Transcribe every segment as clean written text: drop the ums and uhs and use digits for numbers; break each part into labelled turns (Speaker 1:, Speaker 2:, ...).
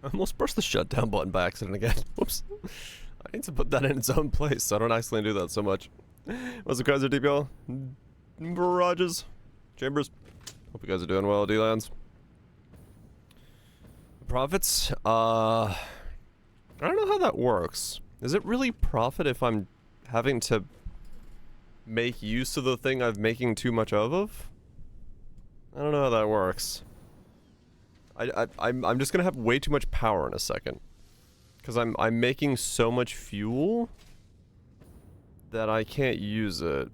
Speaker 1: I almost pressed the shutdown button by accident again. Whoops. I need to put that in its own place so I don't accidentally do that so much. What's up, guys? Are DPL? Barrages? Chambers? Hope you guys are doing well, D-Lands. Profits? I don't know how that works. Is it really profit if I'm having to make use of the thing I'm making too much of? I don't know how that works. I'm just gonna have way too much power in a second. Cause I'm making so much fuel that I can't use it.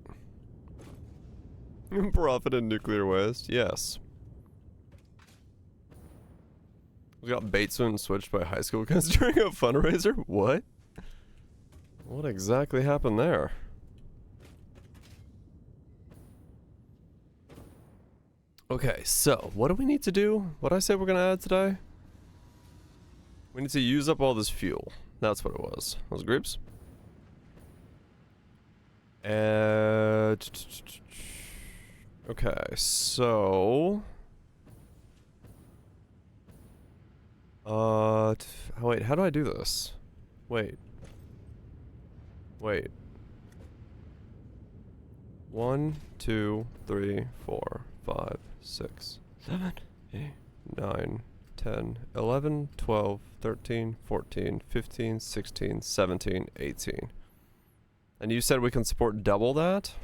Speaker 1: Profit in nuclear waste, yes. We got Batesman switched by high school kids during a fundraiser? What? What exactly happened there? Okay, so what do we need to do? What did I say we're gonna add today? We need to use up all this fuel. That's what it was. Those groups? Okay, so... wait, how do I do this? Wait. 1, 2, 3, 4, 5, 6, 7, 8, 9, 10, 11, 12, 13, 14, 15, 16, 17, 18. And you said we can support double that?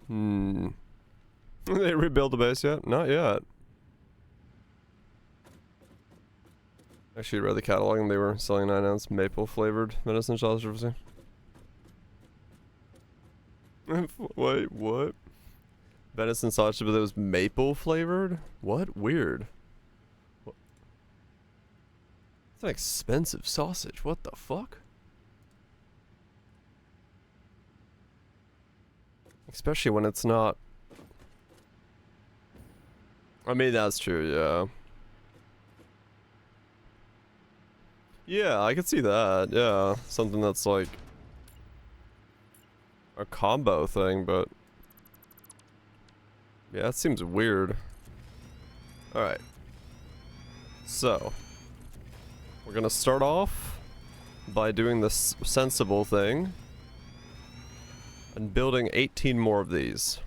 Speaker 1: They rebuild the base yet? Not yet. Actually, read the catalog and they were selling 9-ounce maple flavored venison sausage. Wait, what? Venison sausage, but it was maple flavored? What? Weird. What? It's an expensive sausage. What the fuck? Especially when it's not. I mean, that's true, yeah. Yeah, I could see that, yeah. Something that's like a combo thing, but yeah, that seems weird. Alright. So, we're gonna start off by doing this sensible thing and building 18 more of these.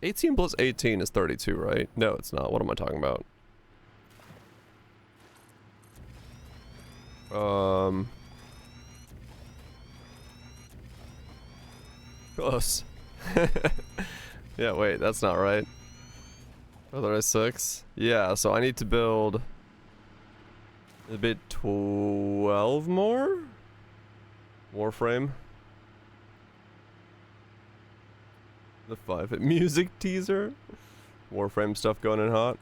Speaker 1: 18 plus 18 is 32, right? No, it's not. What am I talking about? Close. Yeah, wait, that's not right. Oh, there is 6. Yeah, so I need to build a bit 12 more? Warframe. The 5-hit music teaser. Warframe stuff going in hot.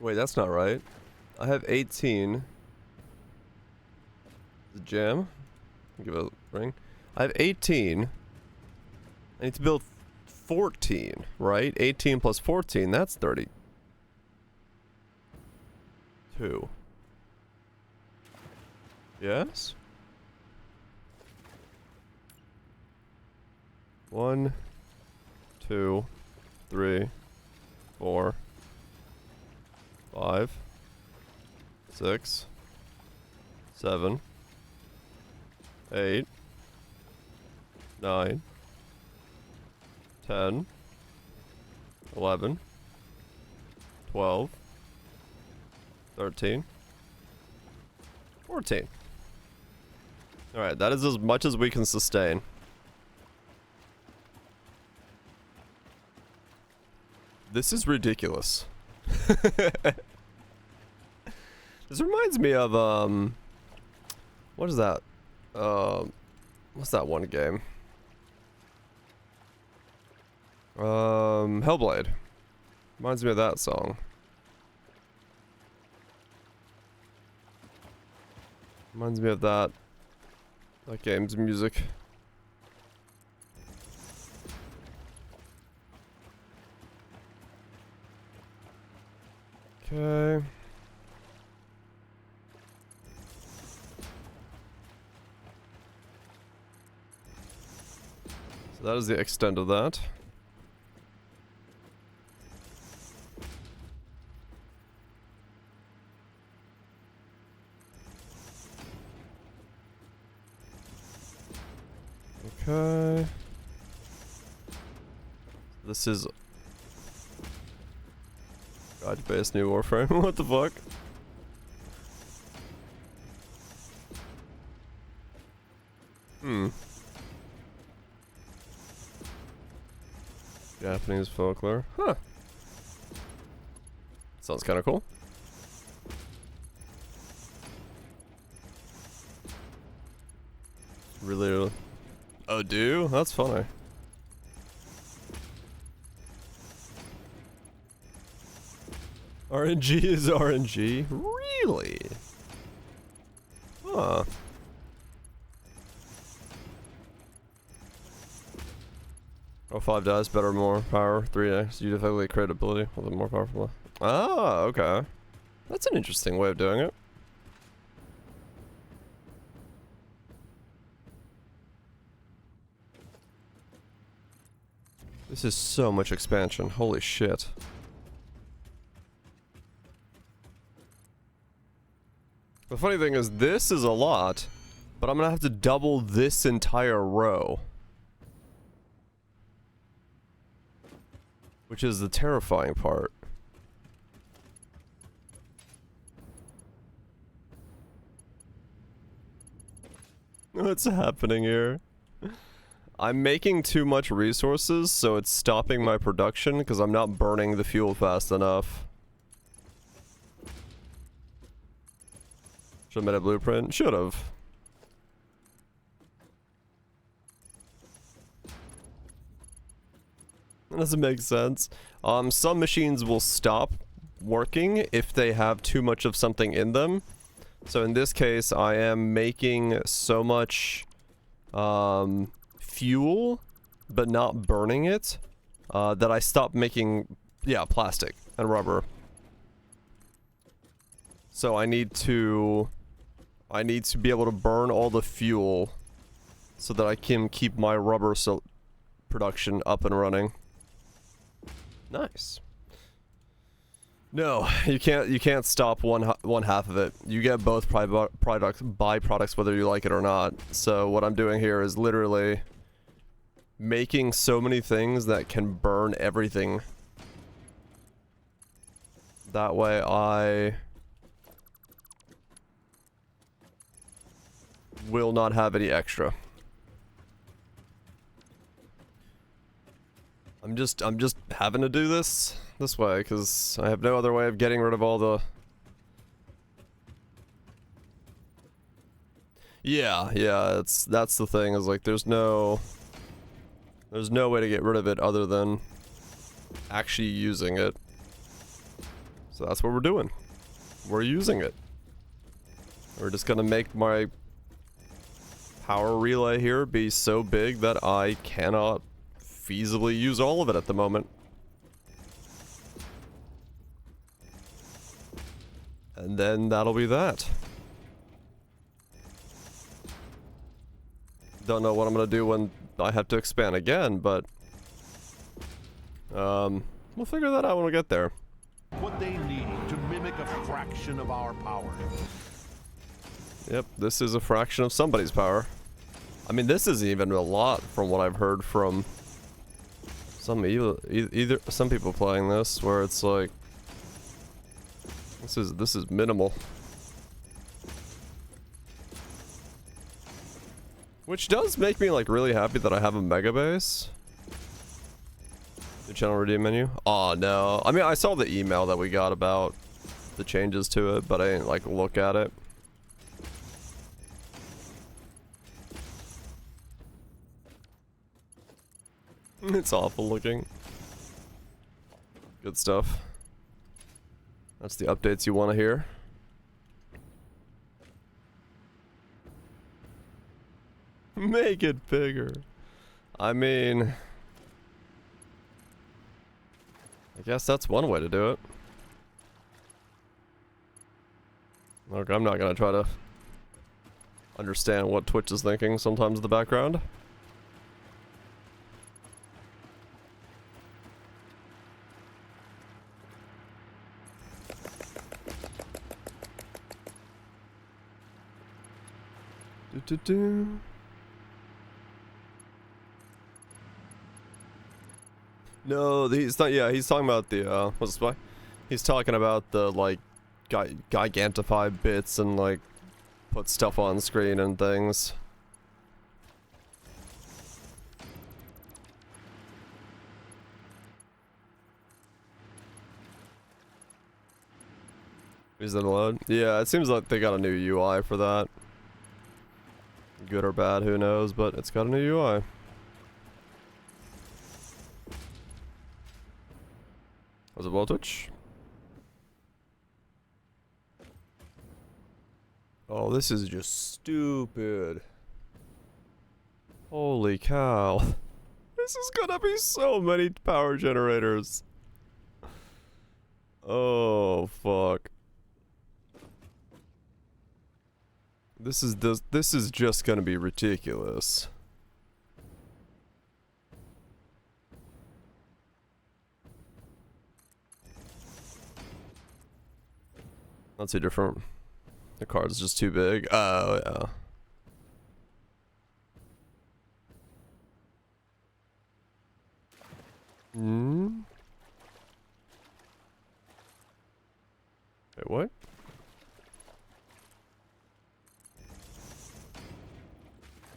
Speaker 1: Wait, that's not right. I have 18. The gem. Give it a ring. I have 18. I need to build 14, right? 18 plus 14, that's 32. Yes? 1, 2, 3, 4, 5, 6, 7, 8, 9, 10, 11, 12, 13, 14. Alright, that is as much as we can sustain. This is ridiculous. This reminds me of, what is that? What's that one game? Hellblade. Reminds me of that song. Reminds me of that game's music. Okay. So that is the extent of that. Okay. This is God-based new Warframe. What the fuck? Japanese folklore. Huh. Sounds kind of cool. Really? Oh, do? That's funny. RNG is RNG? Really? Huh. Oh, 5 dice, better, more power, 3x. You effectively create ability with a more powerful. Ah, okay. That's an interesting way of doing it. This is so much expansion. Holy shit. The funny thing is, this is a lot, but I'm gonna have to double this entire row. Which is the terrifying part. What's happening here? I'm making too much resources, so it's stopping my production because I'm not burning the fuel fast enough. Should have made a blueprint? Should have. That doesn't make sense. Some machines will stop working if they have too much of something in them. So in this case, I am making so much fuel, but not burning it, that I stopped making, yeah, plastic and rubber. So I need to be able to burn all the fuel so that I can keep my rubber production up and running. Nice. No, you can't stop one half of it. You get both byproducts whether you like it or not. So what I'm doing here is literally making so many things that can burn everything. That way I will not have any extra. I'm just having to do this way because I have no other way of getting rid of all the. Yeah, that's the thing, is like there's no way to get rid of it other than actually using it. So that's what we're doing. We're using it. We're just gonna make my power relay here be so big that I cannot feasibly use all of it at the moment. And then that'll be that. Don't know what I'm gonna do when I have to expand again, but we'll figure that out when we get there.
Speaker 2: What they need to mimic a fraction of our power.
Speaker 1: Yep, this is a fraction of somebody's power. I mean, this is even a lot from what I've heard from some people playing this, where it's like this is minimal. Which does make me like really happy that I have a mega base. The channel redeem menu. Oh no. I mean, I saw the email that we got about the changes to it, but I didn't like look at it. It's awful looking. Good stuff. That's the updates you want to hear. Make it bigger. I mean, I guess that's one way to do it. Look, I'm not gonna try to understand what Twitch is thinking sometimes in the background. No, he's not. Yeah, he's talking about the what's this? He's talking about the like gigantify bits and like put stuff on screen and things. Is it allowed? Yeah, it seems like they got a new UI for that. Good or bad, who knows, but it's got a new UI. Was it voltage? Oh, this is just stupid. Holy cow. This is gonna be so many power generators. Oh, fuck. This is just gonna be ridiculous. Not too different. The card's just too big. Oh, yeah. Hmm? Wait, what?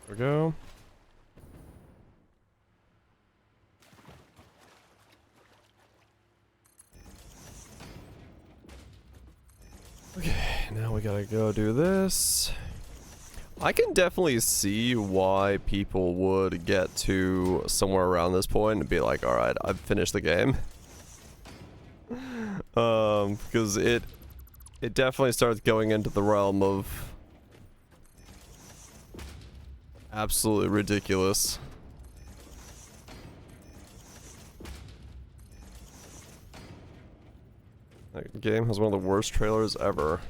Speaker 1: There we go. Okay, now we gotta go do this. I can definitely see why people would get to somewhere around this point and be like, alright, I've finished the game. Because it definitely starts going into the realm of absolutely ridiculous. That game has one of the worst trailers ever.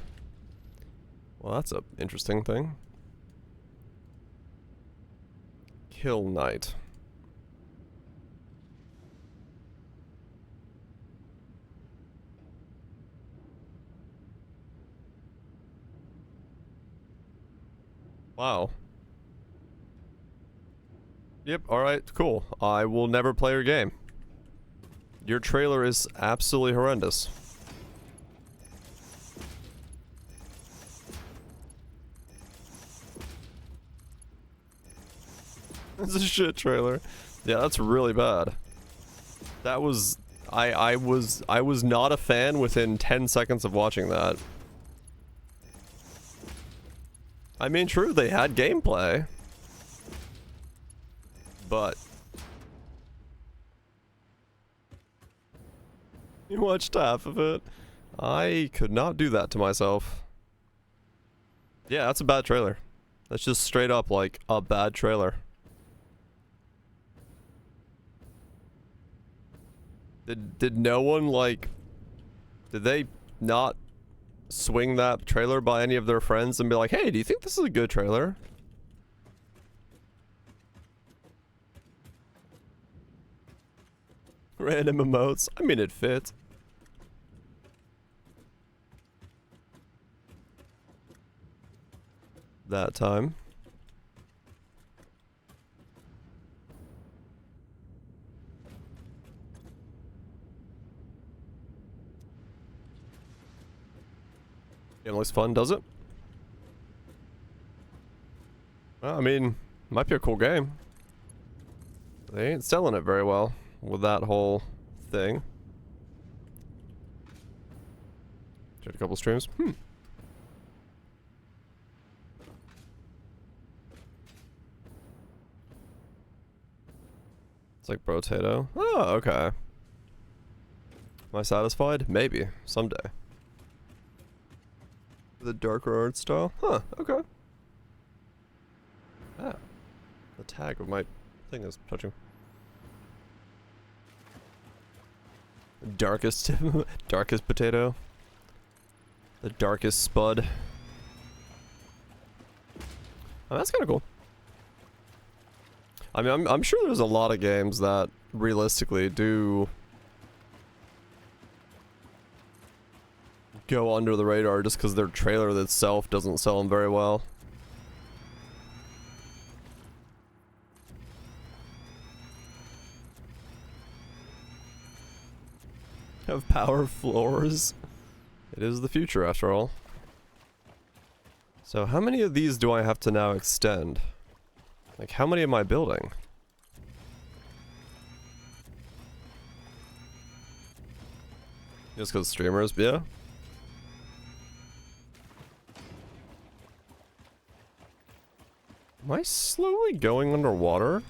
Speaker 1: Well, that's an interesting thing. Kill Knight. Wow. Yep, alright, cool. I will never play your game. Your trailer is absolutely horrendous. It's a shit trailer. Yeah, that's really bad. That was... I was not a fan within 10 seconds of watching that. I mean, true, they had gameplay. But... you watched half of it. I could not do that to myself. Yeah, that's a bad trailer. That's just straight up, like, a bad trailer. Did no one, like... did they not swing that trailer by any of their friends and be like, hey, do you think this is a good trailer? Random emotes. I mean, it fits. That time. It looks fun, does it? Well, I mean, might be a cool game. They ain't selling it very well with that whole thing. Did a couple streams. It's like Brotato. Oh, okay. Am I satisfied? Maybe. Someday. The darker art style? Huh, okay. Ah. The tag of my thing is touching. Darkest darkest potato. The darkest spud. Oh, that's kinda cool. I mean, I'm sure there's a lot of games that realistically do go under the radar just because their trailer itself doesn't sell them very well. Have power floors. It is the future after all. So how many of these do I have to now extend? Like how many am I building? Just because streamers, yeah. Am I slowly going underwater?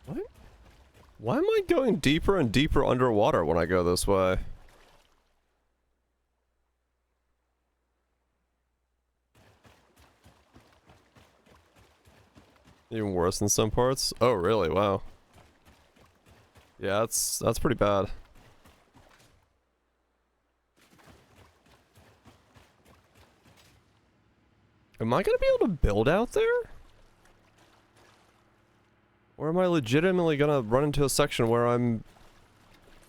Speaker 1: What? Why am I going deeper and deeper underwater when I go this way? Even worse in some parts? Oh really? Wow. Yeah, that's pretty bad. Am I gonna be able to build out there? Or am I legitimately gonna run into a section where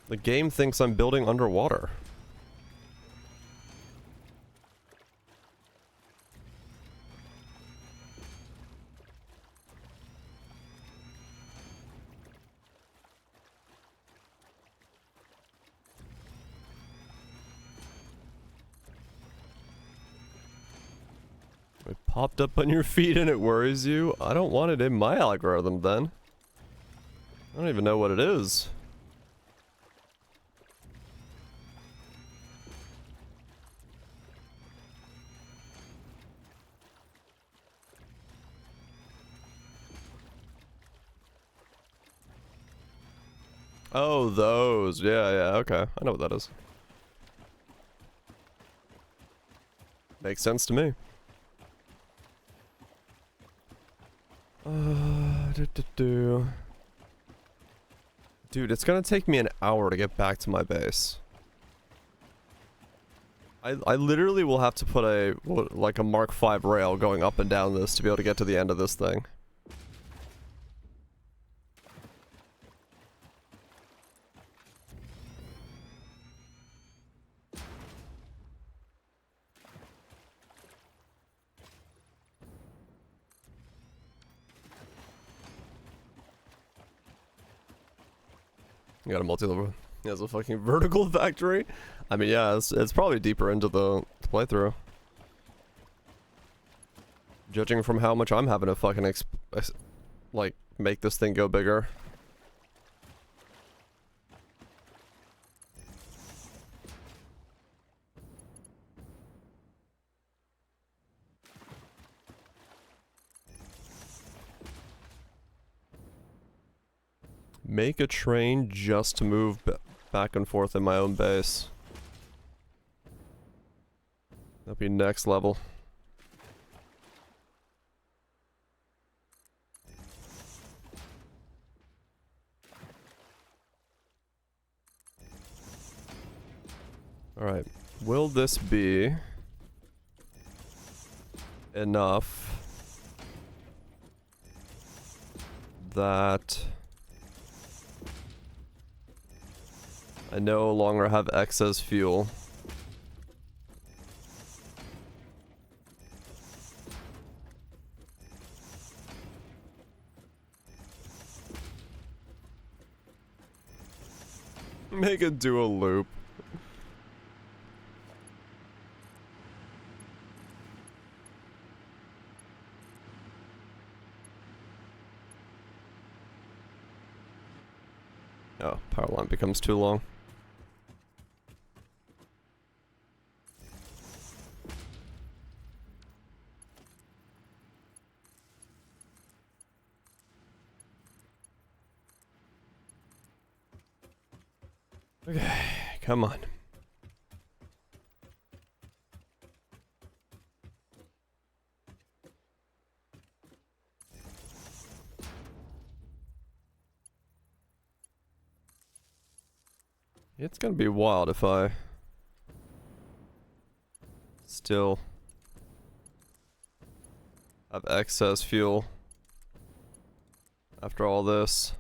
Speaker 1: the game thinks I'm building underwater? It popped up on your feed and it worries you? I don't want it in my algorithm then. I don't even know what it is. Oh, those. Yeah, yeah, okay. I know what that is. Makes sense to me. Dude, it's gonna take me an hour to get back to my base. I literally will have to put like a Mark V rail going up and down this to be able to get to the end of this thing. You got a multi-level. He has a fucking vertical factory. I mean, yeah, it's probably deeper into the playthrough. Judging from how much I'm having to fucking like make this thing go bigger. Make a train just to move back and forth in my own base. That'd be next level. Alright, will this be enough that I no longer have excess fuel? Make it do a loop. Oh, power line becomes too long. Okay, come on. It's gonna be wild if I still have excess fuel after all this.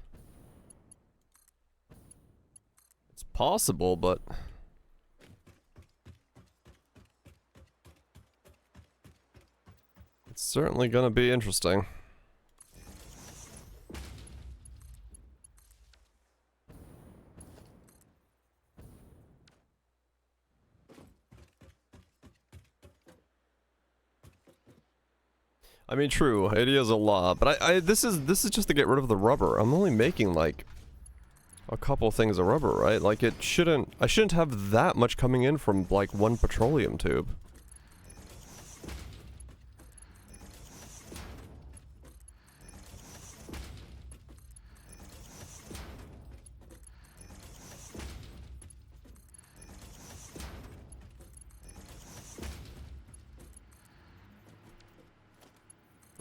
Speaker 1: It's possible, but it's Certainly gonna be interesting. I mean, true, it is a lot, but this is just to get rid of the rubber. I'm only making like a couple things of rubber, right? Like I shouldn't have that much coming in from like one petroleum tube.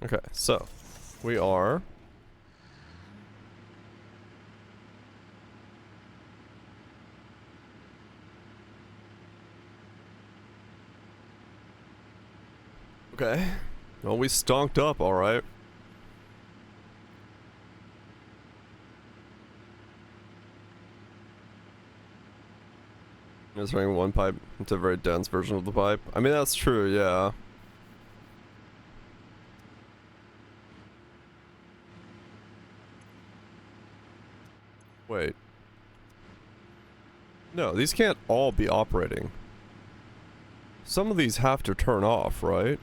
Speaker 1: Okay, so we are okay. Well, we stonked up, all right. Just running one pipe. It's a very dense version of the pipe. I mean, that's true, yeah. Wait. No, these can't all be operating. Some of these have to turn off, right?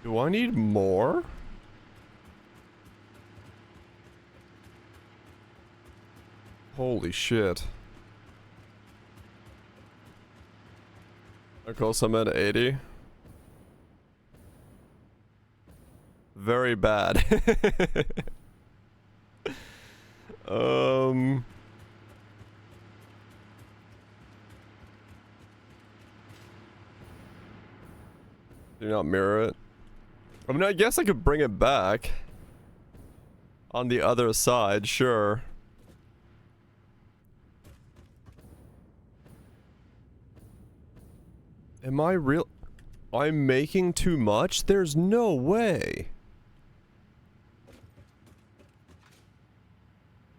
Speaker 1: Do I need more? Holy shit. Of course I'm at 80. Very bad. Do not mirror it. I mean, I guess I could bring it back. On the other side, sure. Am I real? I'm making too much? There's no way.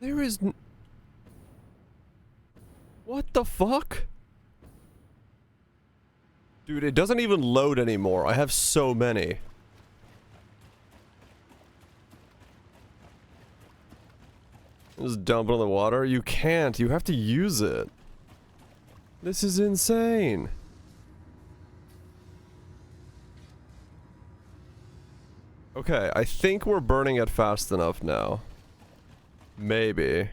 Speaker 1: There is what the fuck? Dude, it doesn't even load anymore. I have so many. Just dump it on the water? You can't. You have to use it. This is insane. Okay, I think we're burning it fast enough now. Maybe.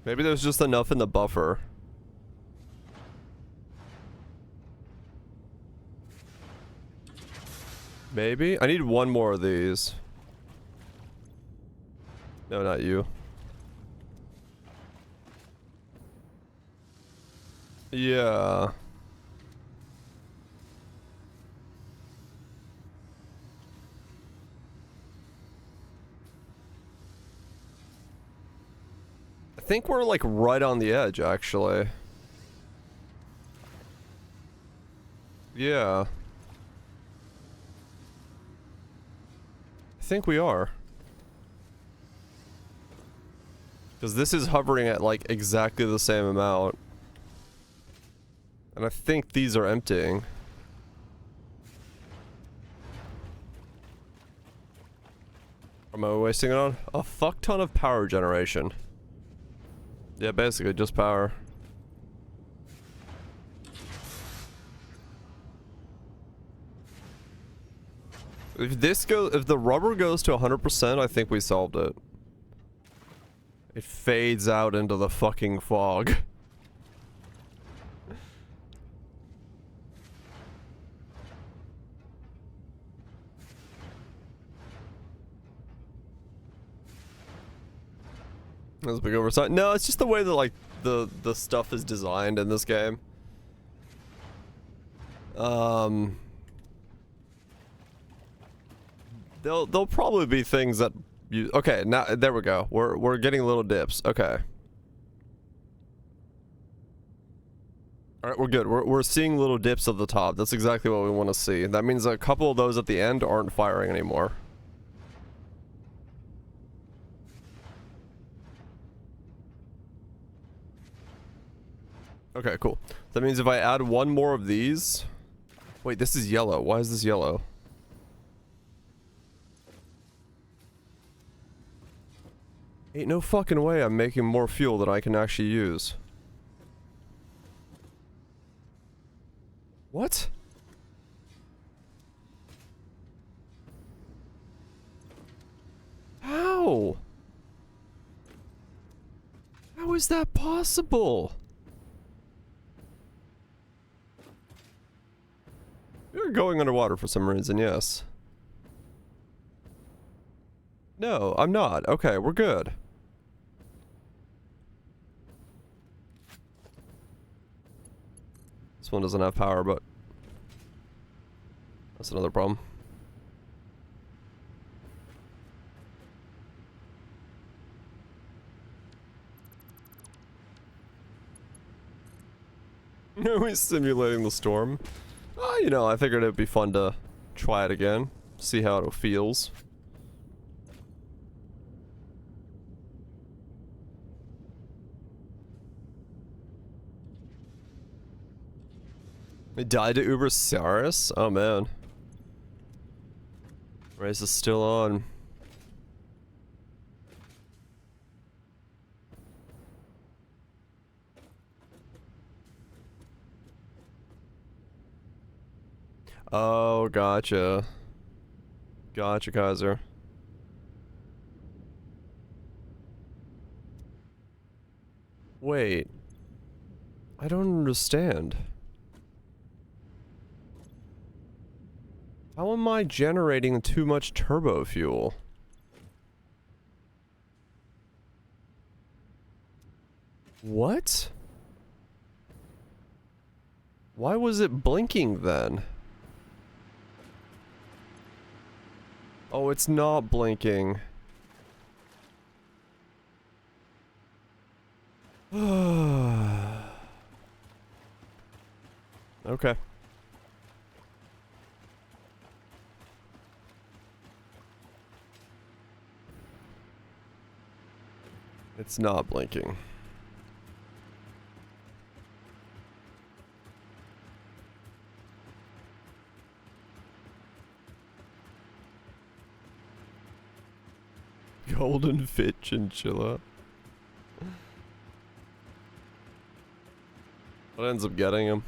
Speaker 1: Maybe there's just enough in the buffer. Maybe? I need one more of these. No, not you. Yeah. I think we're like right on the edge, actually. Yeah. I think we are. Because this is hovering at like exactly the same amount. And I think these are emptying. Am I wasting it on? A fuck ton of power generation. Yeah, basically just power. If the rubber goes to 100%, I think we solved it. It fades out into the fucking fog. That's a big oversight. No, it's just the way that like the stuff is designed in this game. There'll probably be things that you okay, now there we go. We're getting little dips. Okay. All right, we're good. We're seeing little dips at the top. That's exactly what we want to see. That means a couple of those at the end aren't firing anymore. Okay, cool. That means if I add one more of these... Wait, this is yellow. Why is this yellow? Ain't no fucking way I'm making more fuel than I can actually use. What? How? How is that possible? You're going underwater for some reason, yes. No, I'm not. Okay, we're good. This one doesn't have power, but that's another problem. Are we simulating the storm? You know, I figured it'd be fun to try it again. See how it feels. It died to Uber Saris? Oh man. Race is still on. Oh, gotcha. Gotcha, Kaiser. Wait. I don't understand. How am I generating too much turbo fuel? What? Why was it blinking then? Oh, it's not blinking. Okay. It's not blinking. Golden fit chinchilla. What ends up getting him?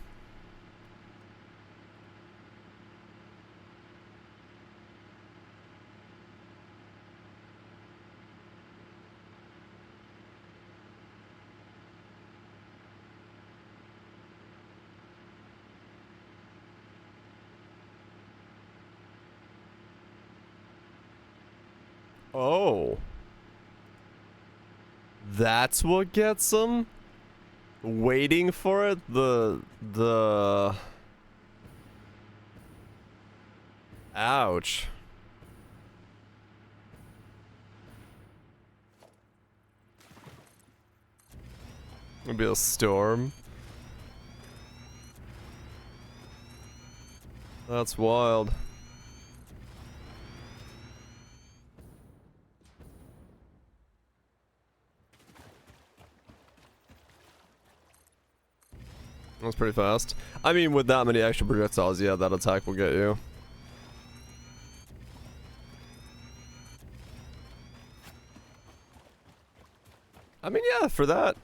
Speaker 1: Oh. That's what gets him? Waiting for it? Ouch. It'll be a storm. That's wild. That's pretty fast. I mean, with that many extra projectiles, yeah, that attack will get you. I mean, yeah, for that,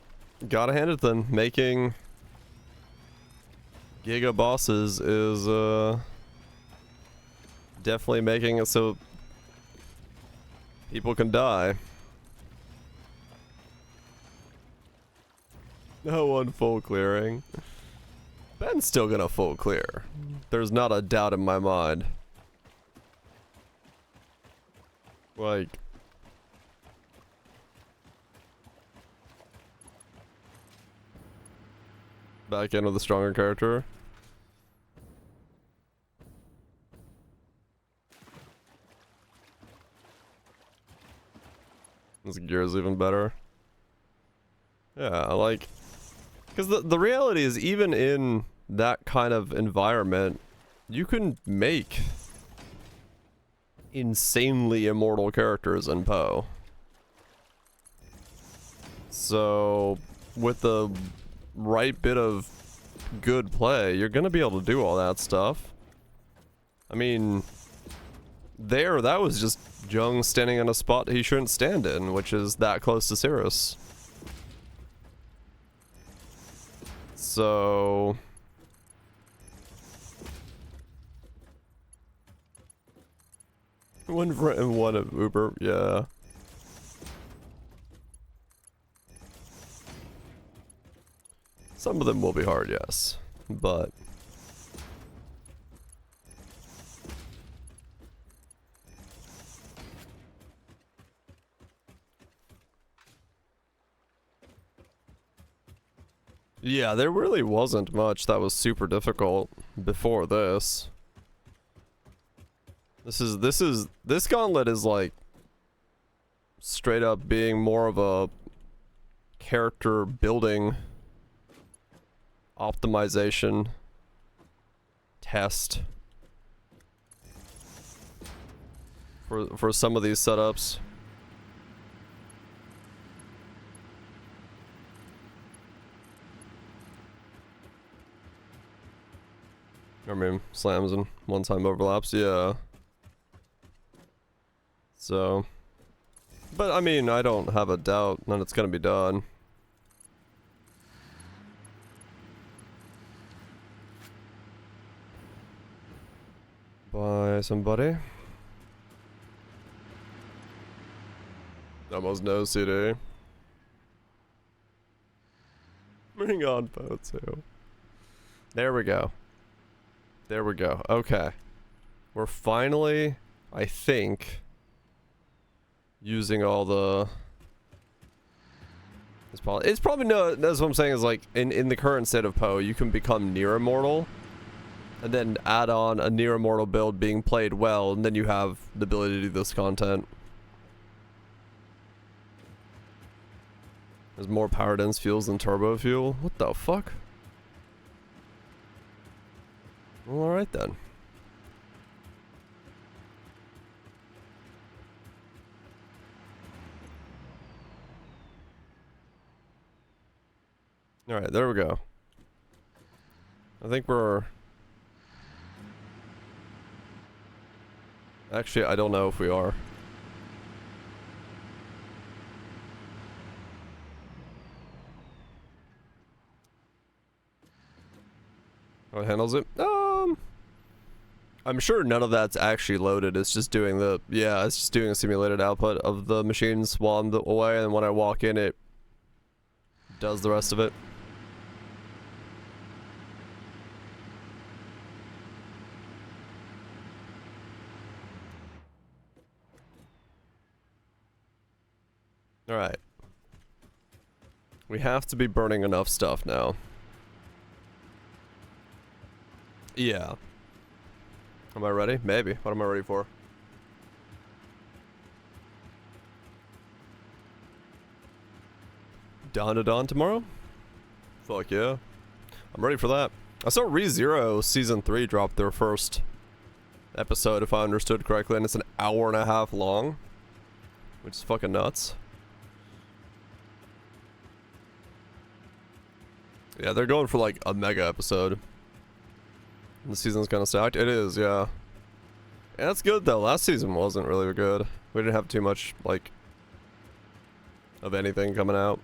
Speaker 1: gotta hand it then. Making Giga bosses is, definitely making it so people can die. No one full clearing. Ben's still gonna full clear. There's not a doubt in my mind. Like... Back in with a stronger character. This gear is even better. Yeah, like... Because the reality is, even in that kind of environment, you can make insanely immortal characters in Poe. So, with the right bit of good play, you're gonna be able to do all that stuff. I mean, that was just Jung standing in a spot he shouldn't stand in, which is that close to Cirrus. So... one of Uber, yeah. Some of them will be hard, yes. But... yeah, there really wasn't much that was super difficult before this. This gauntlet is like straight up being more of a character building optimization test for some of these setups. I mean, slams and one-time overlaps, yeah. So, but I mean, I don't have a doubt that it's gonna be done. By somebody. Almost no CD. Bring on Poe too. There we go. There we go. Okay. We're finally, I think, using all the... It's probably no... That's what I'm saying is like, in the current state of Poe, you can become near immortal, and then add on a near immortal build being played well, and then you have the ability to do this content. There's more power dense fuels than turbo fuel? What the fuck? Well, alright then. Alright, there we go. I think we're... Actually, I don't know if we are. How it handles it? I'm sure none of that's actually loaded. It's just doing the... Yeah, it's just doing a simulated output of the machines while I'm away, and when I walk in, it does the rest of it. Alright. We have to be burning enough stuff now. Yeah. Am I ready? Maybe. What am I ready for? Dawn to Dawn tomorrow? Fuck yeah. I'm ready for that. I saw ReZero Season 3 drop their first episode, if I understood correctly, and it's an hour and a half long. Which is fucking nuts. Yeah, they're going for like a mega episode. The season's kind of stacked. It is, yeah. Yeah, that's good though. Last season wasn't really good. We didn't have too much, like, of anything coming out.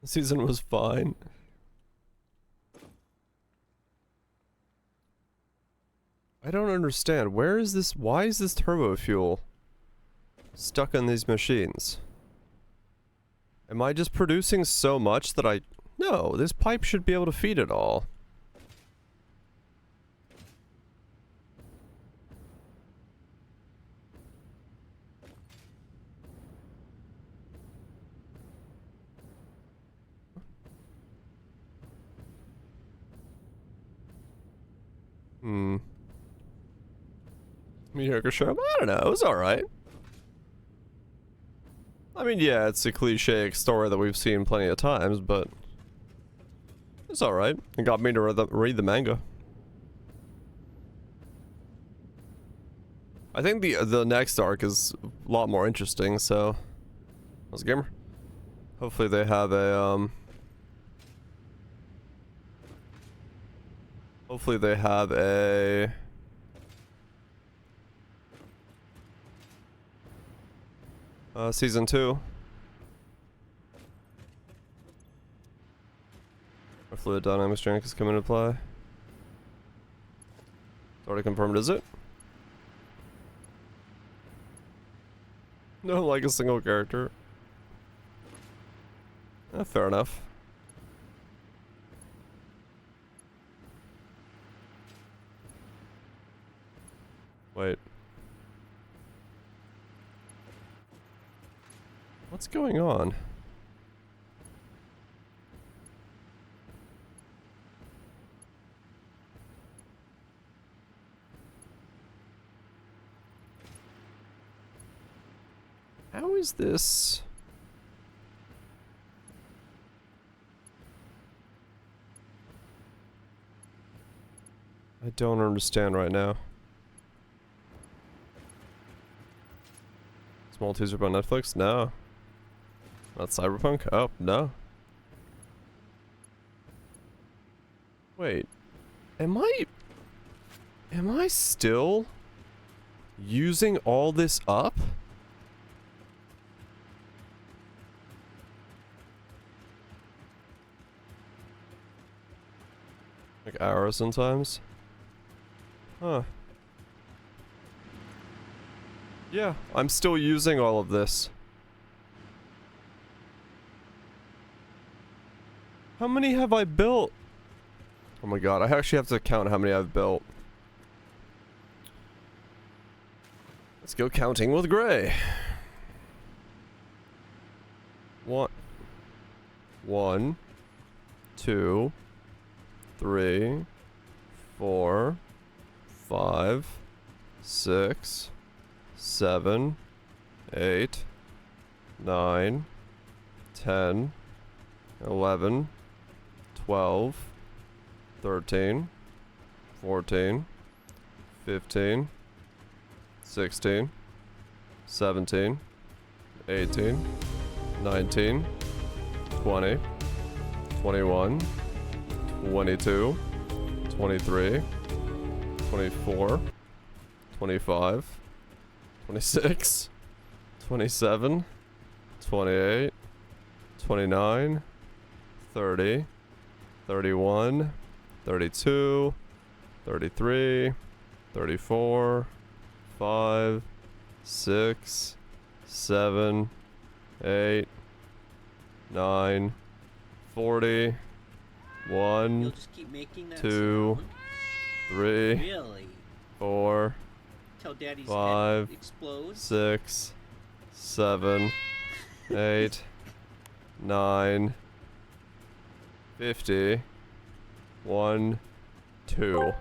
Speaker 1: The season was fine. I don't understand. Where is this? Why is this turbo fuel stuck on these machines? Am I just producing so much that I... No, this pipe should be able to feed it all. Mediocre show? I don't know, it was alright. I mean, yeah, it's a cliche story that we've seen plenty of times, but it's alright. It got me to read the manga. I think the next arc is a lot more interesting, so... How's the gamer? Hopefully they have a, Hopefully they have a... Season 2. Hopefully the dynamic strength is coming into play. It's already confirmed, is it? No, like a single character. Fair enough. Wait. What's going on? How is this? I don't understand right now. Small teaser about Netflix? No. Not Cyberpunk? Oh, no. Wait. Am I still using all this up? Like hours sometimes? Huh. Yeah, I'm still using all of this. How many have I built? Oh my god, I actually have to count how many I've built. Let's go counting with Gray. One, 2, 3, 4, 5, 6, 7, 8, 9, 10, 11, 12, 13, 14, 15, 16, 17, 18, 19, 20, 21, 22, 23, 24, 25, 26, 27, 28, 29, 30, 31, 32, 33, 34, 5, 6, 7, 8, 9, 40, 1,
Speaker 3: You'll just keep making that
Speaker 1: 2,
Speaker 3: sound?
Speaker 1: 3,
Speaker 3: Really?
Speaker 1: 4,
Speaker 3: Till Daddy's
Speaker 1: 5,
Speaker 3: head explodes?
Speaker 1: 6, 7, 8, 9, 50, 1, 2.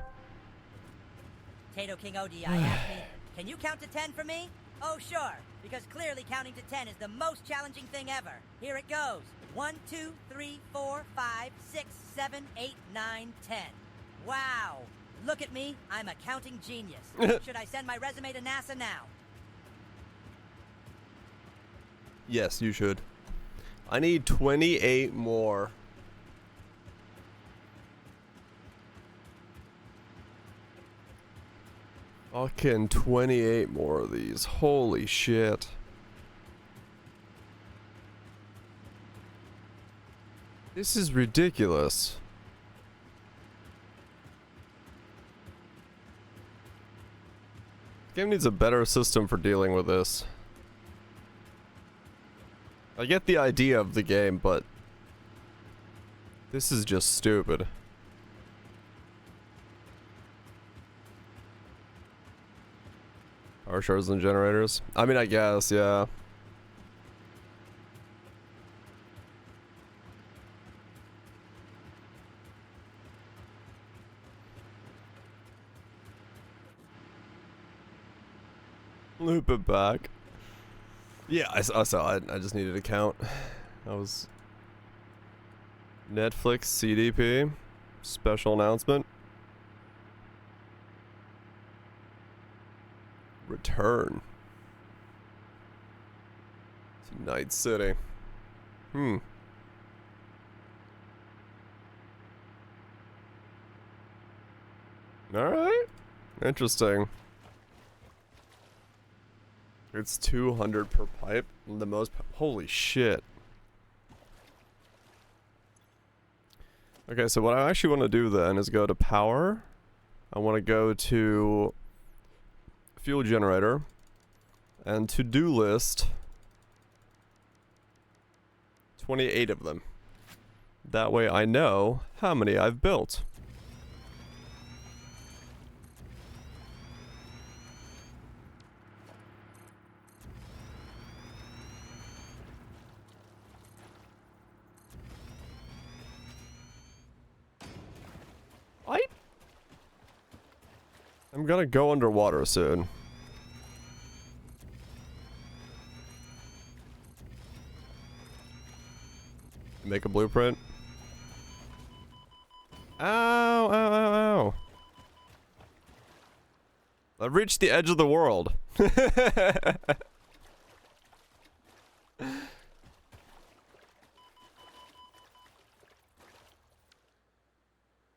Speaker 4: Tato King ODI asked me, can you count to 10 for me? Oh, sure, because clearly counting to 10 is the most challenging thing ever. Here it goes. 1, 2, 3, 4, 5, 6, 7, 8, 9, 10. Wow. Look at me. I'm a counting genius. Should I send my resume to NASA now?
Speaker 1: Yes, you should. I need 28 more. Fucking 28 more of these. Holy shit. This is ridiculous. This game needs a better system for dealing with this. I get the idea of the game, but this is just stupid. Power shards and generators. I mean, I guess, yeah. Loop it back. Yeah, I saw it. I just needed a count. That was Netflix CDP special announcement. Return to Night City. Alright. Interesting. It's 200 per pipe. The most. Holy shit. Okay, so what I actually want to do then is go to power. I want to go to fuel generator and to-do list 28 of them. That way I know how many I've built. I'm gonna go underwater soon. Make a blueprint. Ow, ow, ow, ow. I've reached the edge of the world.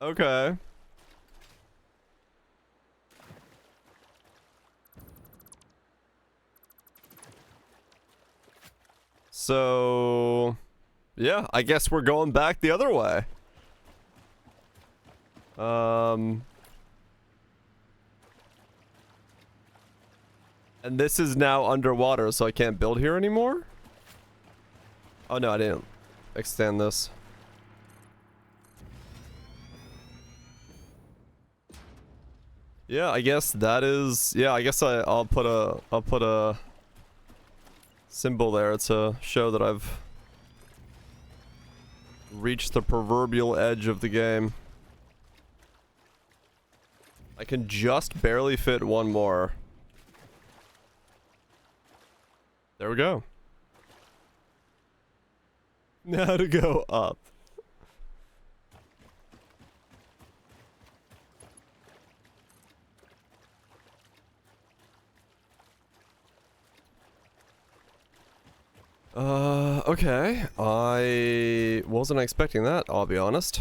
Speaker 1: Okay. So, yeah, I guess we're going back the other way. And this is now underwater, so I can't build here anymore? Oh no, I didn't extend this. Yeah, I guess that is, yeah, I guess I'll put a symbol there to show that I've reached the proverbial edge of the game. I can just barely fit one more. There we go. Now to go up. Okay. I wasn't expecting that, I'll be honest.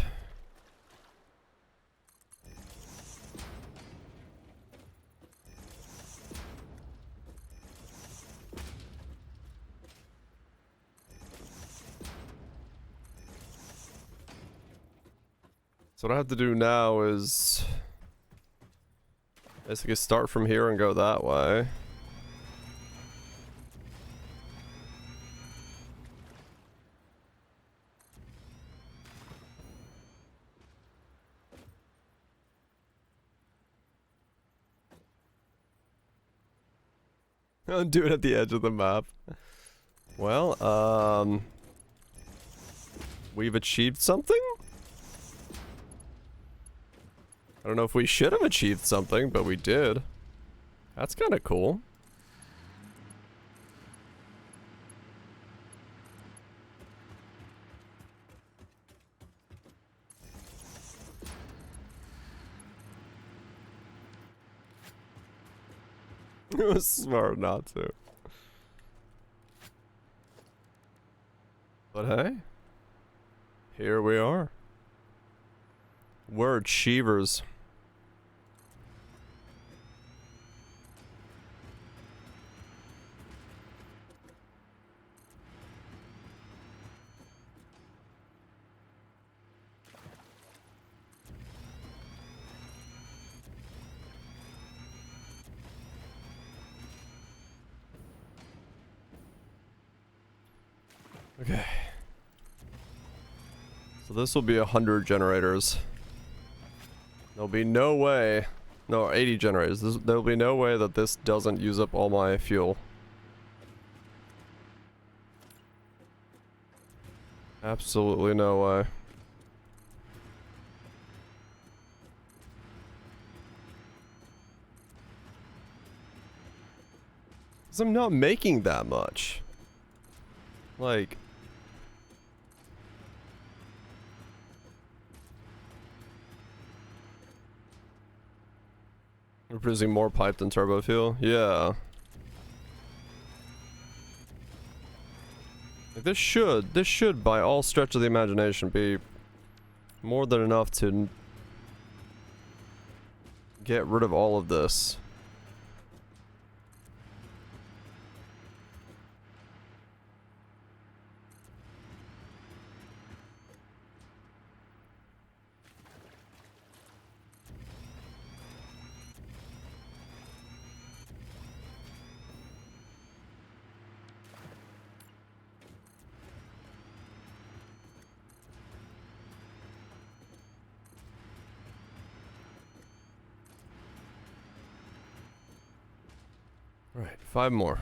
Speaker 1: So what I have to do now is basically start from here and go that way. Do it at the edge of the map. Well, we've achieved something? I don't know if we should have achieved something, but we did. That's kind of cool. It was smart not to. But hey, here we are. We're achievers. Okay. So this will be 100 generators. There'll be no way. No, 80 generators. There'll be no way that this doesn't use up all my fuel. Absolutely no way. 'Cause I'm not making that much. Like... We're producing more pipe than turbo fuel? Yeah. Like this should, by all stretch of the imagination, be more than enough to get rid of all of this. Alright, 5 more.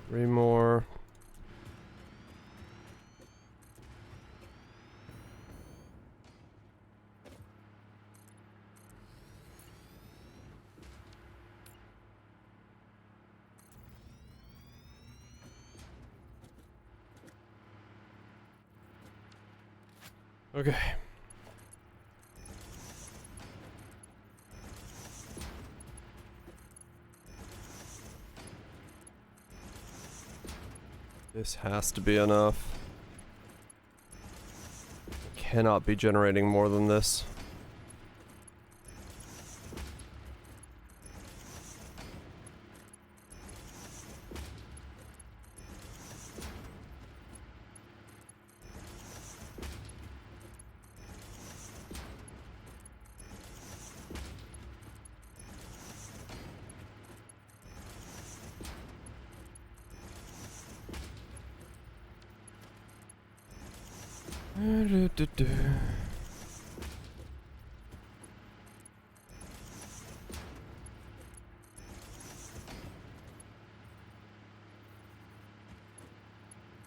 Speaker 1: Three more. Okay. This has to be enough. Cannot be generating more than this.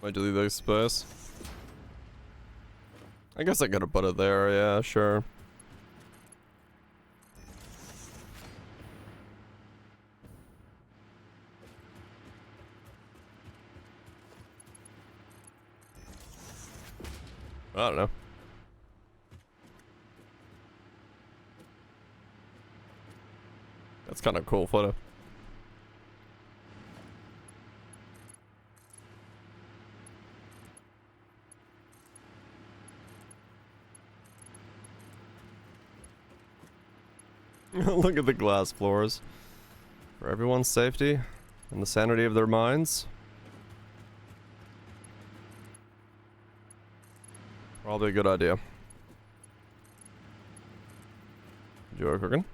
Speaker 1: Might delete that space. I guess I could have put it there, yeah, sure. I don't know. That's kind of a cool photo. Look at the glass floors. For everyone's safety and the sanity of their minds. Probably a good idea. Enjoy cooking.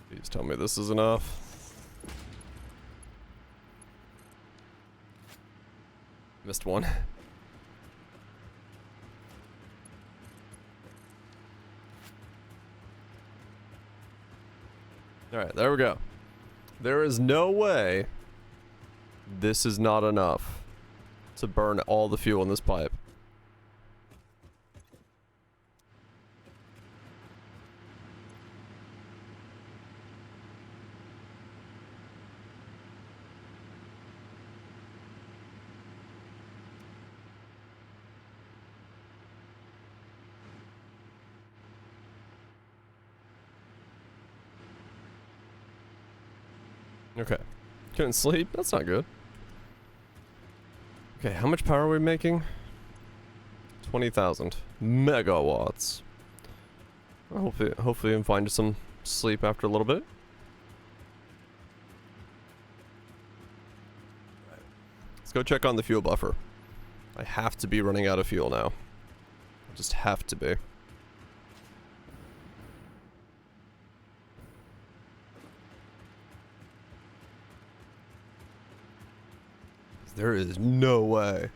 Speaker 1: Please tell me this is enough. Missed one. Alright, there we go. There is no way this is not enough to burn all the fuel in this pipe. Okay. Couldn't sleep? That's not good. Okay, how much power are we making? 20,000 megawatts. Well, hopefully we can find some sleep after a little bit. Let's go check on the fuel buffer. I have to be running out of fuel now. I just have to be. There is no way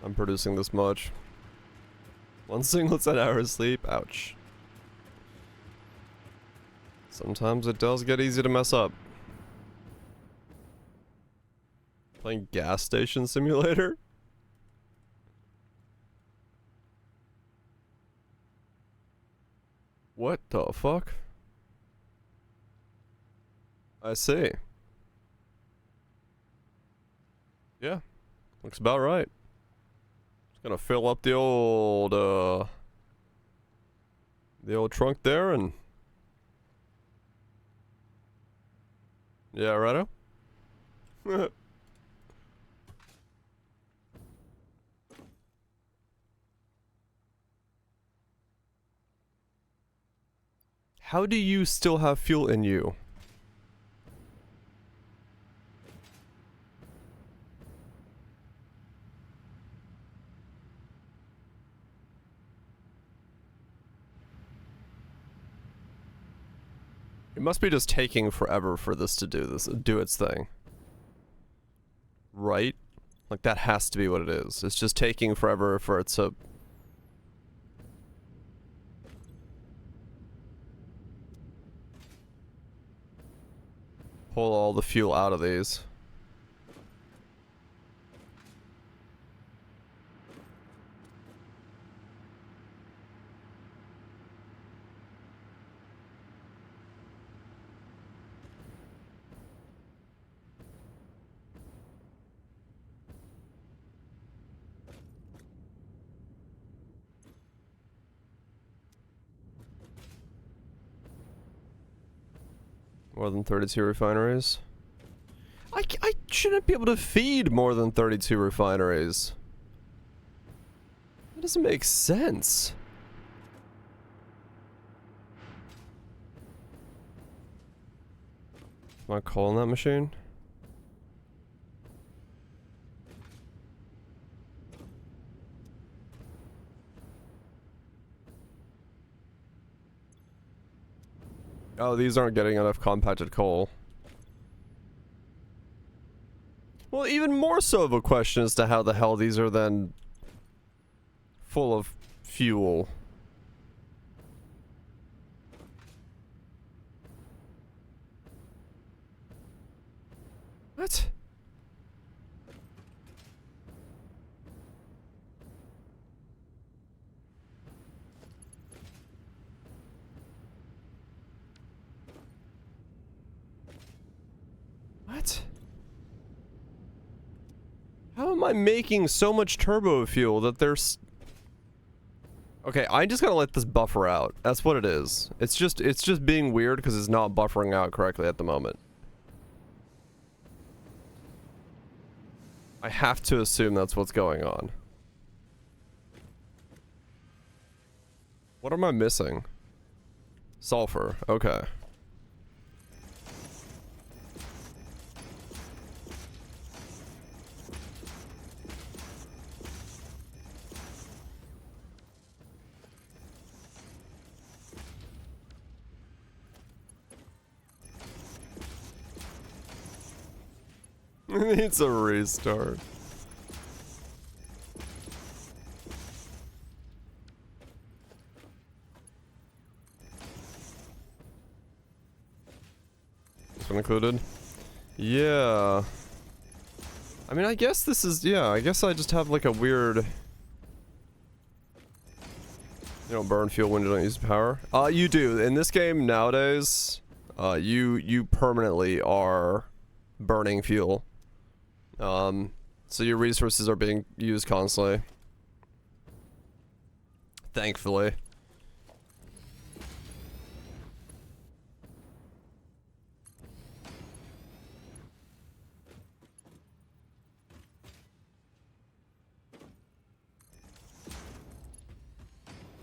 Speaker 1: I'm producing this much. One single 10-hour of sleep, ouch. Sometimes it does get easy to mess up. Playing gas station simulator? What the fuck? I see. Yeah, looks about right. Just gonna fill up the old trunk there and yeah, righto. How do you still have fuel in you? It must be just taking forever for this to do its thing. Right? Like that has to be what it is. It's just taking forever for it to pull all the fuel out of these. More than 32 refineries? I shouldn't be able to feed more than 32 refineries. That doesn't make sense. Am I calling that machine? Oh, these aren't getting enough compacted coal. Well, even more so of a question as to how the hell these are then full of fuel. What? What? How am I making so much turbo fuel that there's... Okay, I just gotta let this buffer out. That's what it is. It's just being weird because it's not buffering out correctly at the moment. I have to assume that's what's going on. What am I missing? Sulfur, okay. It needs a restart. This one included? Yeah. I mean, I guess this is, yeah, I guess I just have like a weird... You don't burn fuel when you don't use power? You do. In this game nowadays, you permanently are burning fuel. So your resources are being used constantly. Thankfully.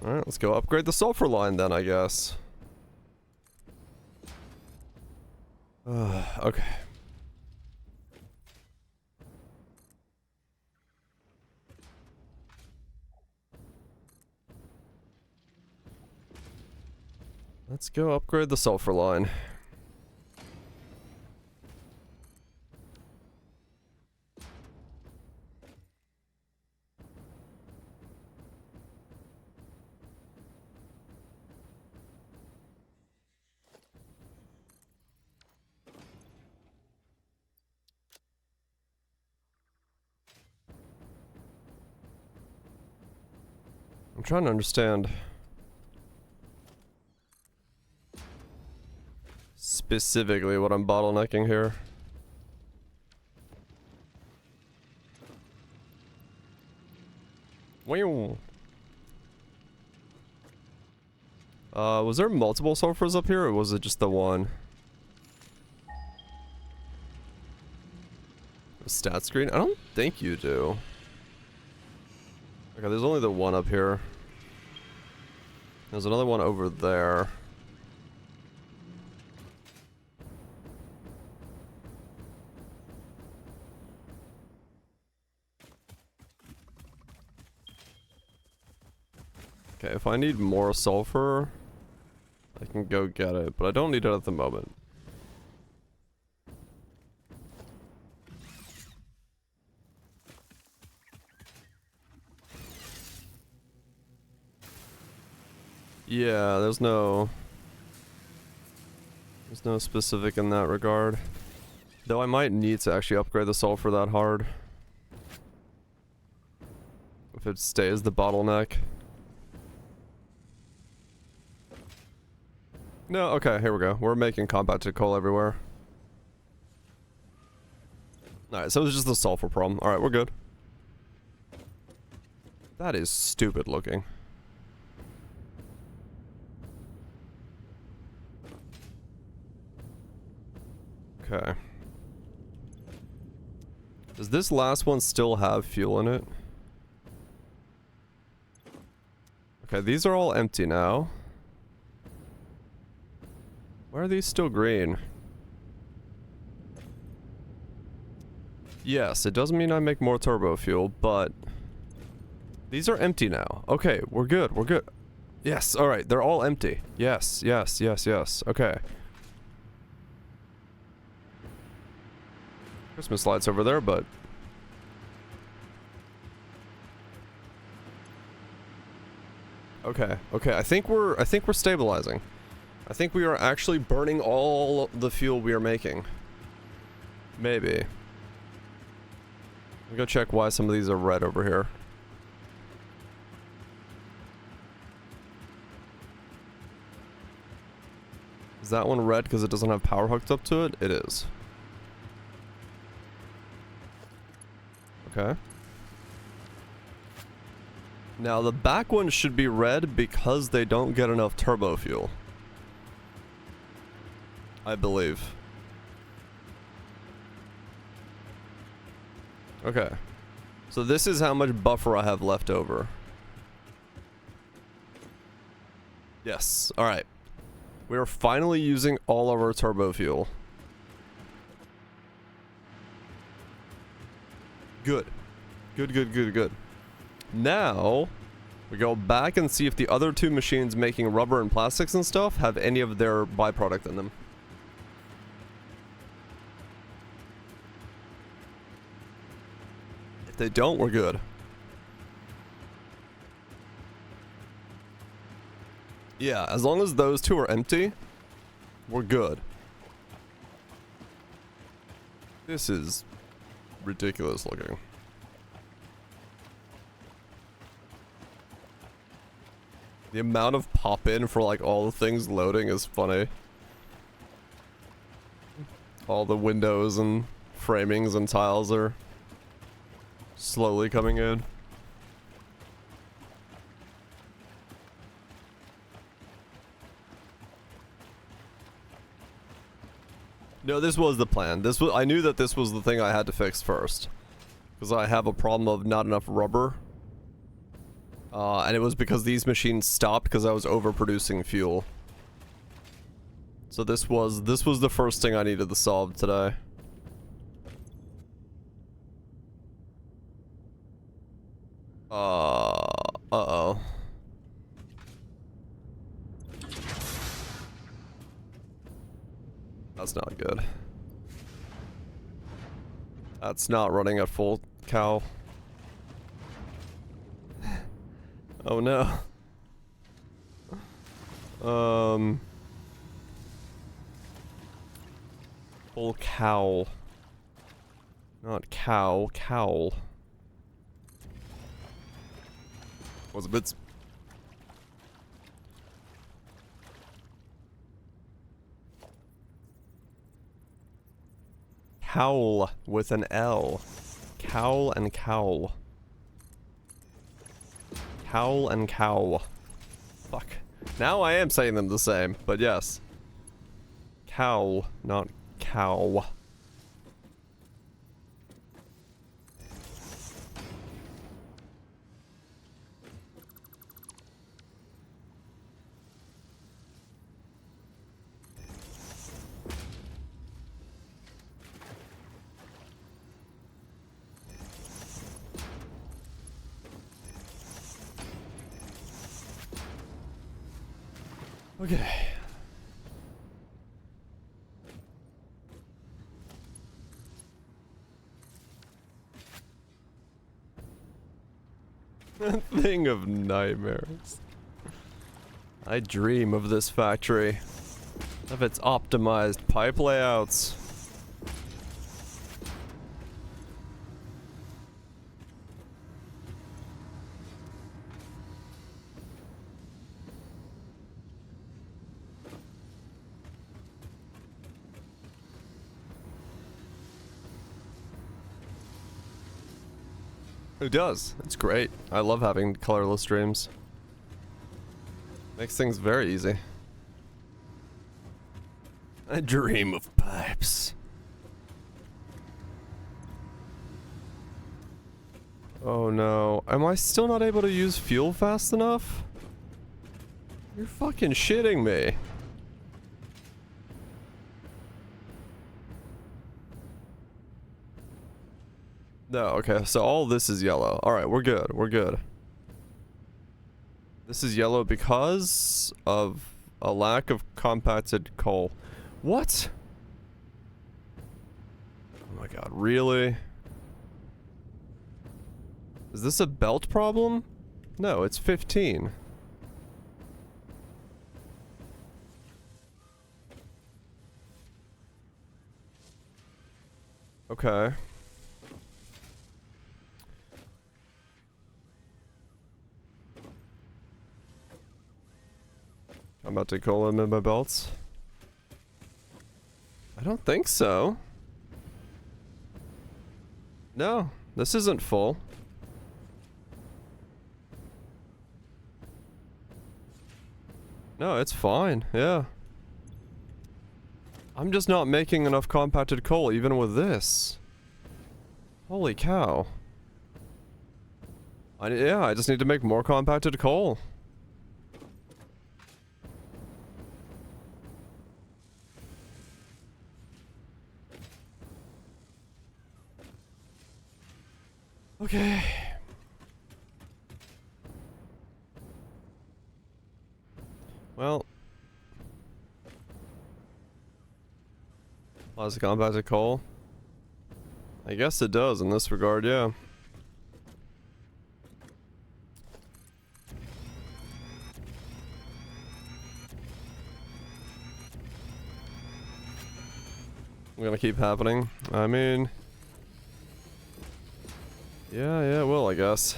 Speaker 1: Alright, let's go upgrade the sulfur line then, I guess. Okay. Let's go upgrade the sulfur line. I'm trying to understand specifically what I'm bottlenecking here. Wow. Was there multiple sulfurs up here, or was it just the one? A stat screen? I don't think you do. Okay, there's only the one up here. There's another one over there. Okay, if I need more sulfur, I can go get it, but I don't need it at the moment. Yeah, there's no specific in that regard. Though I might need to actually upgrade the sulfur that hard. If it stays the bottleneck. No, okay, here we go. We're making compacted coal everywhere. Alright, so it's just the sulfur problem. Alright, we're good. That is stupid looking. Okay. Does this last one still have fuel in it? Okay, these are all empty now. Why are these still green? Yes, it does mean I make more turbo fuel, but these are empty now. Okay, we're good, we're good. Yes, alright, they're all empty. Yes, yes, yes, yes. Okay. Christmas lights over there, but okay, okay. I think we're stabilizing. I think we are actually burning all the fuel we are making. Maybe. Let me go check why some of these are red over here. Is that one red because it doesn't have power hooked up to it? It is. Okay. Now the back one should be red because they don't get enough turbo fuel. I believe. Okay. So this is how much buffer I have left over. Yes. Alright. We are finally using all of our turbo fuel. Good. Good, good, good, good. Now, we go back and see if the other two machines making rubber and plastics and stuff have any of their byproduct in them. If they don't, we're good. Yeah, as long as those two are empty, we're good. This is ridiculous looking. The amount of pop-in for like all the things loading is funny. All the windows and framings and tiles are slowly coming in. No, this was the plan. I knew that this was the thing I had to fix first. Because I have a problem of not enough rubber. And it was because these machines stopped because I was overproducing fuel. So this was the first thing I needed to solve today. Uh-oh. That's not good. That's not running at full cow. Oh no. Full cowl. Not cow, cowl. Was a bit... Cowl with an L. Cowl and cowl. Cowl and cow. Fuck. Now I am saying them the same, but yes. Cowl, not cow. Okay. Thing of nightmares. I dream of this factory. Of its optimized pipe layouts. It does. It's great. I love having colorless dreams. Makes things very easy. I dream of pipes. Oh no. Am I still not able to use fuel fast enough? You're fucking shitting me. No, okay, so all this is yellow. Alright, we're good, we're good. This is yellow because of a lack of compacted coal. What? Oh my god, really? Is this a belt problem? No, it's 15. Okay. I'm about to call them in my belts. I don't think so. No, this isn't full. No, it's fine, yeah. I'm just not making enough compacted coal even with this. Holy cow. Yeah, I just need to make more compacted coal. Okay. Well. Lots of compacted coal. I guess it does in this regard, yeah. Gonna keep happening. I mean... Yeah, it will, I guess.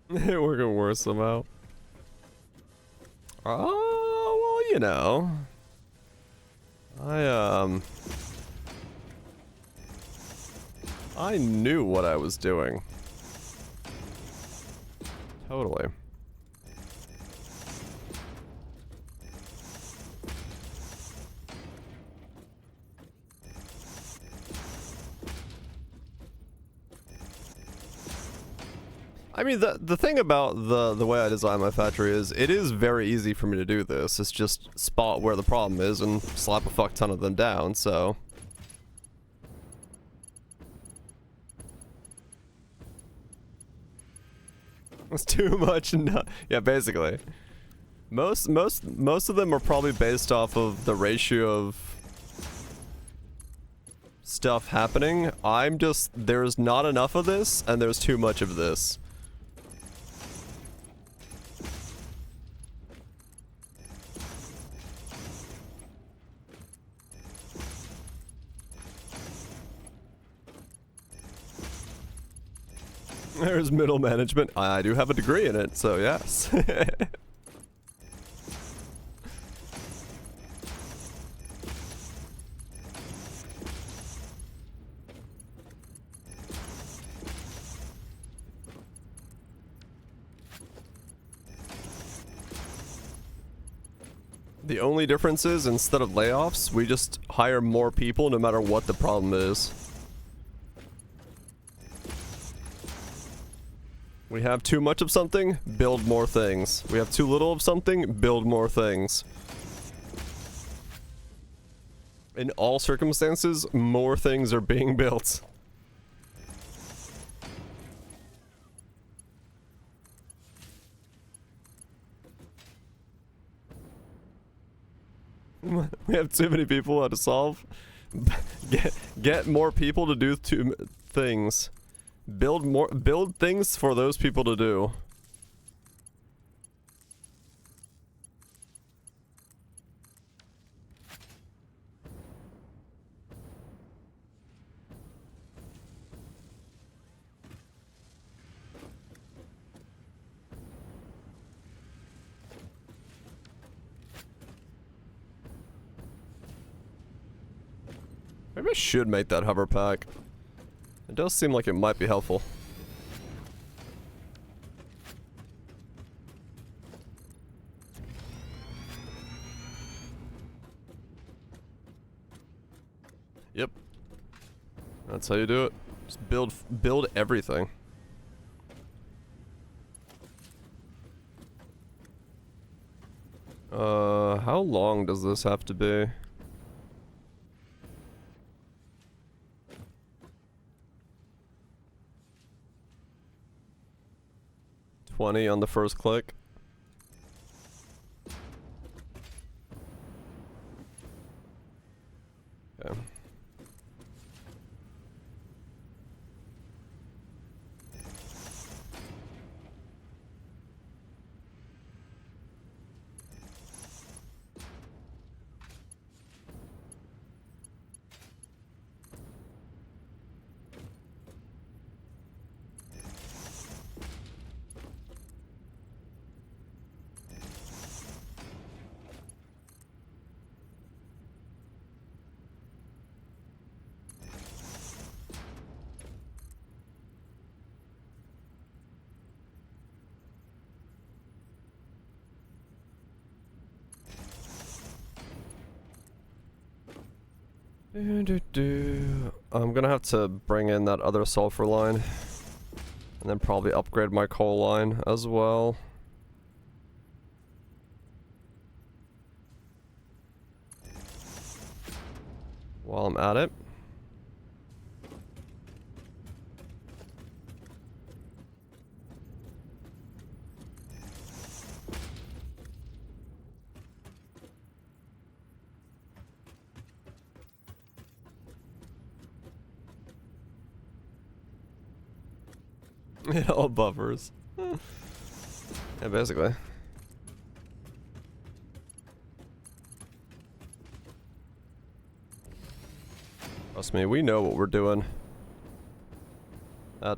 Speaker 1: We're gonna worse somehow. Oh, well, you know. I knew what I was doing. Totally. I mean, the thing about the way I design my factory is it is very easy for me to do this. It's just spot where the problem is and slap a fuck ton of them down, so. It's too much. No, yeah, basically. Most of them are probably based off of the ratio of stuff happening. I'm just, there's not enough of this and there's too much of this. There's middle management. I do have a degree in it, so yes. The only difference is, instead of layoffs, we just hire more people no matter what the problem is. We have too much of something, build more things. We have too little of something, build more things. In all circumstances, more things are being built. We have too many people to solve. Get more people to do things. Build things for those people to do. Maybe I should make that hover pack. It does seem like it might be helpful. Yep. That's how you do it. Just build everything. How long does this have to be? 20 on the first click. Okay. I'm gonna have to bring in that other sulfur line and then probably upgrade my coal line as well. While I'm at it. It all buffers. Yeah, basically. Trust me, we know what we're doing.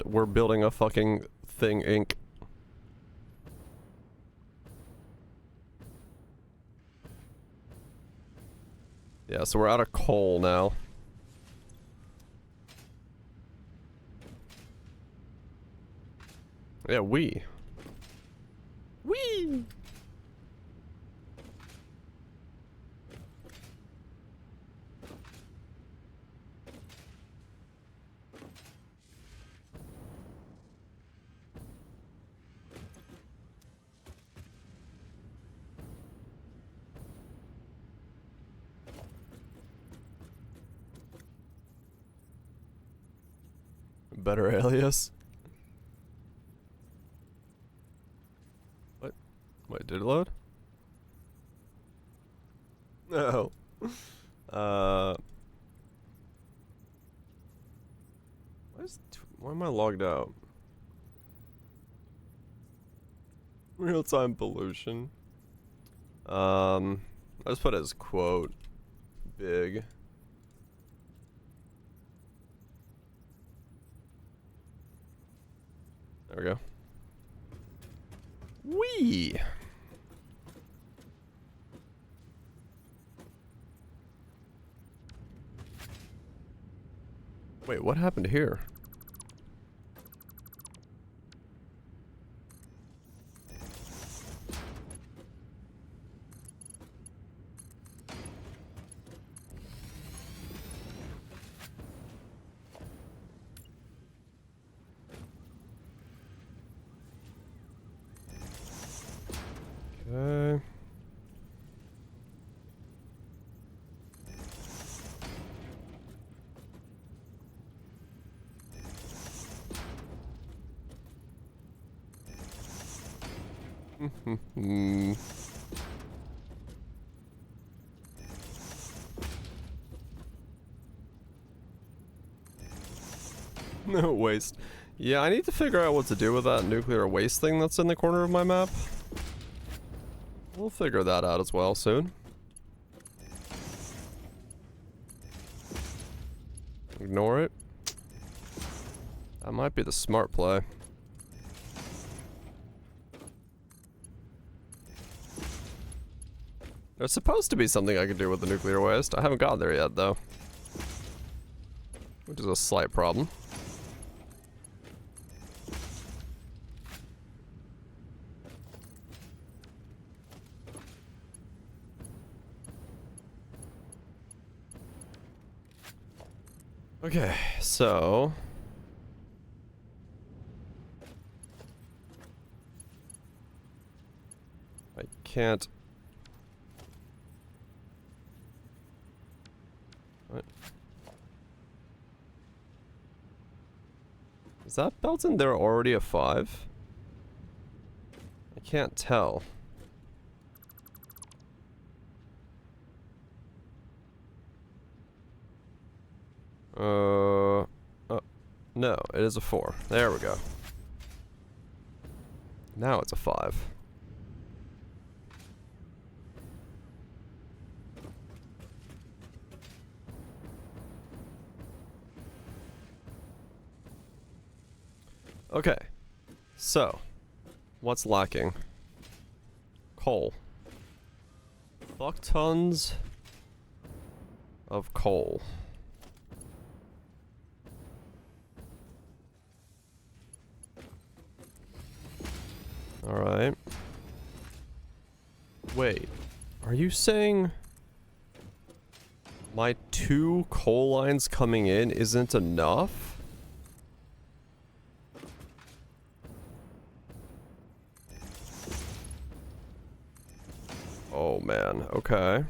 Speaker 1: We're building a fucking thing, Inc. Yeah, so we're out of coal now. Yeah, we. Better alias. What? Wait, did it load? No. Why am I logged out? Real-time pollution. Let's put as quote big. There we go. Wee. Wait, what happened here? Okay. No waste. Yeah, I need to figure out what to do with that nuclear waste thing that's in the corner of my map. We'll figure that out as well soon. Ignore it. That might be the smart play. There's supposed to be something I can do with the nuclear waste. I haven't got there yet, though. Which is a slight problem. Okay, so... I can't... What? Is that belt in there already a 5? I can't tell. No, it is a 4. There we go. Now it's a 5. Okay. So, what's lacking? Coal. Fuck tons of coal. Alright. Wait. Are you saying my 2 coal lines coming in isn't enough? Oh man, okay.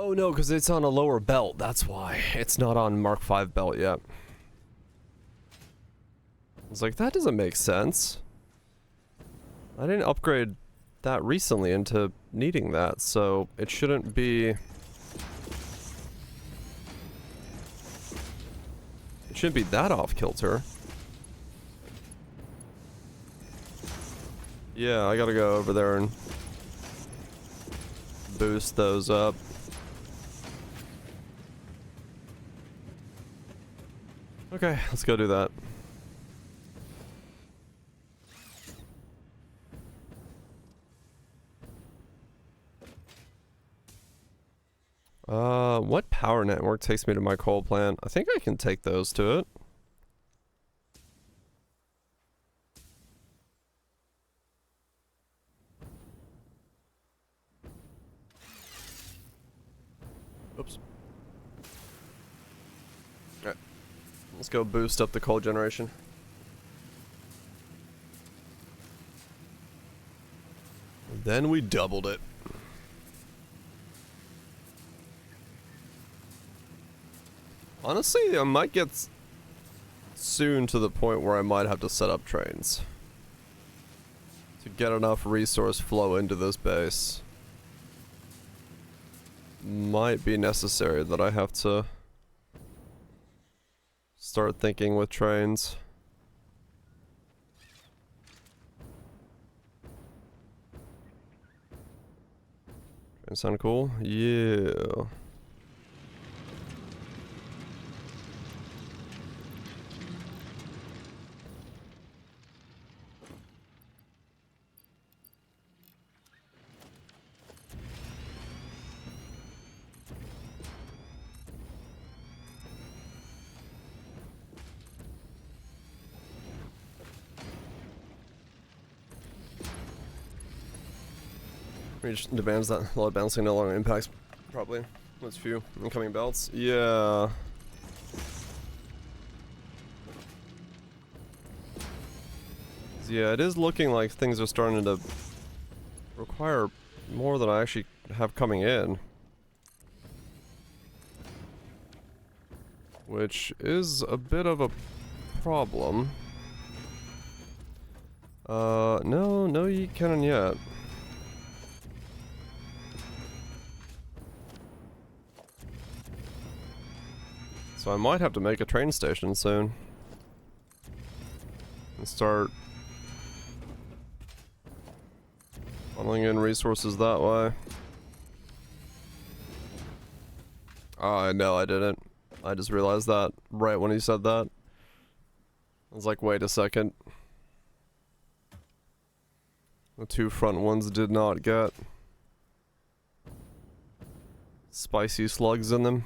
Speaker 1: Oh no, because it's on a lower belt, that's why. It's not on Mark 5 belt yet. I was like, that doesn't make sense. I didn't upgrade that recently into needing that, so it shouldn't be... It shouldn't be that off kilter. Yeah, I gotta go over there and boost those up. Okay, let's go do that. What power network takes me to my coal plant? I think I can take those to it. Oops. Alright. Let's go boost up the coal generation. Then we doubled it. Honestly, I might get soon to the point where I might have to set up trains to get enough resource flow into this base. Might be necessary that I have to start thinking with trains. Trains sound cool? Yeah. Reach demands that a lot of bouncing no longer impacts probably. That's few incoming belts. Yeah. Yeah, it is looking like things are starting to require more than I actually have coming in. Which is a bit of a problem. No yeet cannon yet. So I might have to make a train station soon. And start funneling in resources that way. No, I didn't. I just realized that right when he said that. I was like, wait a second. The two front ones did not get spicy slugs in them.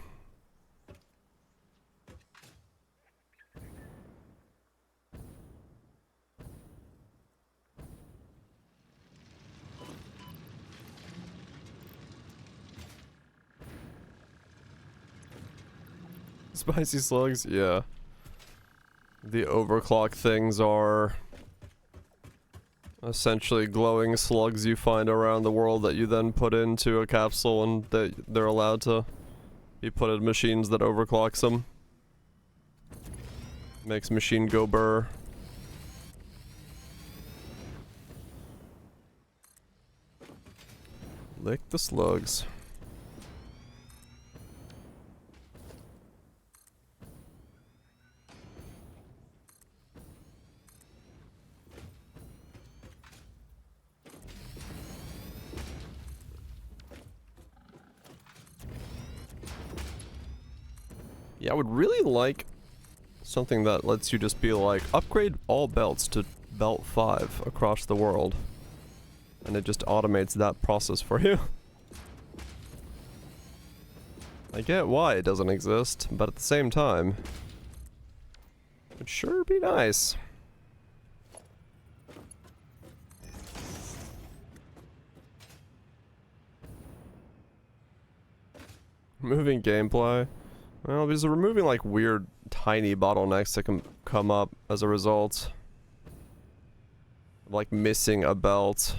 Speaker 1: Spicy slugs, yeah. The overclock things are essentially glowing slugs you find around the world that you then put into a capsule and they're allowed to be put in machines that overclocks them. Makes machine go burr. Lick the slugs. Yeah, I would really like something that lets you just be like, upgrade all belts to belt 5 across the world. And it just automates that process for you. I get why it doesn't exist, but at the same time, it'd sure be nice. Removing gameplay. Well, because removing like weird tiny bottlenecks that can come up as a result. Like missing a belt.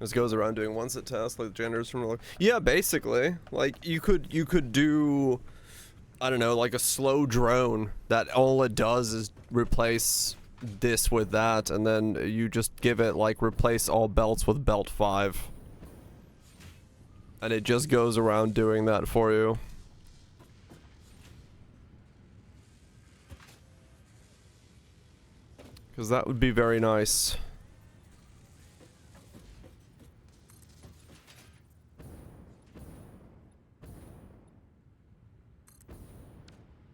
Speaker 1: Just goes around doing one-set tasks like genders from yeah, basically. Like you could do, I don't know, like a slow drone that all it does is replace this with that, and then you just give it like replace all belts with belt 5. And it just goes around doing that for you. Because that would be very nice.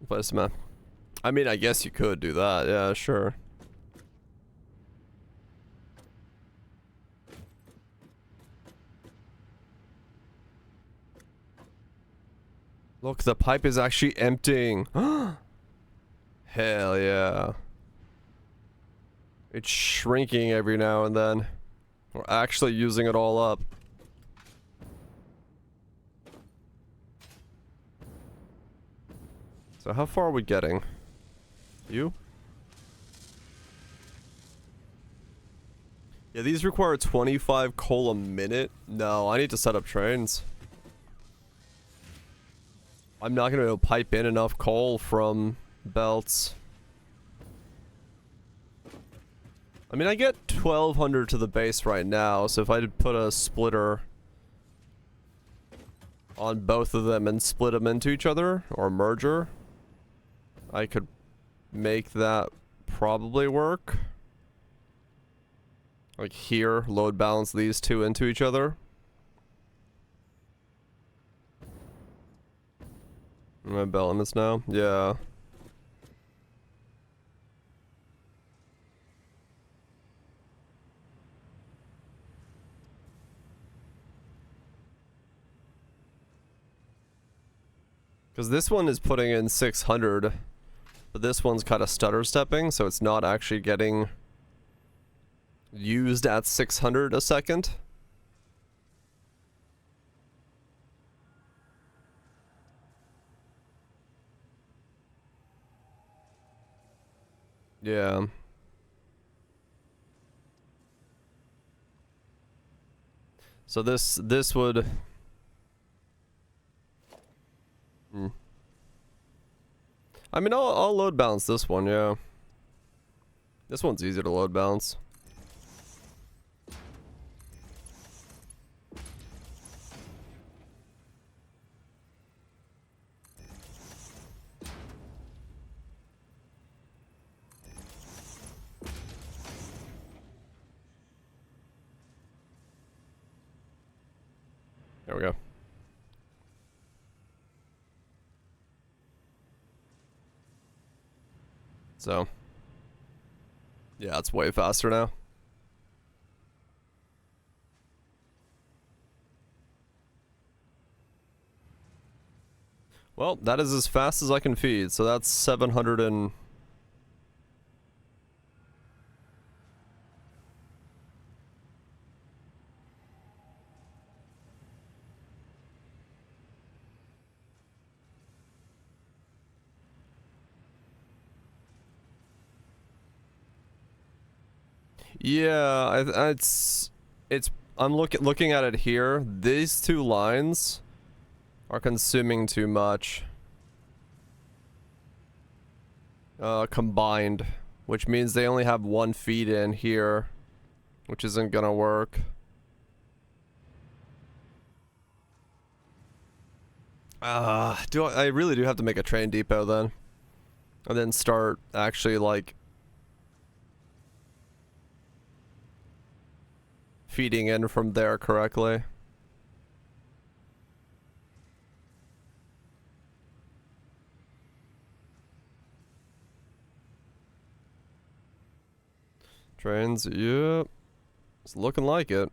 Speaker 1: Place map. I mean, I guess you could do that. Yeah, sure. Look, the pipe is actually emptying. Hell yeah. It's shrinking every now and then. We're actually using it all up. So how far are we getting? You? Yeah, these require 25 coal a minute. No, I need to set up trains. I'm not gonna be able to pipe in enough coal from belts. I mean, I get 1200 to the base right now, so if I did put a splitter on both of them and split them into each other, or a merger, I could make that probably work. Like here, load balance these two into each other. Am I belting this now? Yeah. Because this one is putting in 600, but this one's kind of stutter stepping, so it's not actually getting used at 600 a second. Yeah. So this would... I mean, I'll load balance this one, yeah. This one's easier to load balance. There we go. So, yeah, it's way faster now. Well, that is as fast as I can feed, so that's 700 and... Yeah, I'm looking at it here. These two lines are consuming too much. Combined, which means they only have one feed in here, which isn't gonna work. I really do have to make a train depot then, and then start actually like feeding in from there correctly. Trains, yep. It's looking like it.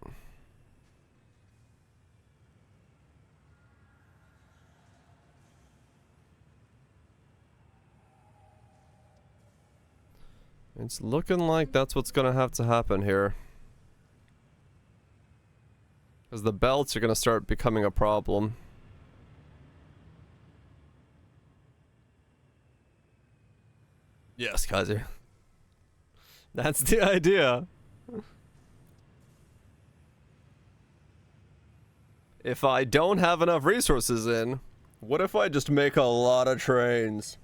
Speaker 1: It's looking like that's what's gonna have to happen here. Because the belts are gonna start becoming a problem. Yes, Kaiser. That's the idea. If I don't have enough resources in, what if I just make a lot of trains?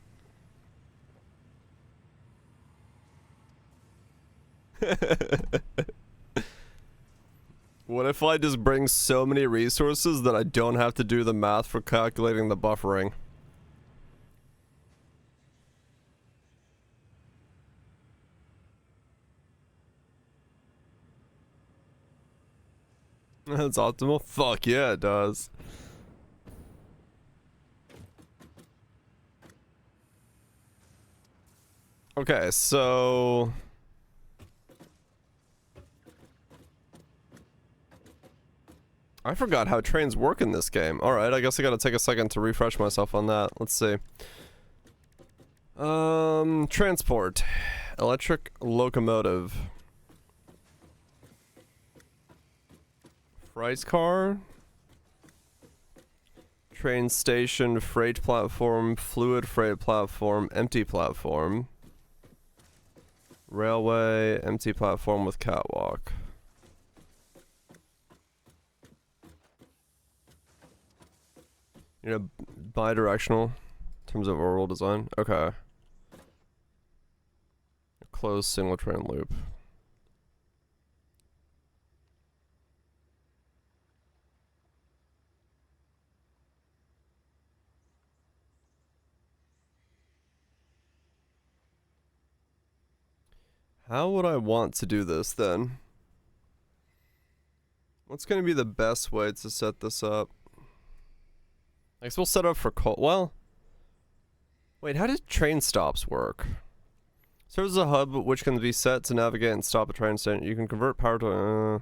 Speaker 1: What if I just bring so many resources that I don't have to do the math for calculating the buffering? That's optimal? Fuck yeah, it does. Okay, so... I forgot how trains work in this game. Alright, I guess I gotta take a second to refresh myself on that. Let's see. Transport. Electric locomotive. Freight car. Train station, freight platform, fluid freight platform, empty platform. Railway, empty platform with catwalk. You know, bi-directional in terms of overall design. Okay. Closed single train loop. How would I want to do this then? What's going to be the best way to set this up? I guess we'll set up for well, wait, how did train stops work? Serves as a hub which can be set to navigate and stop a train station. You can convert power to...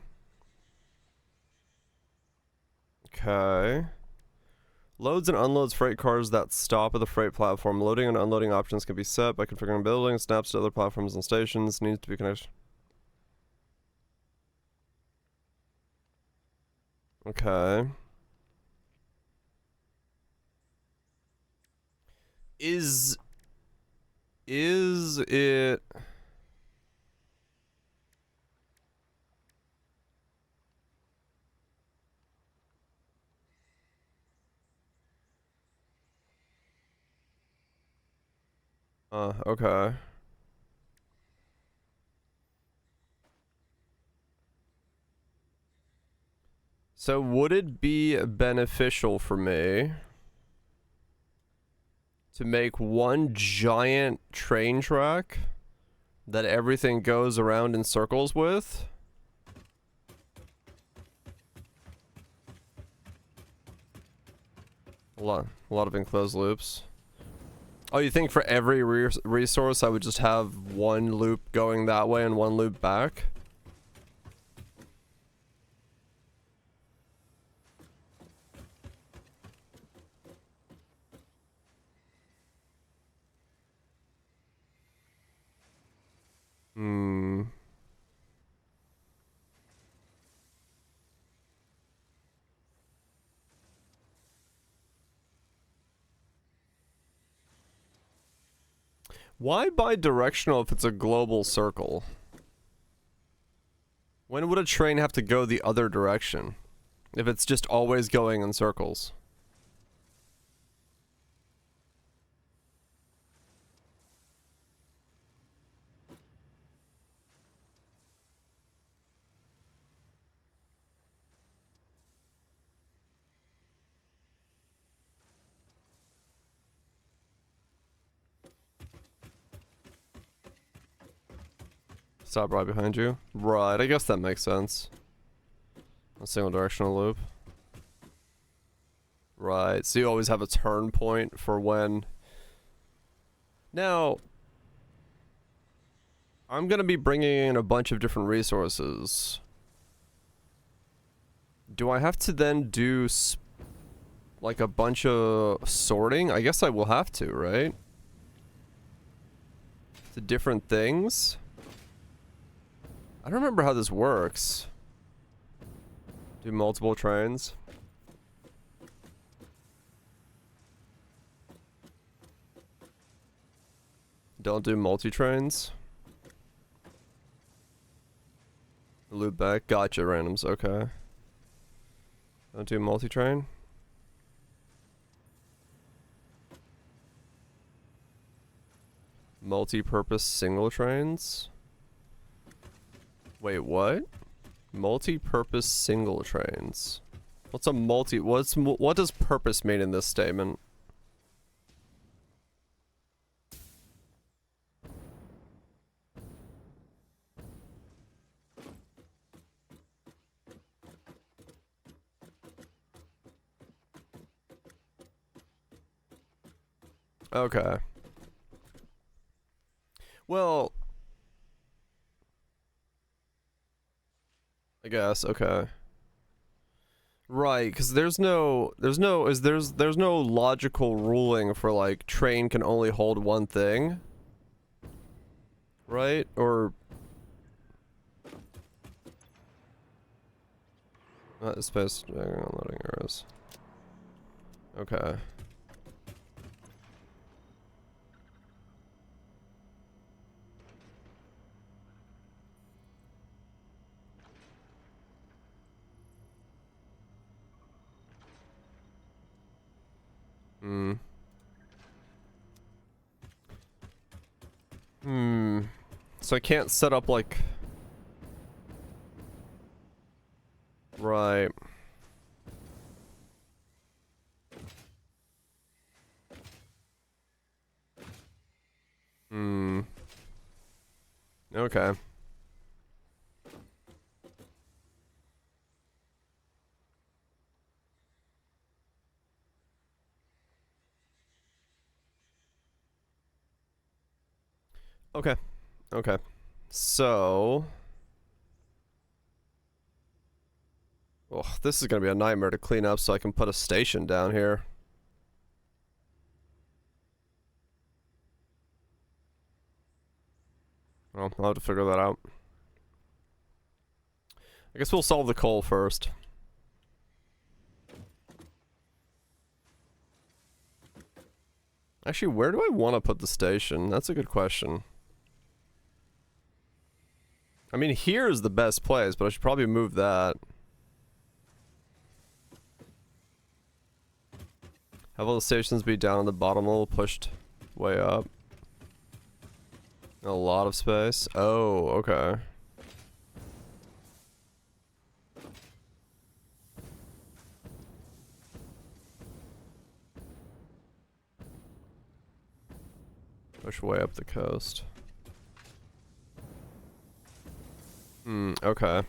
Speaker 1: okay. Loads and unloads freight cars that stop at the freight platform. Loading and unloading options can be set by configuring buildings, snaps to other platforms and stations. Needs to be connected. Okay. Is it... okay. So would it be beneficial for me to make one giant train track that everything goes around in circles with? A lot of enclosed loops. Oh, you think for every resource I would just have one loop going that way and one loop back? Hmm. Why bi-directional if it's a global circle? When would a train have to go the other direction? If it's just always going in circles. Stop right behind you. Right, I guess that makes sense. A single directional loop. Right, so you always have a turn point for when... Now... I'm gonna be bringing in a bunch of different resources. Do I have to then do... like a bunch of sorting? I guess I will have to, right? The different things? I don't remember how this works. Do multiple trains. Don't do multi-trains. Loop back. Gotcha, randoms. Okay. Don't do multi-train. Multi-purpose single trains. Wait, what? Multi-purpose single trains. What's a what does purpose mean in this statement? Okay. Well, I guess, okay. Right, because there's no logical ruling for like train can only hold one thing. Right? Or space unloading arrows. Okay. Hmm. Hmm. So I can't set up like... Right. Hmm. Okay. Okay. Okay. So... Oh, this is gonna be a nightmare to clean up so I can put a station down here. Well, I'll have to figure that out. I guess we'll solve the coal first. Actually, where do I want to put the station? That's a good question. I mean, here is the best place, but I should probably move that. Have all the stations be down on the bottom level, pushed way up. A lot of space. Oh, okay. Push way up the coast. Hmm, okay.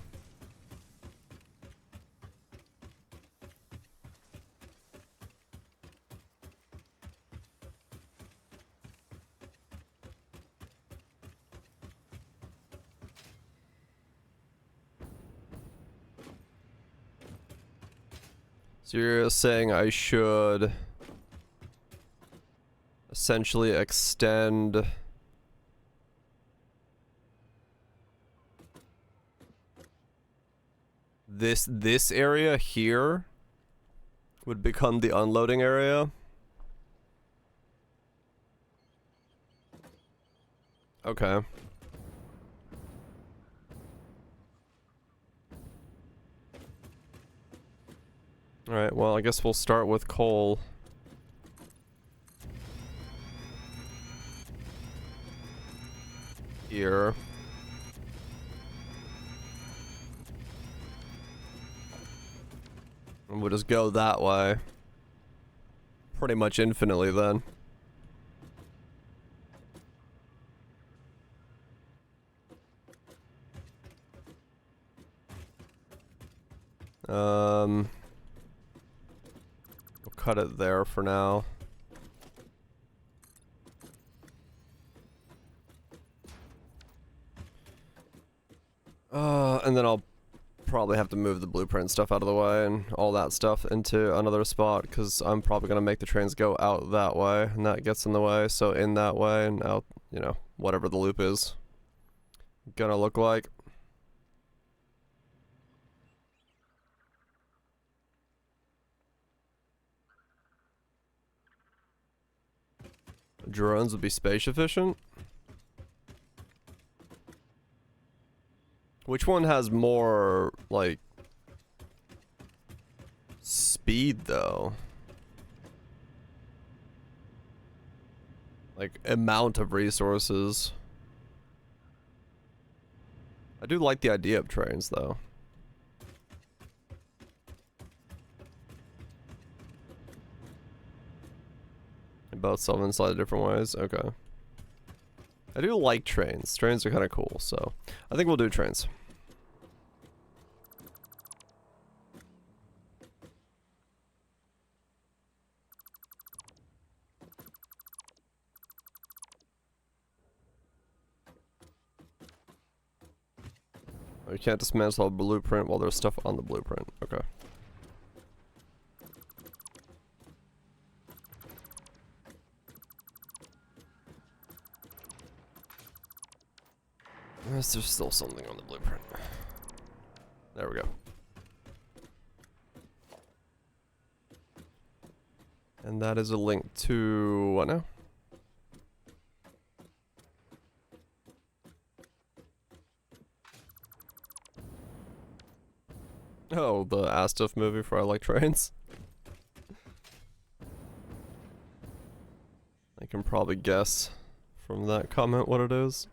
Speaker 1: So you're saying I should essentially extend this area here would become the unloading area? Okay. Alright, well, I guess we'll start with coal. Here. And we'll just go that way. Pretty much infinitely then. We'll cut it there for now. And then I'll probably have to move the blueprint stuff out of the way and all that stuff into another spot, because I'm probably going to make the trains go out that way, and that gets in the way, so in that way and out, you know, whatever the loop is gonna look like. Drones would be space efficient. Which one has more, like, speed, though? Like, amount of resources. I do like the idea of trains, though. They both solve in slightly different ways? Okay. I do like trains. Trains are kind of cool, so I think we'll do trains. You can't dismantle a blueprint while there's stuff on the blueprint. Okay. There's still something on the blueprint. There we go. And that is a link to what now? Oh, the Astuff movie for I Like Trains. I can probably guess from that comment what it is.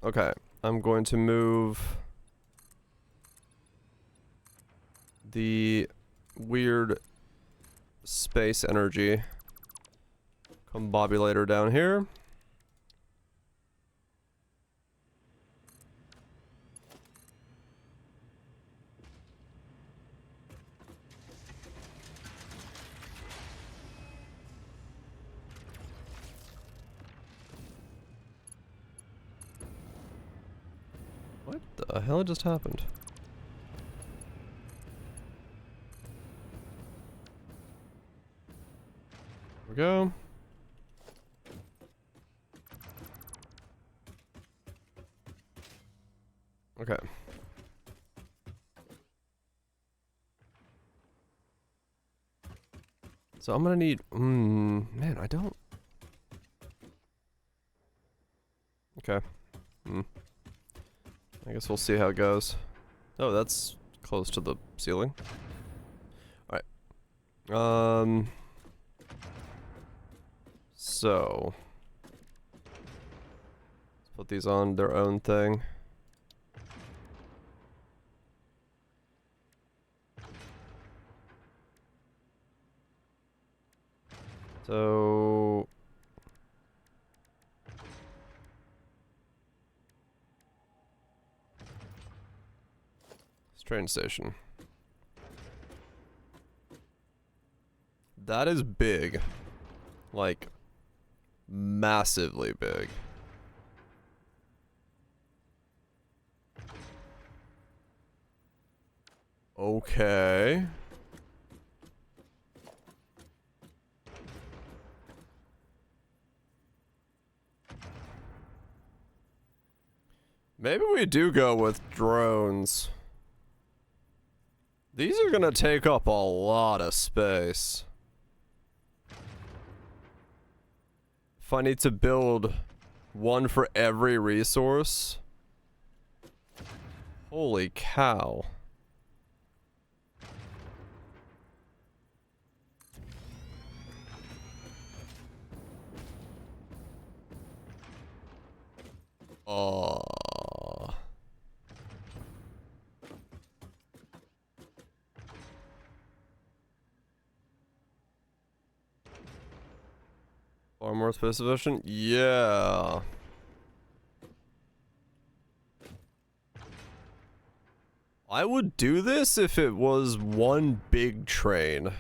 Speaker 1: Okay, I'm going to move the weird space energy combobulator down here. What the hell just happened? There we go. Okay. So I'm gonna need, man, I don't. Okay. I guess we'll see how it goes. Oh, that's close to the ceiling. Alright. So. Let's put these on their own thing. So. Train station. That is big. Like, massively big. Okay. Maybe we do go with drones. These are gonna take up a lot of space. If I need to build one for every resource. Holy cow. Oh. Far more space efficient? Yeah. I would do this if it was one big train.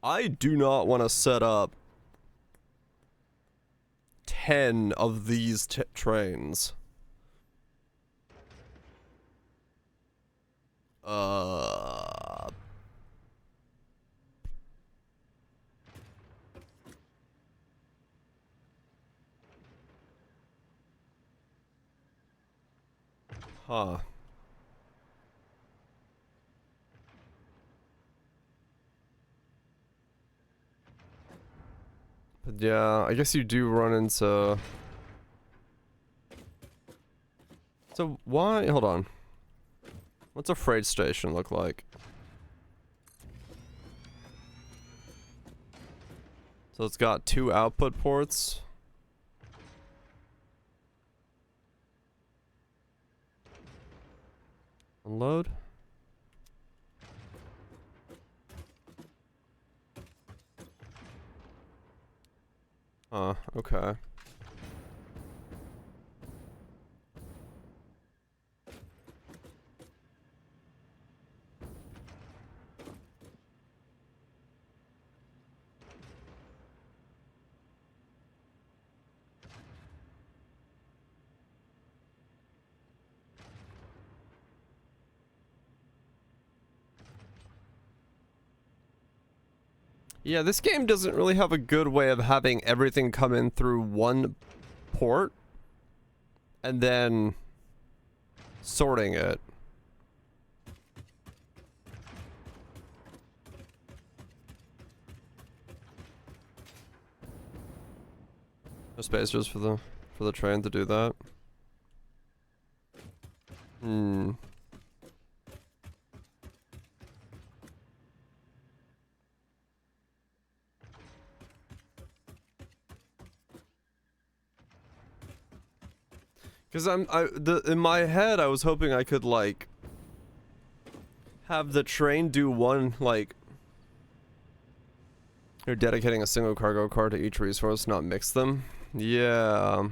Speaker 1: I do not want to set up 10 of these trains. Huh. But yeah, I guess you do run into... So why... Hold on. What's a freight station look like? So it's got 2 output ports. Unload. Okay. Yeah, this game doesn't really have a good way of having everything come in through one port and then sorting it. No spacers for the train to do that. Hmm. Cause in my head I was hoping I could like have the train do one like you're dedicating a single cargo car to each resource, not mix them. Yeah.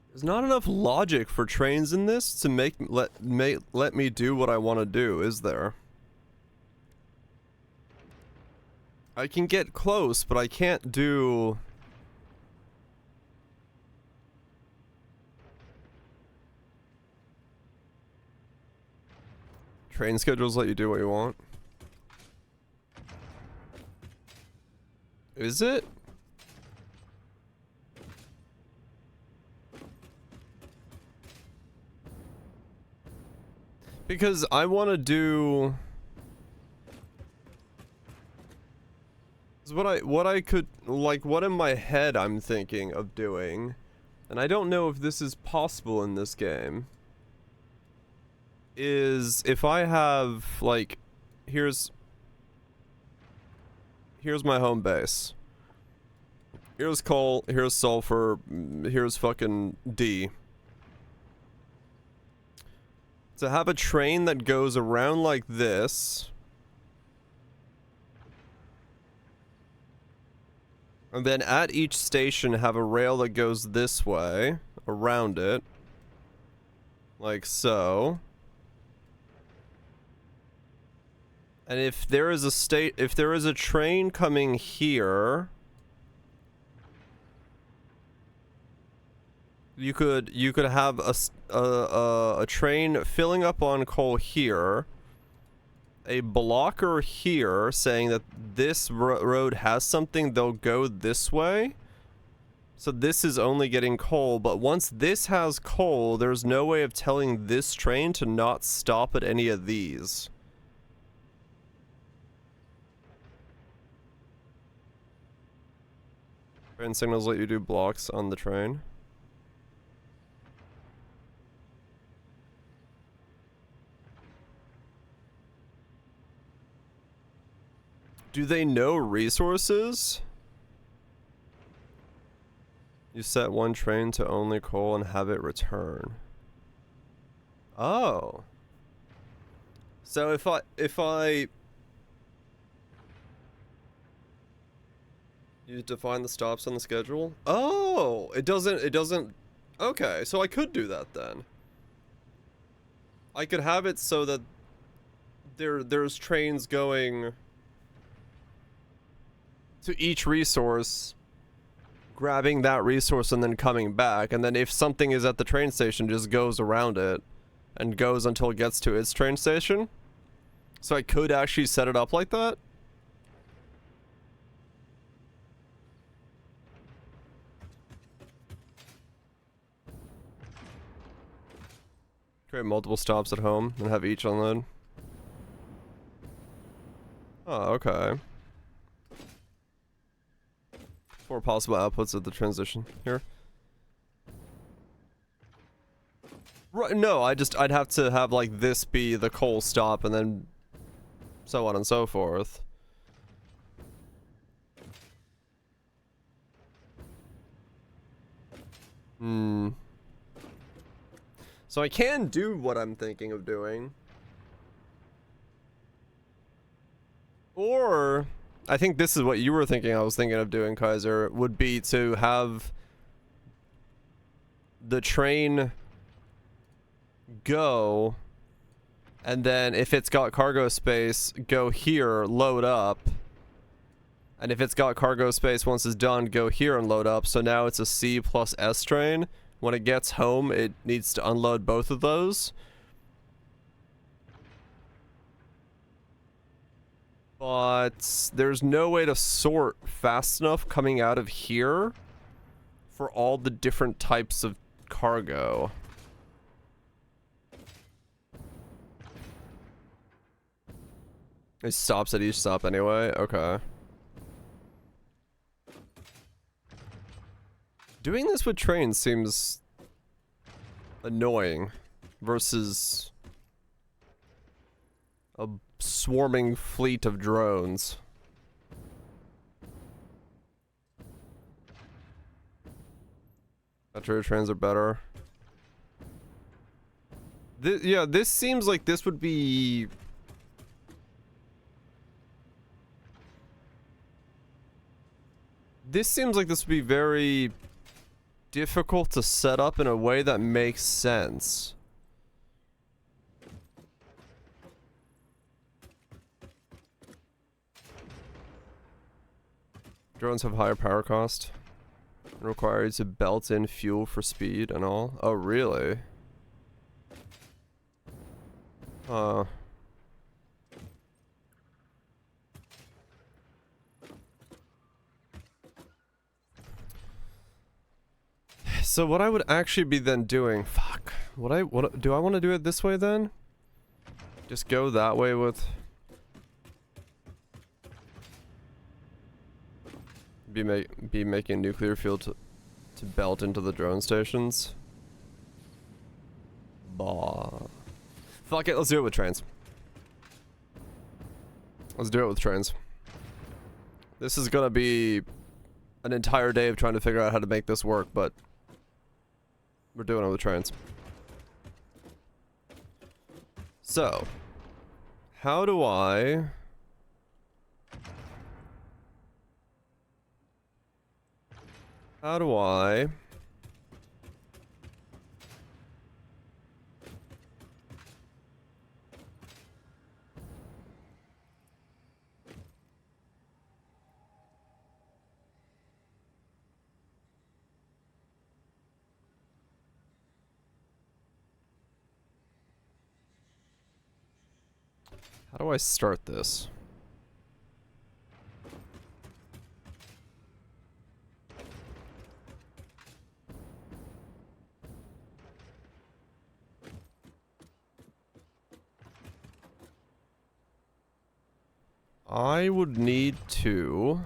Speaker 1: There's not enough logic for trains in this to let me do what I want to do, is there? I can get close, but I can't do... Train schedules let you do what you want. Is it? Because I want to do... What I could, like, what in my head I'm thinking of doing, and I don't know if this is possible in this game, is if I have, like, here's my home base. Here's coal, here's sulfur, here's fucking D. To have a train that goes around like this, and then at each station have a rail that goes this way, around it, like so. And if there is a train coming here, you could have a train filling up on coal here, a blocker here saying that this road has something, they'll go this way. So this is only getting coal, but once this has coal, there's no way of telling this train to not stop at any of these. Train signals let you do blocks on the train. Do they know resources? You set one train to only coal and have it return. Oh. So if I you define the stops on the schedule? Oh, it doesn't okay, so I could do that then. I could have it so that there's trains going to each resource, grabbing that resource and then coming back, and then if something is at the train station, just goes around it and goes until it gets to its train station. So I could actually set it up like that. Create multiple stops at home and have each unload. Oh, okay. 4 possible outputs of the transition here. Right, no, I'd have to have like this be the coal stop and then so on and so forth. So I can do what I'm thinking of doing. Or I think this is what you were thinking I was thinking of doing, Kaiser, would be to have the train go, and then if it's got cargo space, go here, load up. And if it's got cargo space, once it's done, go here and load up. So now it's a C plus S train. When it gets home, it needs to unload both of those. But there's no way to sort fast enough coming out of here for all the different types of cargo. It stops at each stop anyway? Okay. Doing this with trains seems annoying versus a swarming fleet of drones. Metro trains are better. Yeah, this seems like this would be... This seems like this would be very difficult to set up in a way that makes sense. Drones have higher power cost. Require you to belt in fuel for speed and all. Oh, really? So what I would actually be then doing, fuck. What do I want to do it this way then? Just go that way with be making nuclear fuel to belt into the drone stations. Bah. Fuck it, let's do it with trains. Let's do it with trains. This is gonna be an entire day of trying to figure out how to make this work, but we're doing it with trains. So, how do I... How do I... How do I start this? I would need to...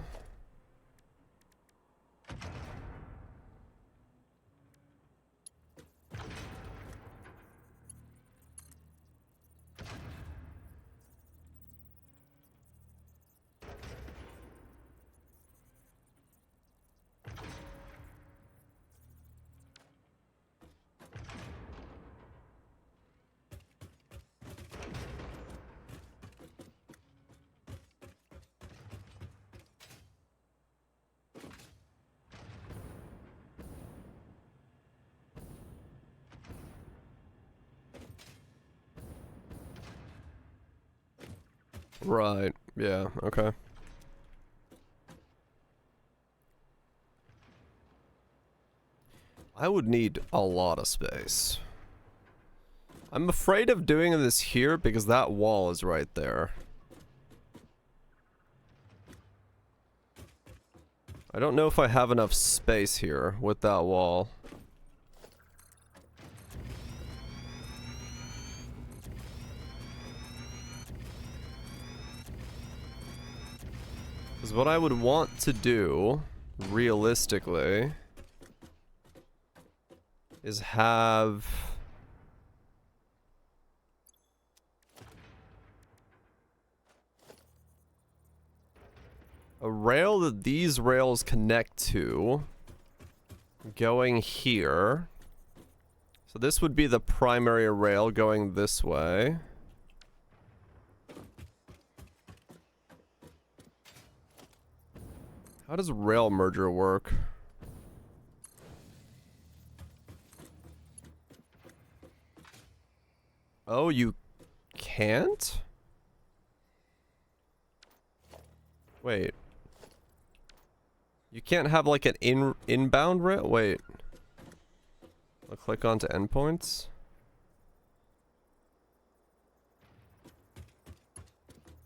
Speaker 1: Right, yeah, okay. I would need a lot of space. I'm afraid of doing this here because that wall is right there. I don't know if I have enough space here with that wall. Because what I would want to do, realistically, is have... a rail that these rails connect to, going here. So this would be the primary rail going this way. How does rail merger work? Oh, you can't? Wait. You can't have like an inbound rail? Wait. I'll click onto endpoints.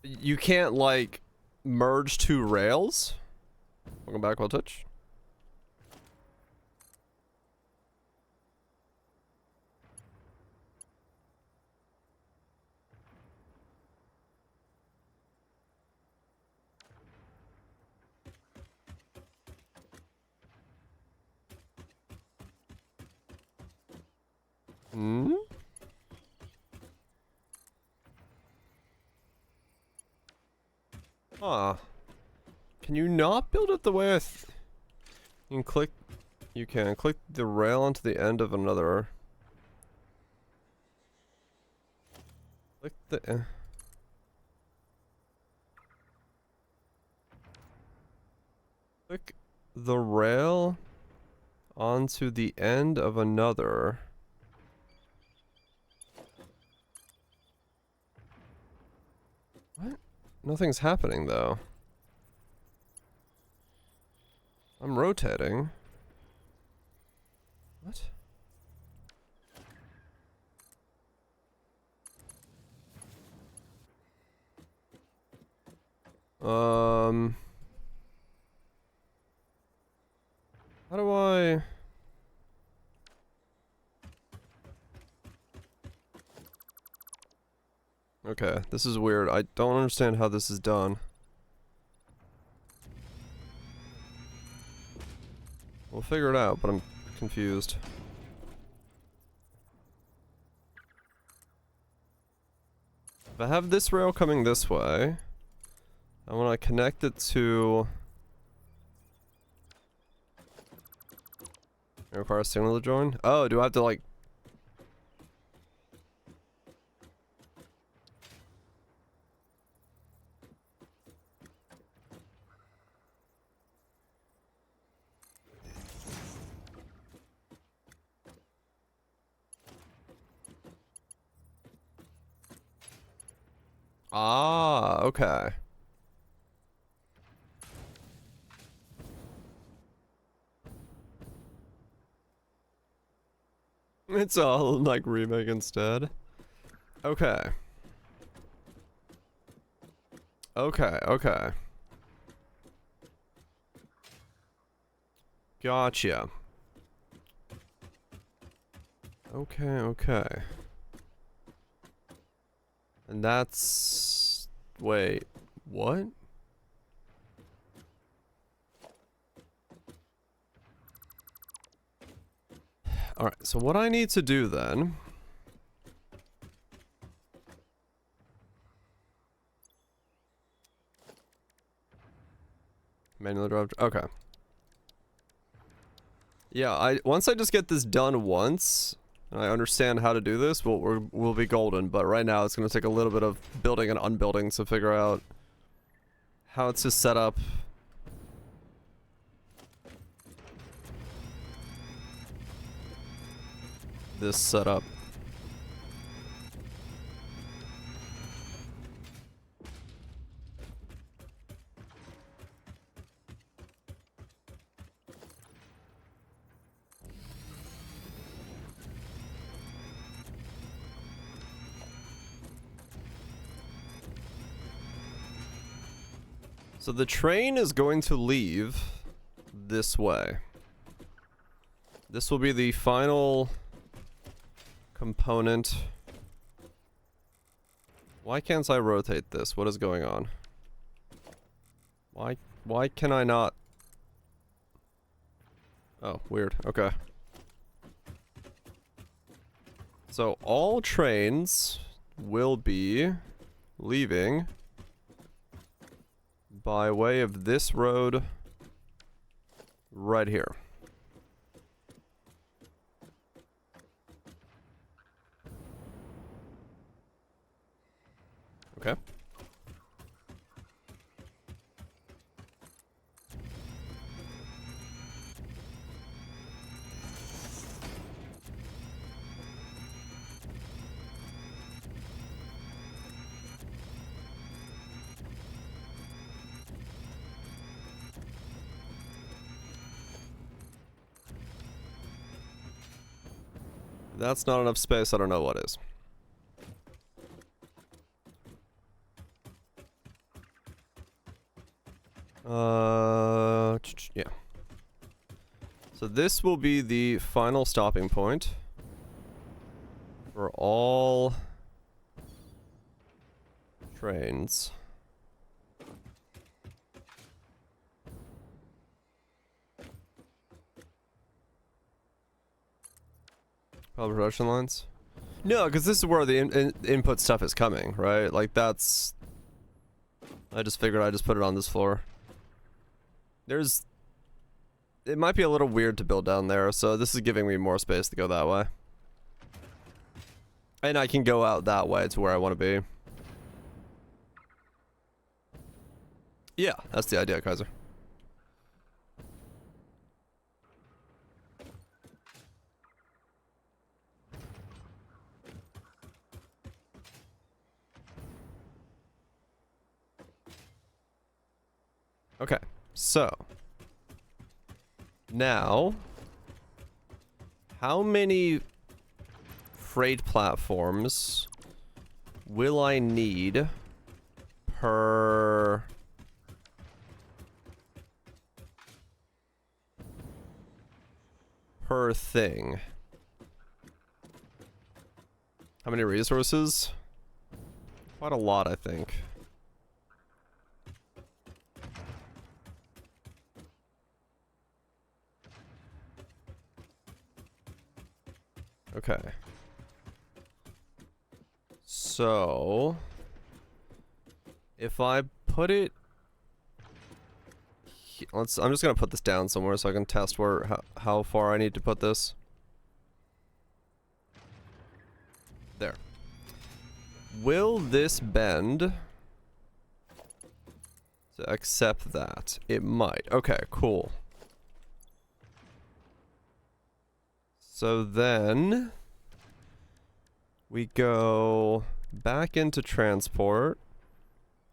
Speaker 1: You can't like merge two rails? Welcome back, Well Touch. Hmm? Huh. Can you not build it the way you can click... You can click the rail onto the end of another. Click the... Click the rail onto the end of another. What? Nothing's happening though. I'm rotating. What? How do I... Okay, this is weird. I don't understand how this is done. We'll figure it out, but I'm confused. If I have this rail coming this way, I want to connect it to... It requires a signal to join? Oh, do I have to like... Ah, okay. It's all like remake instead. Okay. Okay. Gotcha. Okay. And that's... Wait, what? Alright, so what I need to do then... Manually drive... Okay. Yeah, once I just get this done once, and I understand how to do this, we'll be golden. But right now, it's going to take a little bit of building and unbuilding to figure out how to set up this setup. So the train is going to leave this way. This will be the final component. Why can't I rotate this? What is going on? Why can I not? Oh, weird. Okay. So all trains will be leaving by way of this road right here. Okay. That's not enough space, I don't know what is. Yeah. So this will be the final stopping point for all trains. All the production lines? No, because this is where the input stuff is coming, right? Like, that's... I just figured I'd just put it on this floor. There's... It might be a little weird to build down there, so this is giving me more space to go that way. And I can go out that way to where I want to be. Yeah, that's the idea, Kaiser. Okay, so now how many freight platforms will I need per thing? How many resources? Quite a lot, I think. Okay. So, if I put it, I'm just gonna put this down somewhere so I can test how far I need to put this. There. Will this bend to accept that? It might. Okay, cool. So then we go back into transport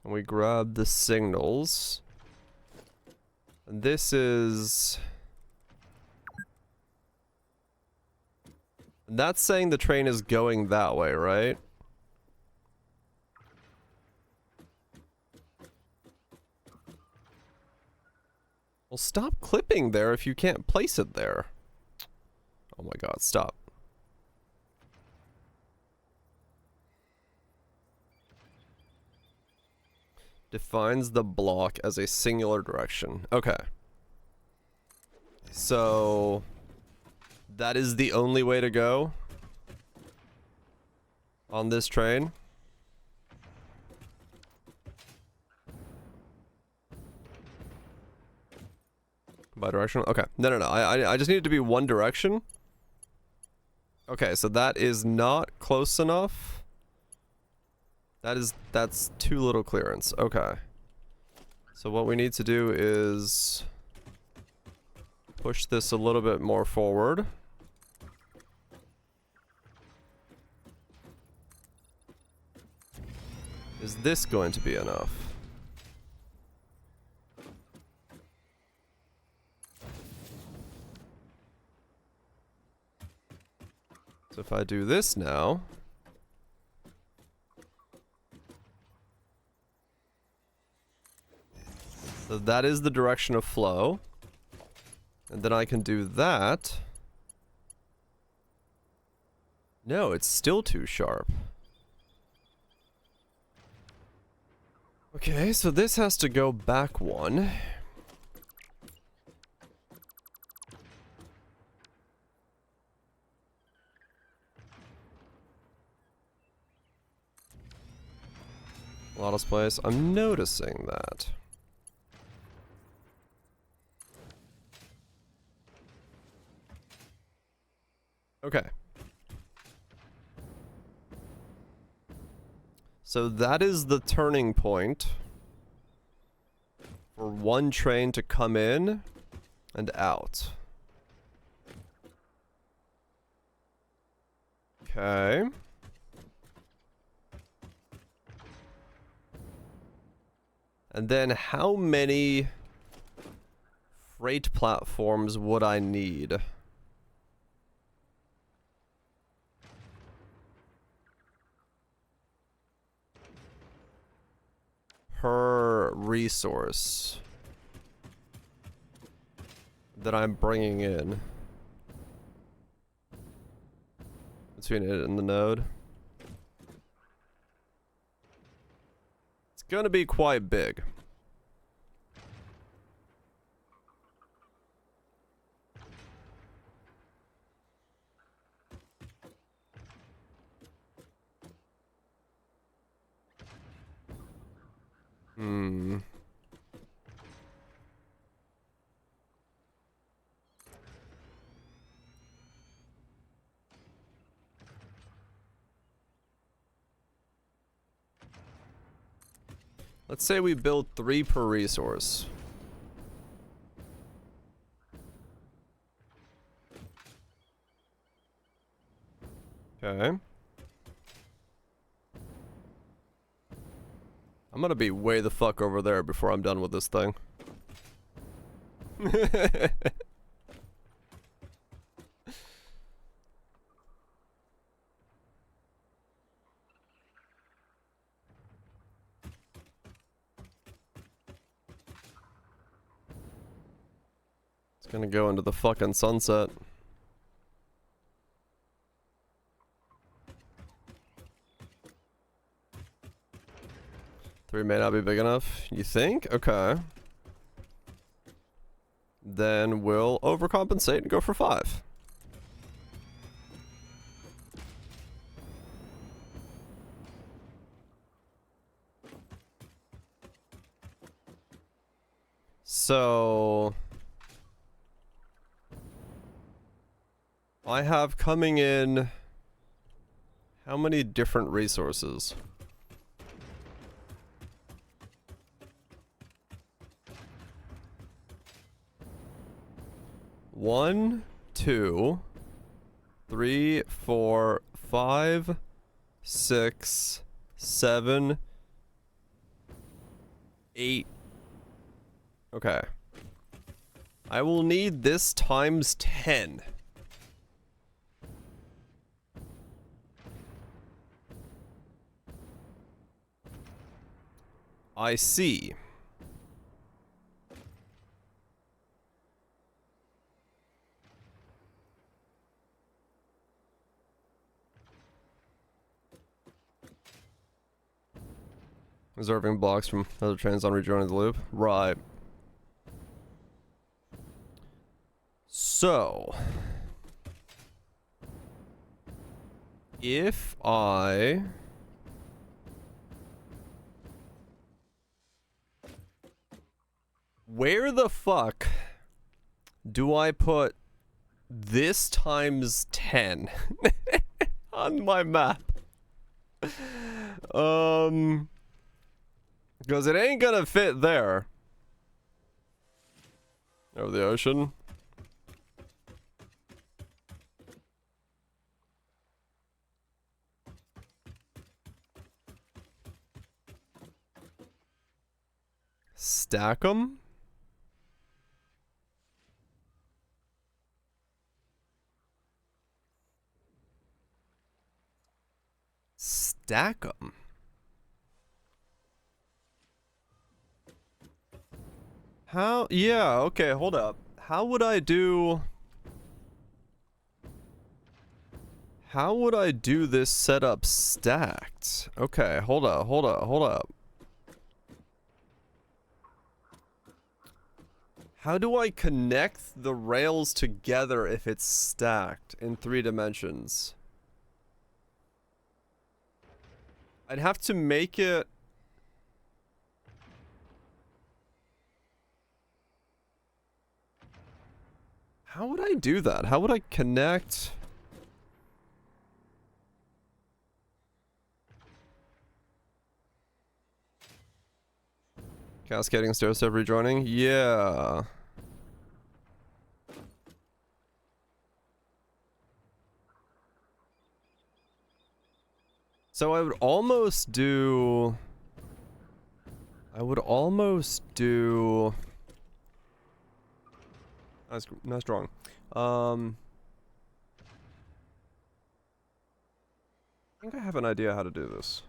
Speaker 1: and we grab the signals. And this is... That's saying the train is going that way, right? Well, stop clipping there if you can't place it there. Oh my god, stop. Defines the block as a singular direction. Okay. So that is the only way to go on this train. Bi-directional? Okay. No. I just need it to be one direction. Okay, so that is not close enough. That's too little clearance. Okay. So what we need to do is push this a little bit more forward. Is this going to be enough? So if I do this now, so that is the direction of flow, and then I can do that. No, it's still too sharp. Okay, so this has to go back one. Lotus Place. I'm noticing that. Okay. So that is the turning point for one train to come in and out. Okay. And then how many freight platforms would I need? Per resource that I'm bringing in between it and the node. It's gonna be quite big. Hmm. Let's say we build 3 per resource. Okay. I'm gonna be way the fuck over there before I'm done with this thing. It's gonna go into the fucking sunset. Three may not be big enough. You think? Okay. Then we'll overcompensate and go for 5. So I have coming in how many different resources? One, 2, 3, 4, 5, 6, 7, 8. Okay. I will need this times 10. I see. Reserving blocks from other trains on rejoining the loop. Right. So, if I where the fuck do I put this times 10 on my map? Because it ain't gonna fit there. Over the ocean. Stack them? Stack them? How? Yeah, okay, hold up. How would I do... How would I do this setup stacked? Okay, hold up. How do I connect the rails together if it's stacked in 3 dimensions? I'd have to make it... How would I do that? How would I connect... Cascading stair step rejoining? Yeah. So I would almost do... That's wrong. I think I have an idea how to do this.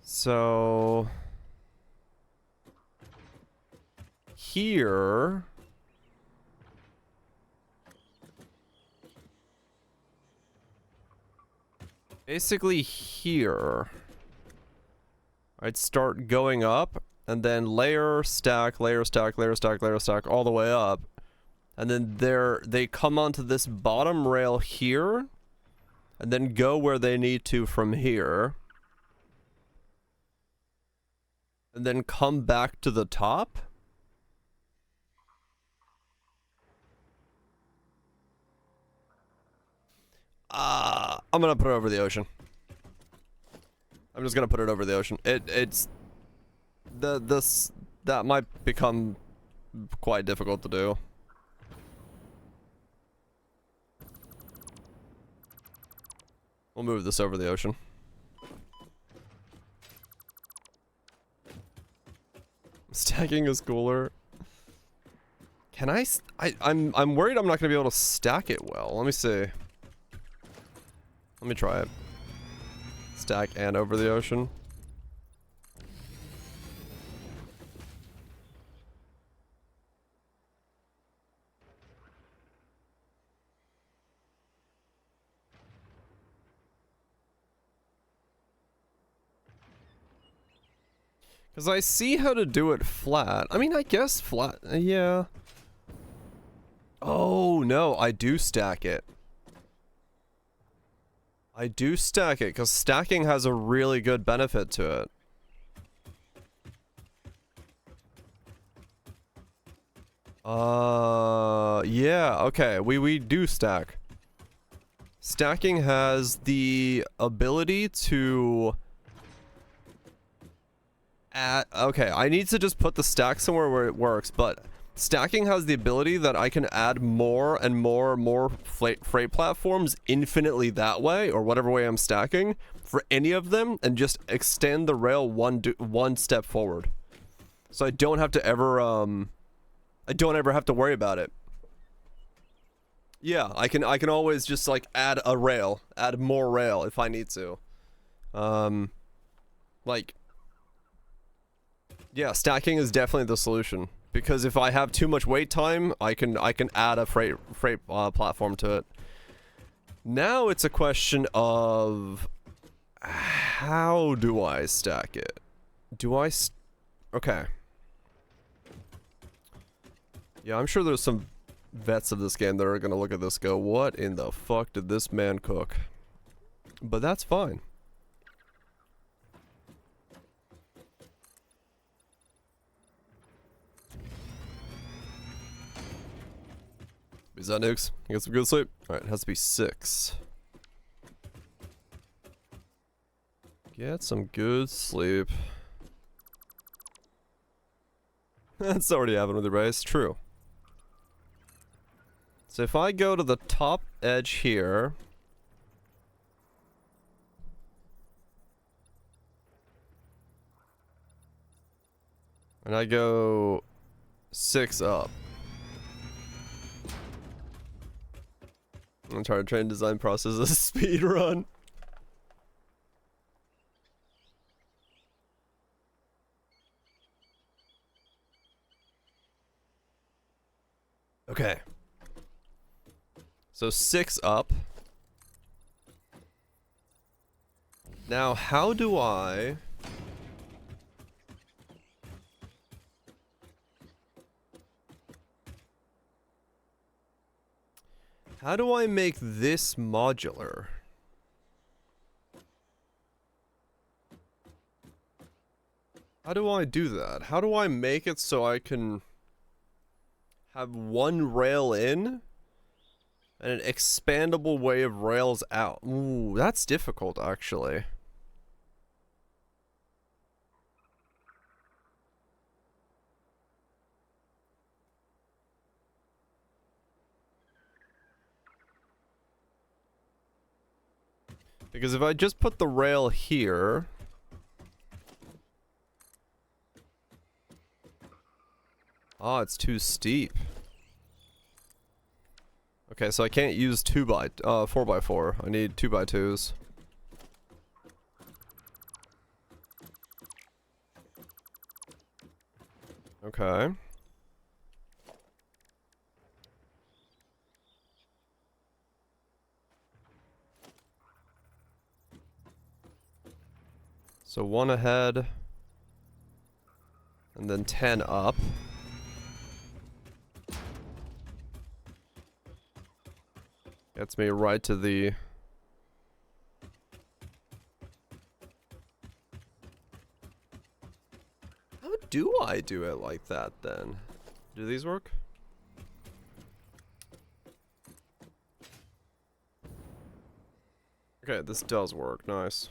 Speaker 1: So here basically here I'd start going up and then layer, stack, layer, stack, layer, stack, layer, stack all the way up, And then they come onto this bottom rail here, and then go where they need to from here. And then come back to the top? I'm gonna put it over the ocean. I'm just gonna put it over the ocean. That might become quite difficult to do. We'll move this over the ocean. Stacking is cooler. Can I'm worried I'm not gonna be able to stack it well. Let me see. Let me try it. Stack and over the ocean. Because I see how to do it flat. I mean, I guess flat, yeah. Oh, no, I do stack it. I do stack it, because stacking has a really good benefit to it. Yeah, okay, we do stack. Stacking has the ability to... okay, I need to just put the stack somewhere where it works, but stacking has the ability that I can add more and more freight platforms infinitely that way, or whatever way I'm stacking, for any of them, and just extend the rail one step forward. So I don't have to ever, I don't ever have to worry about it. Yeah, I can always just, like, add more rail if I need to. Like... Yeah, stacking is definitely the solution, because if I have too much wait time, I can add a freight platform to it. Now it's a question of how do I stack it? Okay. Yeah, I'm sure there's some vets of this game that are gonna look at this and go, what in the fuck did this man cook? But that's fine. Is that nukes? You got some good sleep? Alright, it has to be 6. Get some good sleep. That's already happened with the race. True. So if I go to the top edge here... and I go 6 up. I'm trying to train design process as a speed run. Okay. So 6 up. Now, how do I... how do I make this modular? How do I do that? How do I make it so I can have one rail in and an expandable way of rails out? Ooh, that's difficult, actually. Because if I just put the rail here... oh, it's too steep. Okay, so I can't use 4x4. I need 2x2s. Okay. So 1 ahead. And then 10 up. Gets me right to the... How do I do it like that then? Do these work? Okay, this does work. Nice.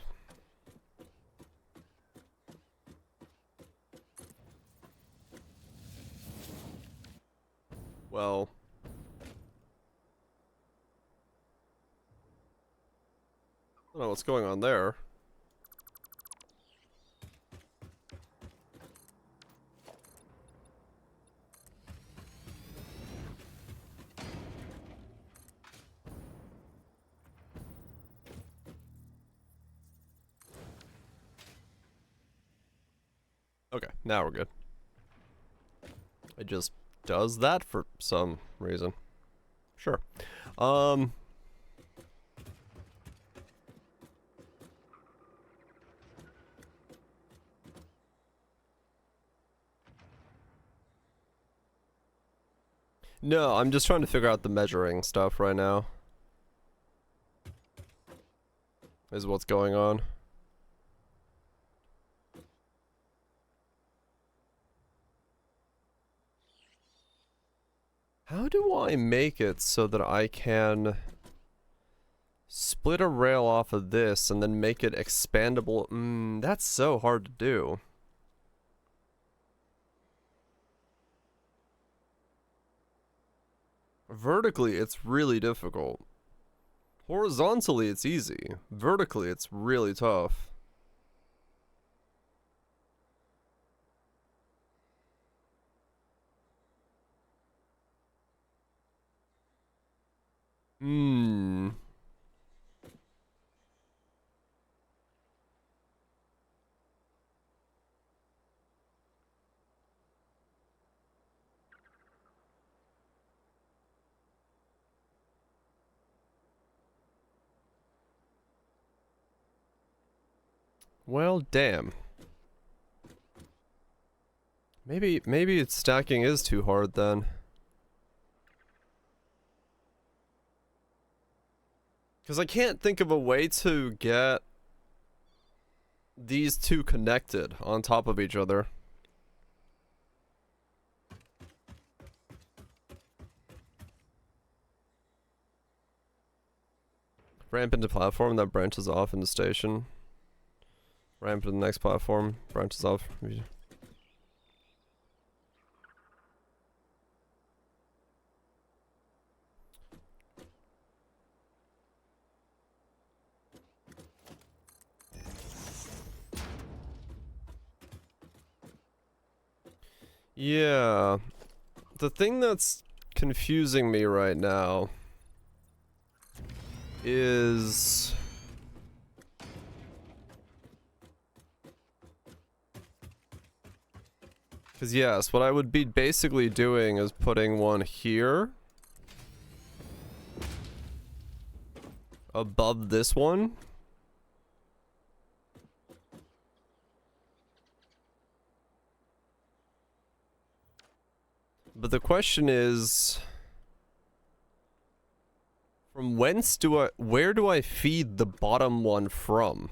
Speaker 1: Well... I don't know what's going on there. Okay, now we're good. It just does that for some reason. Sure. No, I'm just trying to figure out the measuring stuff right now. Is what's going on. How do I make it so that I can split a rail off of this and then make it expandable? That's so hard to do. Vertically, it's really difficult. Horizontally, it's easy. Vertically, it's really tough. Well, damn. Maybe it's stacking is too hard then. Because I can't think of a way to get these two connected on top of each other. Ramp into platform that branches off into station. Ramp to the next platform, branches off. Yeah. The thing that's confusing me right now is... Because yes, what I would be basically doing is putting one here above this one. But the question is, from whence do where do I feed the bottom one from?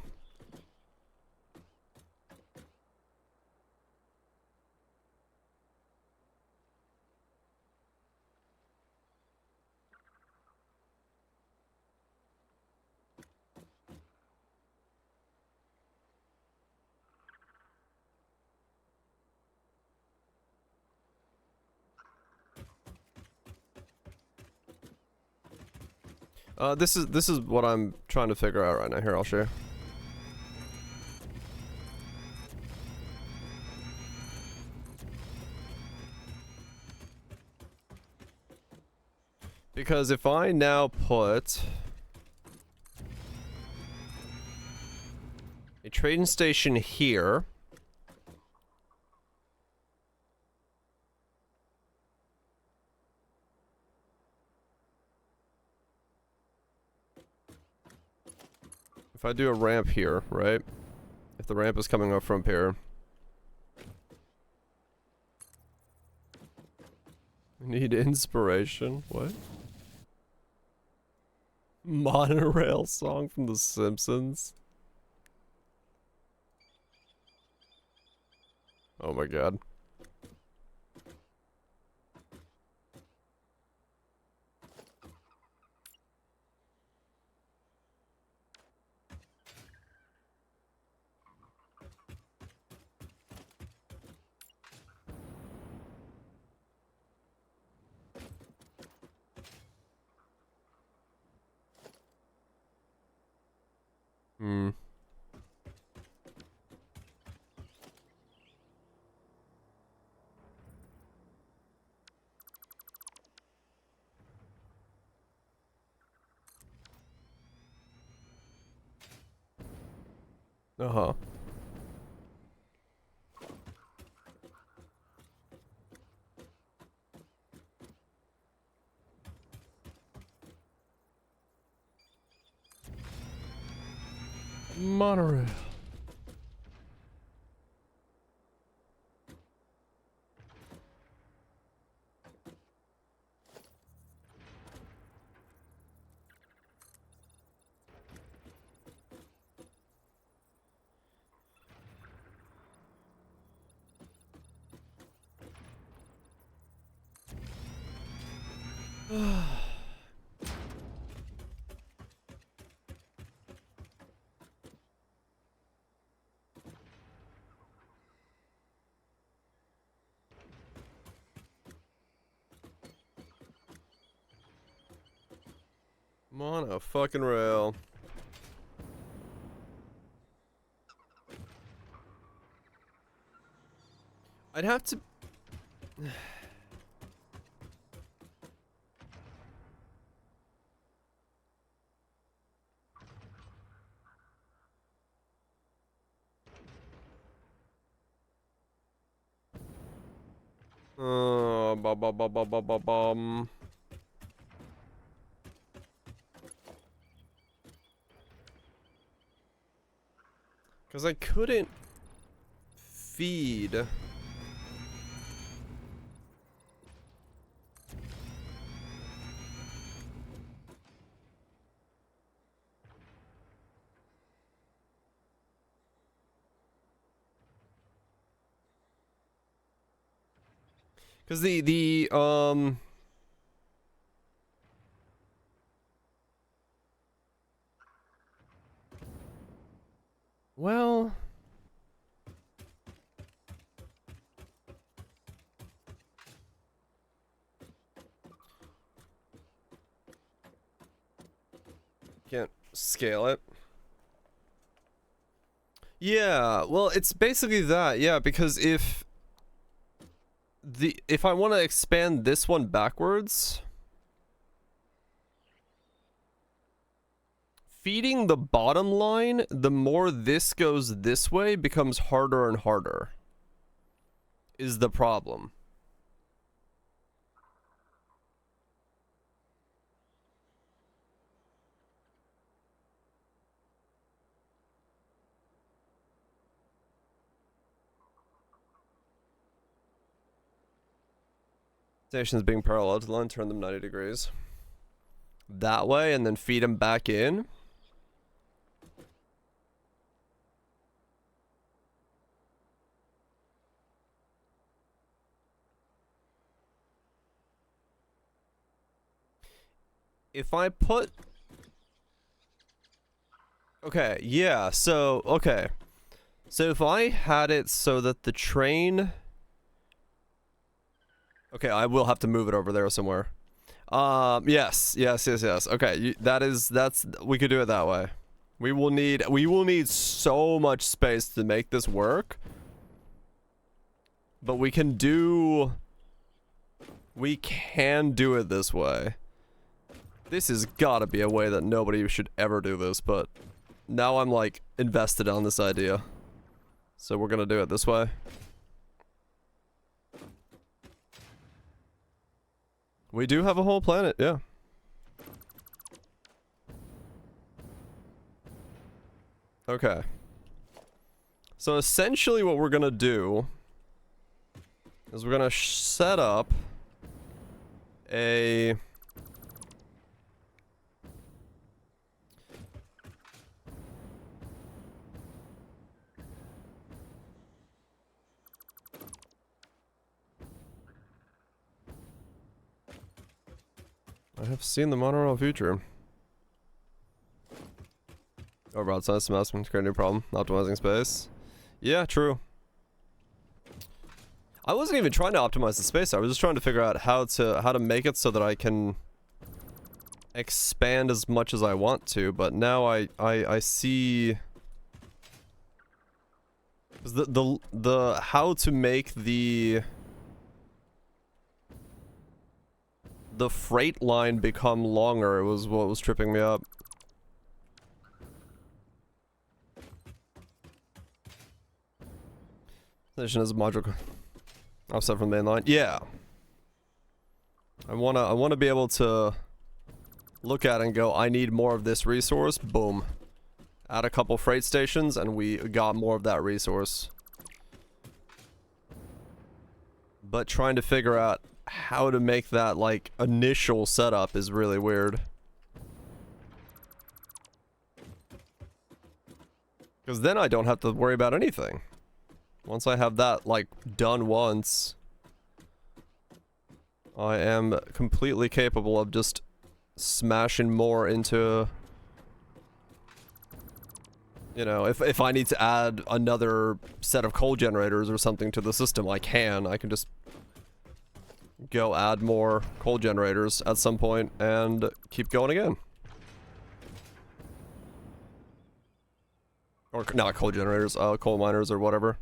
Speaker 1: This is what I'm trying to figure out right now. Here, I'll show you. Because if I now put a trading station here, if I do a ramp here, right? If the ramp is coming up from here. Need inspiration? What? Monorail song from The Simpsons. Oh my god. Hmm. Uh-huh. Monorail. Mono fucking rail. I'd have to... Bum. Because I couldn't feed. Because well... Can't scale it. Yeah, well, it's basically that, yeah, because if I want to expand this one backwards, feeding the bottom line, the more this goes this way becomes harder and harder, is the problem. Stations being parallel to the line, turn them 90 degrees. That way, and then feed them back in. If I put... Okay, yeah, so, okay. So if I had it so that the train... Okay, I will have to move it over there somewhere. Yes. Okay, we could do it that way. We will need so much space to make this work. But we can do it this way. This has gotta be a way that nobody should ever do this, but now I'm like invested on this idea. So we're gonna do it this way. We do have a whole planet, yeah. Okay. So essentially what we're gonna do is we're gonna set up I have seen the monorail future. Overall size investment, create a new problem. Optimizing space. Yeah, true. I wasn't even trying to optimize the space. I was just trying to figure out how to make it so that I can expand as much as I want to. But now I see the how to make the freight line become longer. It was what was tripping me up. Station is a module offset from the main line. Yeah. I wanna be able to look at it and go, I need more of this resource. Boom. Add a couple freight stations and we got more of that resource. But trying to figure out how to make that like initial setup is really weird. Because then I don't have to worry about anything. Once I have that, like, done once, I am completely capable of just smashing more into, you know, if I need to add another set of coal generators or something to the system, I can just go add more coal generators at some point and keep going again. Or, not coal generators, coal miners or whatever.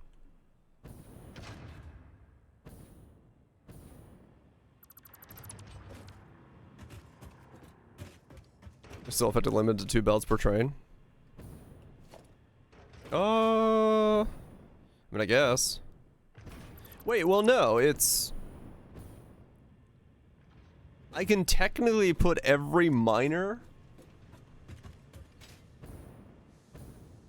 Speaker 1: Still have to limit to 2 belts per train. I mean, I guess. Wait, well, no, it's... I can technically put every miner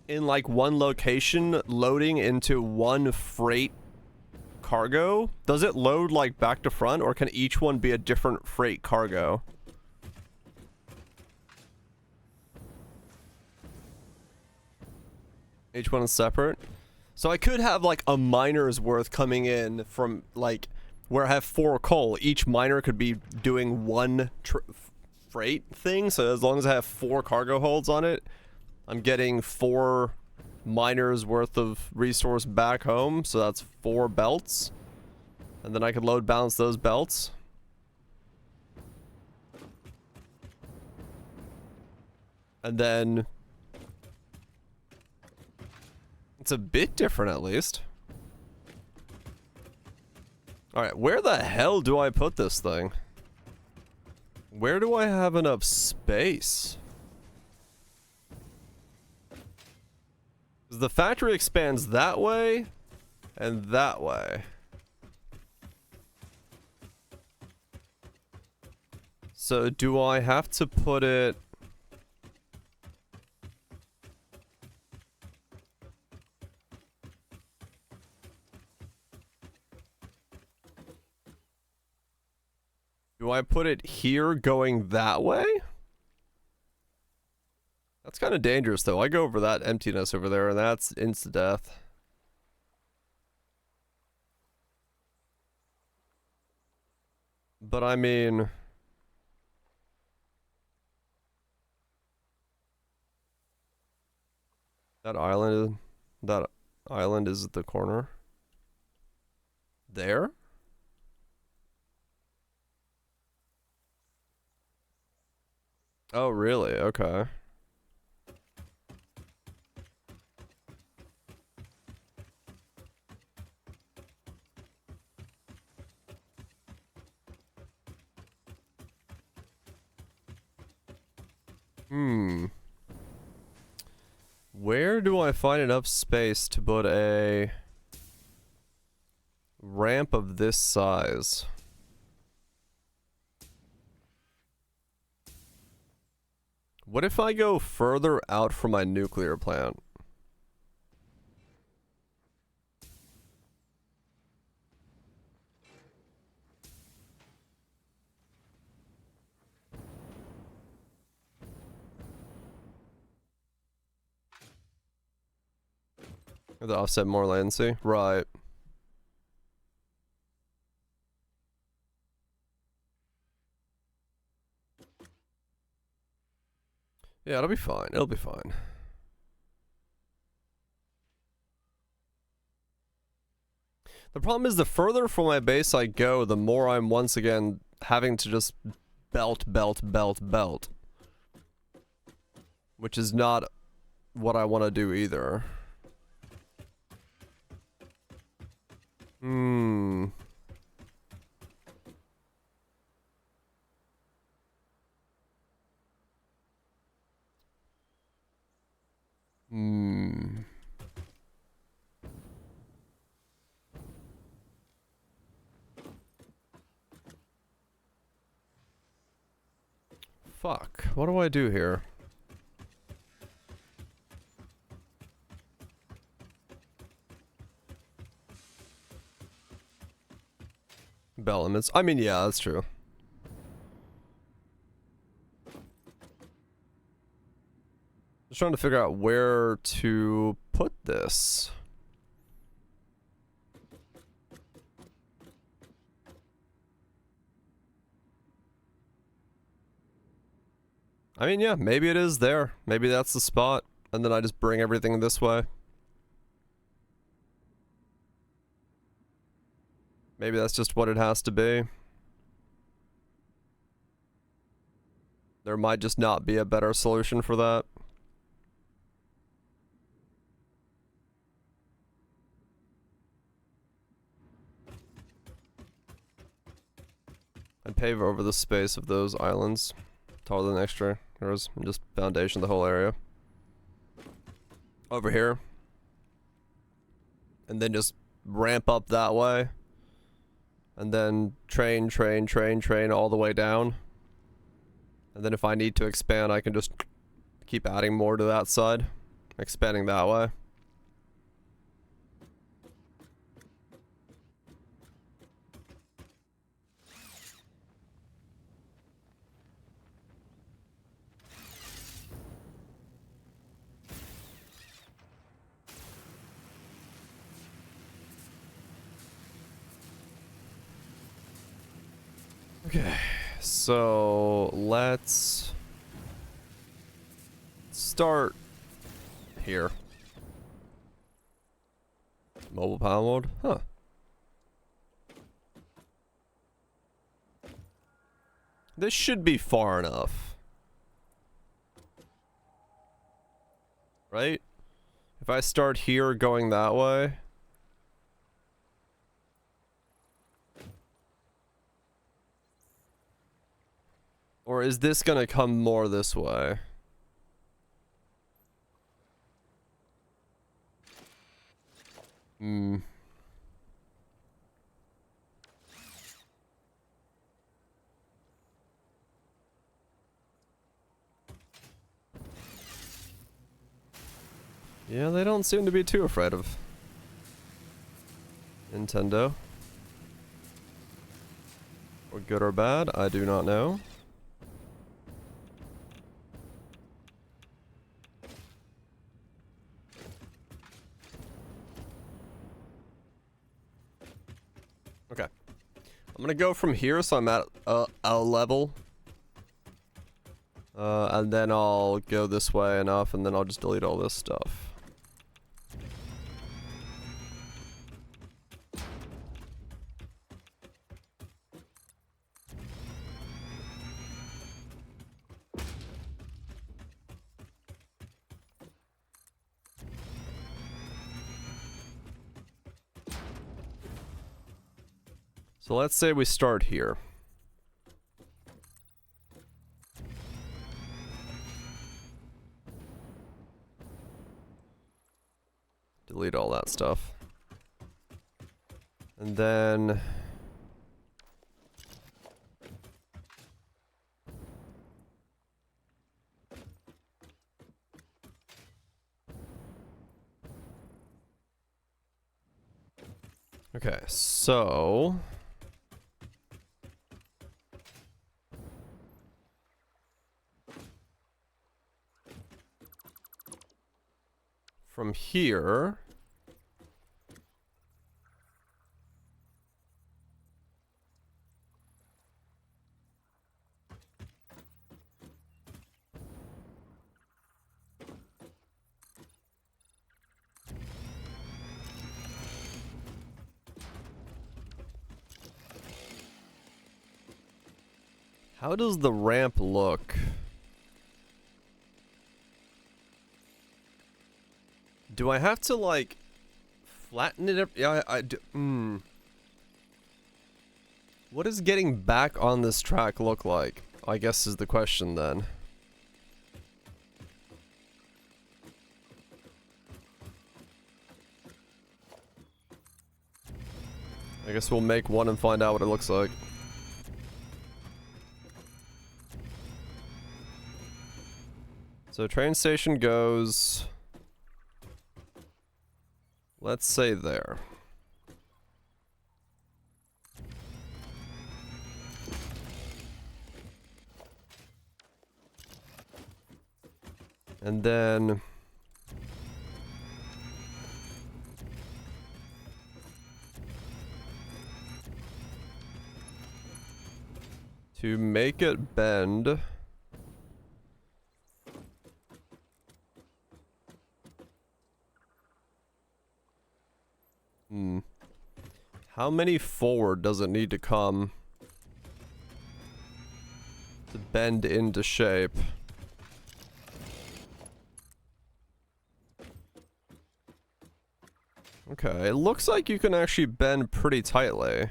Speaker 1: in, like, one location, loading into one freight cargo. Does it load, like, back to front, or can each one be a different freight cargo? Each one is separate. So I could have like a miner's worth coming in from like where I have 4 coal. Each miner could be doing one freight thing. So as long as I have 4 cargo holds on it, I'm getting 4 miners worth of resource back home. So that's 4 belts. And then I could load balance those belts. And then it's a bit different, at least. Alright, where the hell do I put this thing? Where do I have enough space? 'Cause the factory expands that way and that way. So do I have to put it... Do I put it here going that way? That's kind of dangerous though. I go over that emptiness over there and that's insta-death. But I mean... That island is at the corner. There? Oh, really? Okay. Where do I find enough space to put a ramp of this size? What if I go further out from my nuclear plant? The offset more latency? Right. Yeah, it'll be fine. It'll be fine. The problem is the further from my base I go, the more I'm once again having to just belt. Which is not what I want to do either. Hmm. Hmm. Fuck. What do I do here? Bell limits. I mean, yeah, that's true. Just trying to figure out where to put this. I mean, yeah, maybe it is there. Maybe that's the spot. And then I just bring everything this way. Maybe that's just what it has to be. There might just not be a better solution for that. I'd pave over the space of those islands taller than extra. There's just foundation the whole area. Over here. And then just ramp up that way. And then train all the way down. And then if I need to expand, I can just keep adding more to that side. Expanding that way. Okay, so let's start here. Mobile power mode? Huh. This should be far enough. Right? If I start here going that way. Or is this gonna come more this way? Hmm. Yeah, they don't seem to be too afraid of Nintendo. Or good or bad, I do not know. Okay. I'm gonna go from here so I'm at a level. And then I'll go this way enough and then I'll just delete all this stuff. So let's say we start here. Delete all that stuff. And then... Okay, so... From here... How does the ramp look? Do I have to, like, flatten it up? Yeah, I do. What does getting back on this track look like? I guess is the question then. I guess we'll make one and find out what it looks like. So train station goes, let's say there. And then to make it bend, how many forward does it need to come to bend into shape? Okay, it looks like you can actually bend pretty tightly.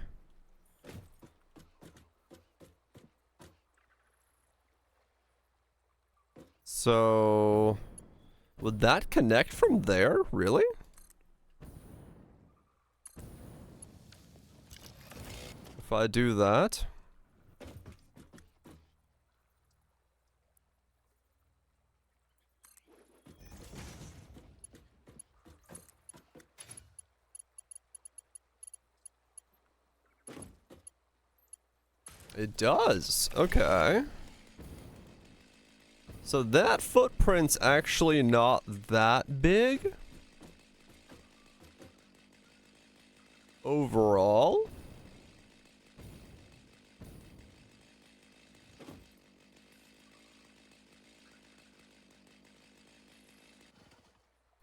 Speaker 1: So, would that connect from there? Really? If I do that. It does. Okay. So that footprint's actually not that big overall.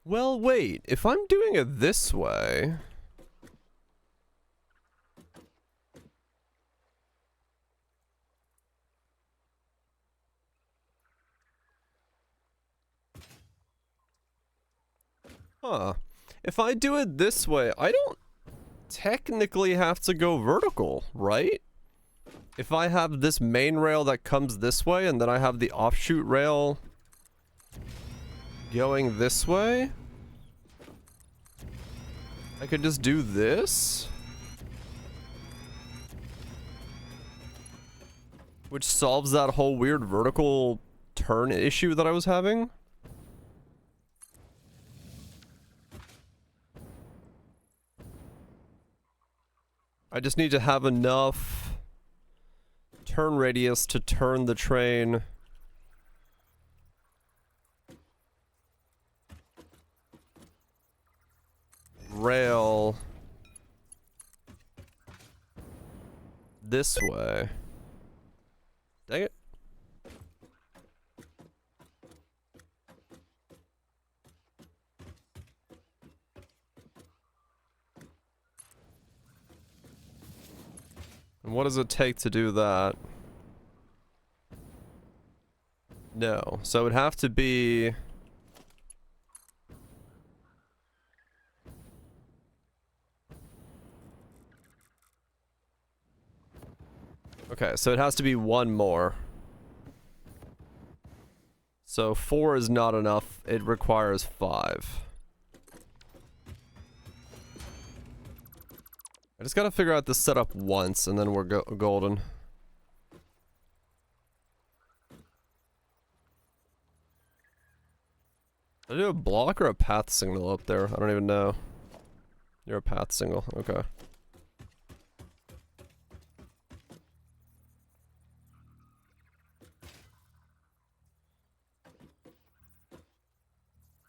Speaker 1: Well, wait. If I'm doing it this way, huh. If I do it this way, I don't technically have to go vertical, right? If I have this main rail that comes this way, and then I have the offshoot rail going this way, I could just do this, which solves that whole weird vertical turn issue that I was having. I just need to have enough turn radius to turn the train rail this way. Dang it. And what does it take to do that? No. So it would have to be... Okay, so it has to be one more. So 4 is not enough. It requires 5. I just gotta figure out this setup once, and then we're golden. Did I do a block or a path signal up there? I don't even know. You're a path signal. Okay.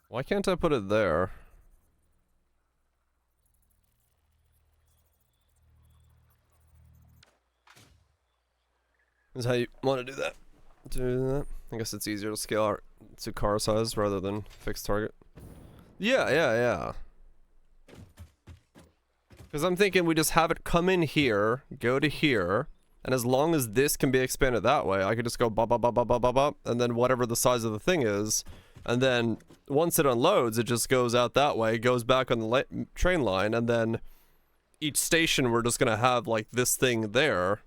Speaker 1: Why can't I put it there? Is how you want to do that. Do that. I guess it's easier to scale out to car size rather than fixed target. Yeah. Because I'm thinking we just have it come in here, go to here, And as long as this can be expanded that way, I could just go bop, bop, bop, bop, bop, bop, bop, and then whatever the size of the thing is. And then once it unloads, it just goes out that way, goes back on the train line, and then each station we're just going to have like this thing there.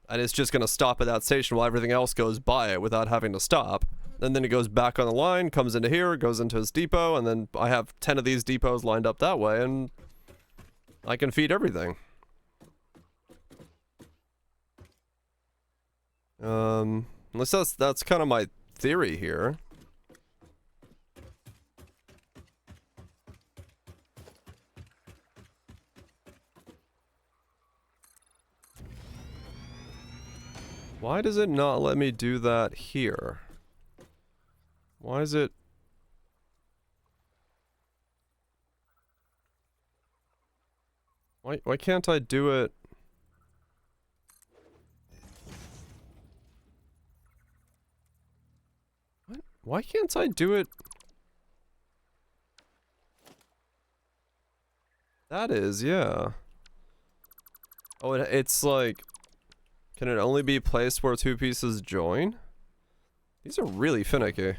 Speaker 1: And it's just going to stop at that station while everything else goes by it without having to stop. And then it goes back on the line, comes into here, goes into his depot, and then I have 10 of these depots lined up that way, and I can feed everything. Unless that's kind of my theory here. Why does it not let me do that here? Why is it... Why can't I do it? What? Why can't I do it? That is, yeah. Oh, it's like... Can it only be placed where two pieces join? These are really finicky.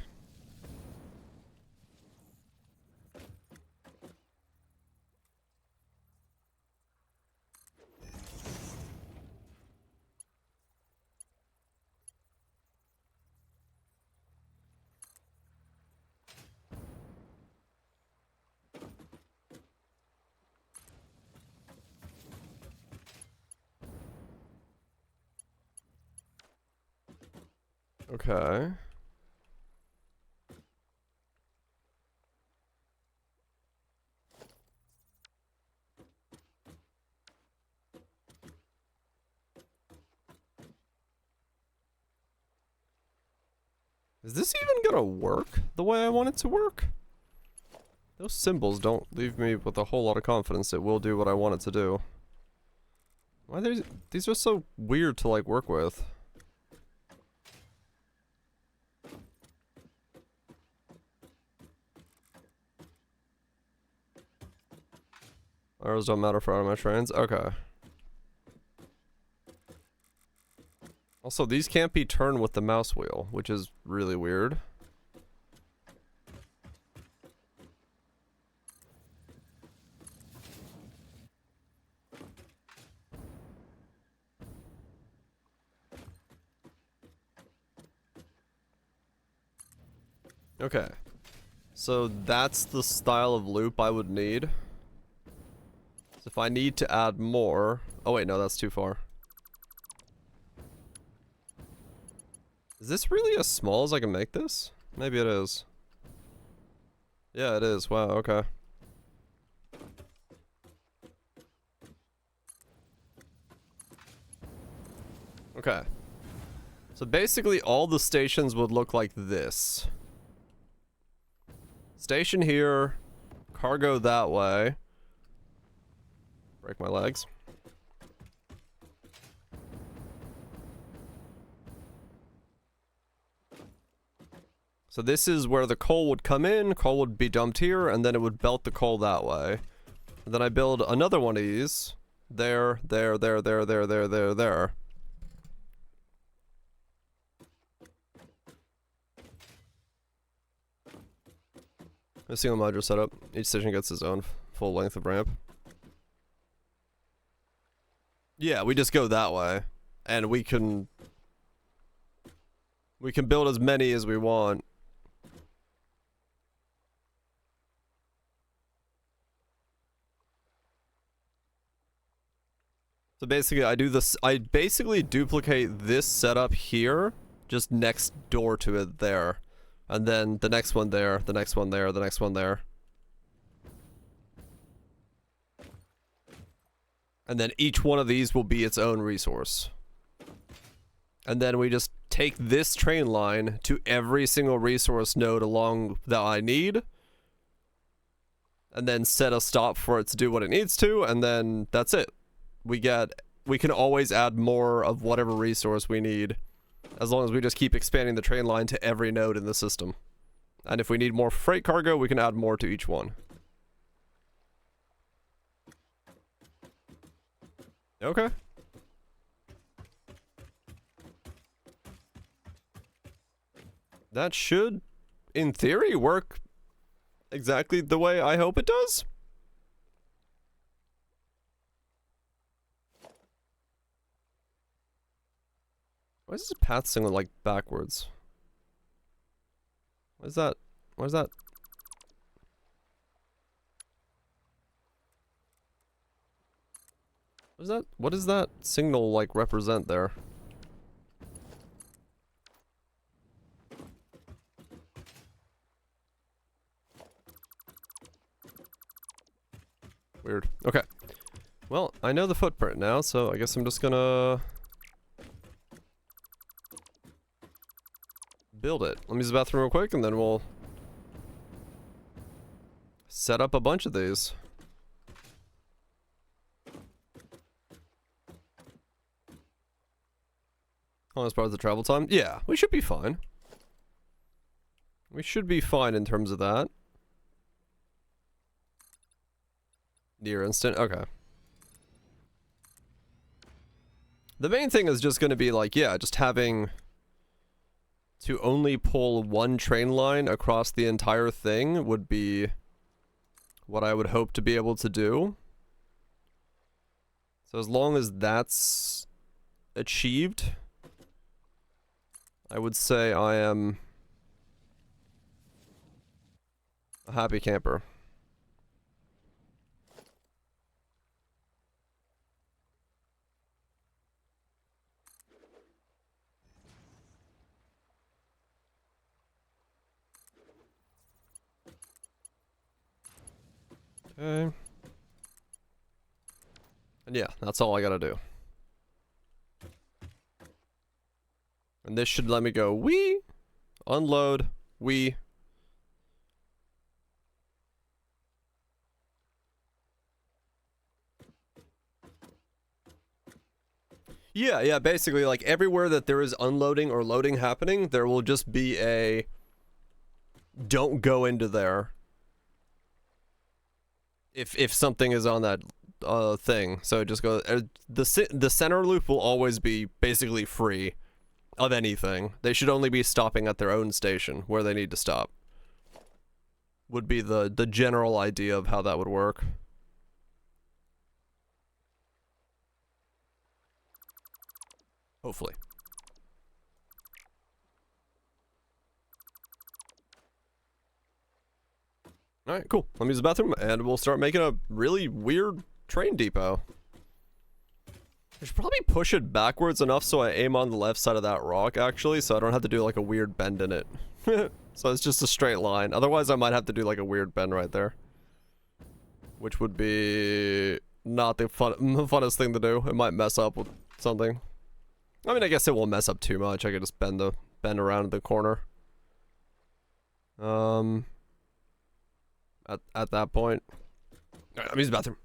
Speaker 1: Okay. Is this even gonna work the way I want it to work? Those symbols don't leave me with a whole lot of confidence it will do what I want it to do. Why these are so weird to like work with. Arrows don't matter for automatic trains? Okay. Also, these can't be turned with the mouse wheel, which is really weird. Okay. So that's the style of loop I would need. So if I need to add more... Oh wait, no, that's too far. Is this really as small as I can make this? Maybe it is. Yeah, it is. Wow, okay. Okay. So basically all the stations would look like this. Station here, cargo that way. Break my legs. So this is where the coal would come in, coal would be dumped here, and then it would belt the coal that way. And then I build another one of these. There. A single module setup. Each station gets its own full length of ramp. Yeah, we just go that way. And we can build as many as we want. So basically I basically duplicate this setup here, just next door to it there. And then the next one there, the next one there, the next one there. And then each one of these will be its own resource. And then we just take this train line to every single resource node along that I need. And then set a stop for it to do what it needs to, and then that's it. We can always add more of whatever resource we need, as long as we just keep expanding the train line to every node in the system. And if we need more freight cargo, we can add more to each one. Okay. That should, in theory, work exactly the way I hope it does. Why is this path signal like backwards? What is that? What is that? What is that? What does that signal like represent there? Weird. Okay. Well, I know the footprint now, so I guess I'm just gonna build it. Let me use the bathroom real quick, and then we'll set up a bunch of these. Oh, as part of the travel time? Yeah, we should be fine. We should be fine in terms of that. Near instant? Okay. The main thing is just gonna be like, yeah, just having to only pull one train line across the entire thing would be what I would hope to be able to do. So as long as that's achieved, I would say I am a happy camper. Okay. And yeah, that's all I gotta do. And this should let me go, wee, unload, wee. Yeah, basically, like, everywhere that there is unloading or loading happening, there will just be a don't go into there if something is on that thing. So just go, the center loop will always be basically free of anything. They should only be stopping at their own station where they need to stop. Would be the general idea of how that would work. Hopefully. Alright, cool. Let me use the bathroom, and we'll start making a really weird train depot. I should probably push it backwards enough so I aim on the left side of that rock, actually, so I don't have to do, like, a weird bend in it. So it's just a straight line. Otherwise, I might have to do, like, a weird bend right there. Which would be not the funnest thing to do. It might mess up with something. I mean, I guess it won't mess up too much. I could just bend around the corner. At that point. Alright, let me use the bathroom.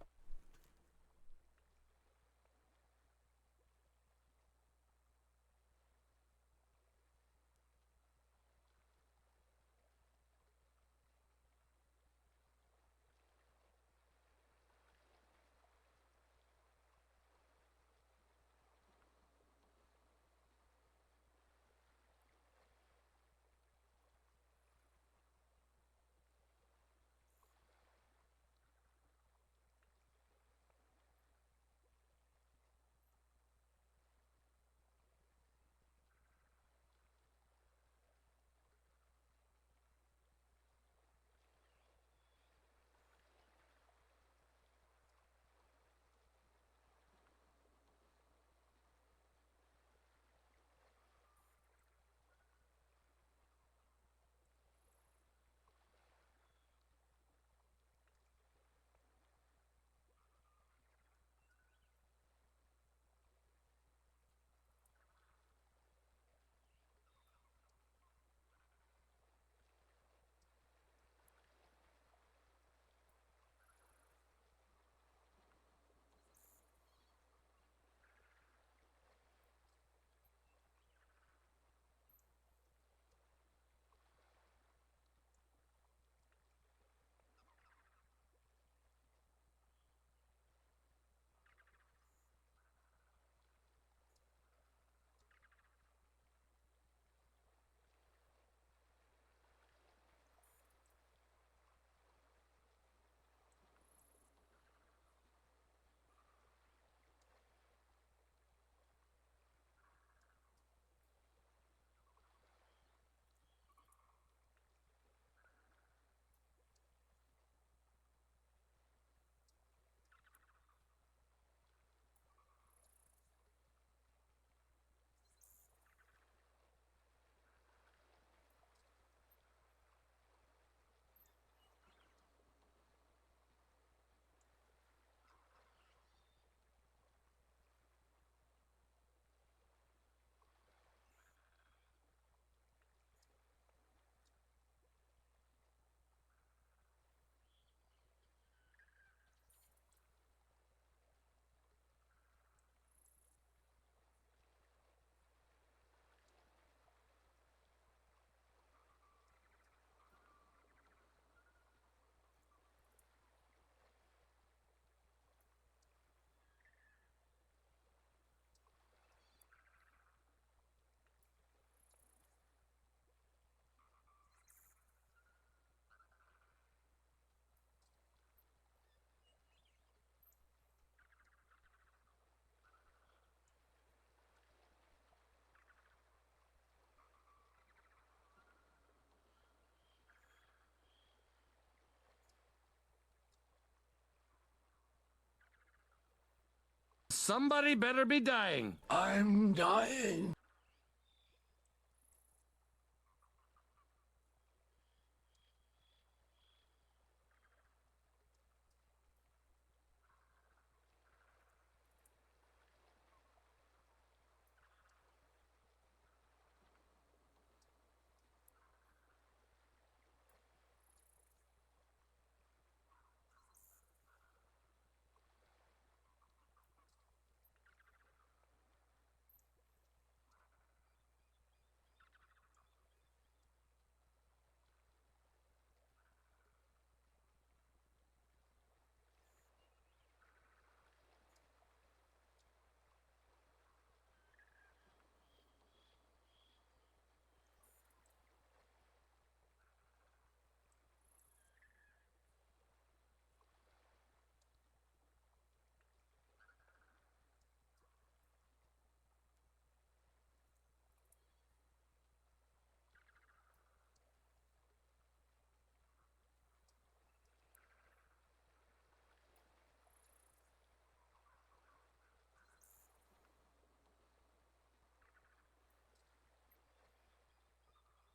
Speaker 5: Somebody better be dying.
Speaker 2: I'm dying.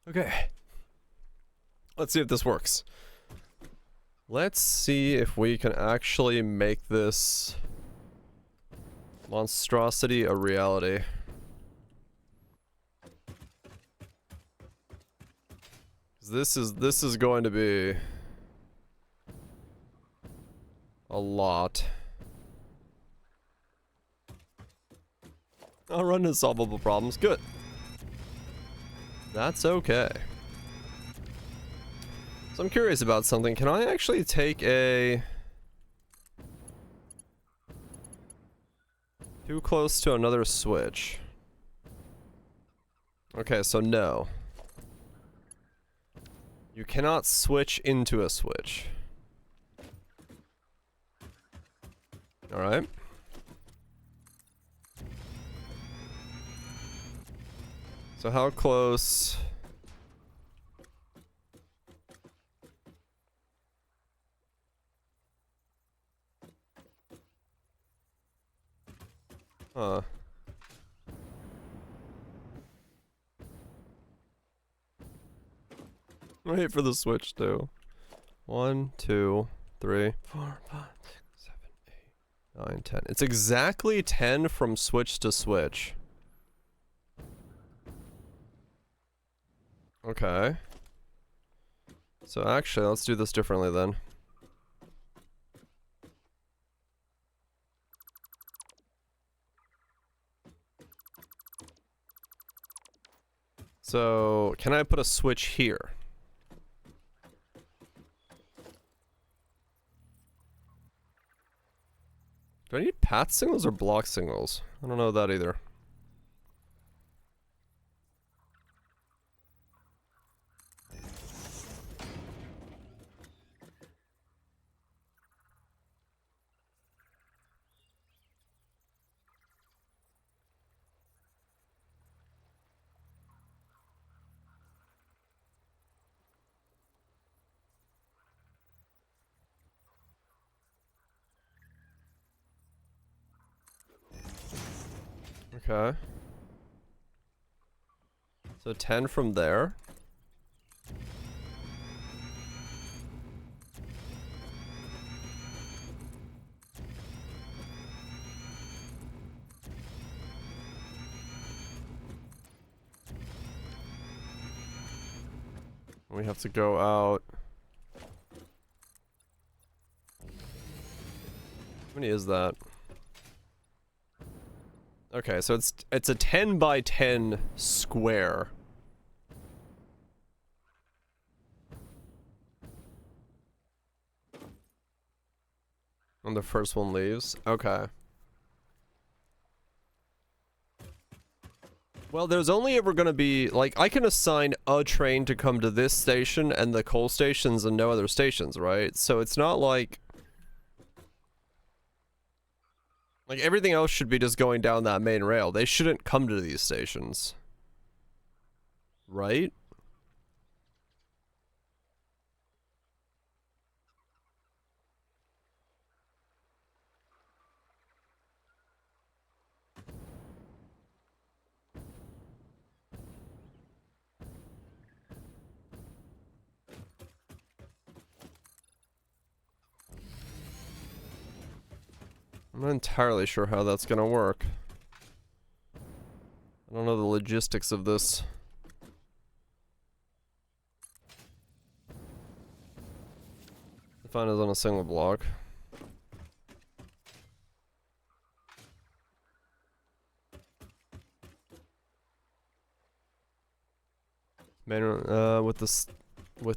Speaker 1: Okay. Let's see if this works. Let's see if we can actually make this monstrosity a reality. This is going to be a lot. I'll run into solvable problems. Good. That's okay. So I'm curious about something. Can I actually take a... Too close to another switch? Okay, so no. You cannot switch into a switch. Alright. So how close... Huh. Wait for the switch too. 1, 2, 3, 4, 5, 6, 7, 8, 9, 10. It's exactly 10 from switch to switch. Okay. So actually, let's do this differently then. So, can I put a switch here? Do I need path signals or block signals? I don't know that either. Okay. So 10 from there. We have to go out. How many is that? Okay, so it's a 10 by 10 square. And the first one leaves. Okay. Well, there's only ever gonna be, like, I can assign a train to come to this station and the coal stations and no other stations, right? So it's not like... Like, everything else should be just going down that main rail. They shouldn't come to these stations. Right? I'm not entirely sure how that's gonna work. I don't know the logistics of this. Define is on a single block. Main, with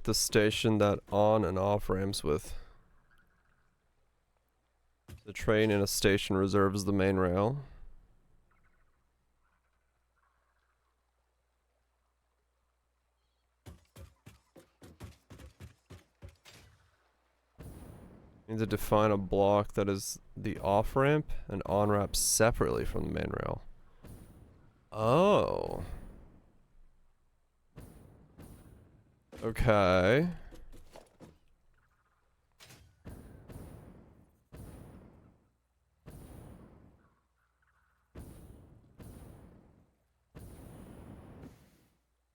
Speaker 1: the station that on and off ramps with. The train in a station reserves the main rail. Need to define a block that is the off ramp and on ramp separately from the main rail. Oh. Okay.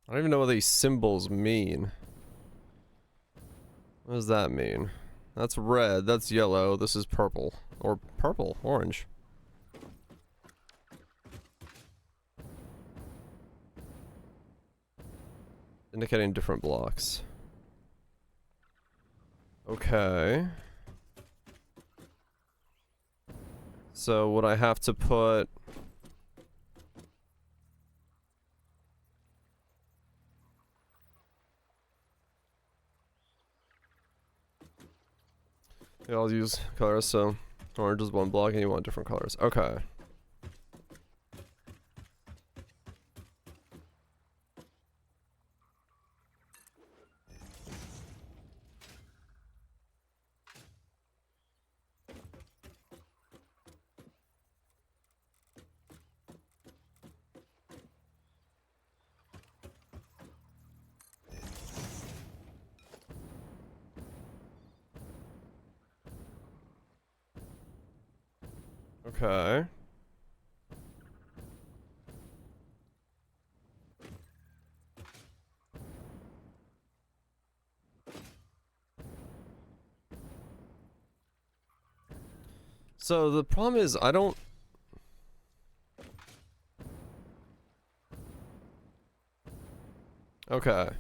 Speaker 1: I don't even know what these symbols mean. What does that mean? That's red, that's yellow, this is purple. Or purple, orange. Indicating different blocks. Okay. So would I have to put... Yeah, I'll use colors, so orange is one block and you want different colors. Okay. Okay. So the problem is I don't... Okay.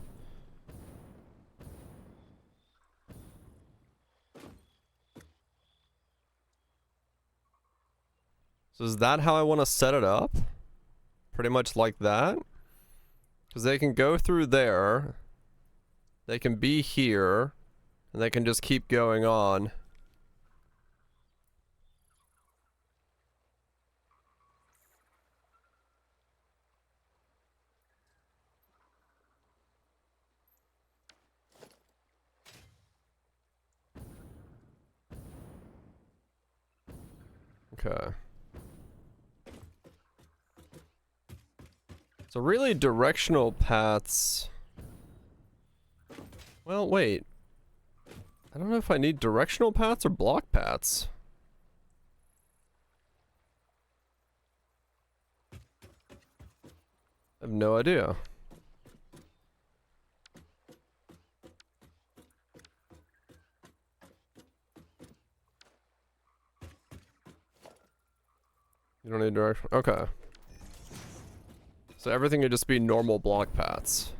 Speaker 1: So is that how I want to set it up? Pretty much like that? Because they can go through there. They can be here. And they can just keep going on. Okay. So really directional paths... Well, wait. I don't know if I need directional paths or block paths. I have no idea. You don't need direction. Okay. So everything would just be normal block paths.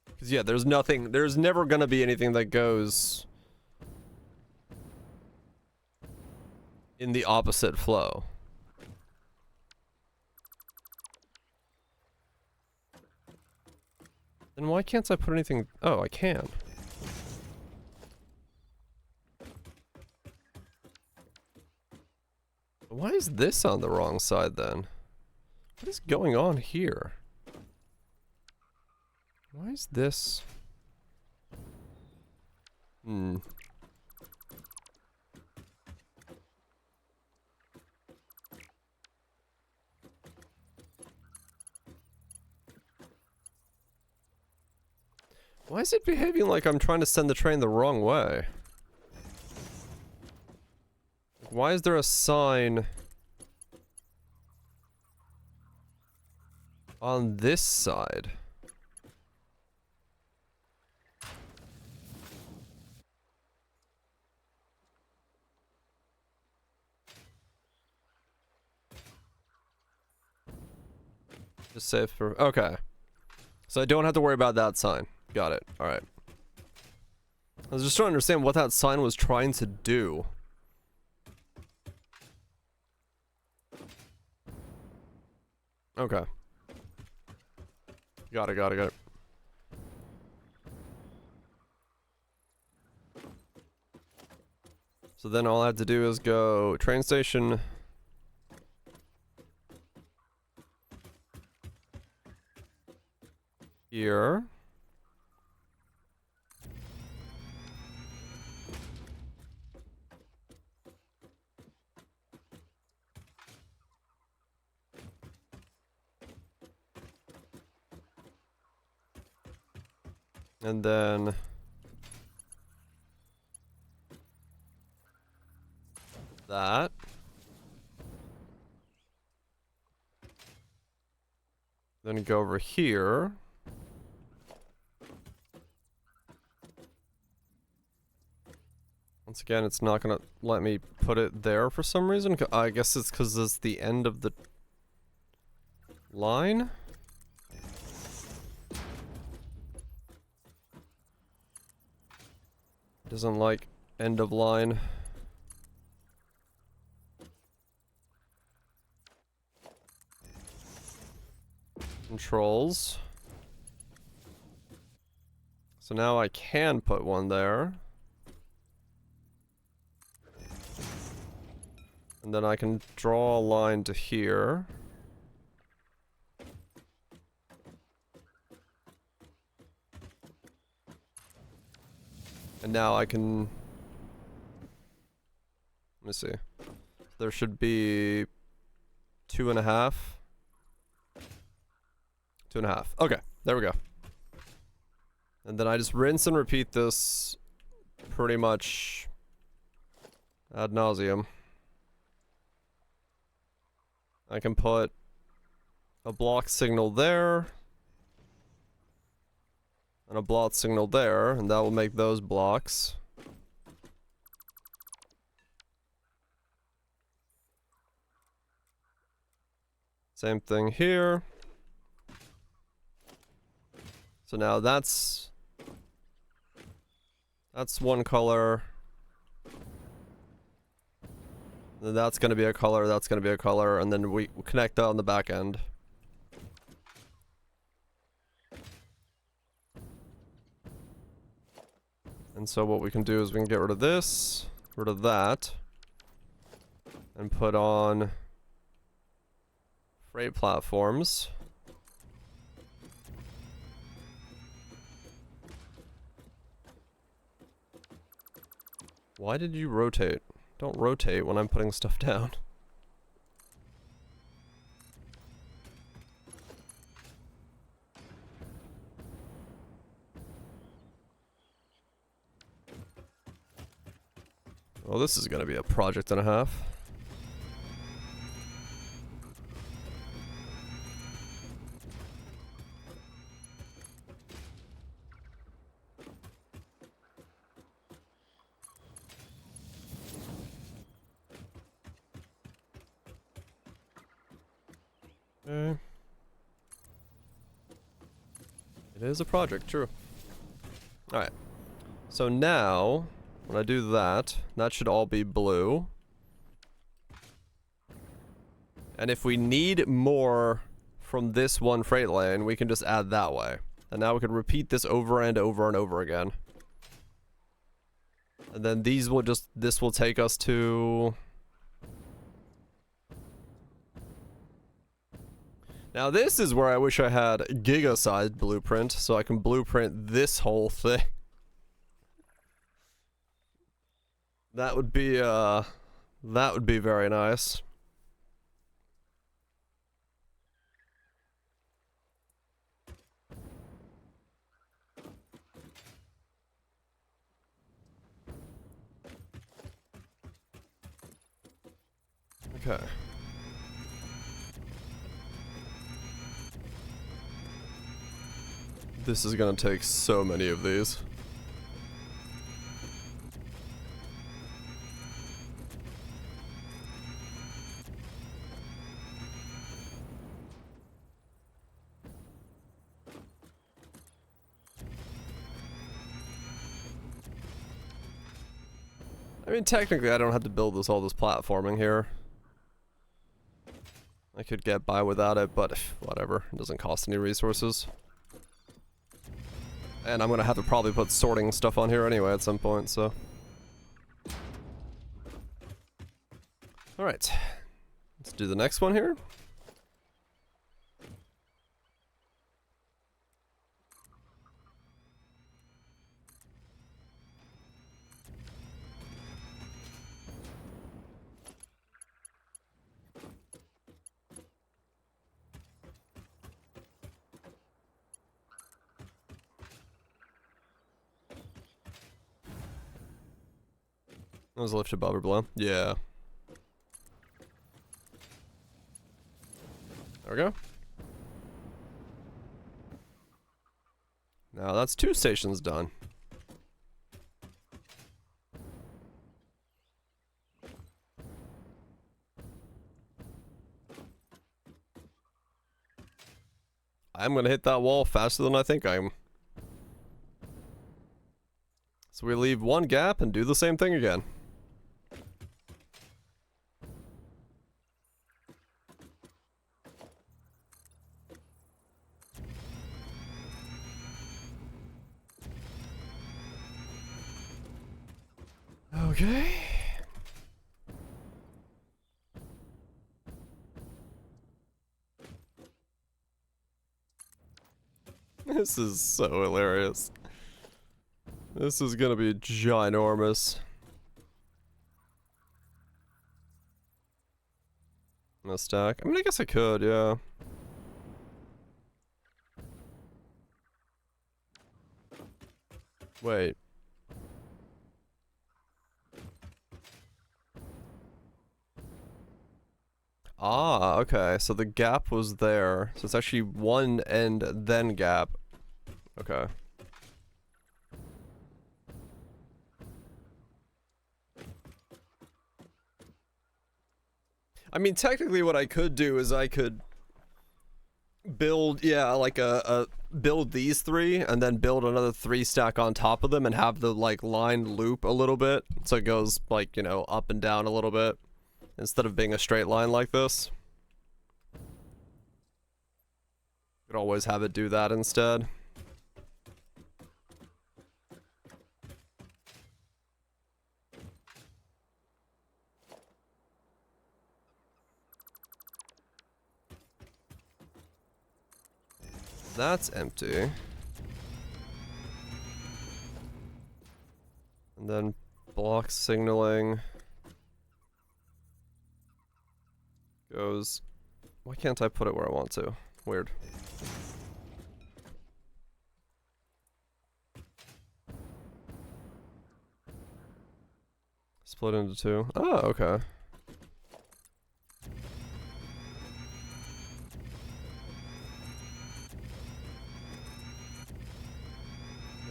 Speaker 1: Because yeah, there's nothing, there's never gonna be anything that goes in the opposite flow. Then why can't I put anything? Oh, I can. Why is this on the wrong side then? What is going on here? Why is this? Hmm. Why is it behaving like I'm trying to send the train the wrong way? Why is there a sign on this side? safe for... Okay. So I don't have to worry about that sign. Got it. Alright. I was just trying to understand what that sign was trying to do. Okay. Got it, got it, got it. So then all I have to do is go train station. Here. And then that. Then go over here. Once again, it's not gonna let me put it there for some reason. I guess it's because it's the end of the line. Doesn't like end of line. Controls. So now I can put one there. And then I can draw a line to here. And now I can... Let me see. There should be 2.5. 2.5. Okay, there we go. And then I just rinse and repeat this pretty much ad nauseum. I can put a block signal there and a block signal there, and that will make those blocks. Same thing here. So now that's one color. Then that's going to be a color, that's going to be a color, and then we connect that on the back end. And so what we can do is we can get rid of this, rid of that, and put on freight platforms. Why did you rotate? Don't rotate when I'm putting stuff down. Well, this is gonna be a project and a half. Okay. It is a project, true. Alright. So now, when I do that, that should all be blue. And if we need more from this one freight lane, we can just add that way. And now we can repeat this over and over and over again. And then these will just, this will take us to... Now this is where I wish I had giga-sized blueprint, so I can blueprint this whole thing. That would be very nice. Okay. This is gonna take so many of these. mean, technically, I don't have to build all this platforming here. I could get by without it, but whatever. It doesn't cost any resources. And I'm gonna have to probably put sorting stuff on here anyway at some point, so. Alright. Let's do the next one here. That was lift above or below. Yeah. There we go. Now that's 2 stations done. I'm gonna hit that wall faster than I think I am. So we leave one gap and do the same thing again. Okay. This is so hilarious. This is gonna be ginormous. No stack. I mean, I guess I could, yeah. Wait. Ah, okay. So the gap was there. So it's actually one end, then gap. Okay. I mean, technically what I could do is I could build, yeah, like build these 3 and then build another 3 stack on top of them and have the, like, line loop a little bit. So it goes, like, you know, up and down a little bit instead of being a straight line like this. Could always have it do that instead. That's empty. And then block signaling goes. Why can't I put it where I want to? Weird. Split into 2. Oh, okay.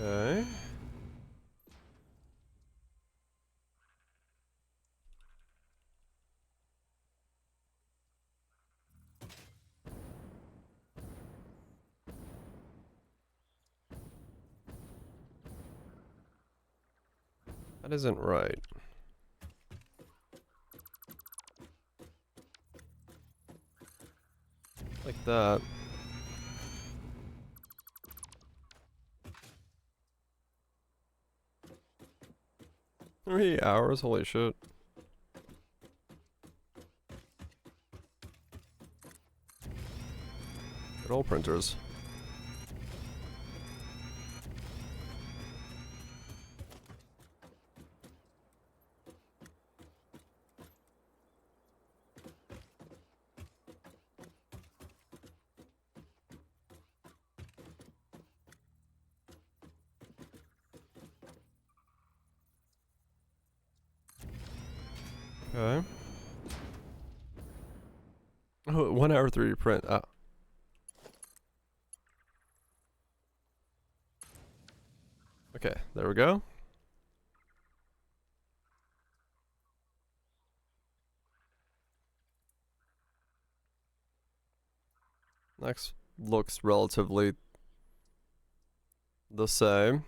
Speaker 1: Okay. That isn't right. Like that. Three hours? Holy shit. Good old printers. Okay. Oh, 1 hour 3D print. Ah. Okay, there we go. Next looks relatively the same.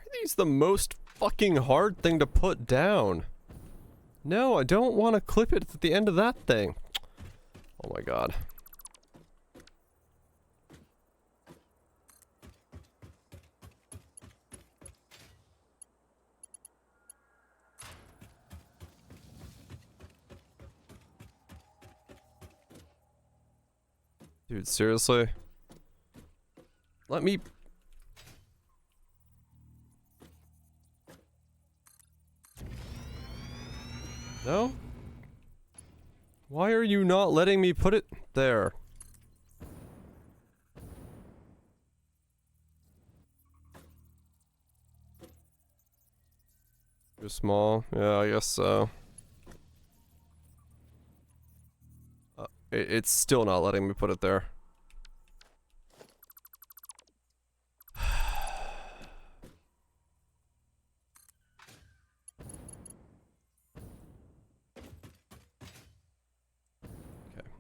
Speaker 1: are these the most fucking hard thing to put down? No, I don't want to clip it at the end of that thing. Oh my god. Dude, seriously? Let me... No? Why are you not letting me put it there? Too small? Yeah, I guess so. It's still not letting me put it there.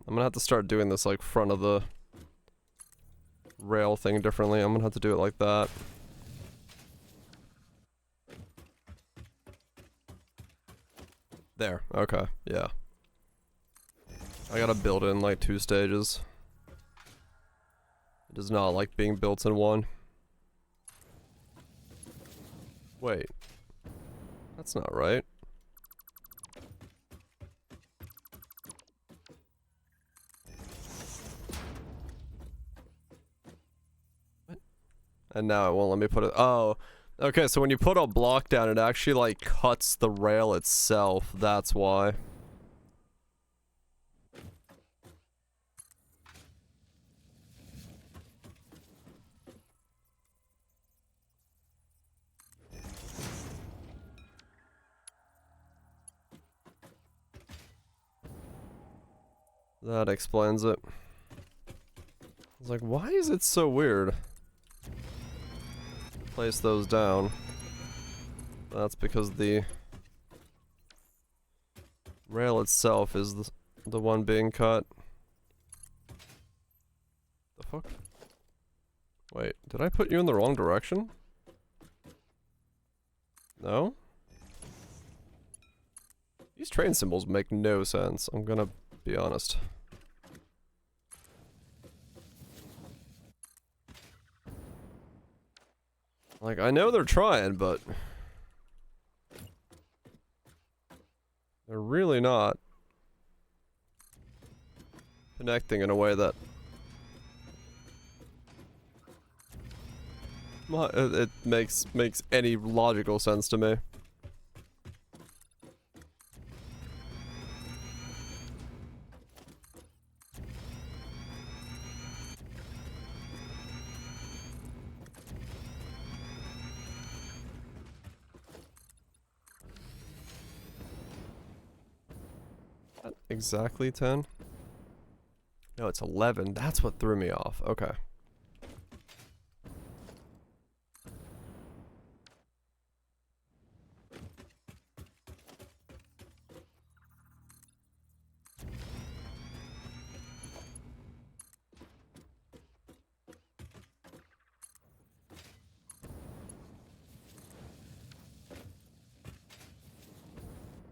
Speaker 1: I'm gonna have to start doing this like front of the rail thing differently. I'm gonna have to do it like that. There, okay, yeah. I gotta build it in like 2 stages. It does not like being built in one. Wait. That's not right. And now it won't let me put it. Oh, okay. So when you put a block down, it actually like cuts the rail itself. That's why. That explains it. I was like, why is it so weird? Place those down. That's because the rail itself is the one being cut. The fuck? Wait, did I put you in the wrong direction? No? These train symbols make no sense, I'm gonna be honest. Like, I know they're trying, but they're really not connecting in a way that it makes any logical sense to me. Exactly 10? No, it's 11. That's what threw me off. Okay.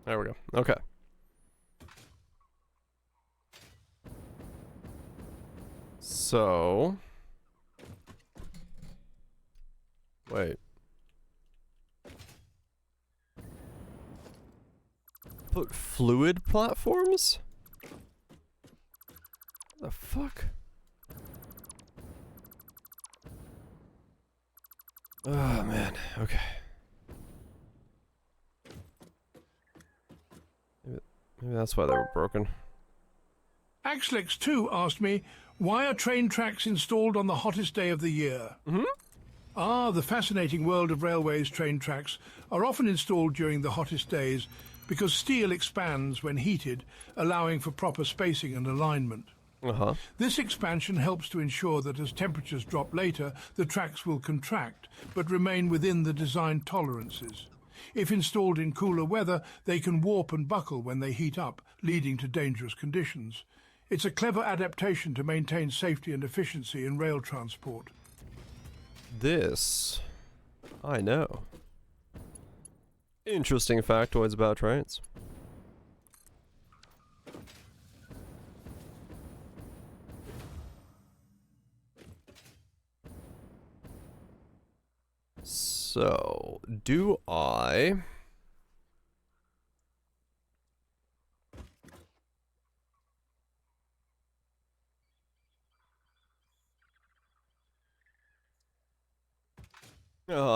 Speaker 1: There we go. Okay. So, wait. Put fluid platforms? The fuck? Oh man, okay. Maybe that's why they were broken.
Speaker 6: Axlex 2 asked me, why are train tracks installed on the hottest day of the year? Ah, the fascinating world of railways train tracks are often installed during the hottest days because steel expands when heated, allowing for proper spacing and alignment. This expansion helps to ensure that as temperatures drop later, the tracks will contract, but remain within the design tolerances. If installed in cooler weather, they can warp and buckle when they heat up, leading to dangerous conditions. It's a clever adaptation to maintain safety and efficiency in rail transport.
Speaker 1: This, I know. Interesting factoids about trains. So, do I...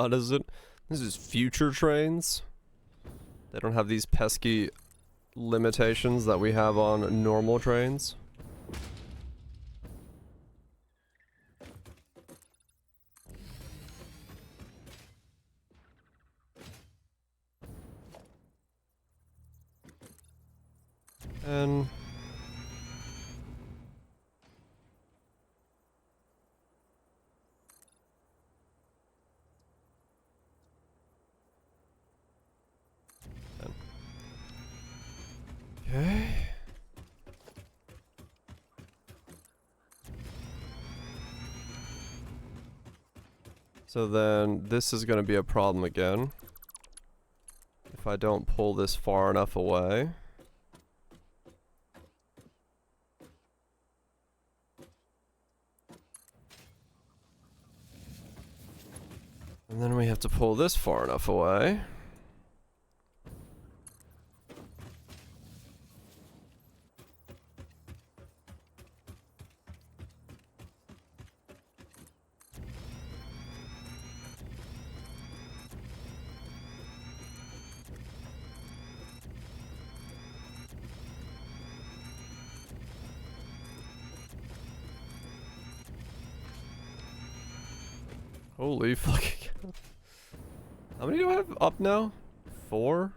Speaker 1: does it... This is future trains? They don't have these pesky limitations that we have on normal trains? And... Okay. So then this is going to be a problem again. If I don't pull this far enough away. And then we have to pull this far enough away. Holy fucking cow. How many do I have up now? 4?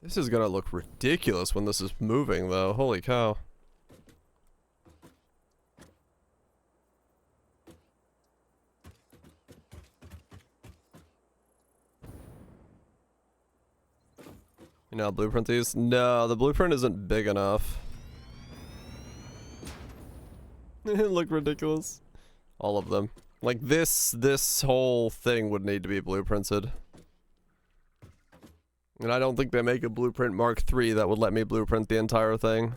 Speaker 1: This is gonna look ridiculous when this is moving though. Holy cow. You know, blueprint these? No, the blueprint isn't big enough. It look ridiculous. All of them. Like this whole thing would need to be blueprinted. And I don't think they make a blueprint Mark III that would let me blueprint the entire thing.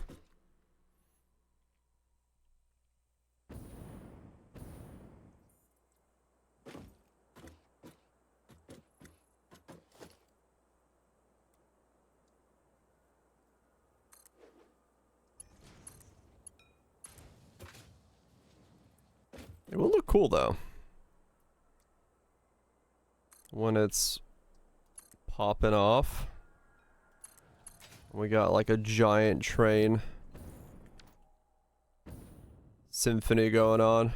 Speaker 1: It will look cool though. When it's popping off. We got like a giant train symphony going on.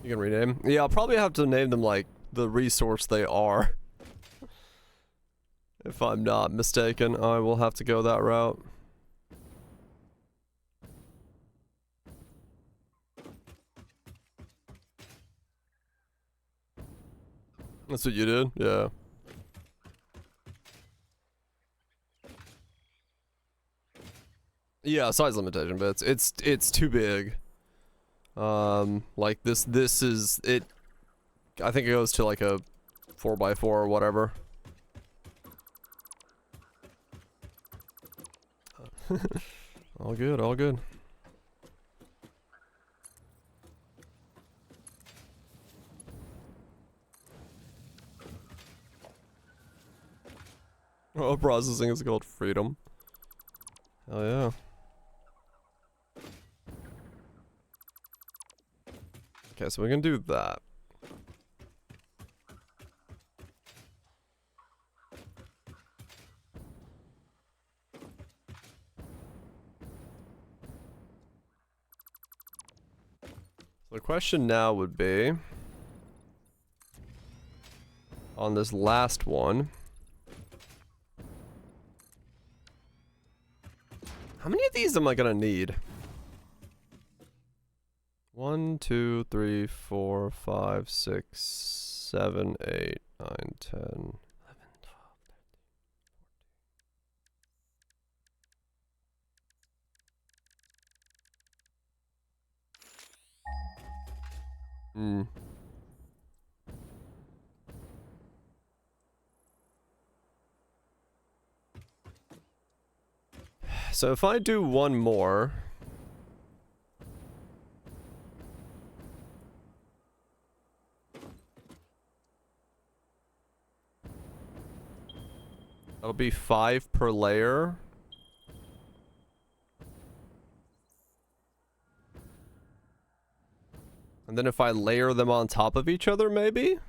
Speaker 1: You can rename. Yeah, I'll probably have to name them like the resource they are. If I'm not mistaken, I will have to go that route. That's what you did? Yeah. Yeah, size limitation, but it's too big. Like this is it. I think it goes to like a 4x4 or whatever. All good, all good. Oh, processing is called freedom. Hell yeah. Okay, so we can do that. So the question now would be, on this last one, How many of these am I gonna need? 1, 2, 3, 4, 5, 6, 7, 8, 9, 10, 11, 12, 13. So if I do one more, that'll be 5 per layer. And then if I layer them on top of each other, maybe?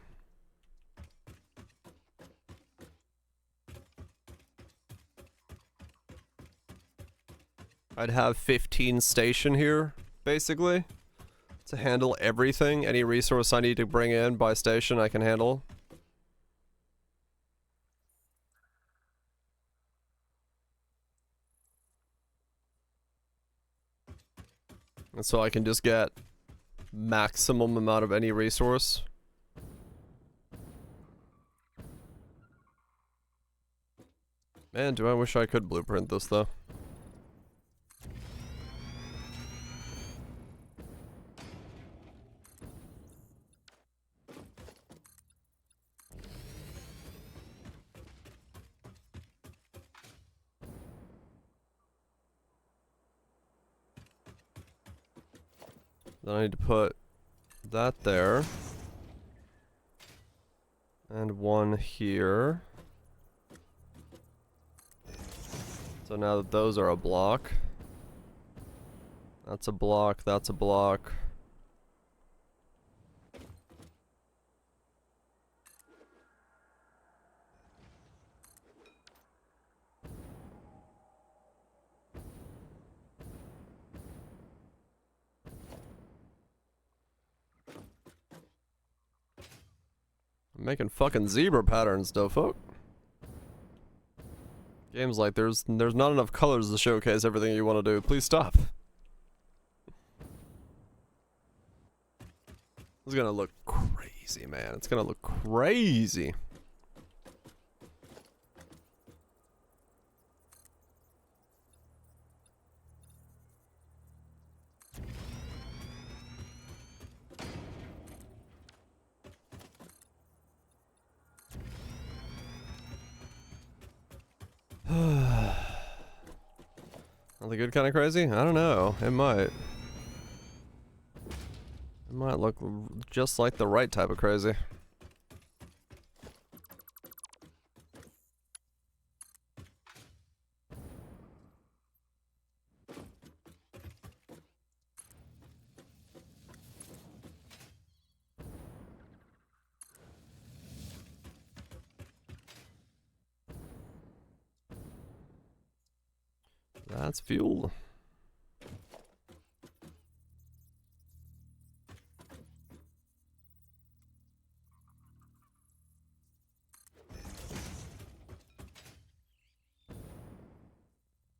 Speaker 1: I'd have 15 station here, basically, to handle everything. Any resource I need to bring in by station, I can handle. And so I can just get maximum amount of any resource. Man, do I wish I could blueprint this, though. Then I need to put that there. And one here. So now that those are a block. That's a block, that's a block. I'm making fucking zebra patterns, though, folk. Game's like, there's not enough colors to showcase everything you want to do. Please stop. This is gonna look crazy, man. It's gonna look crazy. Are they good kind of crazy? I don't know. It might. It might look just like the right type of crazy. That's fuel.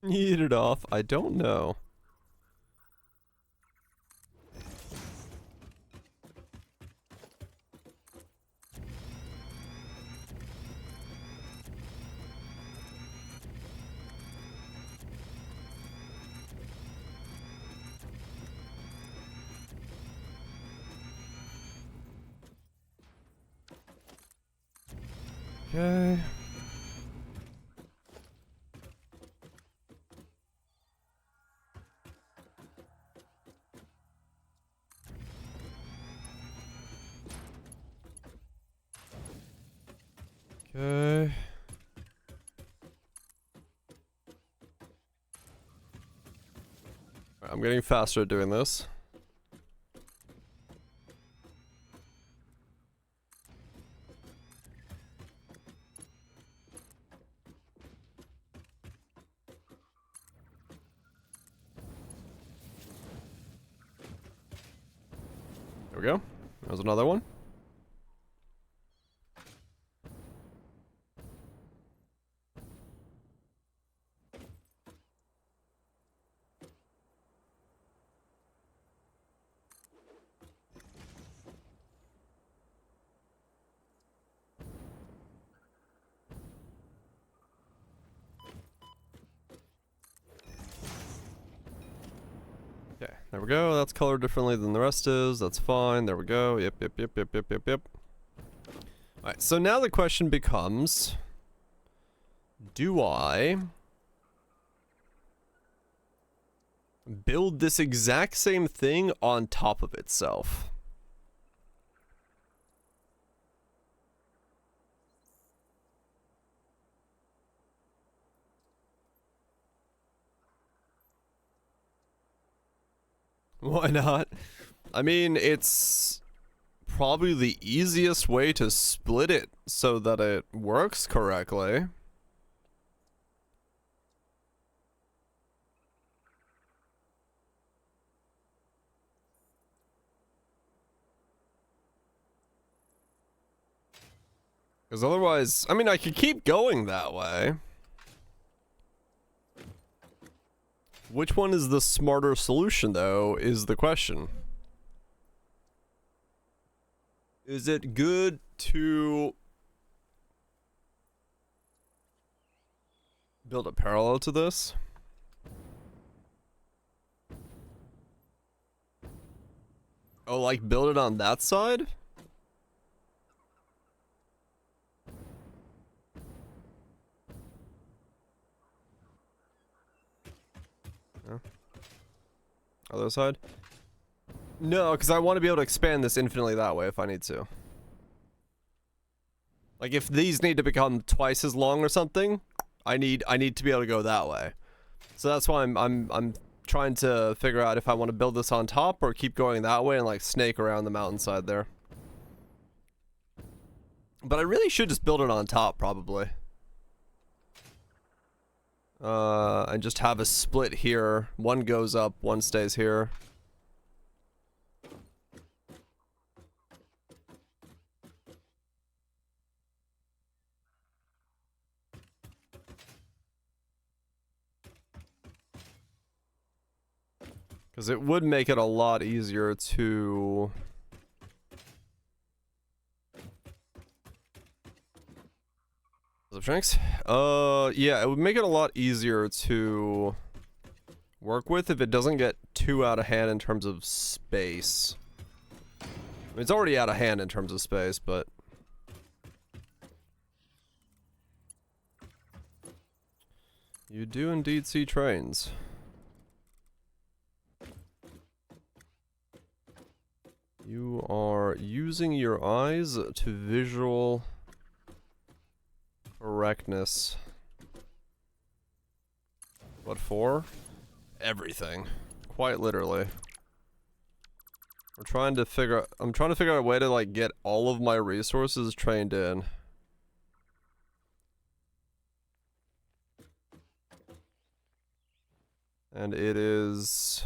Speaker 1: Eat it off. I don't know. Okay. Okay. I'm getting faster at doing this. There we go. There's another one. There we go. That's colored differently than the rest is. That's fine. There we go. Yep. Alright, so now the question becomes... Do I... build this exact same thing on top of itself? Why not? I mean, it's probably the easiest way to split it so that it works correctly. Because otherwise, I mean, I could keep going that way. Which one is the smarter solution, though, is the question. Is it good to build a parallel to this? Oh, like build it on that side? No. Other side? No, because I want to be able to expand this infinitely that way if I need to. Like if these need to become twice as long or something, I need to be able to go that way. So that's why I'm trying to figure out if I want to build this on top or keep going that way and like snake around the mountainside there. But I really should just build it on top probably. And just have a split here. One goes up, one stays here. Because it would make it a lot easier to... What's up, Shanks? Yeah, it would make it a lot easier to work with if it doesn't get too out of hand in terms of space. I mean, it's already out of hand in terms of space, but... You do indeed see trains. You are using your eyes to visual correctness. What for? Everything. Quite literally. I'm trying to figure out a way to like get all of my resources trained in. And it is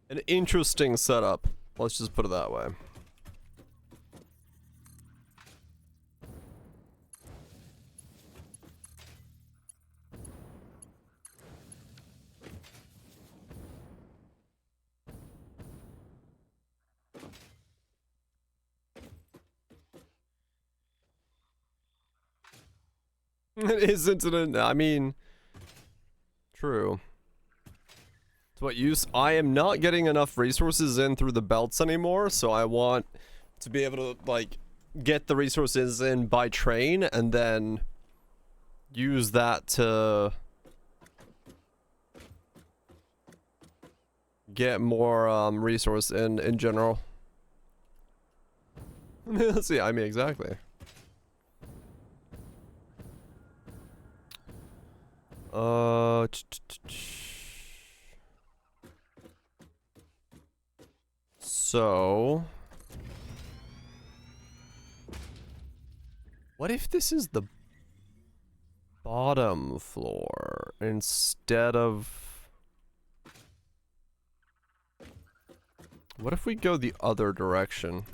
Speaker 1: an interesting setup. Let's just put it that way. It isn't an, I mean, true. It's what use? I am not getting enough resources in through the belts anymore, so I want to be able to, like, get the resources in by train and then use that to get more resource in general. Let's see, I mean, exactly. So, what if this is the bottom floor instead of... What if we go the other direction?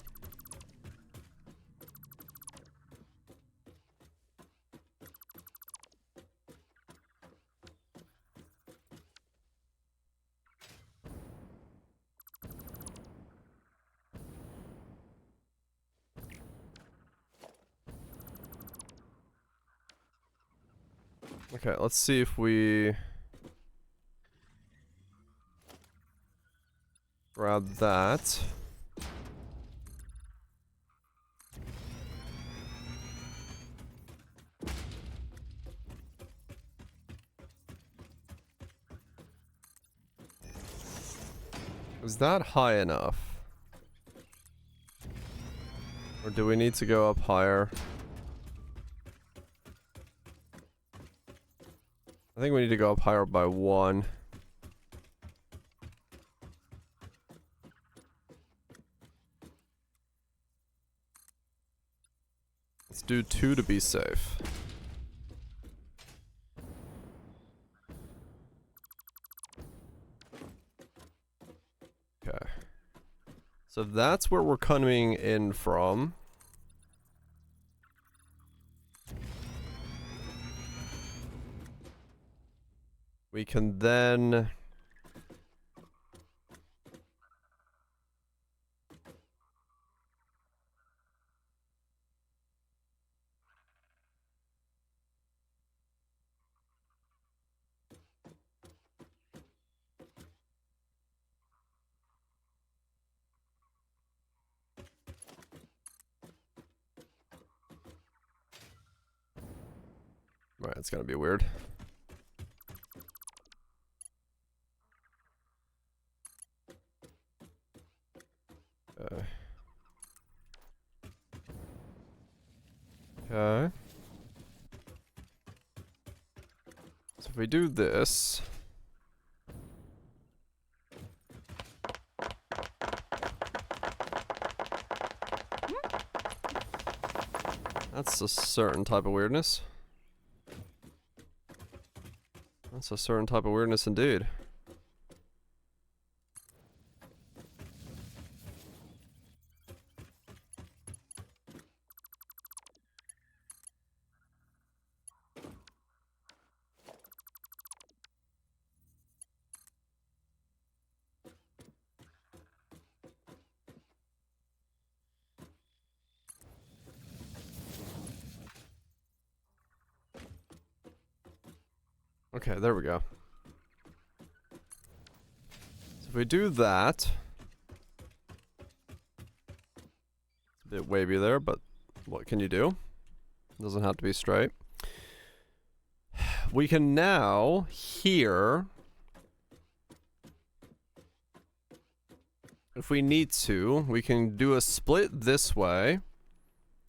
Speaker 1: Okay, let's see if we grab that. Is that high enough? Or do we need to go up higher? I think we need to go up higher by 1. Let's do 2 to be safe. Okay. So that's where we're coming in from. We can then... Right, it's gonna be weird. Okay. So if we do this... That's a certain type of weirdness. That's a certain type of weirdness indeed. Okay, there we go. So if we do that... It's a bit wavy there, but what can you do? It doesn't have to be straight. We can now, here... If we need to, we can do a split this way.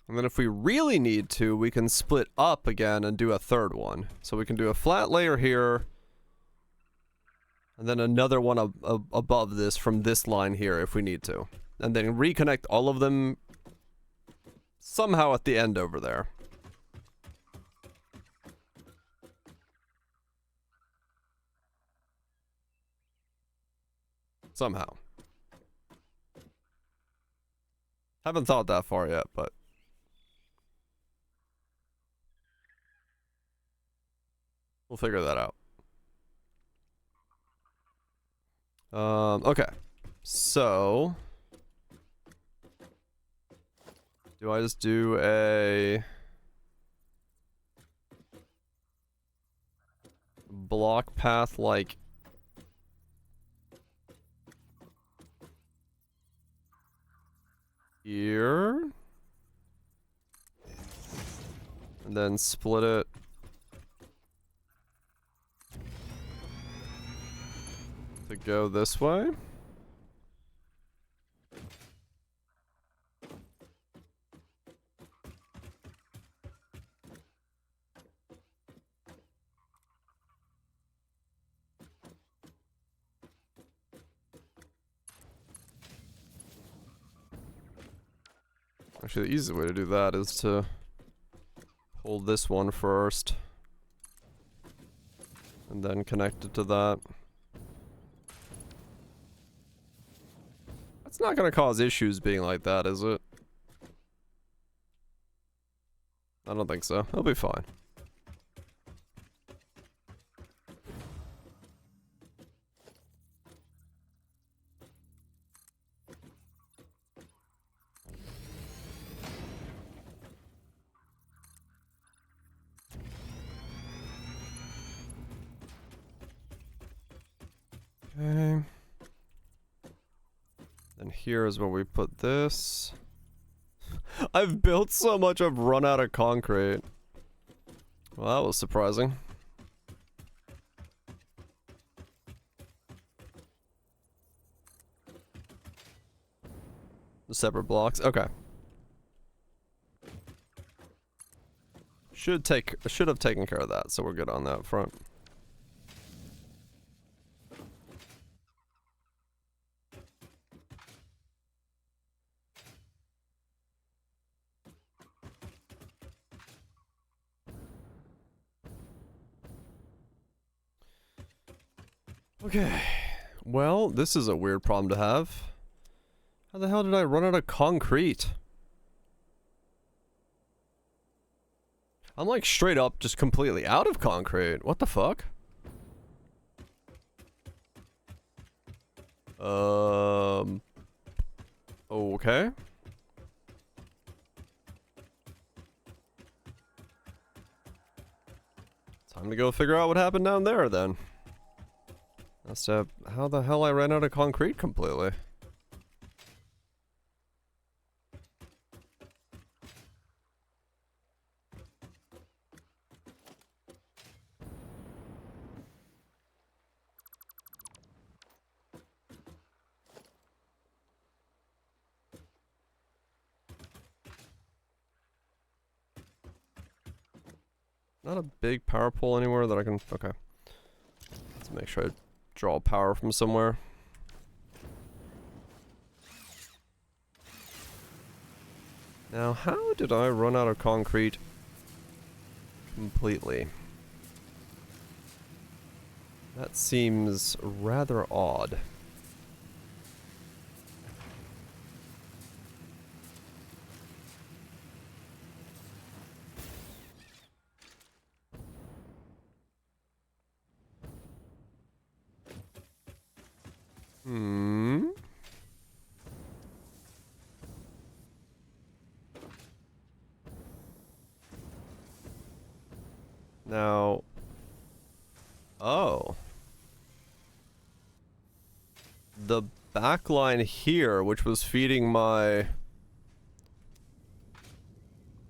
Speaker 1: And then if we really need to, we can split up again and do a third one. So we can do a flat layer here. And then another one above this from this line here if we need to. And then reconnect all of them somehow at the end over there. Somehow. Haven't thought that far yet, but... We'll figure that out. Okay. So... Do I just do a... block path like... here? And then split it... to go this way? Actually, the easiest way to do that is to hold this one first and then connect it to that. That's not gonna cause issues being like that, is it? I don't think so. It'll be fine. Okay. And here is where we put this. I've built so much I've run out of concrete. Well, that was surprising. The separate blocks. Okay. Should have taken care of that, so we're good on that front. Okay. Well, this is a weird problem to have. How the hell did I run out of concrete? I'm like straight up just completely out of concrete. What the fuck? Okay. Time to go figure out what happened down there then. That's how the hell I ran out of concrete completely. Not a big power pole anywhere that I can... Okay. Let's make sure I draw power from somewhere. Now, how did I run out of concrete completely? That seems rather odd. Now... Oh. The back line here, which was feeding my...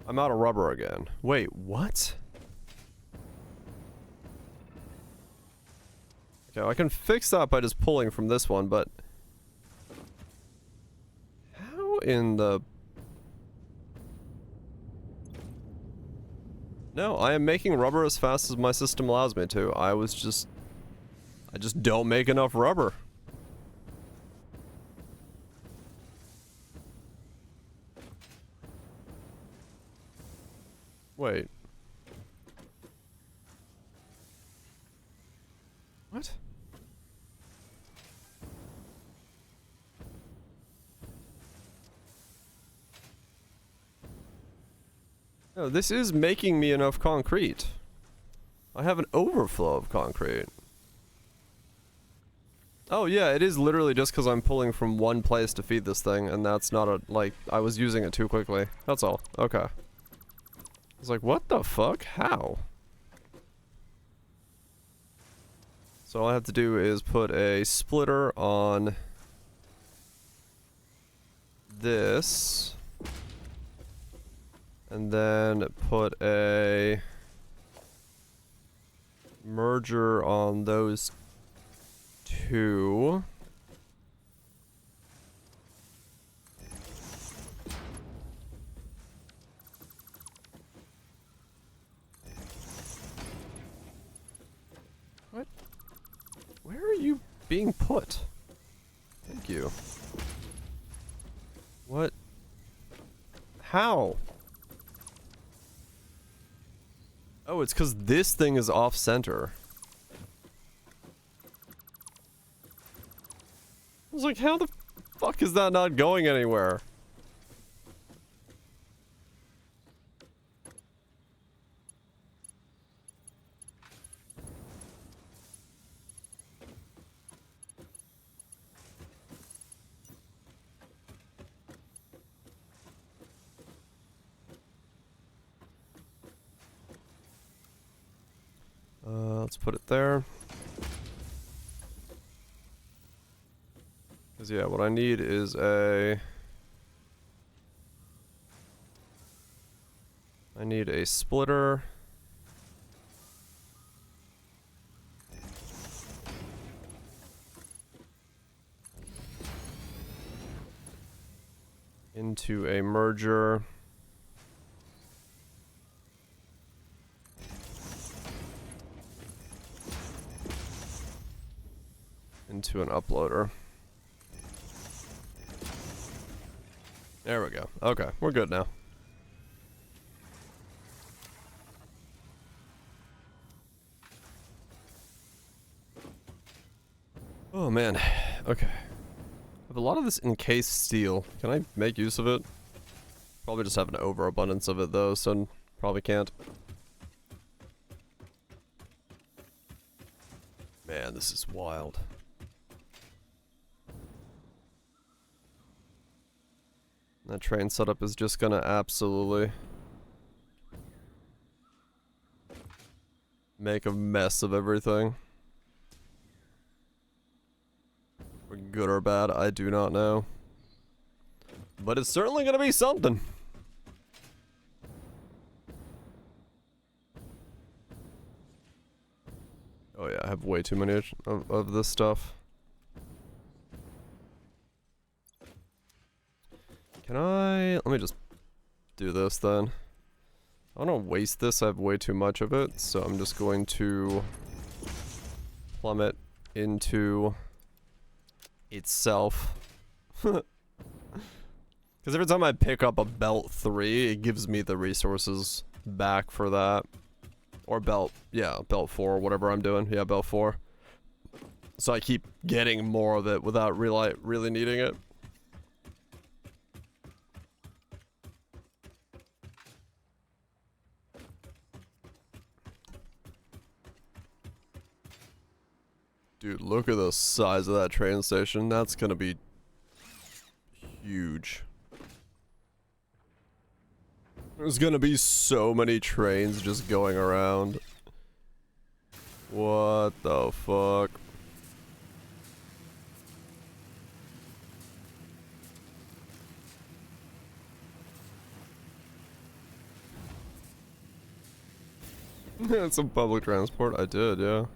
Speaker 1: I'm out of rubber again. Wait, what? Okay, I can fix that by just pulling from this one, but... How in the... No, I am making rubber as fast as my system allows me to. I just don't make enough rubber. Wait. What? No, this is making me enough concrete. I have an overflow of concrete. Oh yeah, it is literally just because I'm pulling from one place to feed this thing, and that's not a, like, I was using it too quickly. That's all. Okay. I was like, what the fuck? How? So all I have to do is put a splitter on this. And then put a merger on those two. What? Where are you being put? Thank you. What? How? Oh, it's because this thing is off-center. I was like, how the fuck is that not going anywhere? Let's put it there. Because, yeah, what I need is a... I need a splitter. Into a merger. Into an uploader. There we go. Okay, we're good now. Oh man. Okay. I have a lot of this encased steel. Can I make use of it? Probably just have an overabundance of it though, so probably can't. Man, this is wild. That train setup is just gonna absolutely make a mess of everything. For good or bad, I do not know. But it's certainly gonna be something. Oh yeah, I have way too many of this stuff. Can I... Let me just do this then. I don't want to waste this, I have way too much of it, so I'm just going to plummet into itself. Because every time I pick up a belt 3, it gives me the resources back for that. Or belt, yeah, belt 4, whatever I'm doing. Yeah, belt 4. So I keep getting more of it without really needing it. Dude, look at the size of that train station. That's gonna be huge. There's gonna be so many trains just going around. What the fuck? Some public transport? I did, yeah.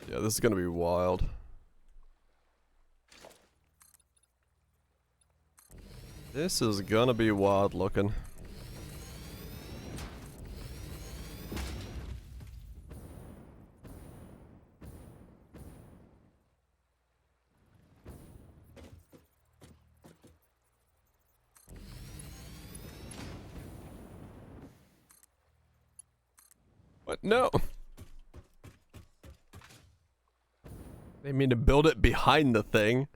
Speaker 1: Yeah, this is gonna be wild. This is gonna be wild looking. What? No! They mean to build it behind the thing.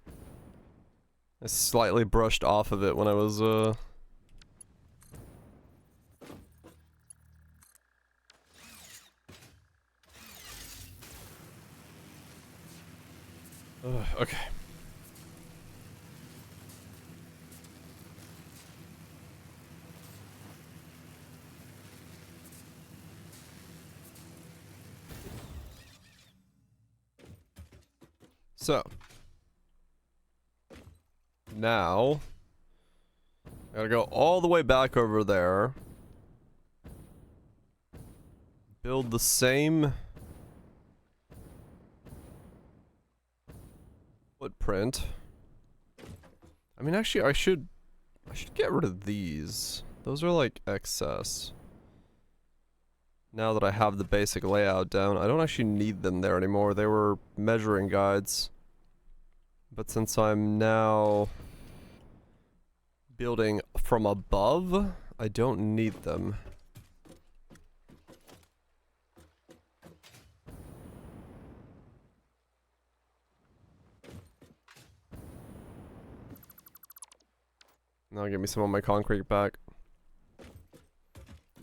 Speaker 1: I slightly brushed off of it when I was, okay. So. Now. I gotta go all the way back over there. Build the same footprint. I mean, actually, I should get rid of these. Those are like excess. Now that I have the basic layout down, I don't actually need them there anymore. They were measuring guides. But since I'm now building from above, I don't need them. Now give me some of my concrete back.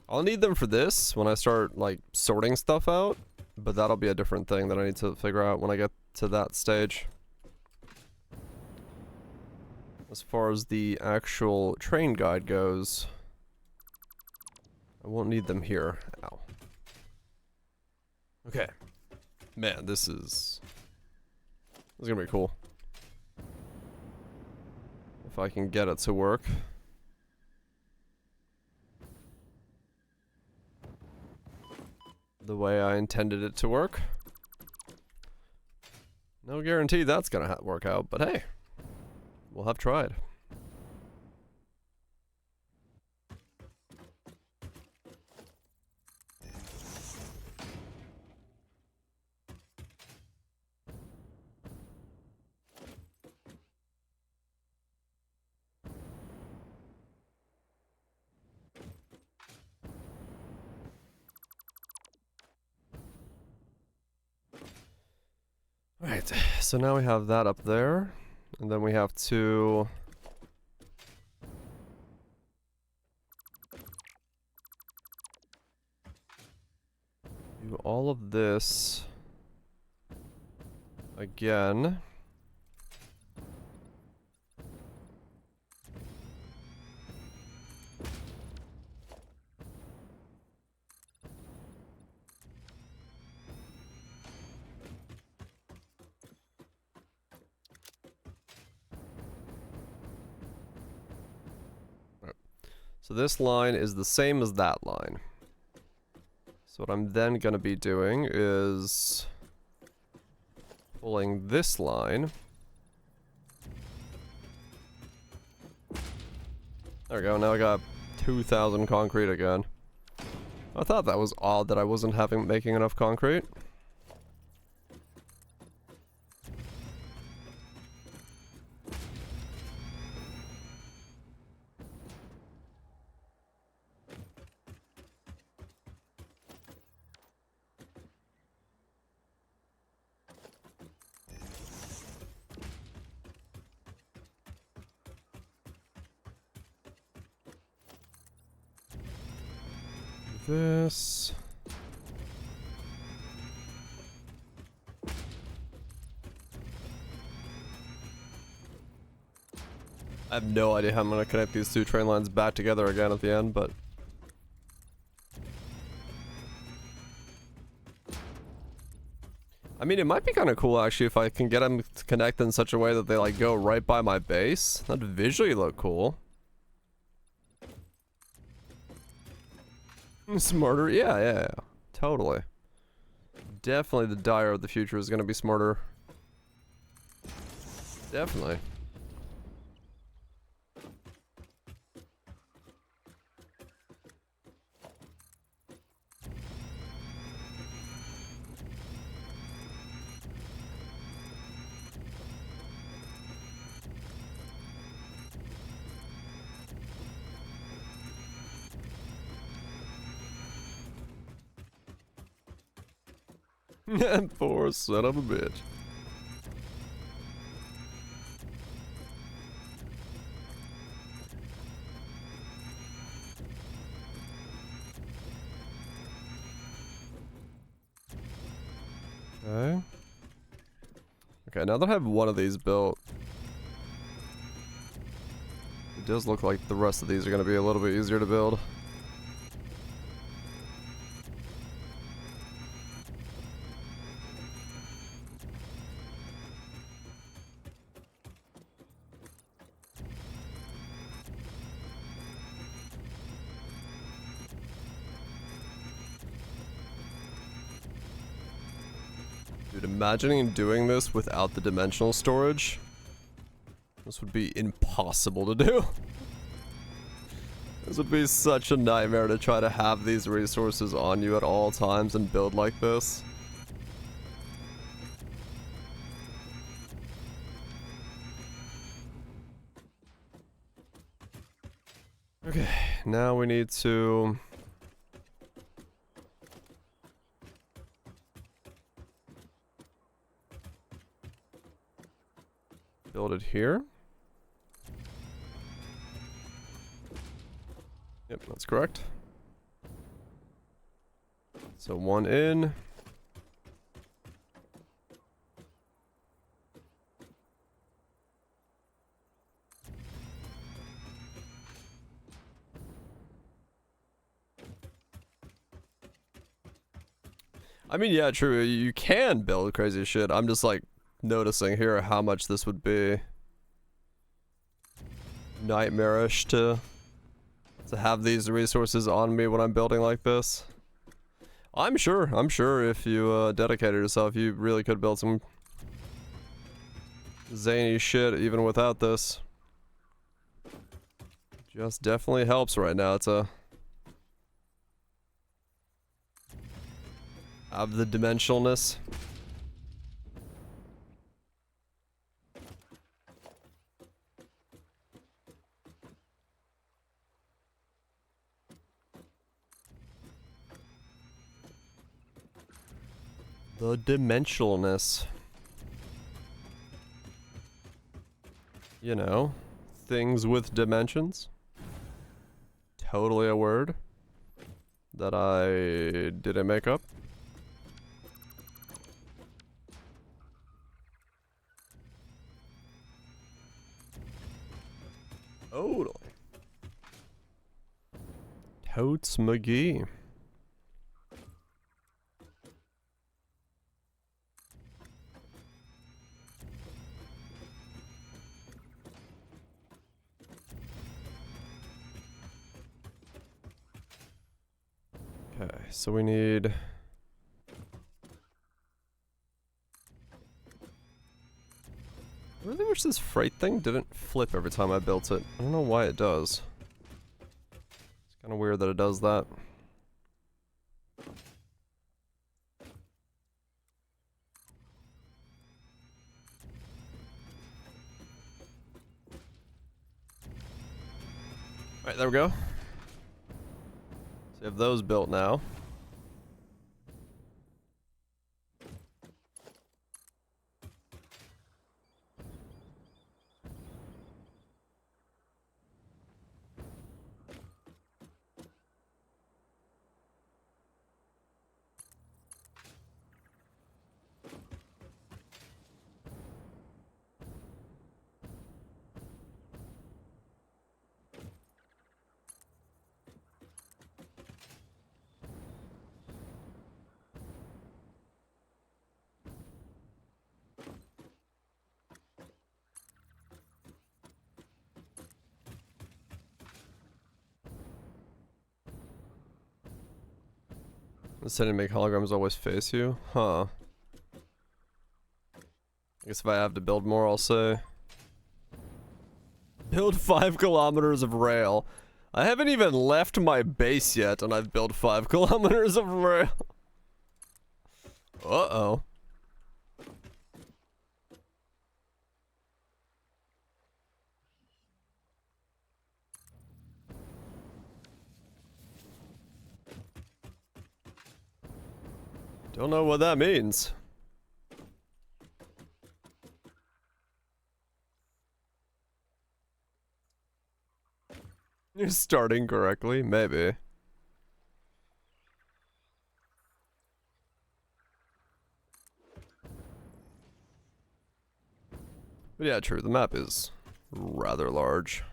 Speaker 1: I'll need them for this when I start, like, sorting stuff out, but that'll be a different thing that I need to figure out when I get to that stage. As far as the actual train guide goes, I won't need them here. Ow. Okay. Man, this is It's gonna be cool. If I can get it to work. The way I intended it to work. No guarantee that's gonna work out, but hey, we'll have tried. Alright, so now we have that up there, and then we have to do all of this again. So this line is the same as that line. So what I'm then going to be doing is pulling this line. There we go, now I got 2,000 concrete again. I thought that was odd that I wasn't making enough concrete. This. I have no idea how I'm going to connect these two train lines back together again at the end, but... I mean, it might be kind of cool actually if I can get them to connect in such a way that they like go right by my base. That'd visually look cool. Smarter? Yeah. Totally. Definitely the Dire of the future is going to be smarter. Definitely. Poor son of a bitch. Okay. Okay, now that I have one of these built, it does look like the rest of these are going to be a little bit easier to build. Dude, imagining doing this without the dimensional storage, this would be impossible to do. This would be such a nightmare to try to have these resources on you at all times and build like this. Okay, now we need to... build it here. Yep, that's correct. So one in. I mean, yeah, true. You can build crazy shit. I'm just like noticing here how much this would be nightmarish to have these resources on me when I'm building like this. I'm sure if you dedicated yourself, you really could build some zany shit even without this. Just definitely helps right now to have the dimensionalness. The dimensionalness. You know, things with dimensions. Totally a word that I didn't make up. Totally. Totes McGee. Okay, so we need... I really wish this freight thing didn't flip every time I built it. I don't know why it does. It's kind of weird that it does that. Alright, there we go. So we have those built now. Instead of make holograms always face you? Huh. I guess if I have to build more, I'll say... Build 5 kilometers of rail. I haven't even left my base yet, and I've built 5 kilometers of rail. Uh-oh. Don't know what that means. You're starting correctly, maybe. But yeah, true, the map is rather large.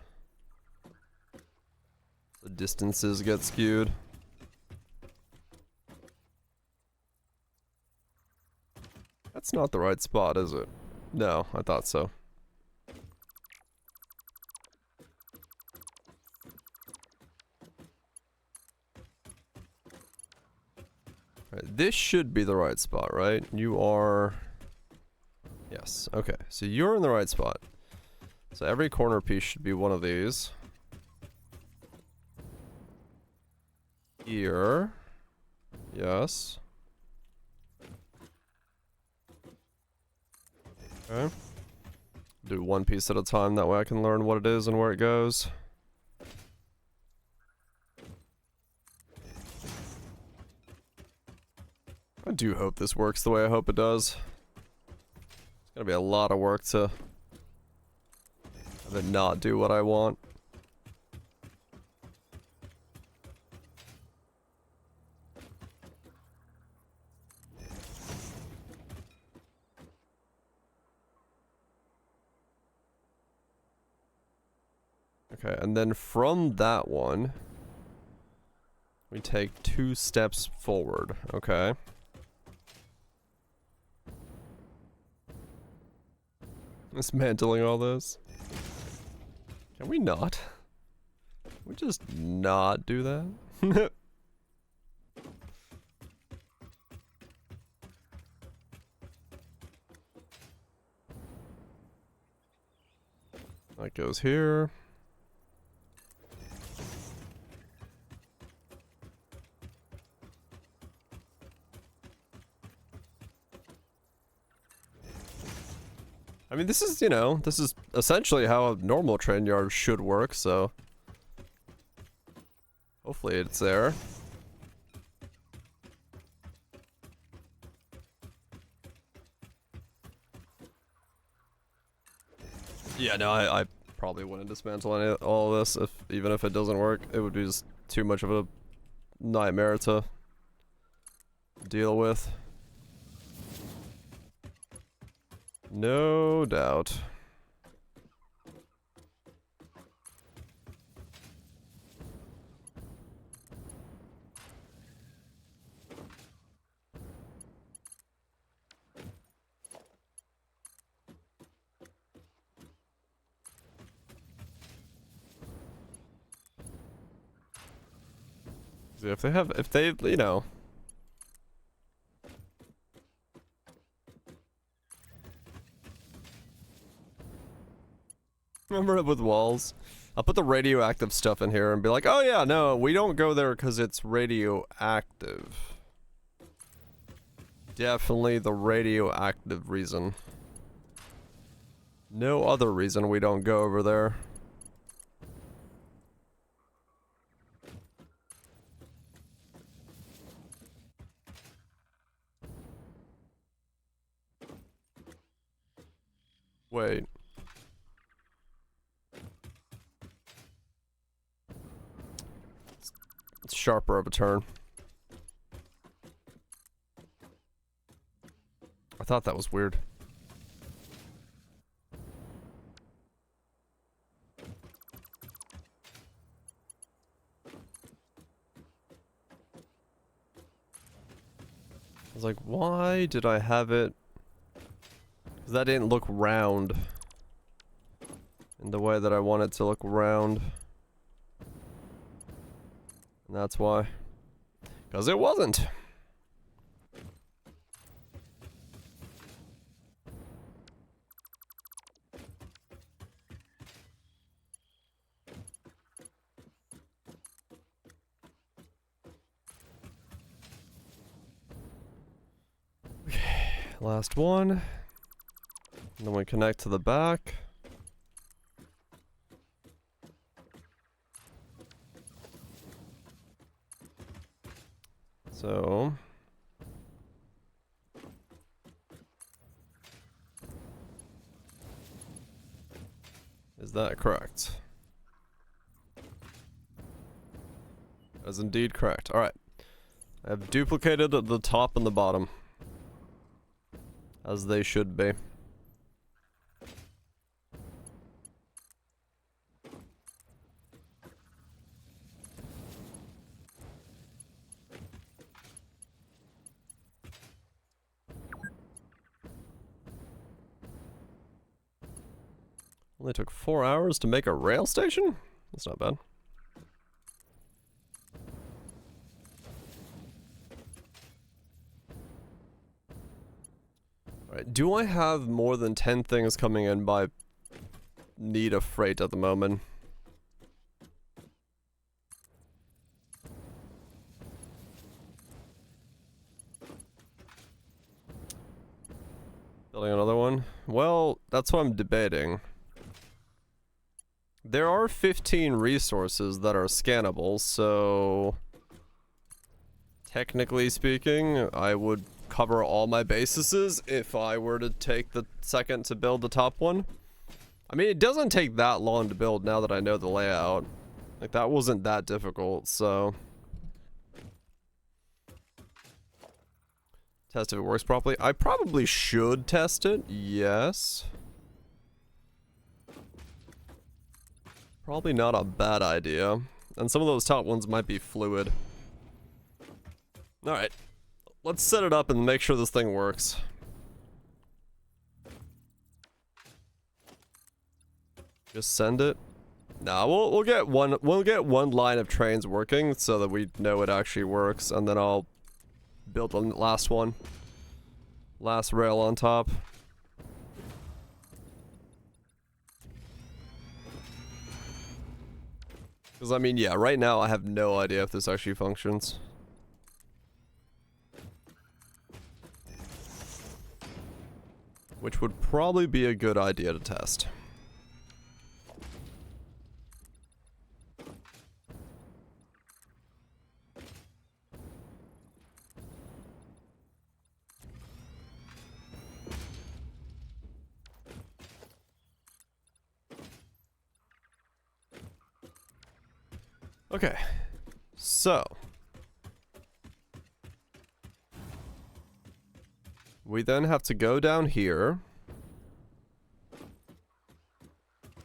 Speaker 1: The distances get skewed. That's not the right spot, is it? No, I thought so. Right, this should be the right spot, right? You are... Yes, okay. So you're in the right spot. So every corner piece should be one of these. Here. Yes. Okay. Do one piece at a time, that way I can learn what it is and where it goes. I do hope this works the way I hope it does. It's gonna be a lot of work to have it not do what I want. Okay, and then from that one, we take 2 steps forward, okay? Dismantling all this. Can we not? Can we just not do that? That goes here. I mean, this is, you know, this is essentially how a normal train yard should work, so hopefully it's there. Yeah, no, I probably wouldn't dismantle all of this, even if it doesn't work. It would be just too much of a nightmare to deal with. No doubt. If they, you know. Remember it with walls? I'll put the radioactive stuff in here and be like, oh yeah, no, we don't go there because it's radioactive. Definitely the radioactive reason. No other reason we don't go over there. Wait. It's sharper of a turn. I thought that was weird. I was like, why did I have it? 'Cause that didn't look round in the way that I want it to look round. And that's why. 'Cause it wasn't. Okay, last one. And then we connect to the back. So is that correct? That is indeed correct. Alright. I have duplicated the top and the bottom. As they should be. Only took 4 hours to make a rail station? That's not bad. Alright, do I have more than 10 things coming in by need of freight at the moment? Building another one? Well, that's what I'm debating. There are 15 resources that are scannable, so technically speaking, I would cover all my bases if I were to take the second to build the top one. I mean, it doesn't take that long to build now that I know the layout. Like, that wasn't that difficult, so test if it works properly. I probably should test it, yes. Probably not a bad idea. And some of those top ones might be fluid. Alright. Let's set it up and make sure this thing works. Just send it. Nah, we'll get one line of trains working so that we know it actually works, and then I'll build the last one. Last rail on top. Because I mean, yeah, right now I have no idea if this actually functions. Which would probably be a good idea to test. Okay, so we then have to go down here.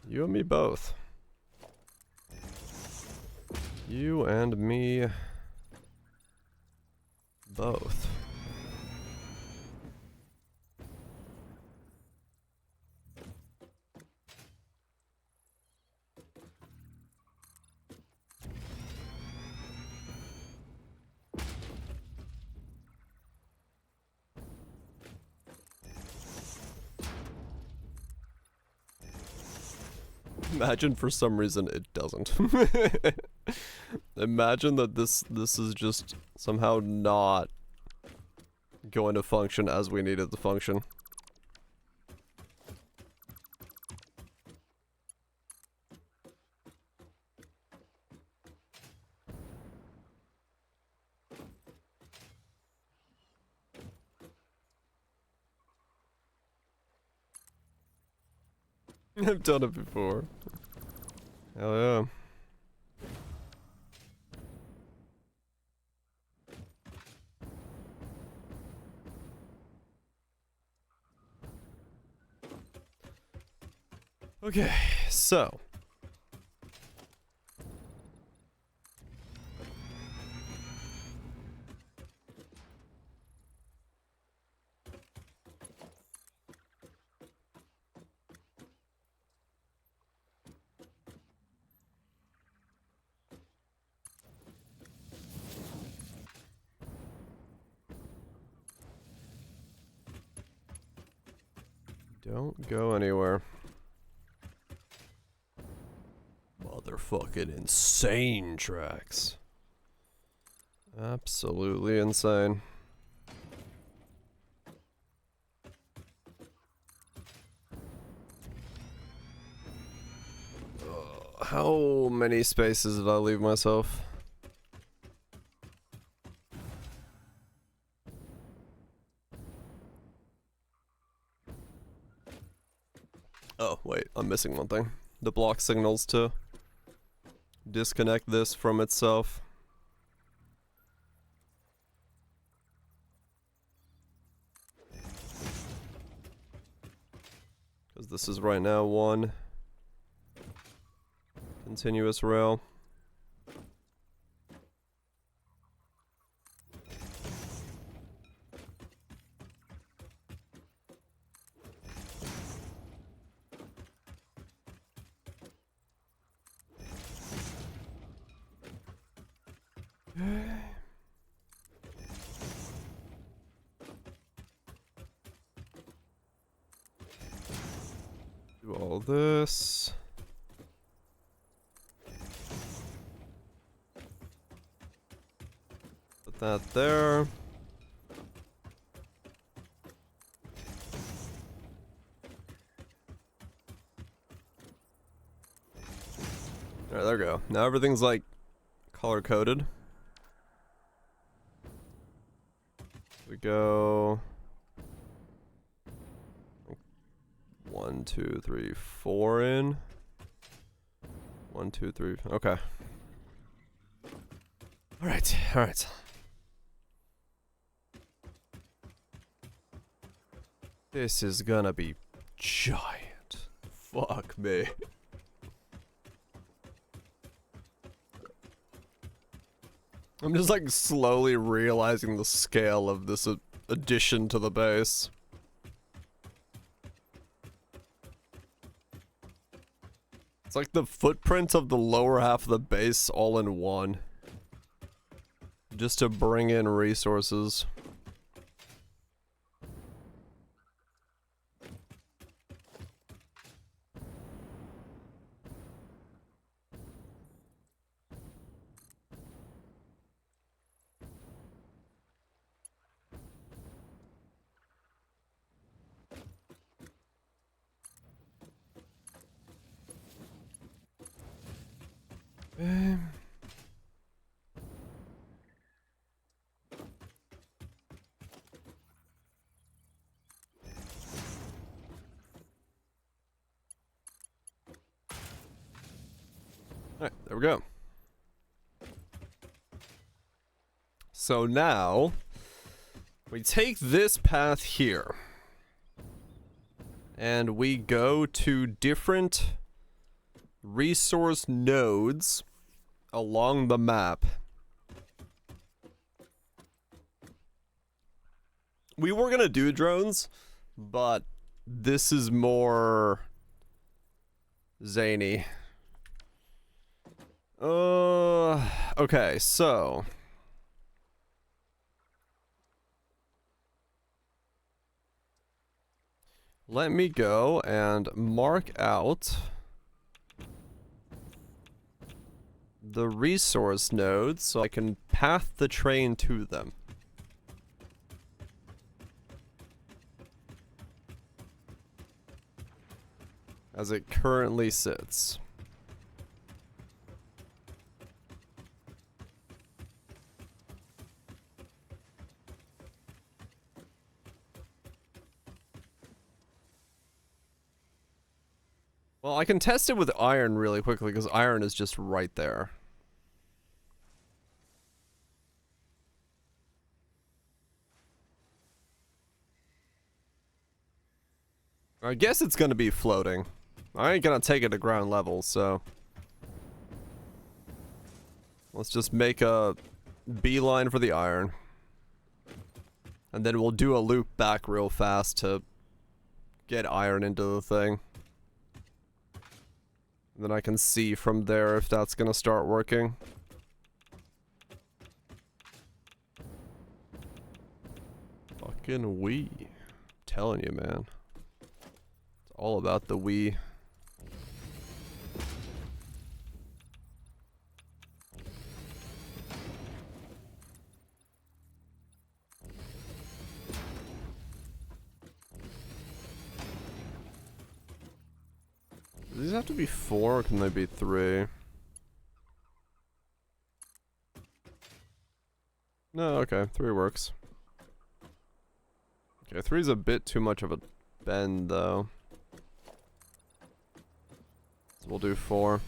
Speaker 1: You and me both. You and me both. Imagine for some reason it doesn't. Imagine that this is just somehow not going to function as we need it to function. I've done it before. Hell yeah. Okay, so. Don't go anywhere. Motherfucking insane tracks. Absolutely insane. How many spaces did I leave myself? Oh, wait, I'm missing one thing. The block signals to disconnect this from itself. Because this is right now one continuous rail. Do all this. Put that there. Alright, there we go. Now everything's like color coded. We go 1, 2, 3, 4 in. 1, 2, 3. Okay. Alright, alright. This is gonna be giant. Fuck me. I'm just like slowly realizing the scale of this addition to the base. It's like the footprint of the lower half of the base all in one. Just to bring in resources. Alright, there we go. So now, we take this path here. And we go to different resource nodes along the map. We were gonna do drones, but this is more zany. Okay, so let me go and mark out the resource nodes so I can path the train to them. As it currently sits. Well, I can test it with iron really quickly because iron is just right there. I guess it's gonna be floating. I ain't gonna take it to ground level, so let's just make a beeline for the iron. And then we'll do a loop back real fast to get iron into the thing. And then I can see from there if that's gonna start working. Fucking Wii. Telling you, man. It's all about the Wii. Do these have to be 4 or can they be 3? No, okay, 3 works. Okay, 3's a bit too much of a bend though. So we'll do 4.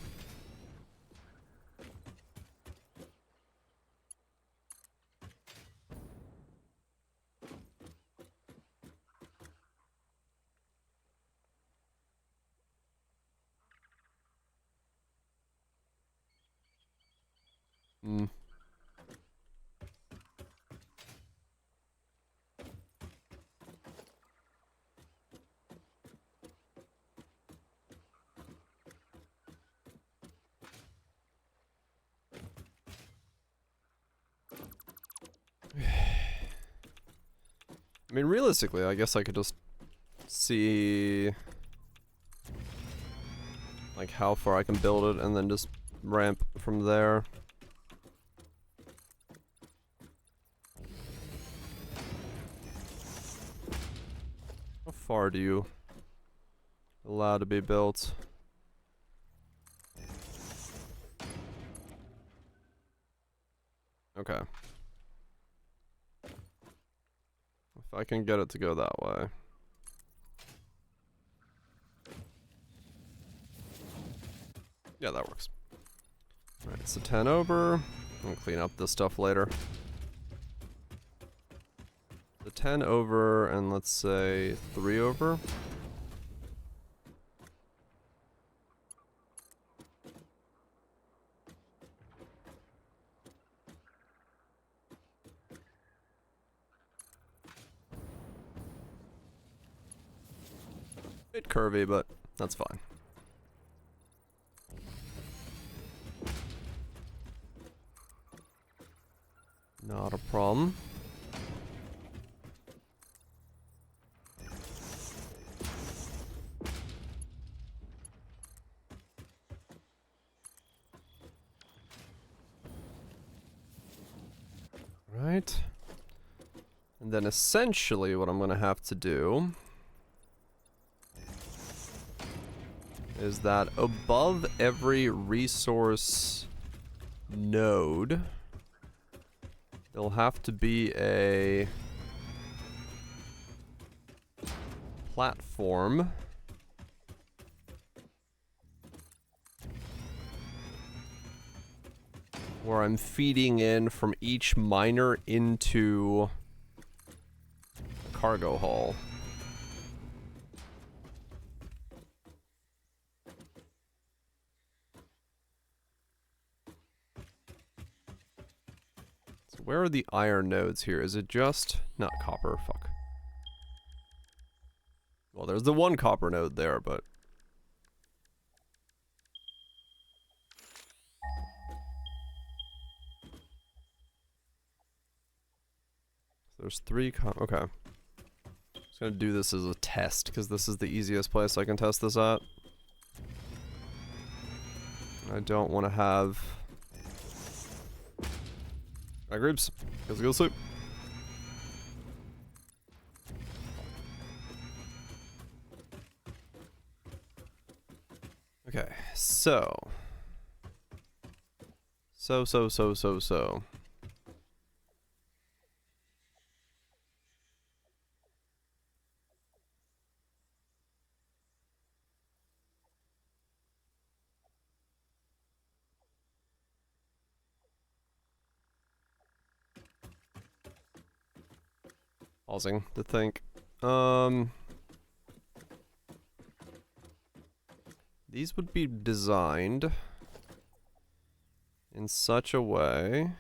Speaker 1: I mean, realistically, I guess I could just see like how far I can build it and then just ramp from there. How far do you allow to be built? Okay. If I can get it to go that way. Yeah, that works. Alright, so 10 over. I'll clean up this stuff later. The 10 over and let's say 3 over. Bit curvy, but that's fine. Not a problem. Right. And then essentially what I'm gonna have to do is that above every resource node, there'll have to be a platform where I'm feeding in from each miner into the cargo hull. So where are the iron nodes here? Is it just... not copper, fuck. Well, there's the one copper node there, but... there's three okay. Just gonna do this as a test, because this is the easiest place I can test this at. I don't want to have... Alright, groups. Let's go to sleep. Okay, so... So... Pausing to think. These would be designed in such a way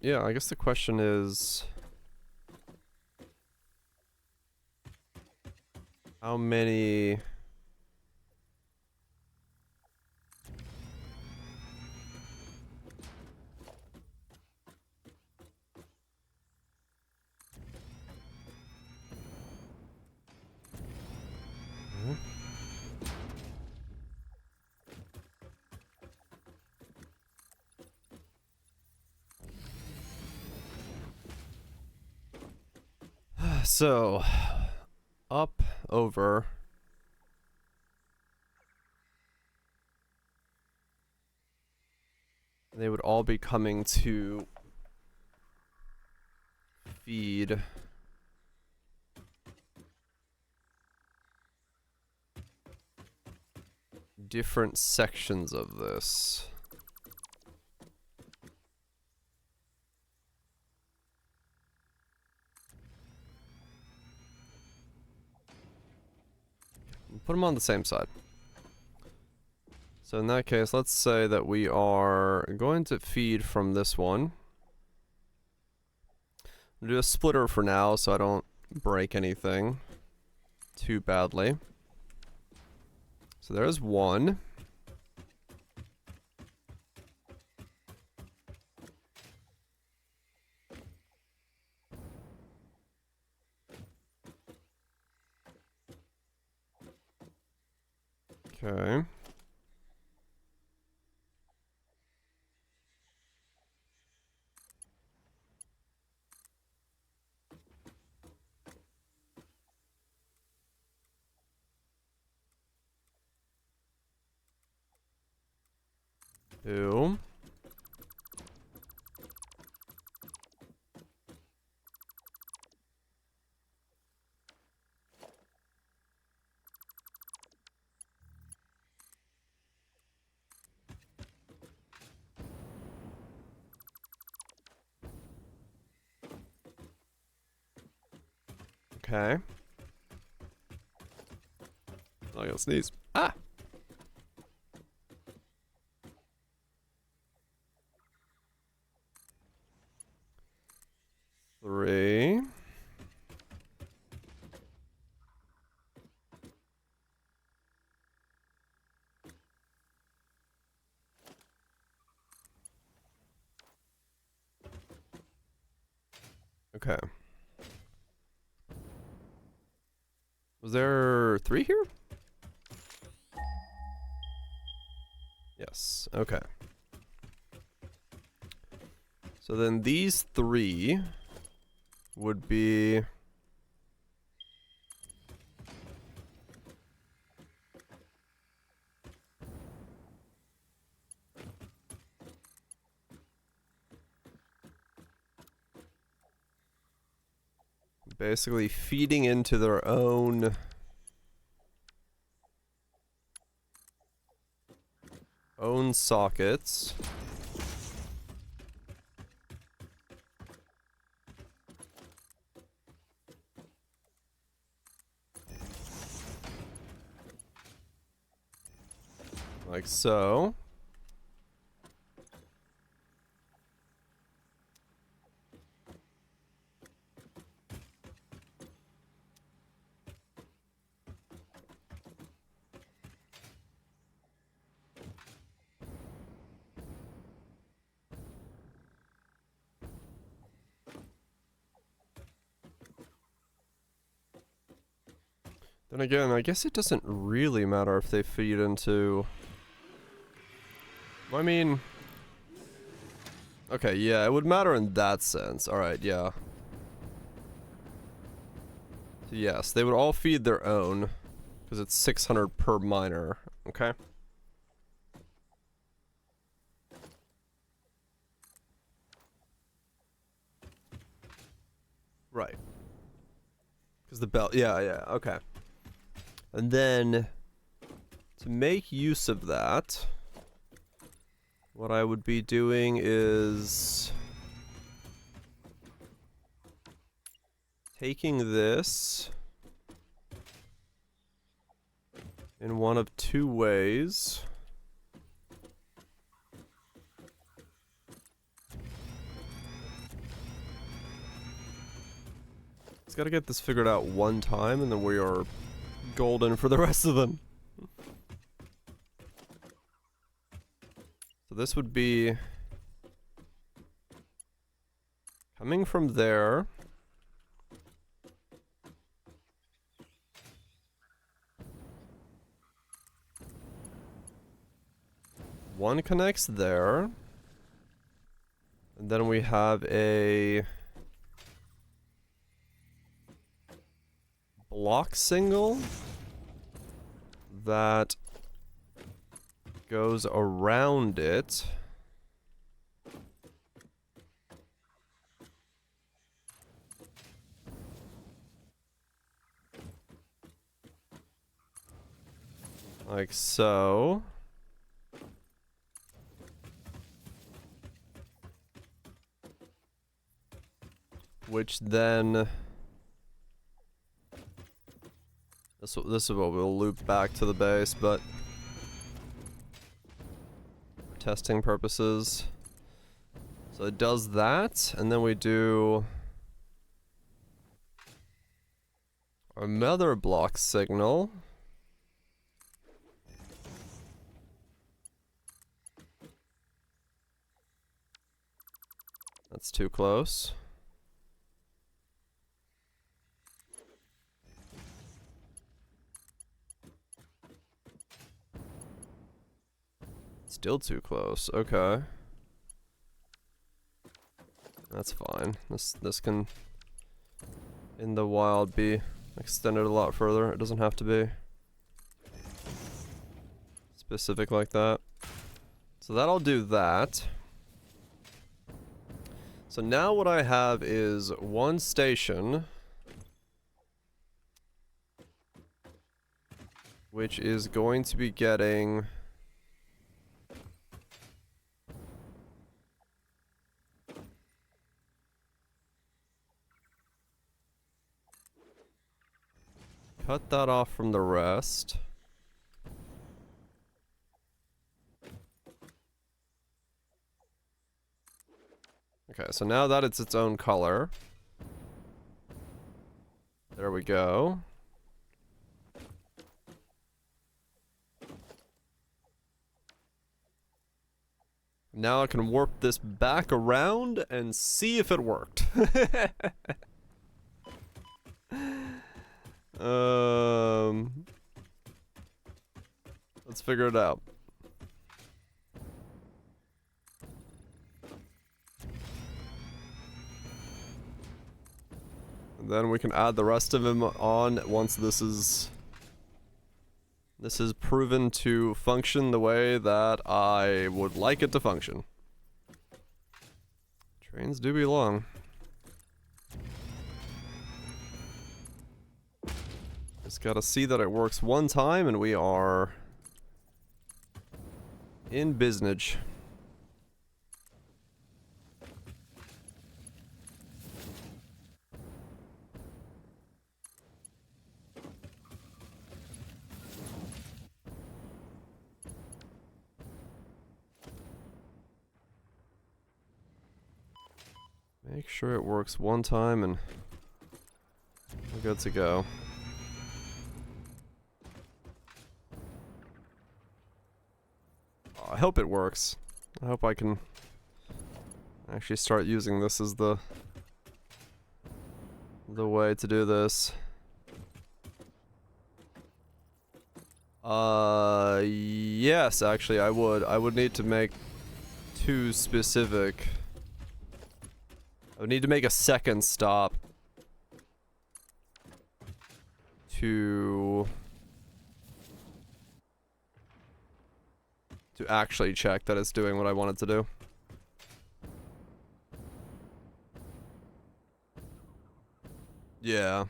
Speaker 1: I guess the question is how many so up over they would all be coming to feed different sections of this. Put them on the same side. So in that case, let's say that we are going to feed from this one. I'll do a splitter for now so I don't break anything too badly. So there's one. Okay. Two. Okay. I gotta sneeze. Ah! 3. Okay. Was there 3 here? Yes, okay. So then these 3 would be... basically feeding into their own sockets. Like so. Then again, I guess it doesn't really matter if they feed into... I mean... Okay, yeah, it would matter in that sense. Alright, yeah. So yes, they would all feed their own, because it's 600 per miner, okay? Right. Because the belt, yeah, okay. And then, to make use of that, what I would be doing is taking this in one of 2 ways. Just gotta get this figured out one time, and then we are golden for the rest of them. So this would be coming from there. One connects there. And then we have a block single that goes around it. Like so. Which then... This is what we'll loop back to the base, but... for testing purposes. So it does that, and then we do... another block signal. That's too close. Still too close. Okay. That's fine. This can in the wild be extended a lot further. It doesn't have to be specific like that. So that'll do that. So now what I have is one station which is going to be getting cut that off from the rest. Okay, so now that it's its own color, There we go. Now I can warp this back around and see if it worked. Let's figure it out. And then we can add the rest of him on once this is proven to function the way that I would like it to function. Trains do be long. Just gotta see that it works one time and we are in business. Make sure it works one time and we're good to go. I hope it works. I hope I can actually start using this as the way to do this. Yes, actually I would need to make two specific. I would need to make a second stop to actually check that it's doing what I want it to do. Yeah.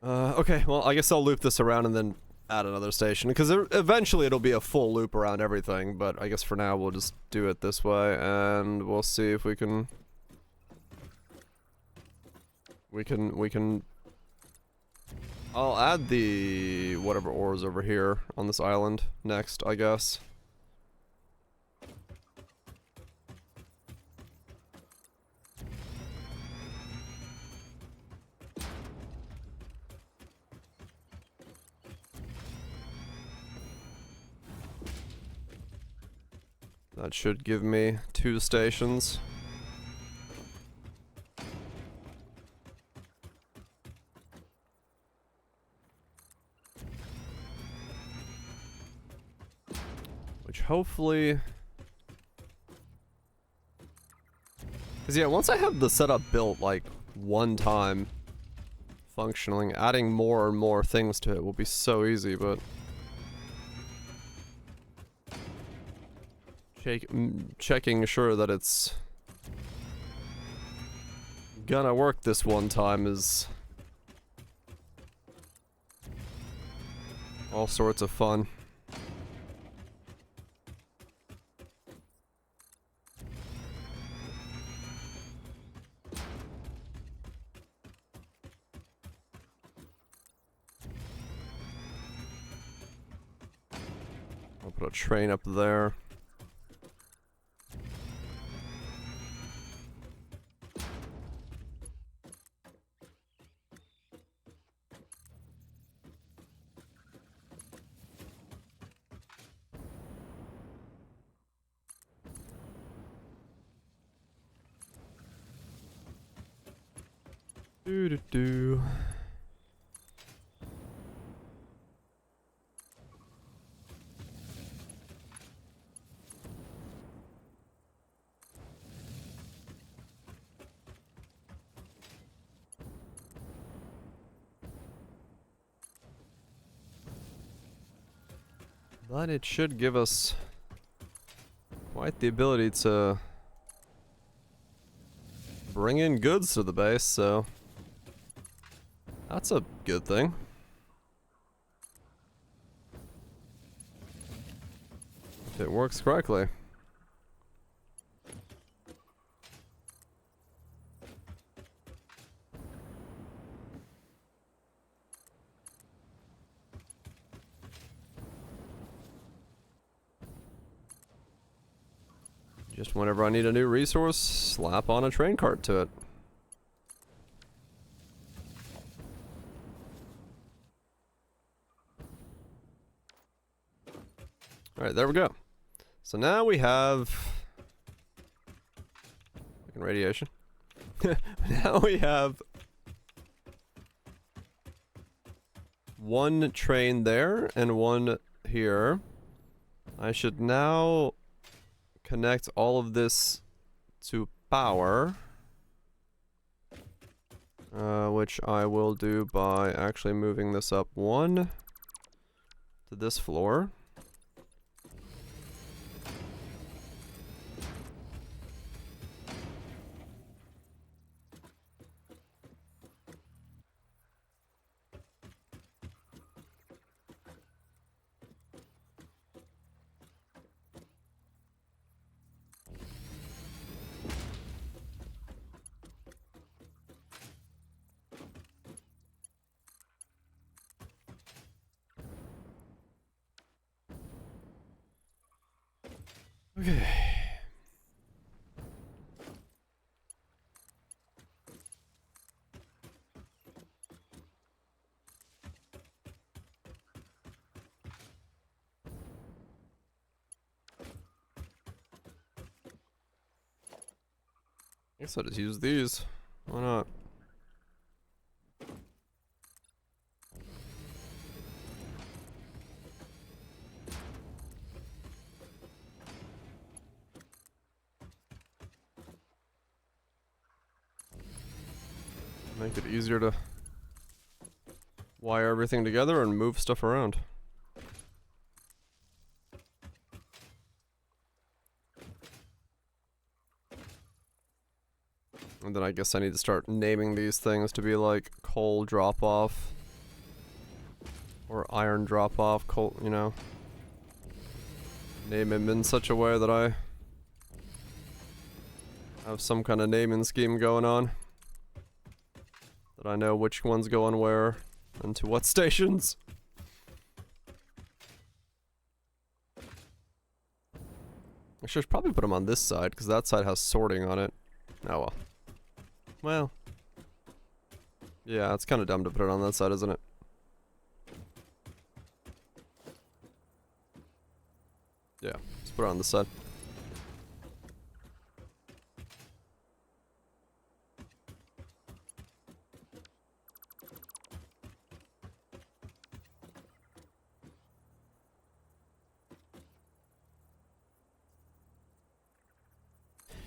Speaker 1: Okay, well, I guess I'll loop this around and then add another station, because eventually it'll be a full loop around everything, but I guess for now we'll just do it this way, and we'll see if we can... I'll add the whatever ores over here on this island next, I guess. That should give me 2 stations. Which hopefully... Because yeah, once I have the setup built, like, one time functioning, adding more and more things to it will be so easy, but... checking sure that it's gonna work this one time is all sorts of fun. I'll put a train up there. Do. But it should give us quite the ability to bring in goods to the base, so that's a good thing. If it works correctly. Just whenever I need a new resource, slap on a train cart to it. Alright, there we go. So now we have... radiation. Now we have... one train there and one here. I should now connect all of this to power. Which I will do by actually moving this up one to this floor. Okay. I guess I'll just use these. Why not? Make it easier to wire everything together and move stuff around. And then I guess I need to start naming these things to be like coal drop off or iron drop off, coal, you know. Name them in such a way that I have some kind of naming scheme going on. That I know which one's going where and to what stations. I should probably put them on this side because that side has sorting on it. Oh well. Well. Yeah, it's kind of dumb to put it on that side, isn't it? Yeah, let's put it on this side.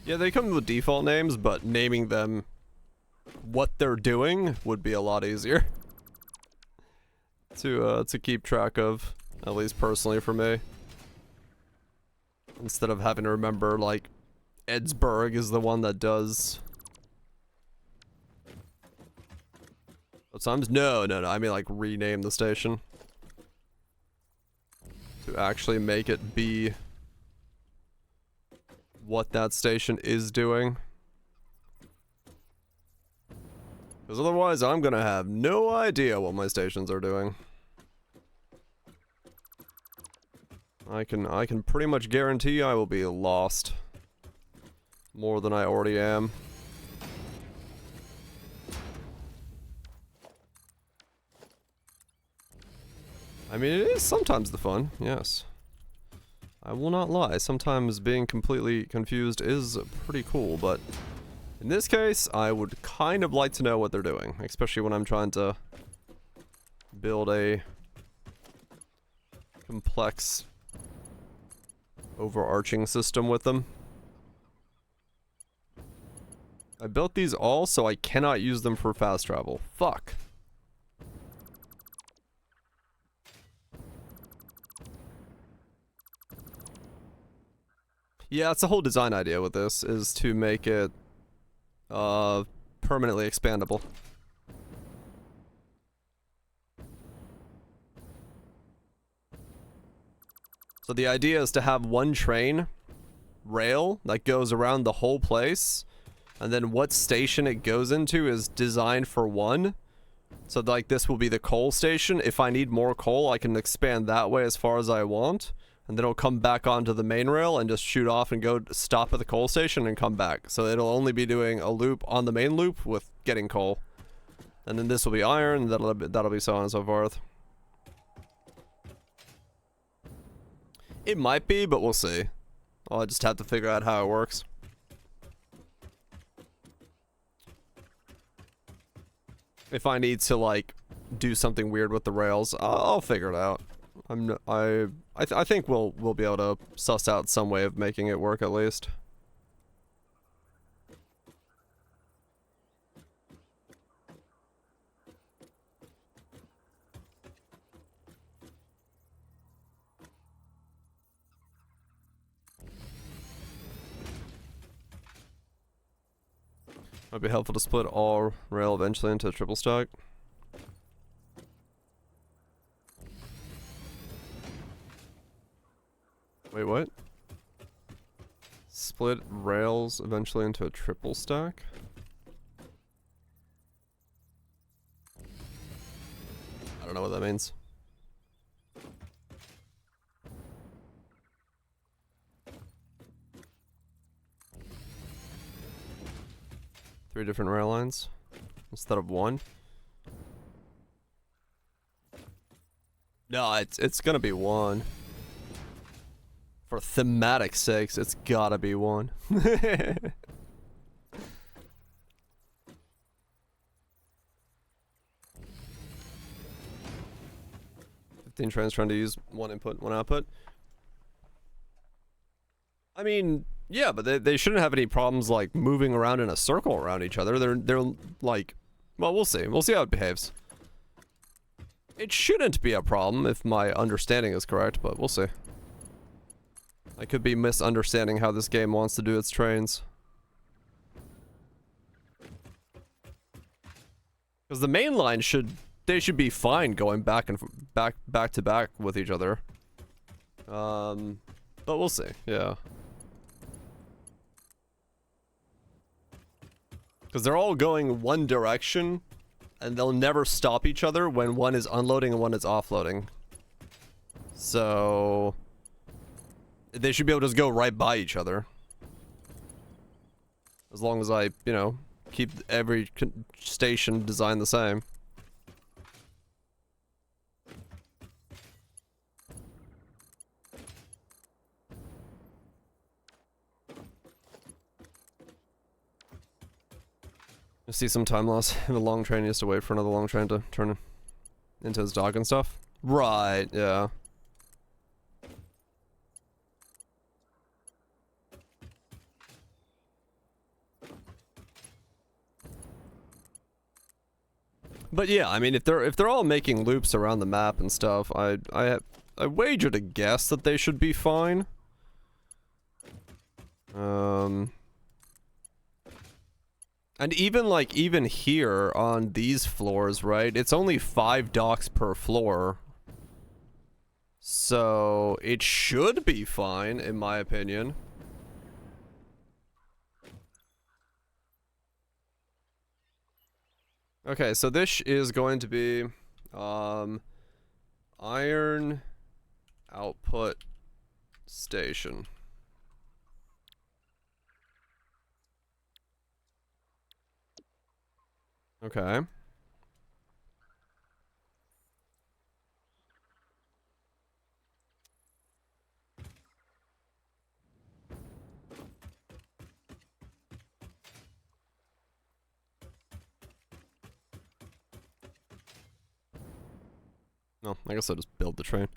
Speaker 1: Yeah, they come with default names, but naming them what they're doing would be a lot easier to keep track of, at least personally for me. Instead of having to remember, like, Edsburg is the one that does... Sometimes? No, I mean, like, rename the station. To actually make it be what that station is doing. Because otherwise, I'm gonna have no idea what my stations are doing. I can pretty much guarantee I will be lost. More than I already am. I mean, it is sometimes the fun, yes. I will not lie, sometimes being completely confused is pretty cool, but in this case, I would kind of like to know what they're doing, especially when I'm trying to build a complex overarching system with them. I built these all so I cannot use them for fast travel. Fuck. Yeah, it's the whole design idea with this, is to make it permanently expandable. So the idea is to have one train rail that goes around the whole place, and then what station it goes into is designed for one. So like this will be the coal station. If I need more coal, I can expand that way as far as I want. and then it'll come back onto the main rail and just shoot off and go stop at the coal station and come back. So it'll only be doing a loop on the main loop with getting coal. And then this will be iron, and that'll be so on and so forth. It might be, but we'll see. I'll just have to figure out how it works. If I need to, like, do something weird with the rails, I'll figure it out. I think we'll be able to suss out some way of making it work at least. Might be helpful to split all rail eventually into a triple stack. Wait, what? Split rails eventually into a triple stack? I don't know what that means. Three different rail lines instead of one. No, it's gonna be one. For thematic sakes, it's gotta be one. 15 trains trying to use one input, one output. I mean, yeah, but they shouldn't have any problems like moving around in a circle around each other. They're like, well, we'll see. We'll see how it behaves. It shouldn't be a problem if my understanding is correct, but we'll see. I could be misunderstanding how this game wants to do its trains. Because the main line they should be fine going back and back to back with each other. But we'll see. Yeah. Because they're all going one direction, and they'll never stop each other when one is unloading and one is offloading. So they should be able to just go right by each other. As long as I, you know, keep every station designed the same. You see some time loss. If a long train has to wait for another long train to turn into his dock and stuff. Right, yeah. But yeah, I mean, if they're all making loops around the map and stuff, I wager to guess that they should be fine. And even here on these floors, right? It's only 5 docks per floor. So it should be fine, in my opinion. Okay, so this is going to be iron output station. Okay. No, I guess I'll just build the train.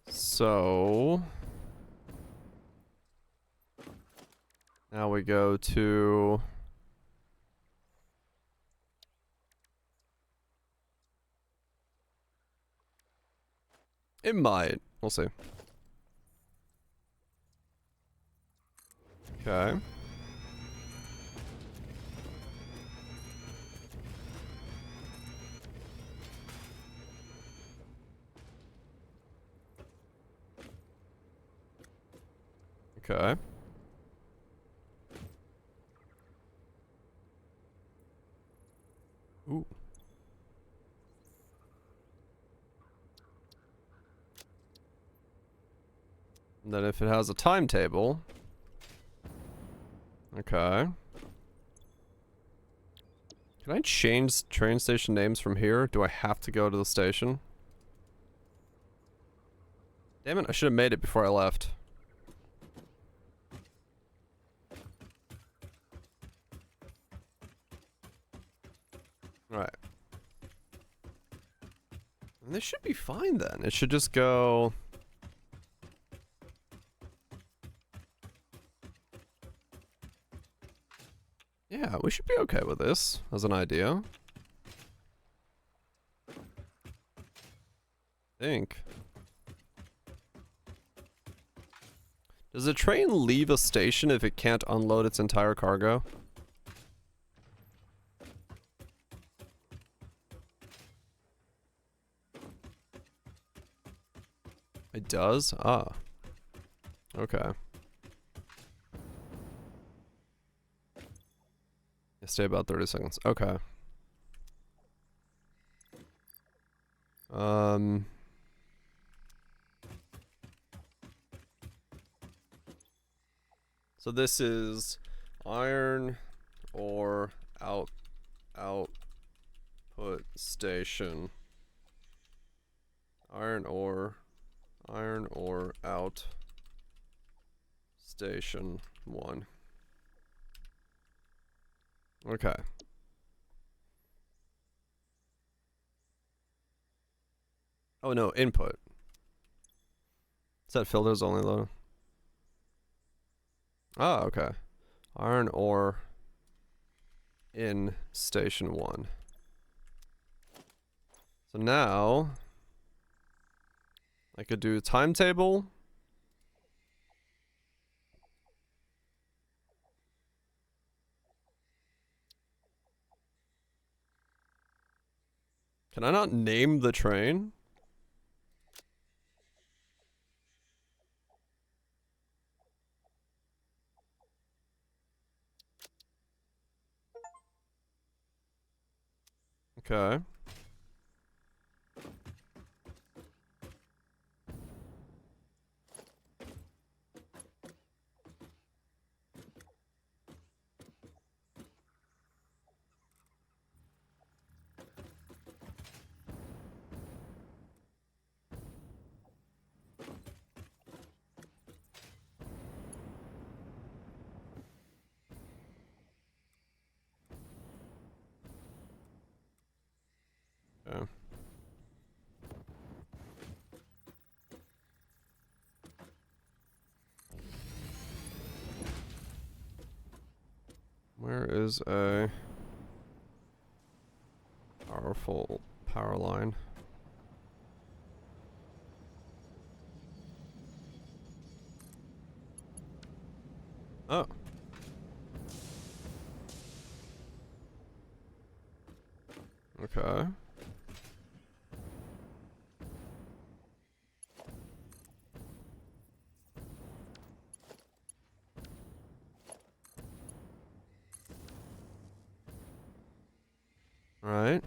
Speaker 1: So now we go to it might. We'll see. Okay. Okay. Ooh. And then if it has a timetable. Okay. Can I change train station names from here? Do I have to go to the station? Damn it, I should have made it before I left. Alright. And this should be fine then. It should just go... Yeah, we should be okay with this as an idea. Think. Does a train leave a station if it can't unload its entire cargo? It does? Ah. Okay. Stay about 30 seconds. Okay. So this is iron ore output station. Iron ore out station 1. Okay. Oh no, input. Set filters only low. Ah, okay. Iron ore in station 1. So now I could do timetable. Can I not name the train? Okay. Okay. Where is a powerful power line? Oh. Okay. All right.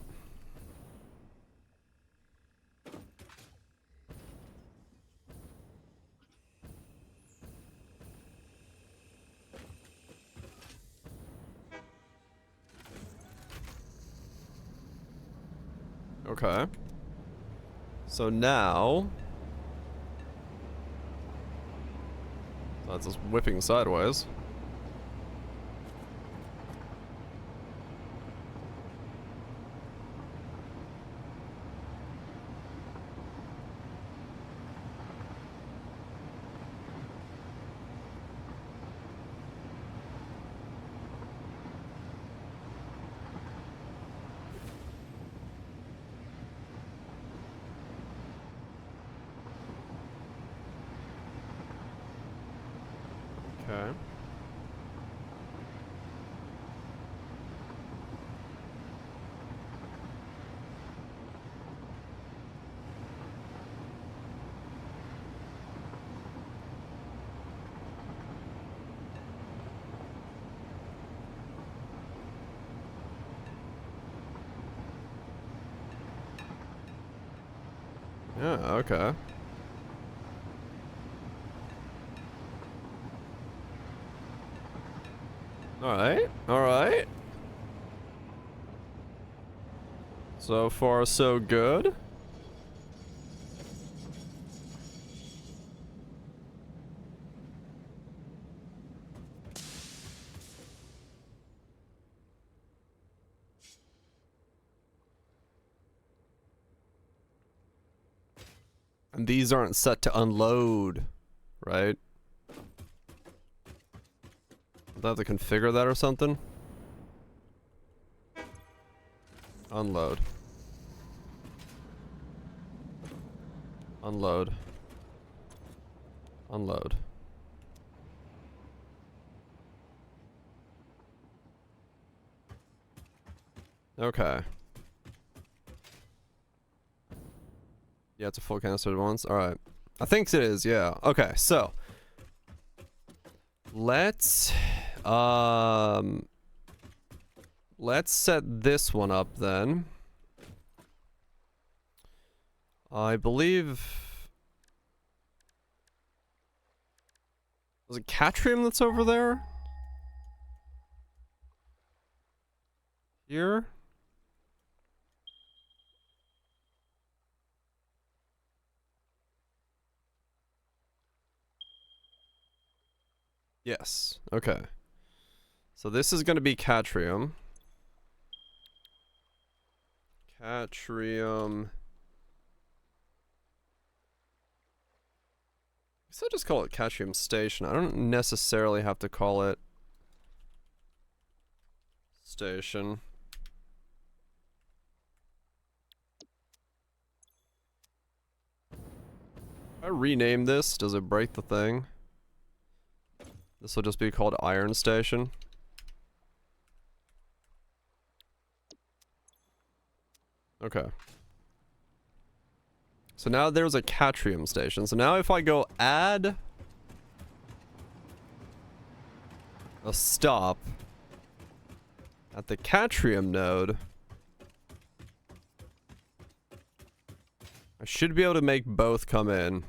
Speaker 1: Okay. So now that's just whipping sideways. Okay. Yeah, okay. Alright, alright. So far, so good. And these aren't set to unload, right? Do I have to configure that or something? Unload. Unload. Unload. Okay. Yeah, it's a full canister at once. Alright. I think it is, yeah. Okay, so. Let's set this one up then. I believe... Is it Catrium that's over there? Here? Yes. Okay. So this is going to be Catrium. Catrium. I guess I just call it Catrium Station. I don't necessarily have to call it Station. If I rename this, does it break the thing? This will just be called Iron Station. Okay. So now there's a Catrium Station. So now if I go add a stop at the Catrium node, I should be able to make both come in.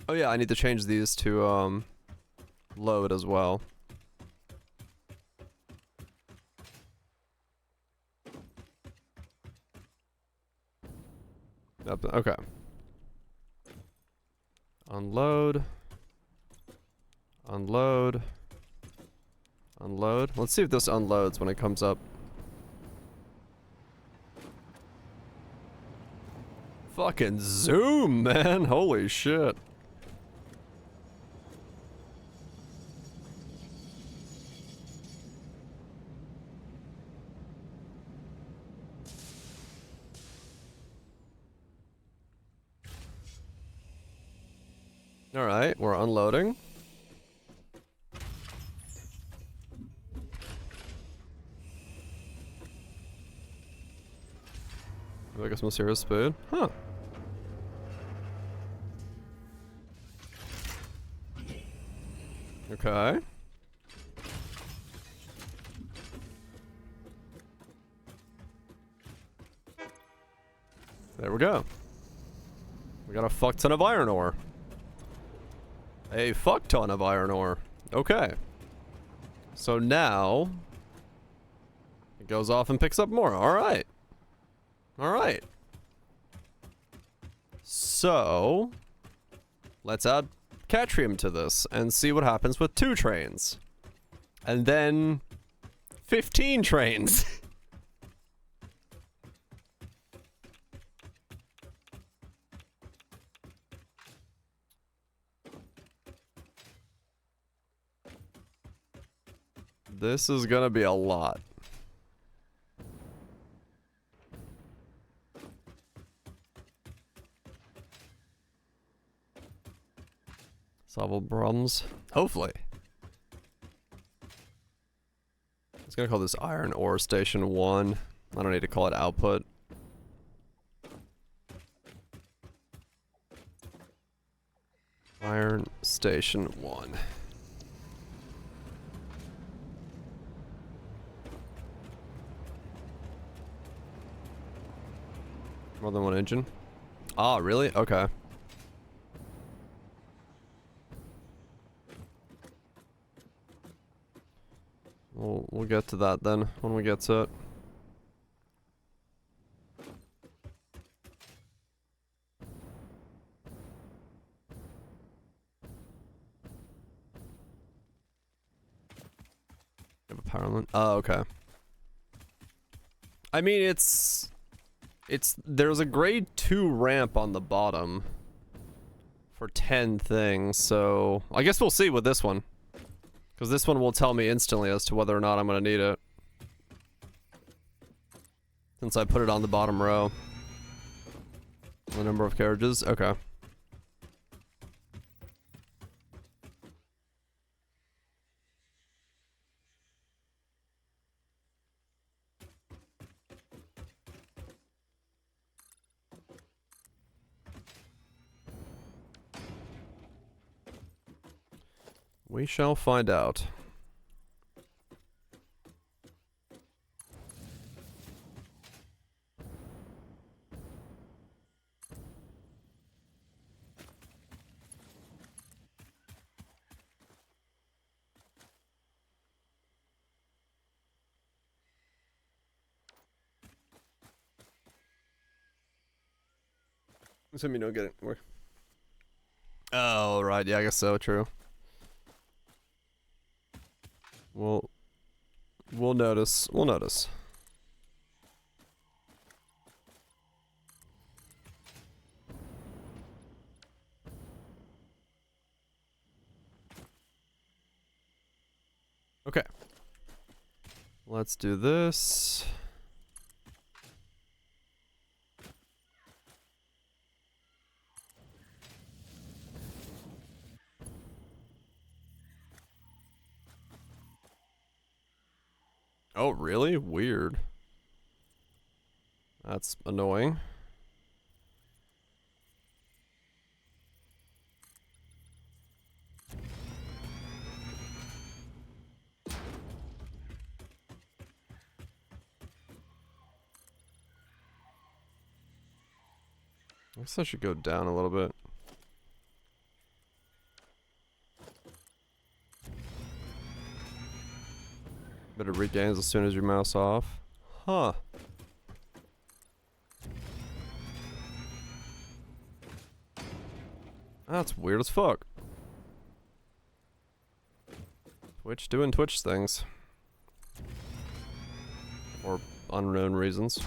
Speaker 1: Oh yeah, I need to change these to load as well. Okay. Unload. Unload. Unload. Let's see if this unloads when it comes up. Fucking zoom, man. Holy shit. Alright, we're unloading. I guess some serious speed. Huh. Okay. There we go. We got a fuck ton of iron ore. A fuck ton of iron ore. Okay. So now it goes off and picks up more. Alright. Alright. So let's add Catrium to this and see what happens with 2 trains. And then 15 trains. This is gonna be a lot. Solve problems. Hopefully. I was gonna call this Iron Ore Station 1. I don't need to call it output. Iron Station 1. More than one engine? Ah, really? Okay. We'll get to that then when we get to it. You have a power line? Oh, okay. I mean, there's a grade 2 ramp on the bottom for 10 things, so I guess we'll see with this one. Because this one will tell me instantly as to whether or not I'm going to need it. Since I put it on the bottom row. The number of carriages? Okay. We shall find out. Assuming you don't get it. Where? Oh, right. Yeah, I guess so. True. We'll notice. We'll notice. Okay. Let's do this. Oh, really? Weird. That's annoying. I guess I should go down a little bit. But it regains as soon as you mouse off. Huh. That's weird as fuck. Twitch doing Twitch things. For unknown reasons.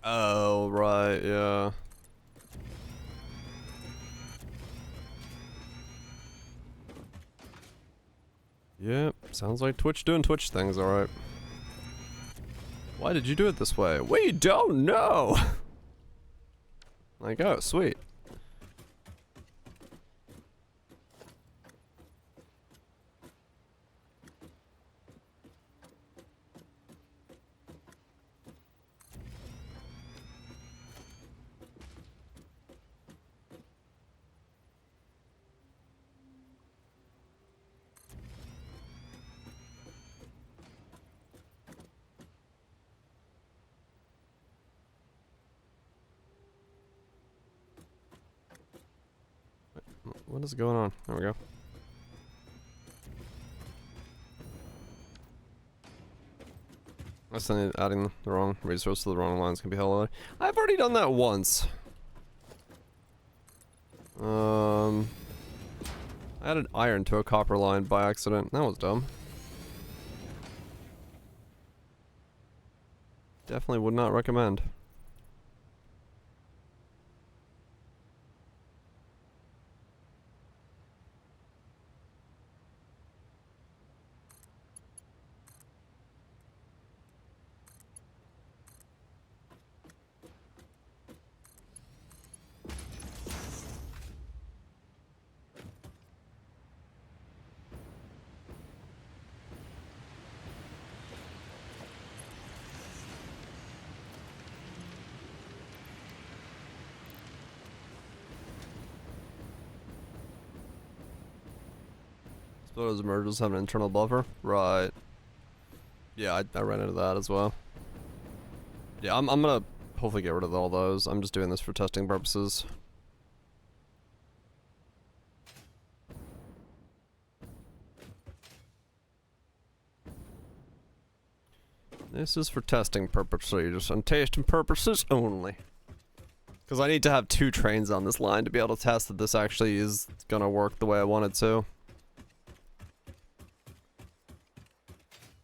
Speaker 1: Oh, right, yeah. Yep, sounds like Twitch doing Twitch things, alright. Why did you do it this way? We don't know! Like, oh, sweet. What is going on? There we go. I think adding the wrong resource to the wrong lines can be hell of a- I've already done that once. I added iron to a copper line by accident. That was dumb. Definitely would not recommend. So those merges have an internal buffer? Right. Yeah, I ran into that as well. Yeah, I'm gonna hopefully get rid of all those. I'm just doing this for testing purposes. This is for testing purposes and tasting purposes only. Because I need to have 2 trains on this line to be able to test that this actually is gonna work the way I want it to.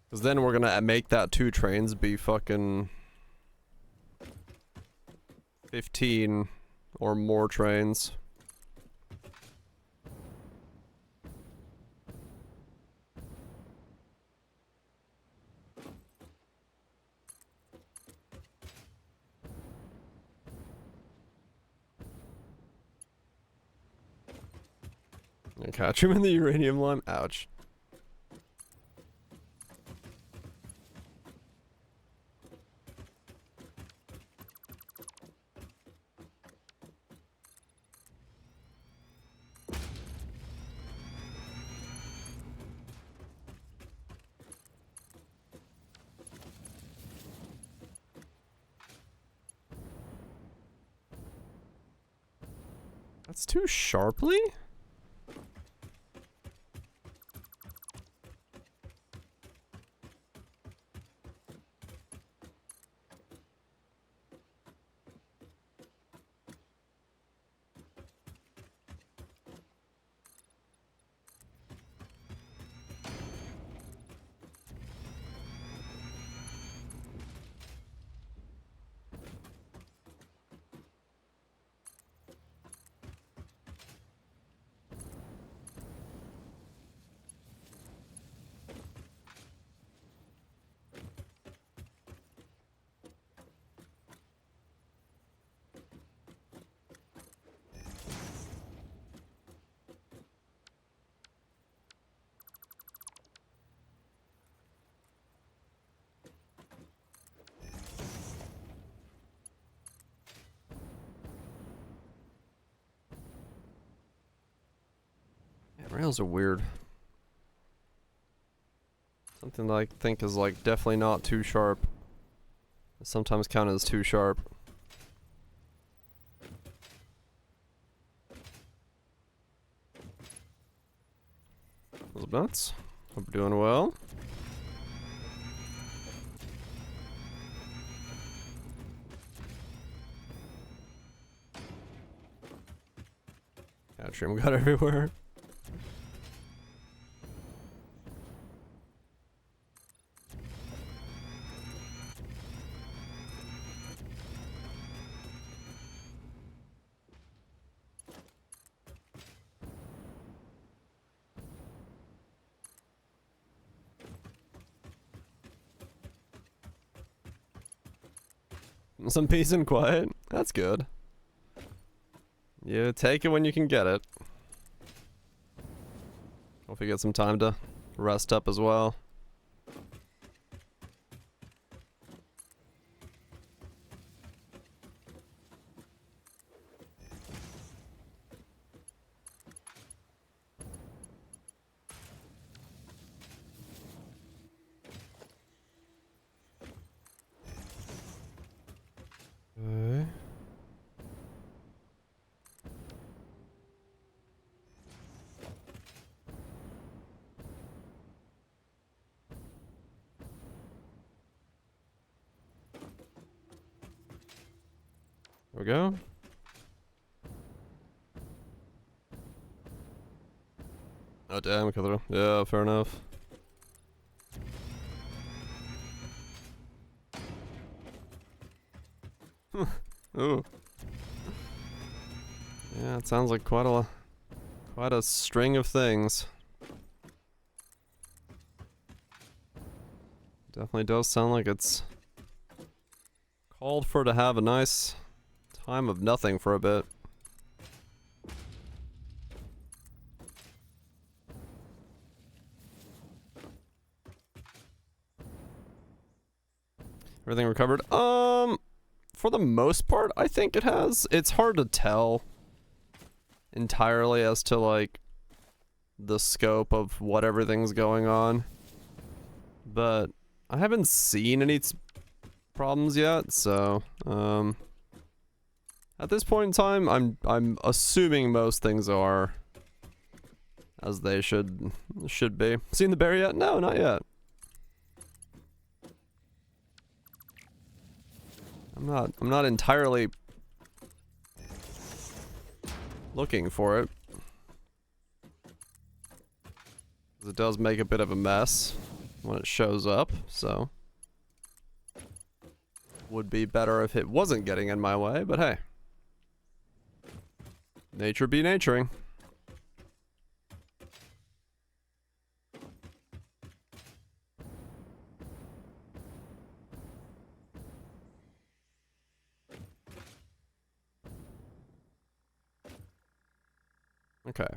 Speaker 1: Because then we're gonna make that 2 trains be fucking 15 or more trains. I catch him in the uranium lime. Ouch. That's too sharply? Rails are weird. Something that I think is like definitely not too sharp. Sometimes counted as too sharp. What's up, nuts? Hope you're doing well. Yeah, trim got everywhere. Some peace and quiet. That's good. You take it when you can get it. Hope you get some time to rest up as well. Okay. There we go. Oh damn, Cthulhu. Yeah, fair enough. Ooh. Yeah, it sounds like quite a string of things. Definitely does sound like it's called for to have a nice time of nothing for a bit. Everything recovered? For the most part, I think it has. It's hard to tell entirely as to, like, the scope of what everything's going on. But I haven't seen any problems yet, so at this point in time, I'm assuming most things are as they should be. Seen the bear yet? No, not yet. I'm not entirely looking for it. 'Cause it does make a bit of a mess when it shows up, so would be better if it wasn't getting in my way, but hey. Nature be naturing. Okay.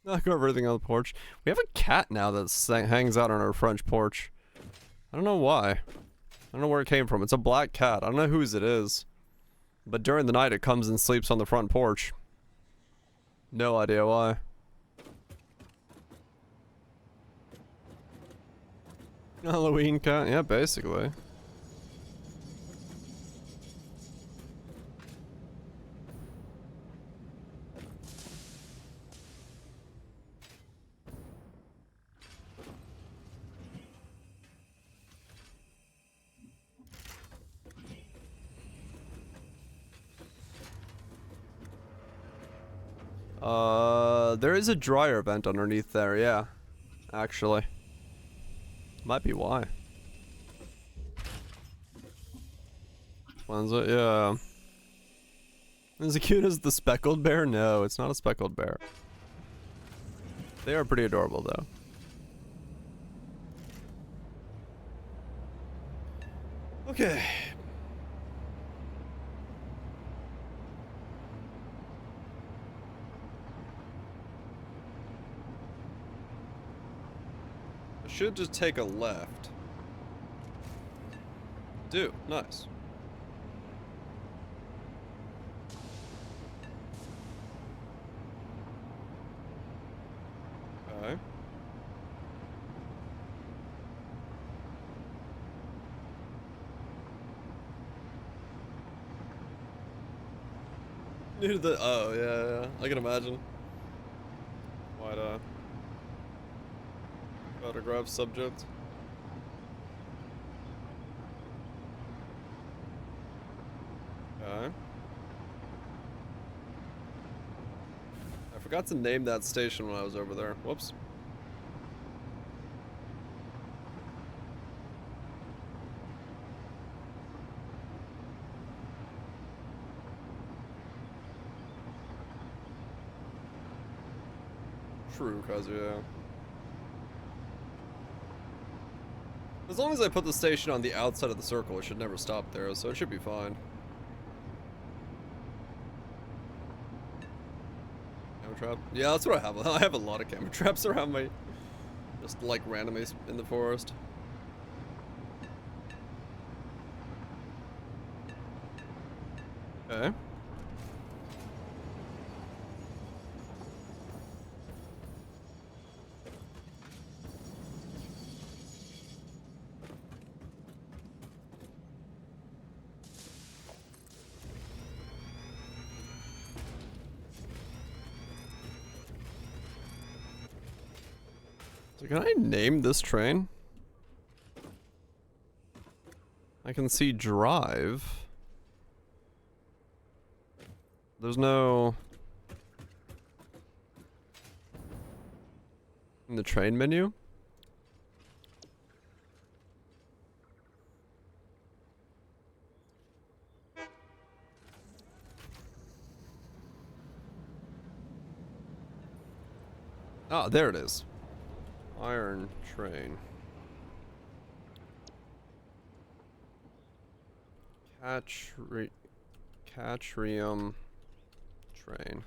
Speaker 1: I'll go over everything on the porch. We have a cat now that hangs out on our front porch. I don't know why. I don't know where it came from. It's a black cat. I don't know whose it is. But during the night it comes and sleeps on the front porch. No idea why. Halloween cat? Yeah, basically. There is a dryer vent underneath there, yeah. Actually. Might be why. One's it? Yeah. Is it cute as the speckled bear? No, it's not a speckled bear. They are pretty adorable, though. Okay. Should just take a left. Do, nice. Okay. New to the, oh yeah, I can imagine. Quite photograph subject. Okay. I forgot to name that station when I was over there. Whoops. True, Kazuya. As long as I put the station on the outside of the circle, it should never stop there, so it should be fine. Camera trap? Yeah, that's what I have. I have a lot of camera traps around me. Just like randomly in the forest. Okay. So can I name this train? I can see drive. There's no... in the train menu? Ah, there it is. Iron train. Catrium train.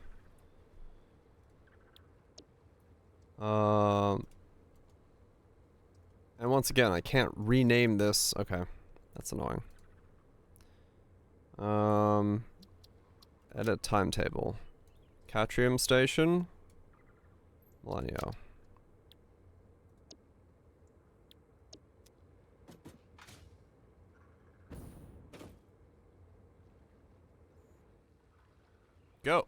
Speaker 1: And once again, I can't rename this. Okay, that's annoying. Edit timetable. Catrium Station. Millennial. Go.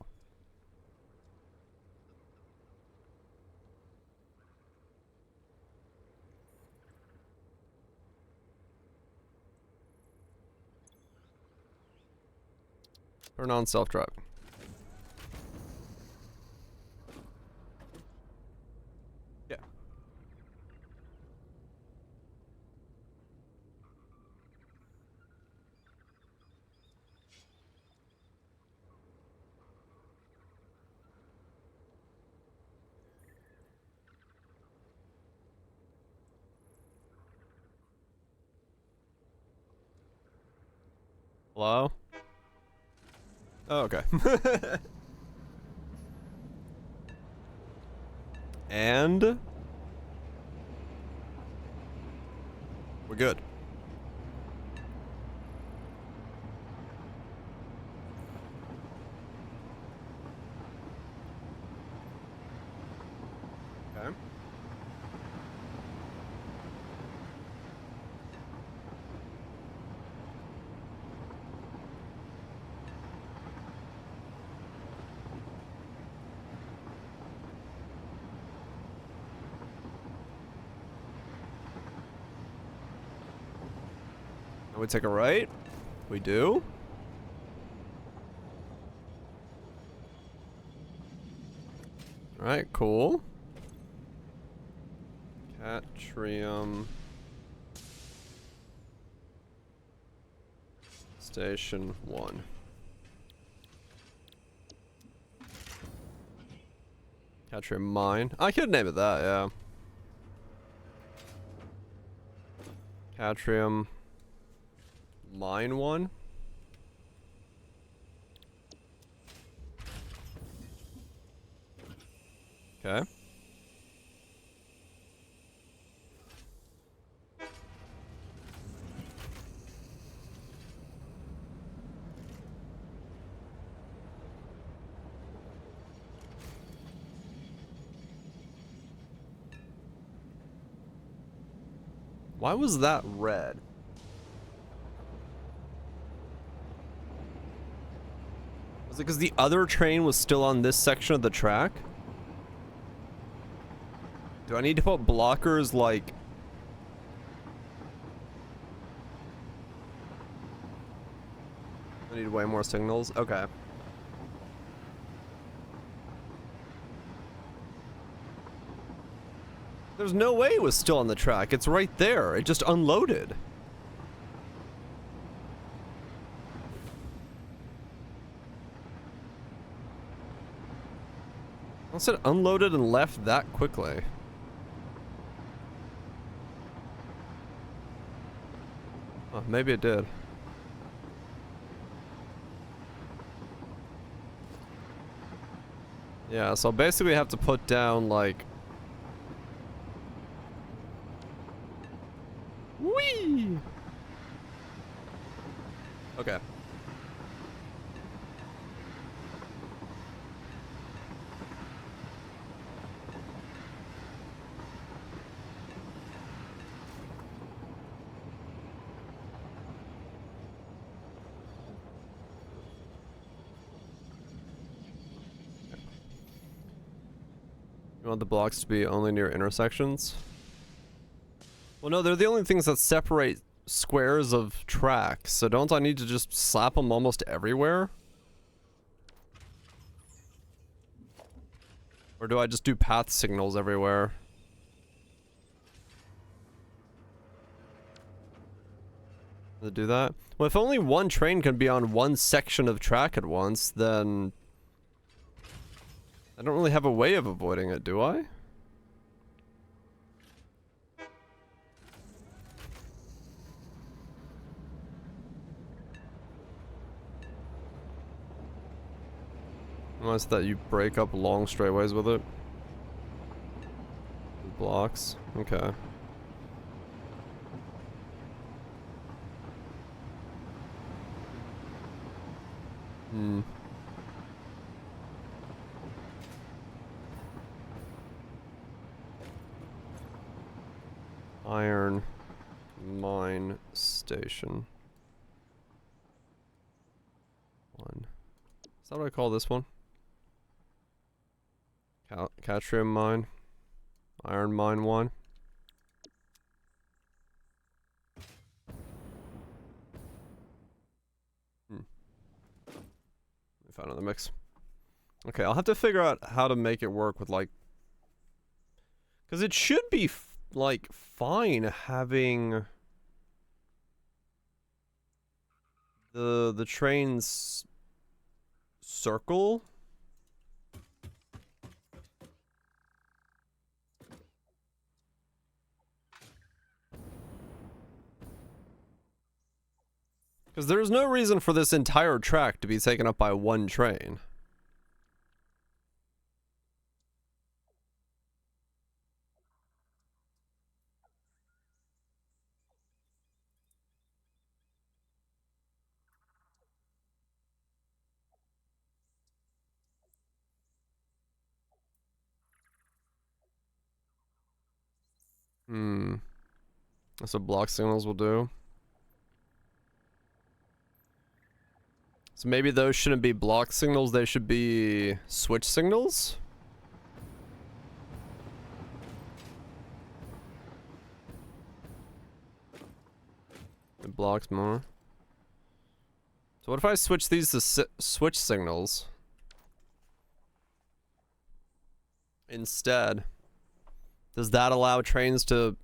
Speaker 1: Turn on self-drive. Yeah. Hello? Oh, okay. And we're good. Okay. Now we take a right. We do. Alright, cool. Catrium Station 1. Catrium Mine. I could name it that, yeah. Catrium Mine 1. Okay. Why was that red? Was it because the other train was still on this section of the track? Do I need to put blockers like... I need way more signals? Okay. There's no way it was still on the track. It's right there. It just unloaded. Unless it unloaded and left that quickly. Oh, maybe it did. Yeah, so basically I have to put down like... Whee! Okay. You want the blocks to be only near intersections? Well, no, they're the only things that separate squares of tracks, so don't I need to just slap them almost everywhere? Or do I just do path signals everywhere? To do that? Well, if only one train can be on one section of track at once, then I don't really have a way of avoiding it, do I? Unless that you break up long straightaways with it. Blocks. Okay. Iron mine station. 1. Is that what I call this one? Catrium mine. Iron mine 1. We found another mix. Okay, I'll have to figure out how to make it work with like, because it should be like fine having the trains circle. Because there's no reason for this entire track to be taken up by one train. That's what block signals will do. So maybe those shouldn't be block signals, they should be switch signals? It blocks more. So what if I switch these to switch signals instead? Does that allow trains to...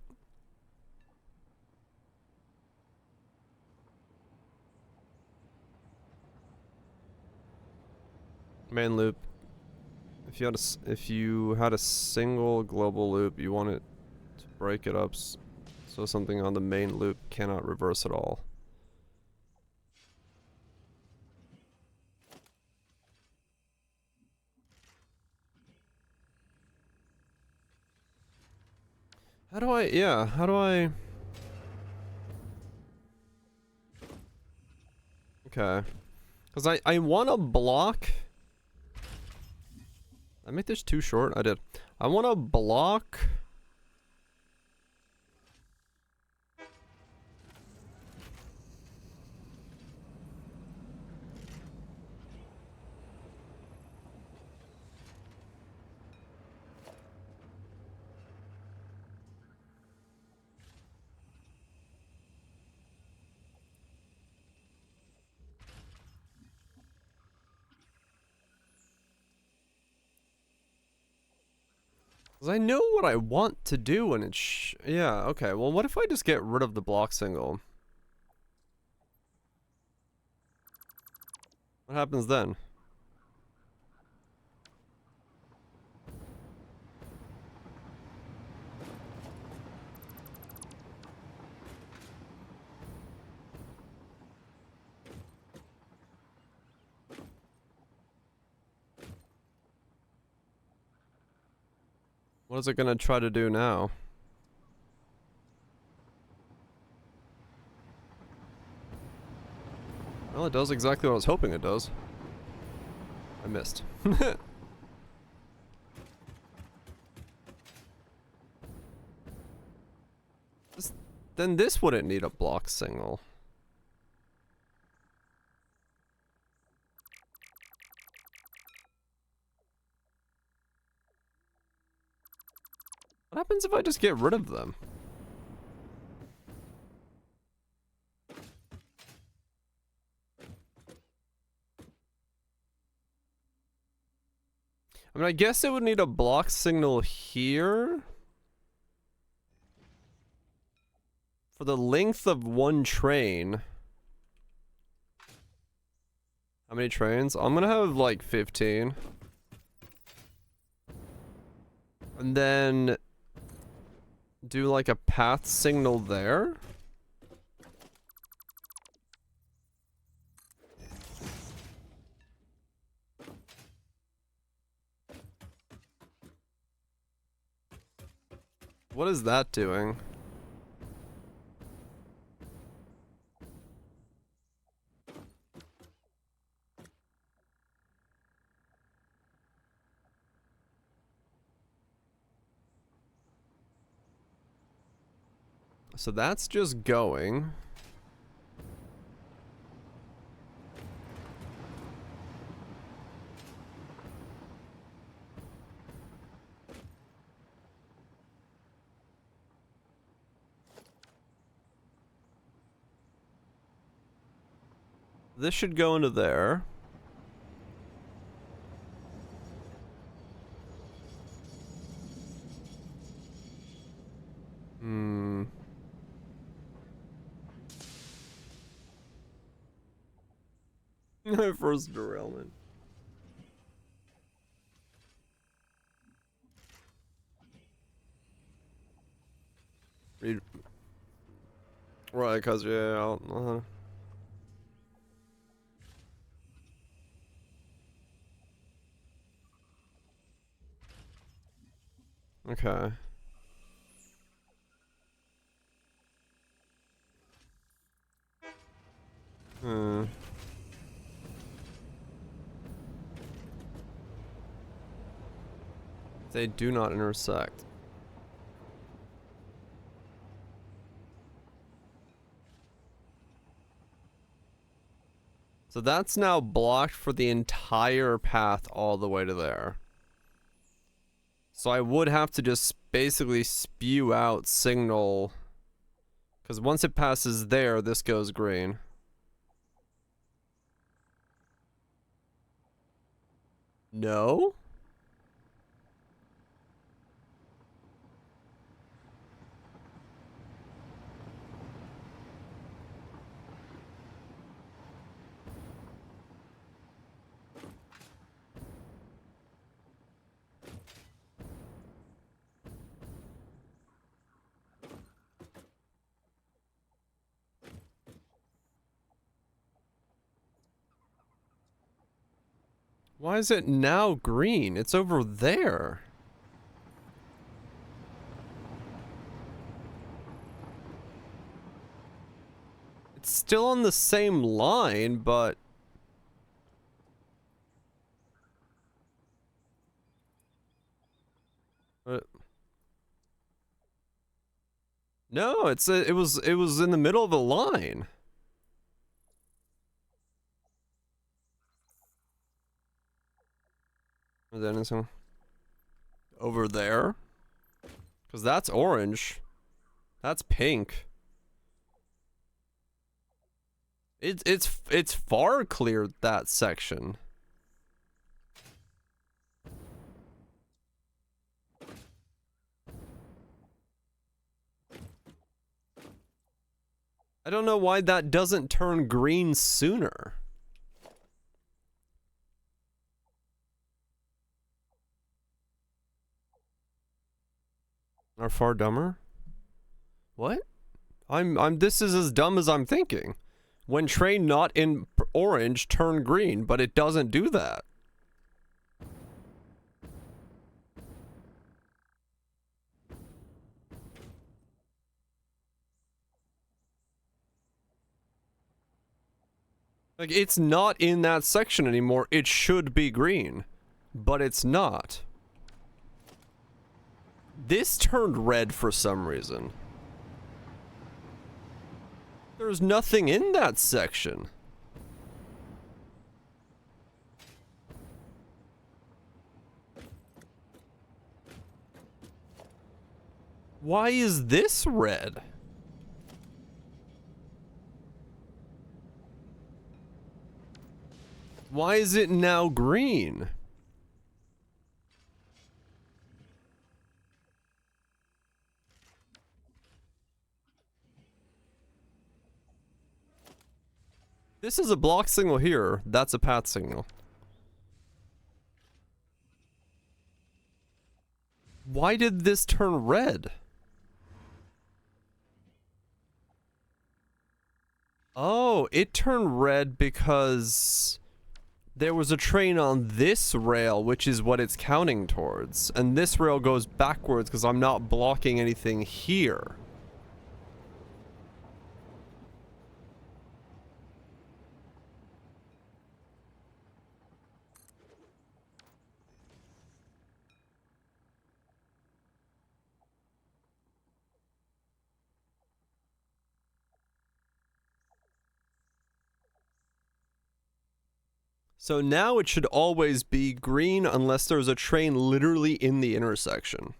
Speaker 1: Main loop. If you had a single global loop, you want it to break it up so something on the main loop cannot reverse at all. How do I, yeah, how do I... Okay. Because I want to block... I make this too short? I did. I want to block... Because I know what I want to do and it's... yeah, okay. Well, what if I just get rid of the block single? What happens then? What is it gonna try to do now? Well, it does exactly what I was hoping it does. I missed. Then this wouldn't need a block signal. What happens if I just get rid of them? I mean, I guess it would need a block signal here. For the length of one train. How many trains? I'm gonna have like 15. And then do like a path signal there. What is that doing? So that's just going. This should go into there. My first derailment. Read. Right, cause yeah. Okay. They do not intersect. So that's now blocked for the entire path all the way to there. So I would have to just basically spew out signal. Because once it passes there, this goes green. No? Why is it now green? It's over there. It's still on the same line, but... No, it was in the middle of the line. Is that anything over there? Because that's orange. That's pink. It's far cleared that section. I don't know why that doesn't turn green sooner. Are far dumber? What? This is as dumb as I'm thinking. When train not in orange, turn green, but it doesn't do that. Like, it's not in that section anymore. It should be green, but it's not. This turned red for some reason. There's nothing in that section. Why is this red? Why is it now green? This is a block signal here. That's a path signal. Why did this turn red? Oh, it turned red because there was a train on this rail, which is what it's counting towards. And this rail goes backwards because I'm not blocking anything here. So now it should always be green unless there's a train literally in the intersection.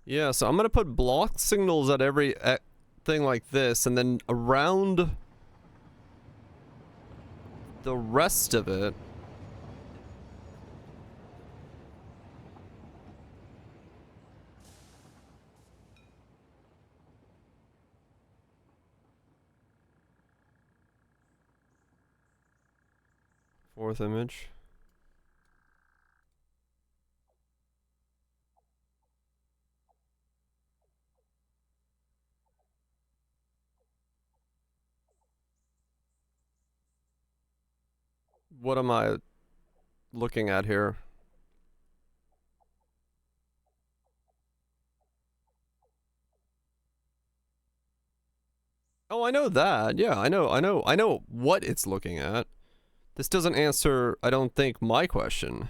Speaker 1: Yeah, so I'm gonna put block signals at every thing like this, and then around the rest of it. Fourth image. What am I looking at here? Oh, I know that. Yeah, I know what it's looking at. This doesn't answer, I don't think, my question.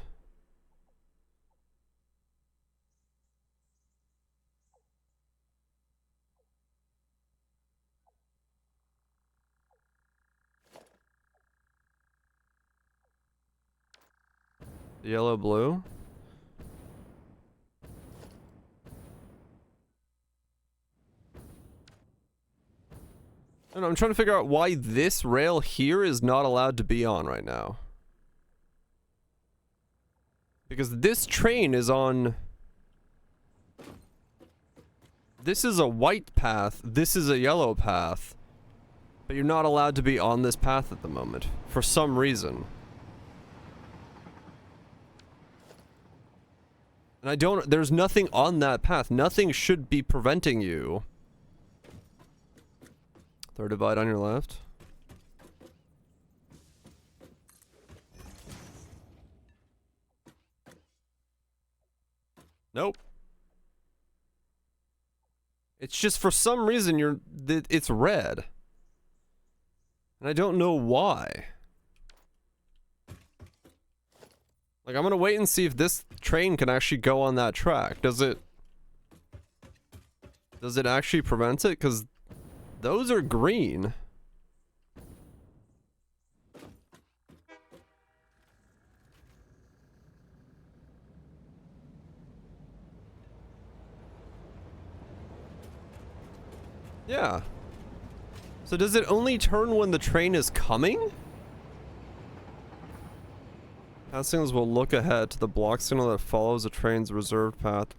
Speaker 1: Yellow, blue? And I'm trying to figure out why this rail here is not allowed to be on right now. Because this train is on... This is a white path, this is a yellow path. But you're not allowed to be on this path at the moment. For some reason. And there's nothing on that path. Nothing should be preventing you. Third divide on your left. Nope. It's just for some reason it's red. And I don't know why. Like, I'm gonna wait and see if this train can actually go on that track. Does it actually prevent it? Because those are green. Yeah. So does it only turn when the train is coming? Path signals will look ahead to the block signal that follows the train's reserved path.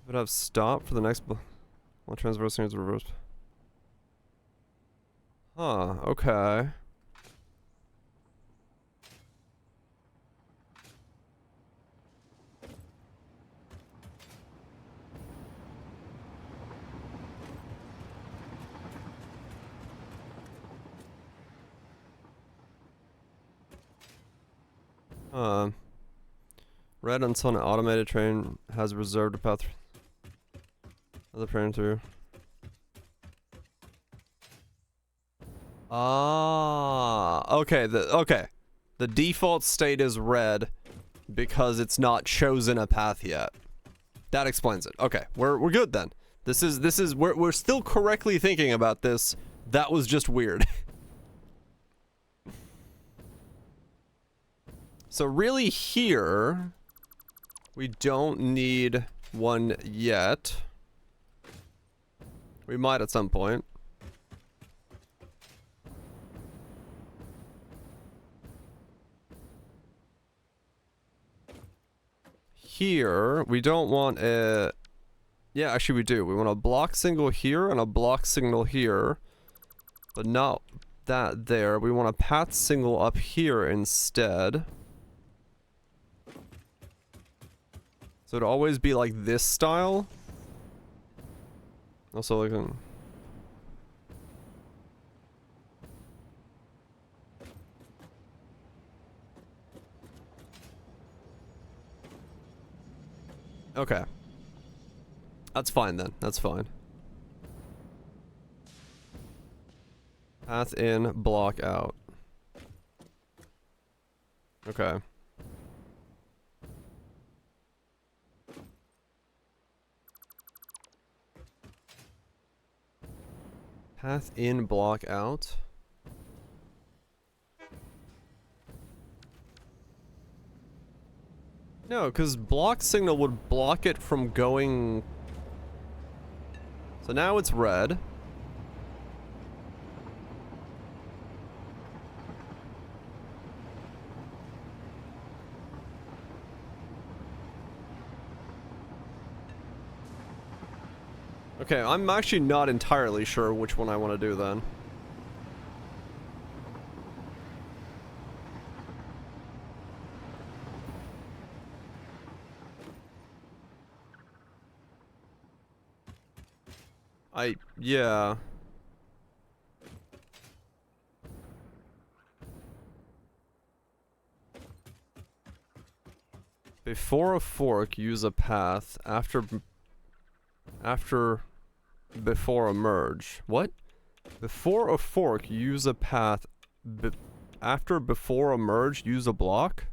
Speaker 1: Would have stopped for the next while transversing is reversed. Huh, okay. Red until an automated train has reserved a path. Other train through. Ah, okay. The default state is red because it's not chosen a path yet. That explains it. Okay, we're good then. We're still correctly thinking about this. That was just weird. So really here, we don't need one yet. We might at some point. Here, we don't want a... Yeah, actually we do. We want a block signal here and a block signal here. But not that there. We want a path signal up here instead. So it'd always be like this style. Also like okay. That's fine then. That's fine. Path in, block out. Okay. Path in, block out. No, because block signal would block it from going... So now it's red. Okay, I'm actually not entirely sure which one I want to do then. Yeah. Before a fork, use a path. Before a merge. What? Before a fork, use a path. Before a merge, use a block?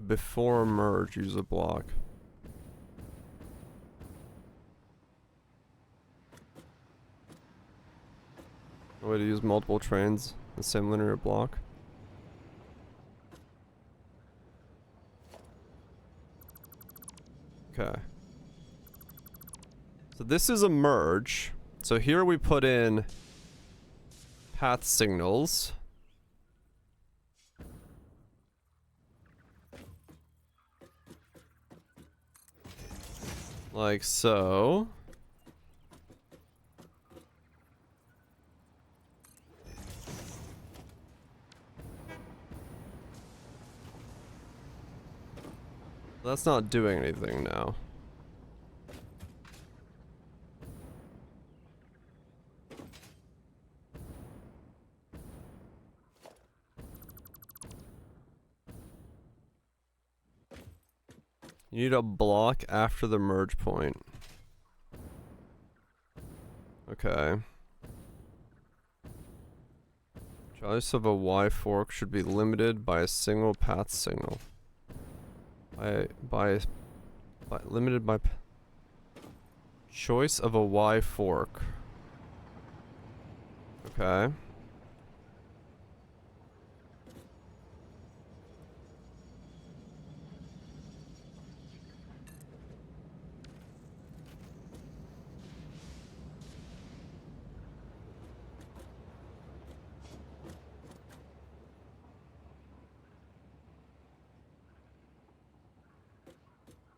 Speaker 1: Before merge, use a block. A way to use multiple trains, the same linear block. Okay. So this is a merge. So here we put in path signals. Like so. That's not doing anything now. You need a block after the merge point. Okay. Choice of a Y fork should be limited by a single path signal. Limited by choice of a Y fork. Okay.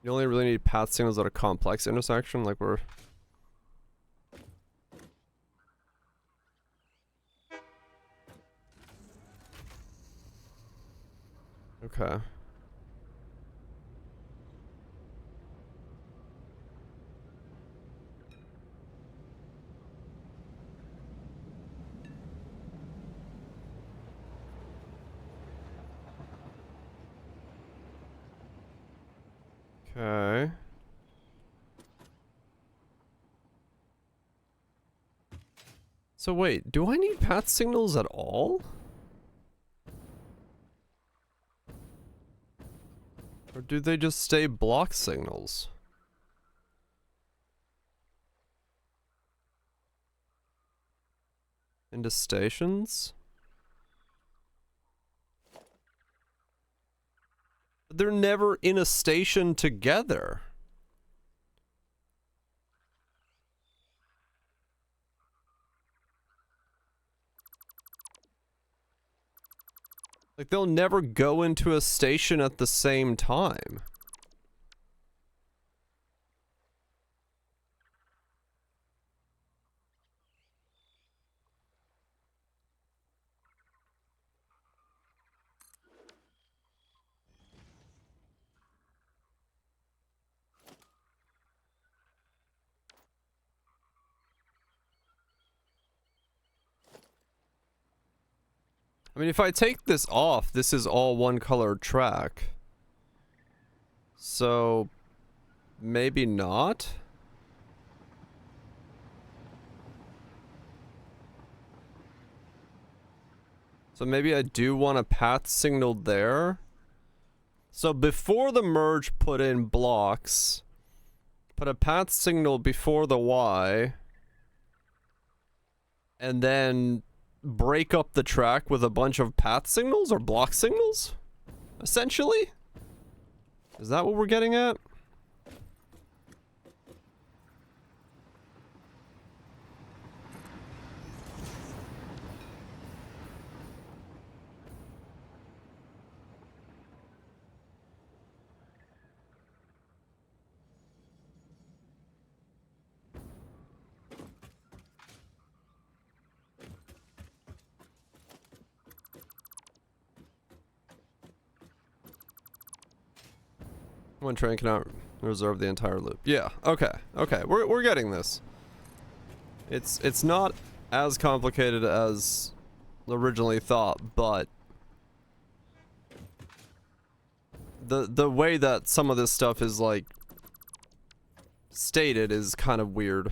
Speaker 1: You only really need path signals at a complex intersection, like we're... Okay. Okay. So wait, do I need path signals at all? Or do they just stay block signals? Into stations? They're never in a station together. Like, they'll never go into a station at the same time. I mean, if I take this off, this is all one colored track. So, maybe not? So maybe I do want a path signal there. So before the merge, put in blocks. Put a path signal before the Y. And then break up the track with a bunch of path signals or block signals? Essentially? Is that what we're getting at? One train cannot reserve the entire loop. Yeah, okay, okay, we're getting this. It's not as complicated as originally thought, but the way that some of this stuff is like stated is kind of weird.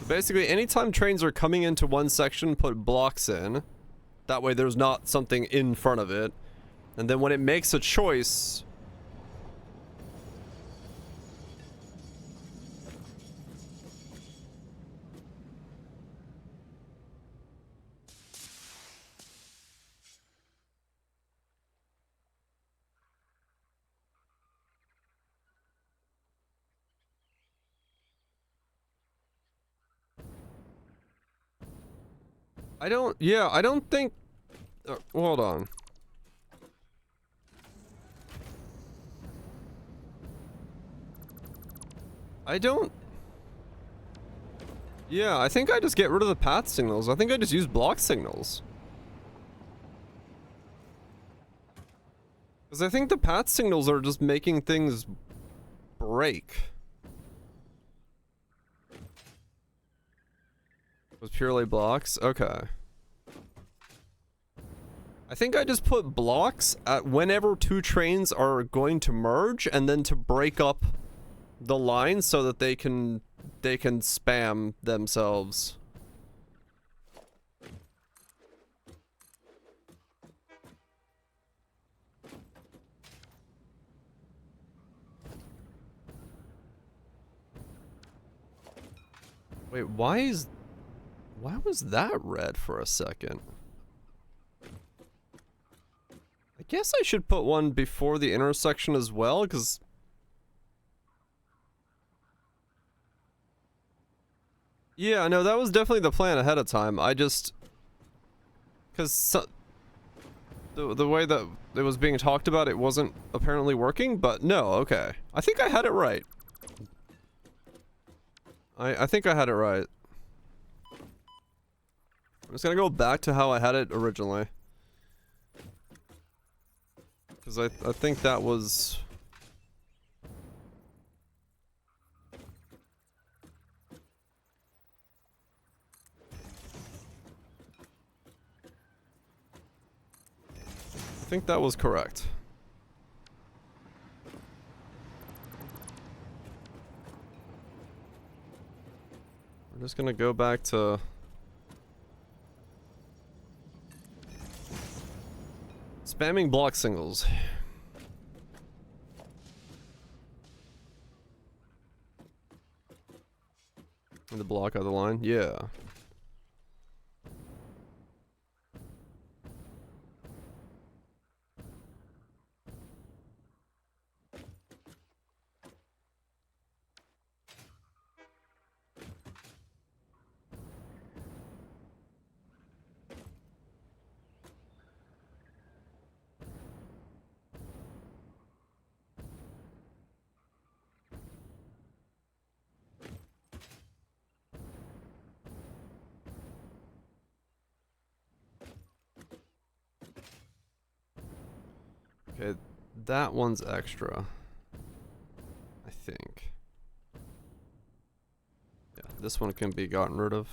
Speaker 1: Basically, anytime trains are coming into one section, put blocks in. That way there's not something in front of it. And then when it makes a choice... I don't think... hold on. I don't... Yeah, I think I just get rid of the path signals. I think I just use block signals. Because I think the path signals are just making things break. Was purely blocks? Okay. I think I just put blocks at whenever two trains are going to merge and then to break up the line so that they can spam themselves. Wait, why was that red for a second? I guess I should put one before the intersection as well, because... Yeah, no, that was definitely the plan ahead of time. I just... Because the way that it was being talked about, it wasn't apparently working, but no, okay. I think I had it right. I think I had it right. I'm just gonna go back to how I had it originally. Because I think that was... I think that was correct. We're just gonna go back to... spamming block singles. In the block of the line? Yeah. Okay, that one's extra. I think. Yeah, This one can be gotten rid of.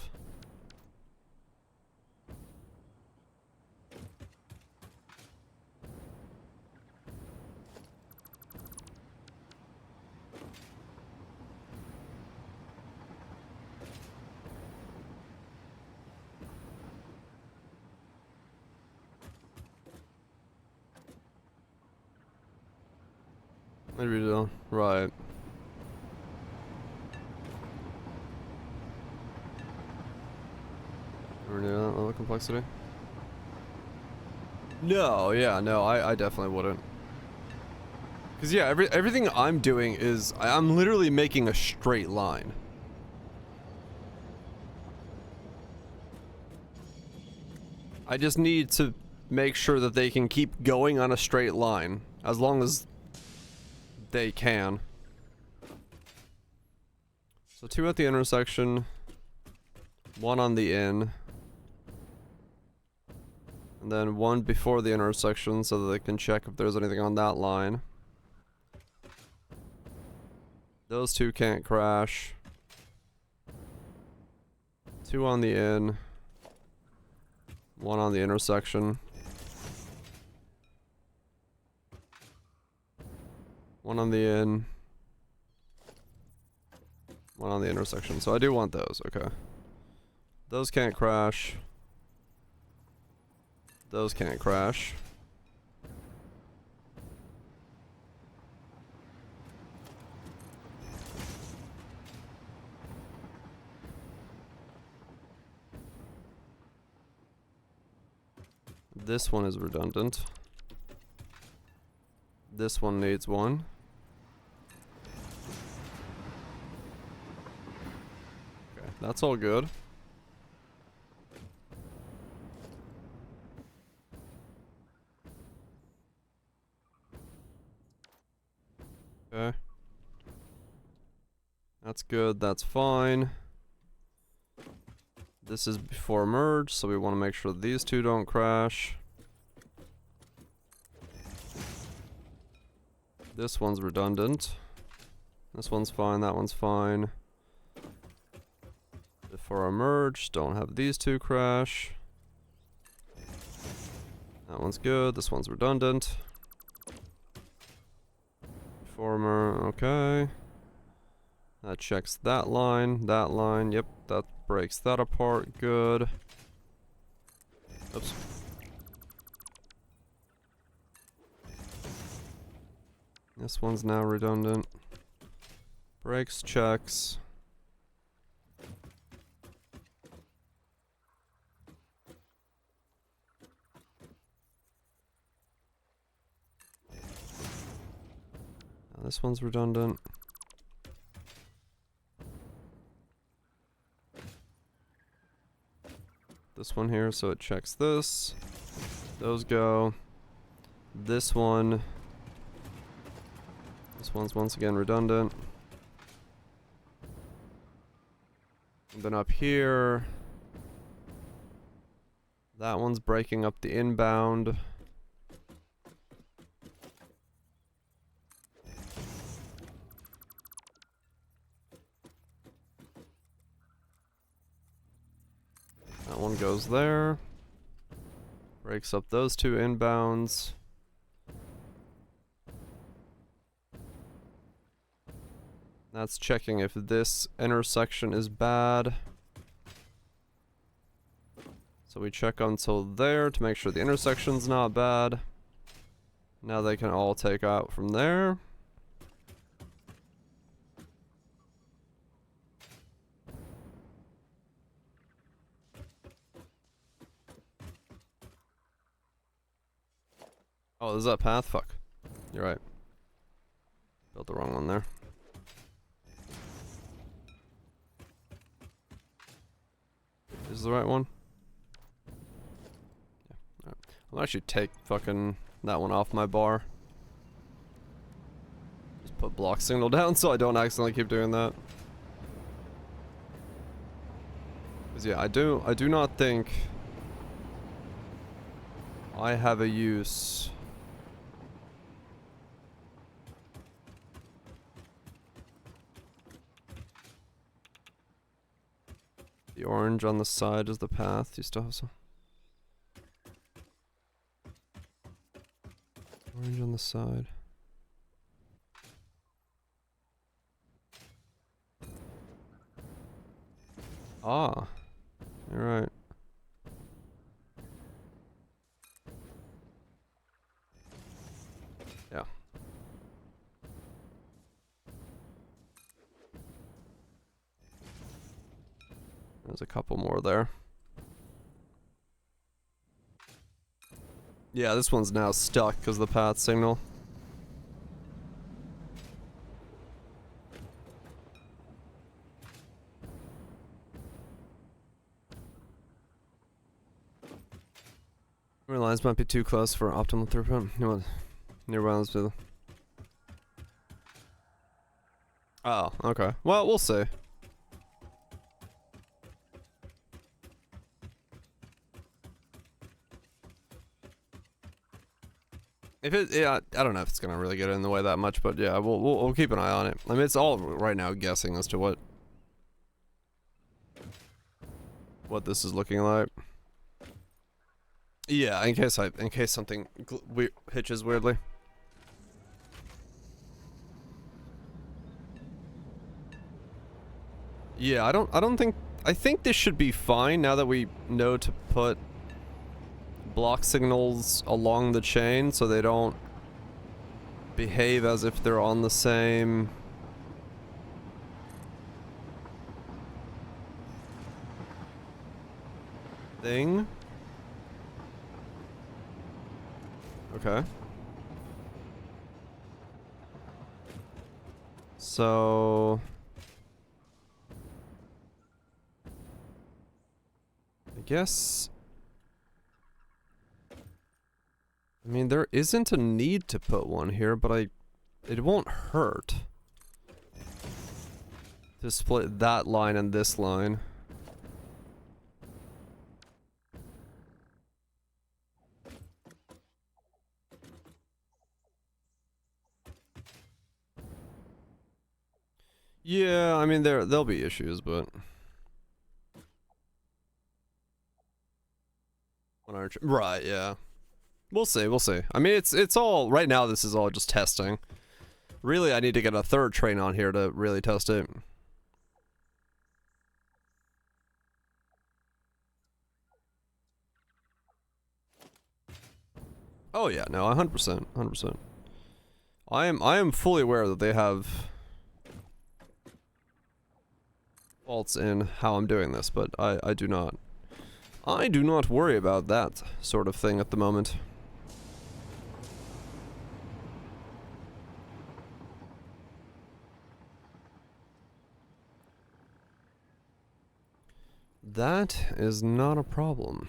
Speaker 1: Maybe don't. Right. Ever near that level of complexity? No, yeah, no, I definitely wouldn't. Cause yeah, everything I'm doing is I'm literally making a straight line. I just need to make sure that they can keep going on a straight line as long as they can. So 2 at the intersection, 1 on the in, and then 1 before the intersection so that they can check if there's anything on that line. Those 2 can't crash. 2 on the in, 1 on the intersection. 1 on the in, 1 on the intersection. So I do want those, okay. Those can't crash. Those can't crash. This one is redundant. This one needs 1. Okay, that's all good. Okay. That's good, that's fine. This is before merge, so we want to make sure these 2 don't crash. This one's redundant. This one's fine, that one's fine. Before our merge, don't have these 2 crash. That one's good, this one's redundant. Before merge, okay. That checks that line, yep, that breaks that apart, good. Oops. This one's now redundant. Breaks, checks. Now this one's redundant. This one here, so it checks this. Those go. This one. This one's once again redundant. And then up here, that one's breaking up the inbound. That one goes there. Breaks up those 2 inbounds. That's checking if this intersection is bad. So we check until there to make sure the intersection's not bad. Now they can all take out from there. Oh, is that path? Fuck. You're right. Built the wrong one there. Is the right one? Yeah. Alright. I'll actually take fucking that one off my bar. Just put block signal down so I don't accidentally keep doing that. Cause yeah, I do not think I have a use The orange on the side is the path. You still have some. Orange on the side. Ah, you're right. Yeah. There's a couple more there. Yeah, this one's now stuck because of the path signal. Newer lines might be too close for optimal throughput. Nearby lines to. Oh, okay. Well, we'll see. If it, yeah, I don't know if it's gonna really get in the way that much, but yeah, we'll keep an eye on it. I mean, it's all right now guessing as to what this is looking like. Yeah, in case something hitches weirdly. Yeah, I think this should be fine now that we know to put block signals along the chain so they don't behave as if they're on the same thing. Okay. So I guess, I mean, there isn't a need to put one here, but it won't hurt to split that line and this line. Yeah, I mean, there'll be issues, but right, yeah. We'll see, we'll see. I mean, it's all right now. This is all just testing. Really, I need to get a third train on here to really test it. Oh yeah, no, 100%, 100%. I am fully aware that they have faults in how I'm doing this, but I do not. I do not worry about that sort of thing at the moment. That is not a problem.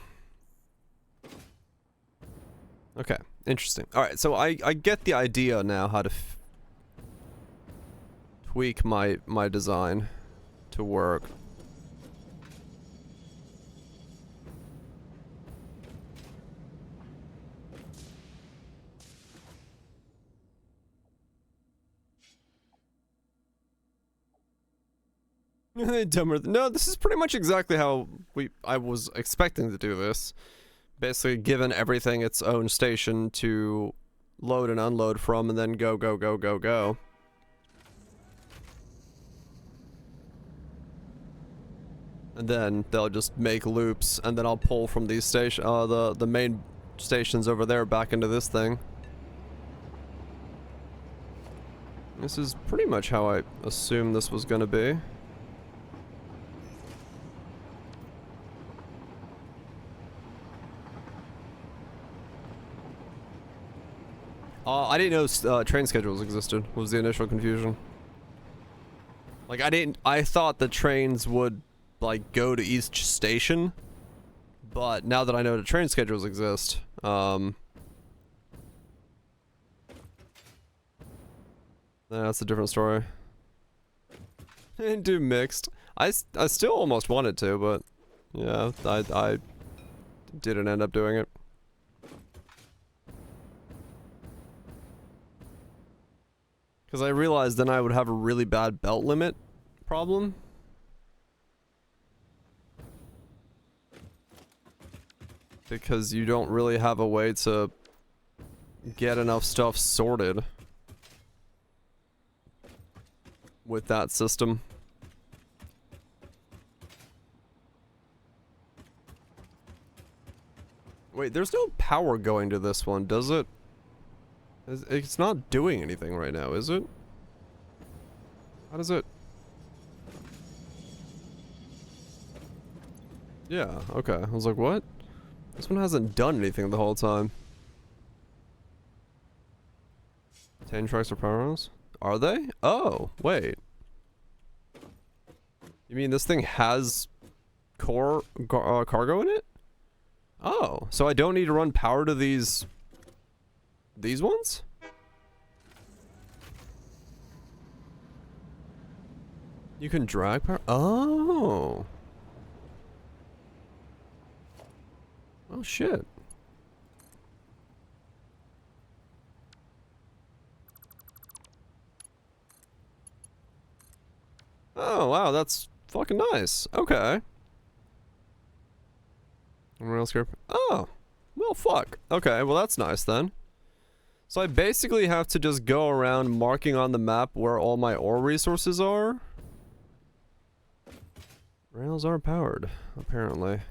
Speaker 1: Okay, interesting. Alright, so I get the idea now how to tweak my design to work. Dumber. No, this is pretty much exactly how I was expecting to do this. Basically, given everything its own station to load and unload from, and then go, go, go, go, go. And then they'll just make loops, and then I'll pull from these the main stations over there back into this thing. This is pretty much how I assumed this was gonna be. I didn't know train schedules existed, was the initial confusion. Like, I thought the trains would, like, go to each station, but now that I know the train schedules exist, that's a different story. Do mixed. I still almost wanted to, but, yeah, I didn't end up doing it. Because I realized then I would have a really bad belt limit problem. Because you don't really have a way to get enough stuff sorted with that system. Wait, there's no power going to this one, does it? It's not doing anything right now, is it? How does it? Yeah, okay. I was like, what? This one hasn't done anything the whole time. 10 tracks are powerhouse? Are they? Oh, wait. You mean this thing has cargo in it? Oh, so I don't need to run power to these ones? You can drag power? Oh. Oh shit. Oh wow, that's fucking nice. Okay. Rail script. Oh. Well fuck. Okay, well that's nice then. So I basically have to just go around marking on the map where all my ore resources are. Rails are powered, apparently.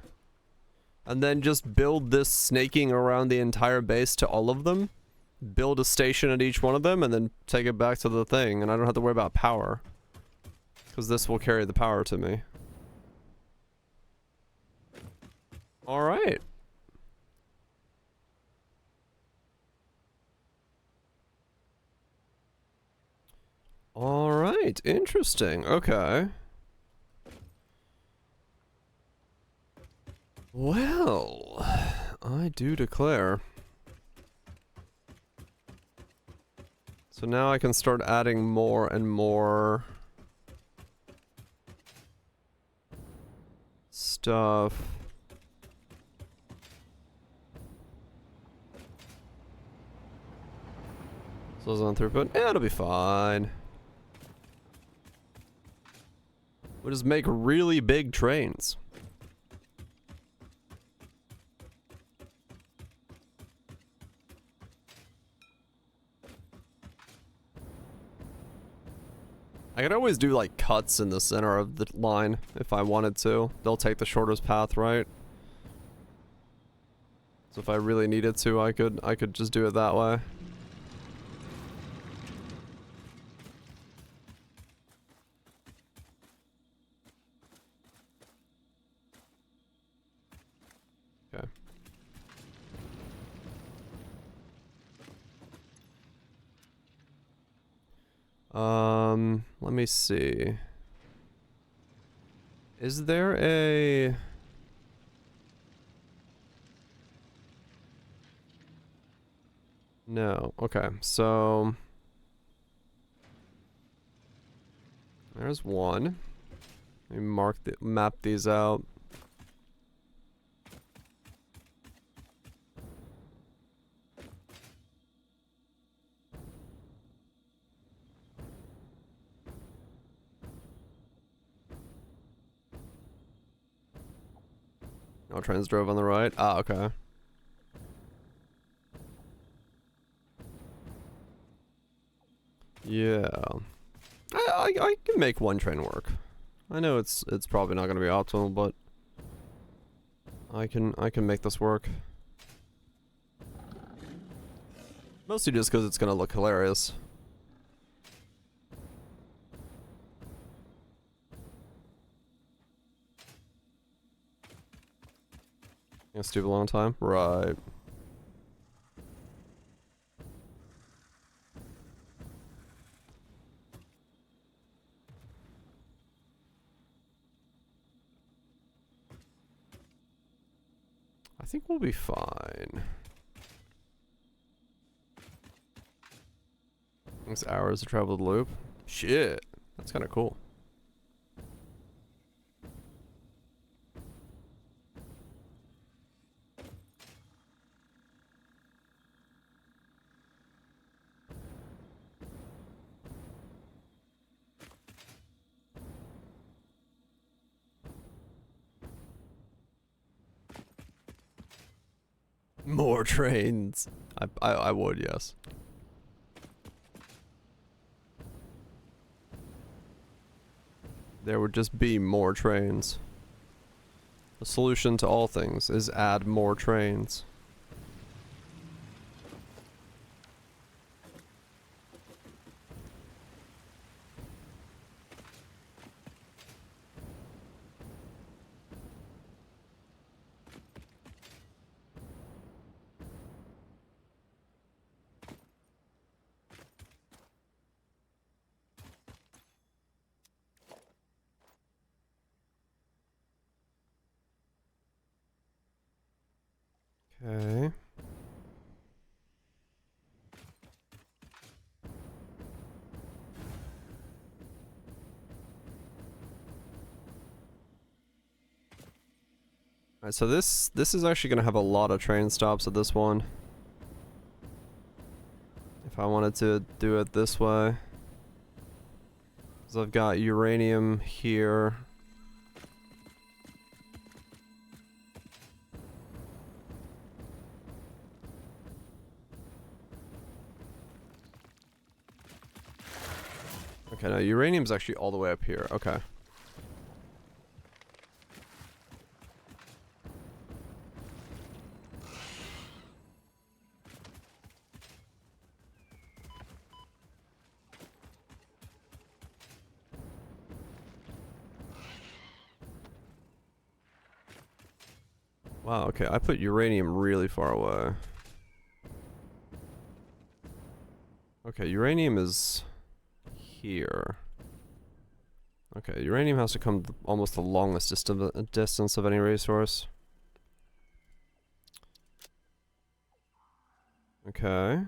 Speaker 1: And then just build this snaking around the entire base to all of them. Build a station at each one of them and then take it back to the thing. And I don't have to worry about power. Because this will carry the power to me. Alright. Alright, interesting. Okay. Well, I do declare. So now I can start adding more and more stuff. Slows on throughput. Yeah, it'll be fine. We'll just make really big trains. I could always do like cuts in the center of the line if I wanted to. They'll take the shortest path, right? So if I really needed to, I could just do it that way. Okay. Let me see. Is there a... No. Okay, so... There's one. Let me map these out. No trains drove on the right. Ah, okay. Yeah. I can make one train work. I know it's probably not gonna be optimal, but I can make this work. Mostly just because it's gonna look hilarious. A stupid long time? Right. I think we'll be fine. 6 hours to travel the loop. Shit. That's kind of cool. More trains. I would, yes. There would just be more trains. The solution to all things is add more trains. Okay. Alright, so this is actually gonna have a lot of train stops at this one. If I wanted to do it this way. 'Cause I've got uranium here. Okay, now uranium's actually all the way up here. Okay. Wow, okay, I put uranium really far away. Okay, uranium is here. Okay, uranium has to come almost the longest distance of any resource. Okay.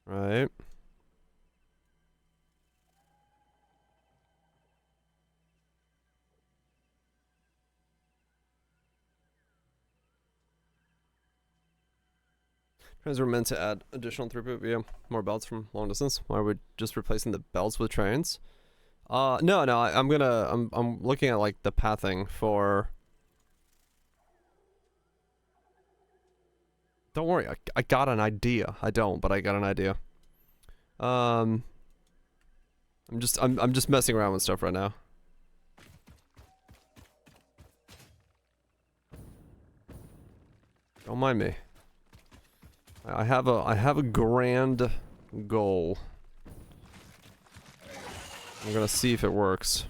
Speaker 1: Right. Trains were meant to add additional throughput via more belts from long distance. Why are we just replacing the belts with trains? No, I'm looking at like the pathing for. Don't worry, I got an idea. I don't, but I got an idea. I'm just messing around with stuff right now. Don't mind me. I have a grand goal. I'm gonna see if it works.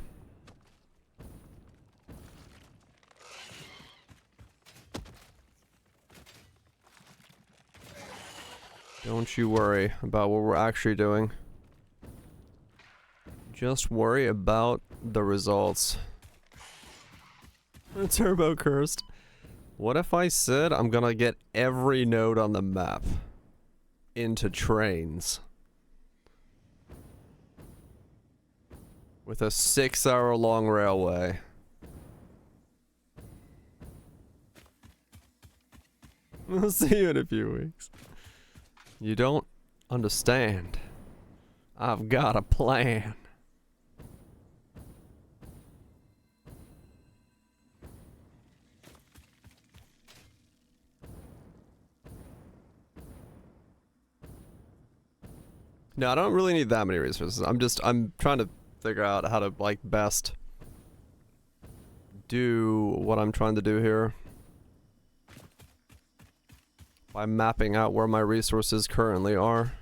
Speaker 1: Don't you worry about what we're actually doing. Just worry about the results. Turbo cursed. What if I said I'm gonna get every node on the map into trains? With a 6-hour-long railway. We'll see you in a few weeks. You don't understand. I've got a plan. No, I don't really need that many resources. I'm trying to figure out how to, like, best do what I'm trying to do here. By mapping out where my resources currently are.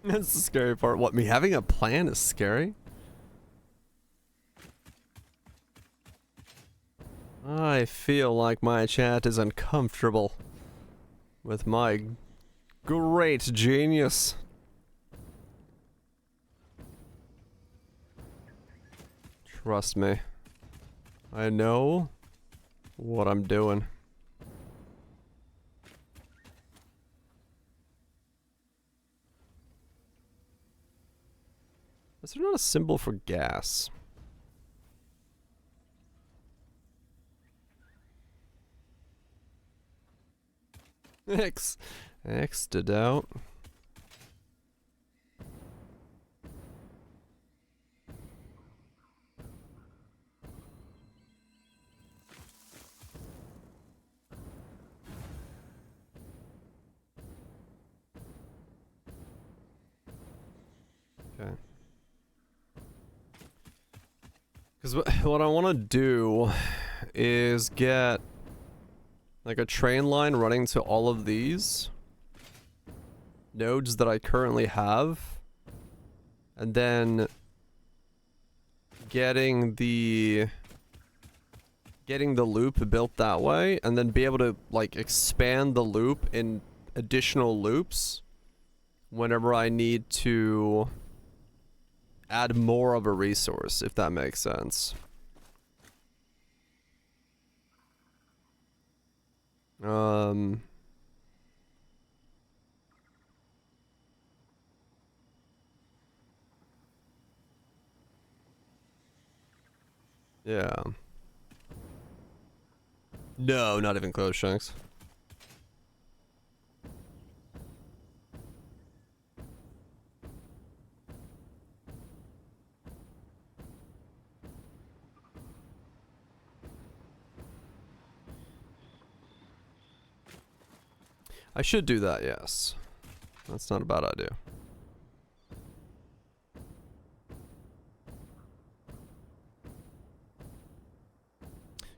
Speaker 1: That's the scary part. What, me having a plan is scary? I feel like my chat is uncomfortable with my great genius. Trust me. I know what I'm doing. Is there not a symbol for gas? X'd out. Okay. Because what I want to do is get like a train line running to all of these nodes that I currently have, and then getting the loop built that way, and then be able to like expand the loop in additional loops whenever I need to add more of a resource, if that makes sense. Yeah. No, not even close, Shanks. I should do that, yes. That's not a bad idea.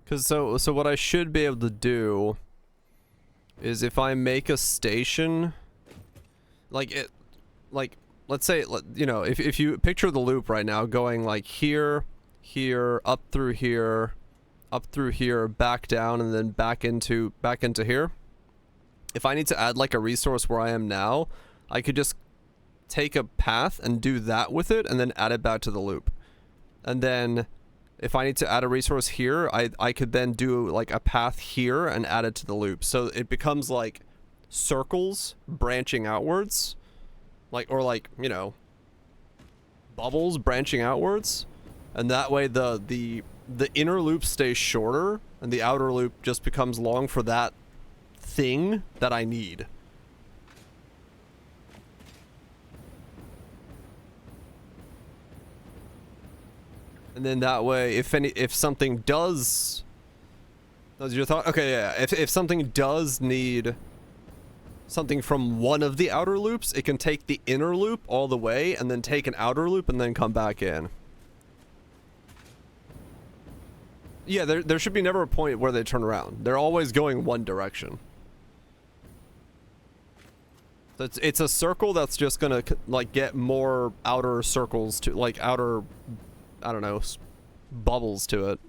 Speaker 1: Cause so what I should be able to do is if I make a station, like let's say, you know, if you picture the loop right now going like here, up through here, back down, and then back into here. If I need to add like a resource where I am now, I could just take a path and do that with it and then add it back to the loop. And then if I need to add a resource here, I could then do like a path here and add it to the loop. So it becomes like circles branching outwards, or like, you know, bubbles branching outwards. And that way the inner loop stays shorter and the outer loop just becomes long for that thing that I need. And then that way, if something does your thought? Okay, yeah. If something does need something from one of the outer loops, it can take the inner loop all the way and then take an outer loop and then come back in. Yeah, there should be never a point where they turn around. They're always going one direction. It's a circle that's just gonna like get more outer circles to like outer, I don't know, bubbles to it.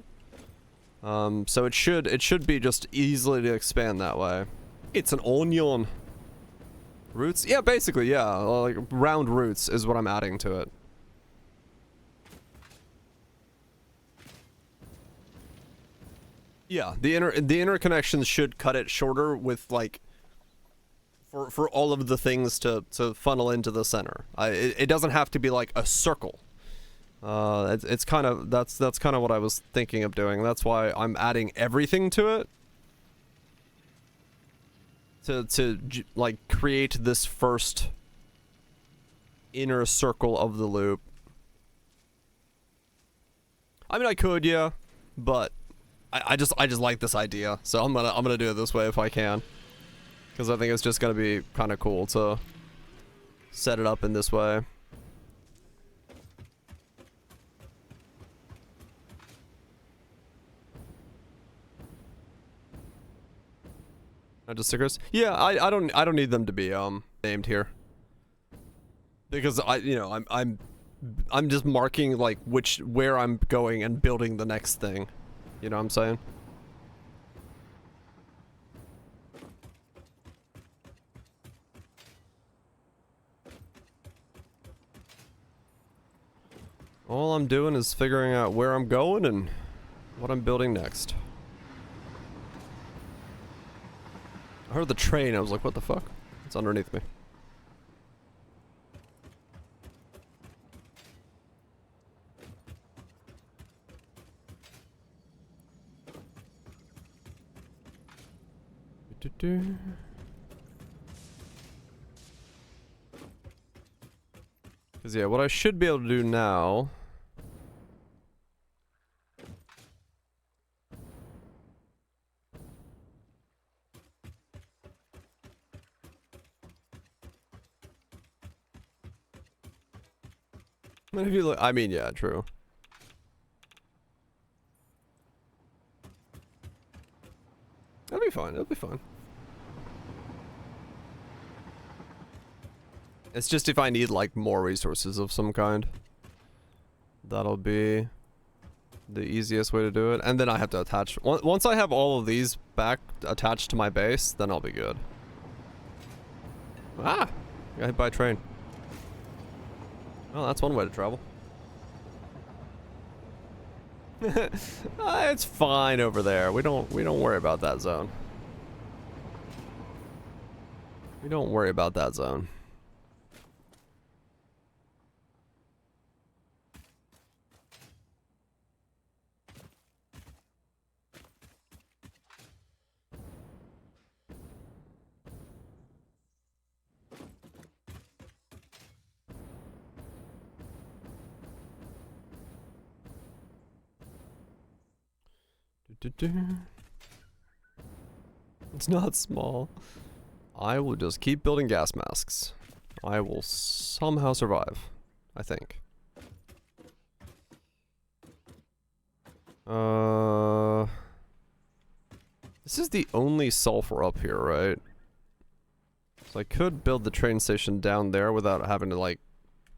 Speaker 1: So it should be just easily to expand that way. It's an onion. Roots? Yeah, basically, yeah. Like round roots is what I'm adding to it. Yeah, the interconnections should cut it shorter with like for all of the things to funnel into the center. It doesn't have to be like a circle. It's kind of that's kind of what I was thinking of doing. That's why I'm adding everything to it to like create this first inner circle of the loop. I mean, I could, yeah, but I just like this idea, so I'm gonna do it this way if I can, because I think it's just gonna be kind of cool to set it up in this way. Just stickers? Yeah, I don't need them to be named here, because I'm just marking like where I'm going and building the next thing. You know what I'm saying? All I'm doing is figuring out where I'm going and what I'm building next. I heard the train, I was like, what the fuck? It's underneath me. Do-do-do. Cause yeah, what I should be able to do now. If you look, I mean, yeah, true. It'll be fine. It'll be fine. It's just if I need like more resources of some kind, that'll be the easiest way to do it. And then I have to attach. Once I have all of these back attached to my base, then I'll be good. Ah, got hit by a train. Well, that's one way to travel. It's fine over there. We don't worry about that zone. We don't worry about that zone. It's not small. I will just keep building gas masks. I will somehow survive, I think. This is the only sulfur up here, right? So I could build the train station down there without having to like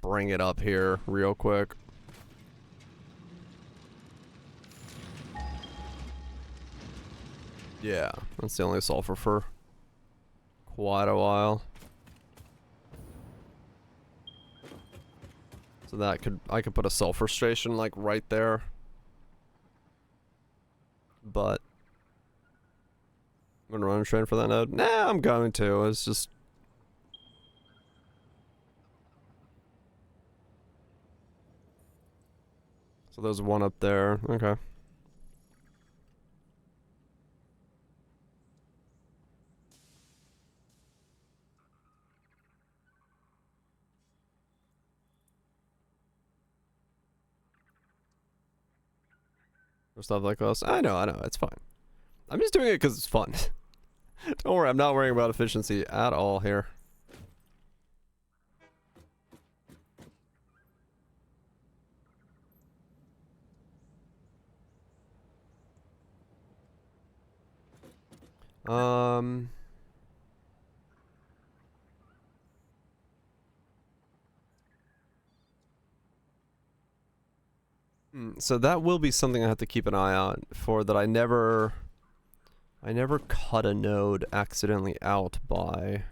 Speaker 1: bring it up here real quick. Yeah, that's the only sulfur for quite a while. So that I could put a sulfur station like right there. But I'm gonna run a train for that node. Nah, I'm going to. It's just so there's one up there. Okay. Or stuff like this. I know, it's fine. I'm just doing it because it's fun. Don't worry, I'm not worrying about efficiency at all here. So that will be something I have to keep an eye on for, that I never cut a node accidentally out by.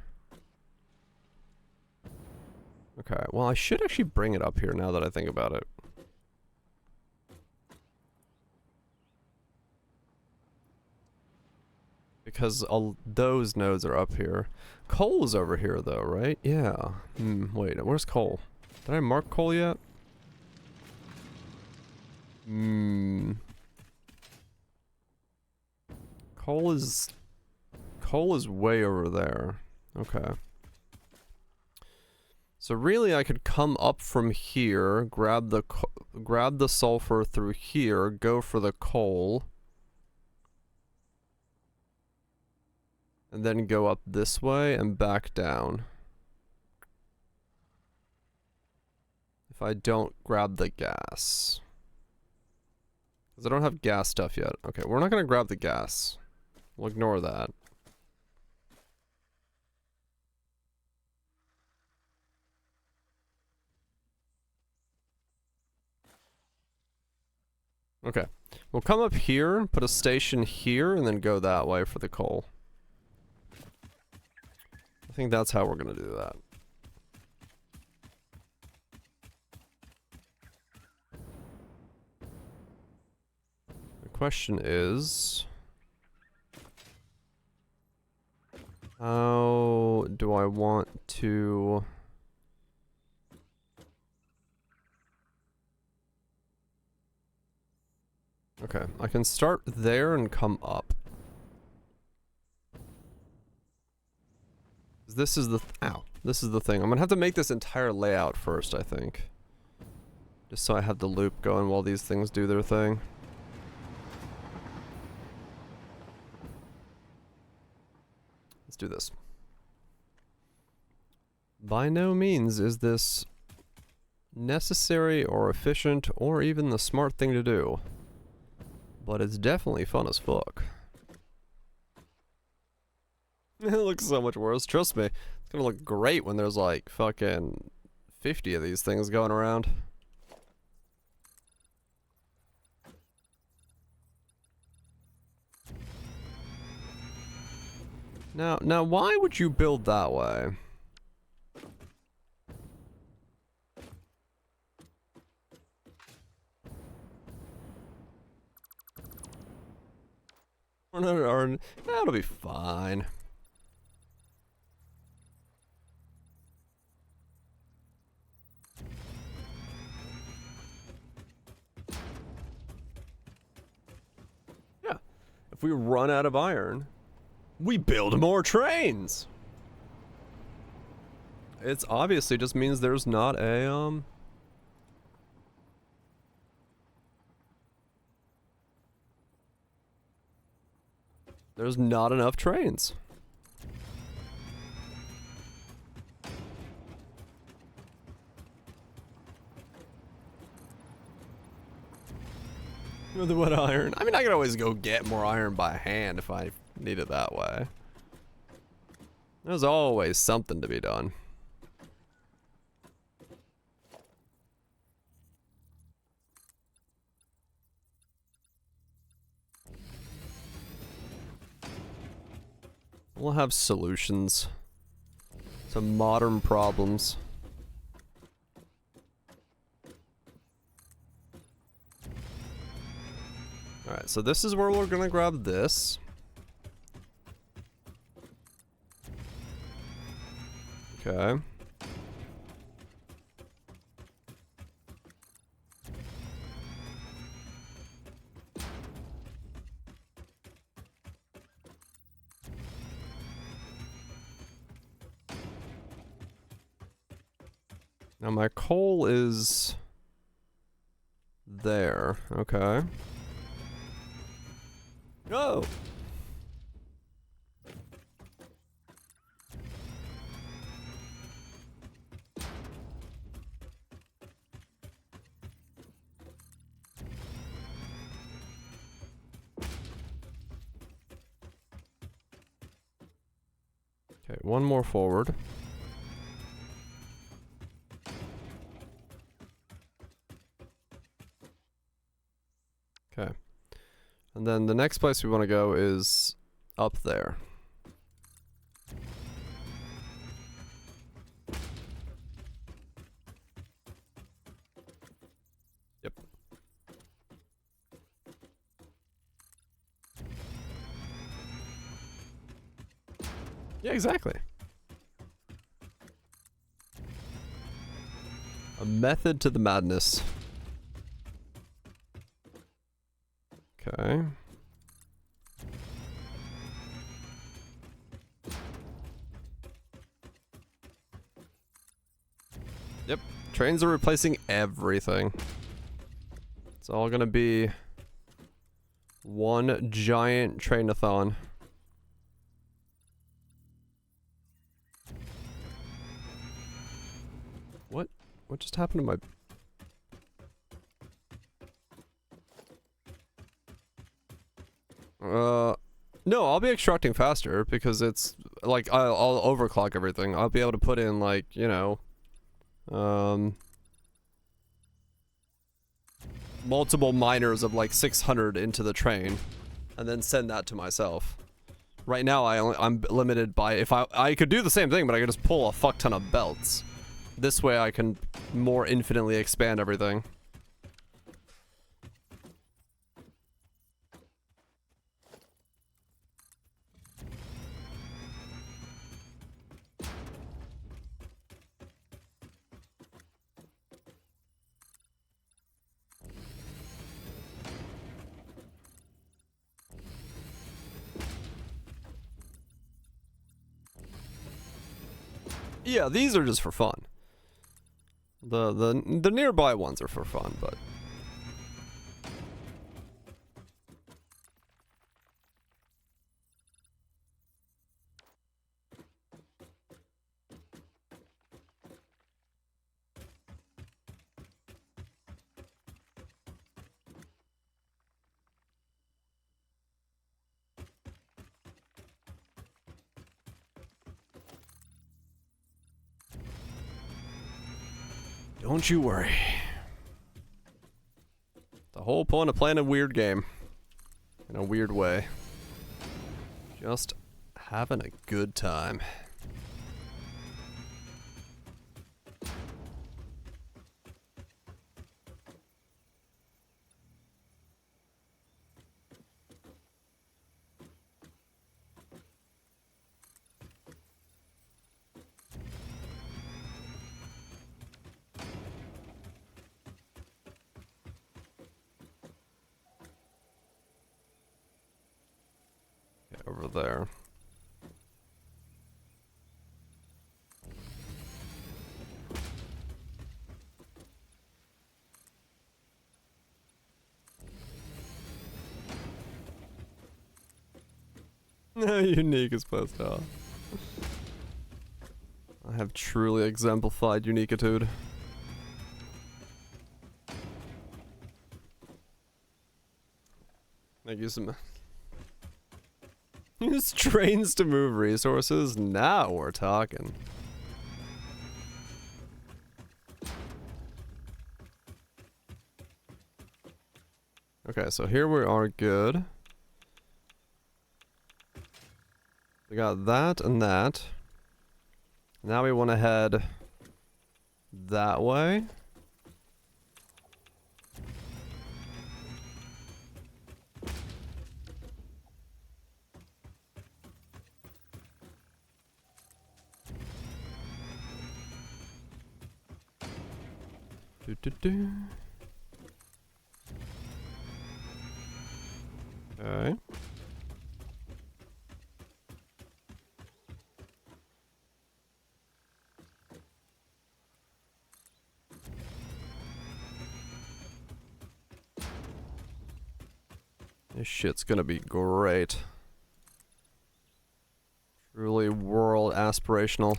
Speaker 1: Okay, well I should actually bring it up here now that I think about it. Because those nodes are up here. Coal is over here though, right? Yeah. Wait, where's coal? Did I mark coal yet? Coal is way over there. Okay. So really I could come up from here, grab the sulfur through here, go for the coal, and then go up this way and back down. If I don't grab the gas. Because I don't have gas stuff yet. Okay, we're not going to grab the gas. We'll ignore that. Okay. We'll come up here, put a station here, and then go that way for the coal. I think that's how we're going to do that. The question is, how do I want to... Okay, I can start there and come up. this is the ow. This is the thing. I'm gonna have to make this entire layout first, I think. Just so I have the loop going while these things do their thing. Let's do this. By no means is this necessary or efficient or even the smart thing to do. But it's definitely fun as fuck. It looks so much worse, trust me. It's gonna look great when there's like fucking 50 of these things going around. Now why would you build that way? That'll be fine. Yeah. If we run out of iron, we build more trains. It's obviously just means there's not a there's not enough trains. With what iron? I mean, I could always go get more iron by hand if I need it that way. There's always something to be done. We'll have solutions to modern problems. Alright, so this is where we're gonna grab this. Okay. Now my coal is there. Okay. Go! Okay, one more forward. Okay. And then the next place we want to go is up there. Yep. Yeah, exactly. A method to the madness. Okay. Yep. Trains are replacing everything. It's all gonna be one giant train-a-thon. What just happened to my... No, I'll be extracting faster because it's like I'll overclock everything. I'll be able to put in like, you know, multiple miners of like 600 into the train and then send that to myself. Right now I'm limited by, if I could do the same thing, but I could just pull a fuck ton of belts. This way I can more infinitely expand everything. Yeah, these are just for fun. The nearby ones are for fun, but don't you worry. The whole point of playing a weird game. In a weird way. Just having a good time. Over there. Unique is post off. I have truly exemplified uniquitude. Make use of use trains to move resources. Now we're talking. Okay, so here we are good. We got that and that. Now we want to head that way. Do, do, do. Okay. This shit's gonna be great. Truly world aspirational.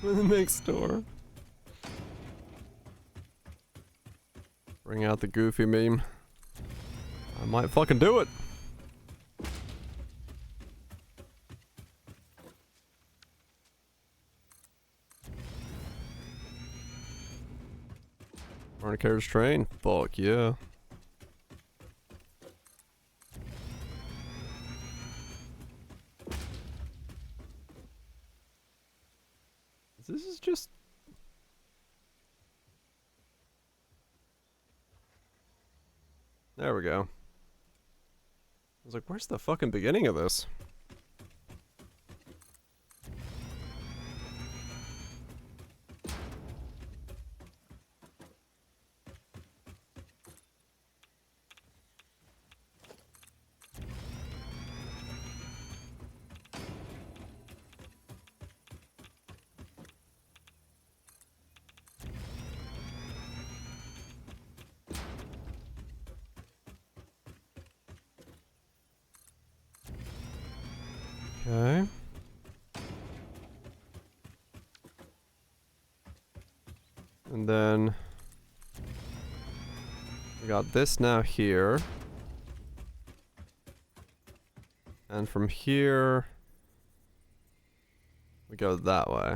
Speaker 1: Next door. Bring out the goofy meme. I might fucking do it. Foreign carriage train? Fuck yeah. This is just... There we go. I was like, where's the fucking beginning of this? Okay. And then we got this now here. And from here we go that way.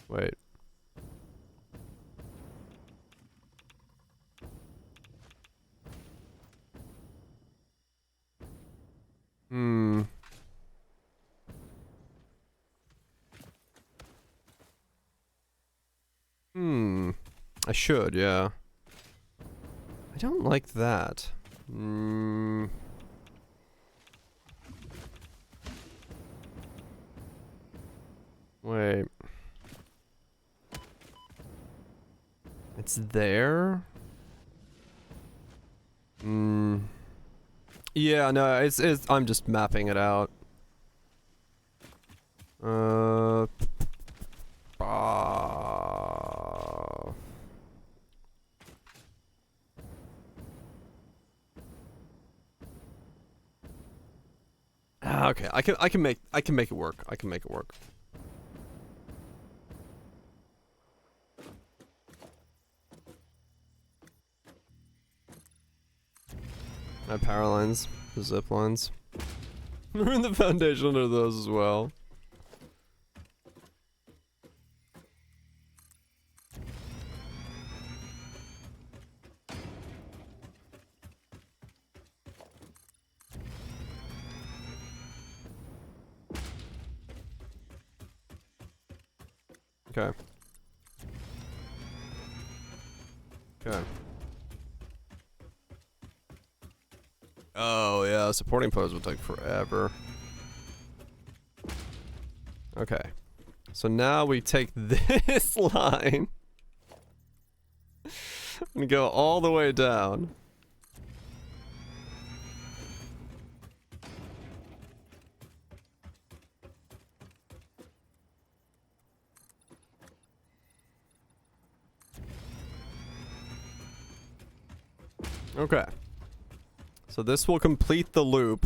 Speaker 1: Wait. Hmm. I should, yeah. I don't like that. Hmm. Wait. It's there? Hmm. Yeah, no, it's I'm just mapping it out. Uh ah. Okay, I can make it work. I can make it work. My power lines, the zip lines. We're in the foundation under those as well. Okay. Okay. Oh yeah, supporting pose would take forever. Okay. So now we take this line and go all the way down. Okay. So this will complete the loop.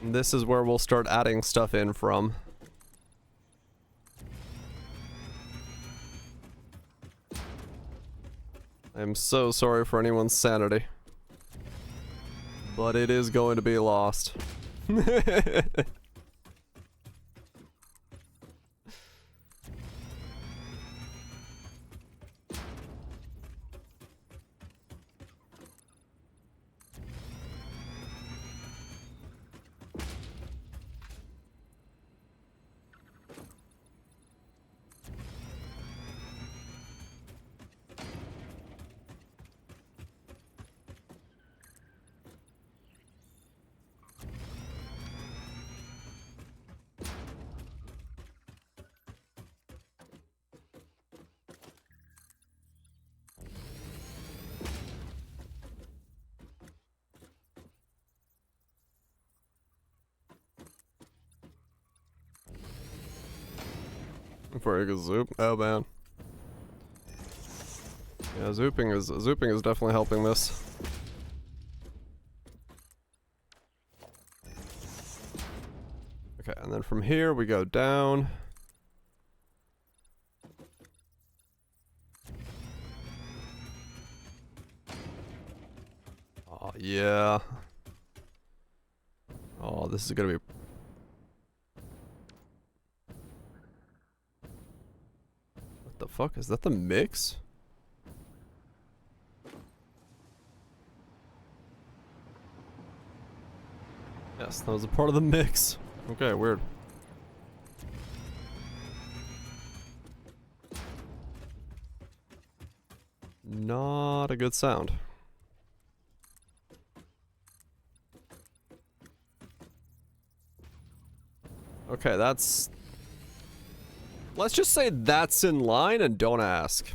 Speaker 1: And this is where we'll start adding stuff in from. I'm so sorry for anyone's sanity. But it is going to be lost. Before you go zoop. Oh man. Yeah, zooping is definitely helping this. Okay, and then from here we go down. Oh yeah. Oh, this is gonna be. What the fuck? Is that the mix? Yes, that was a part of the mix. Okay, weird. Not a good sound. Okay, that's... Let's just say that's in line and don't ask.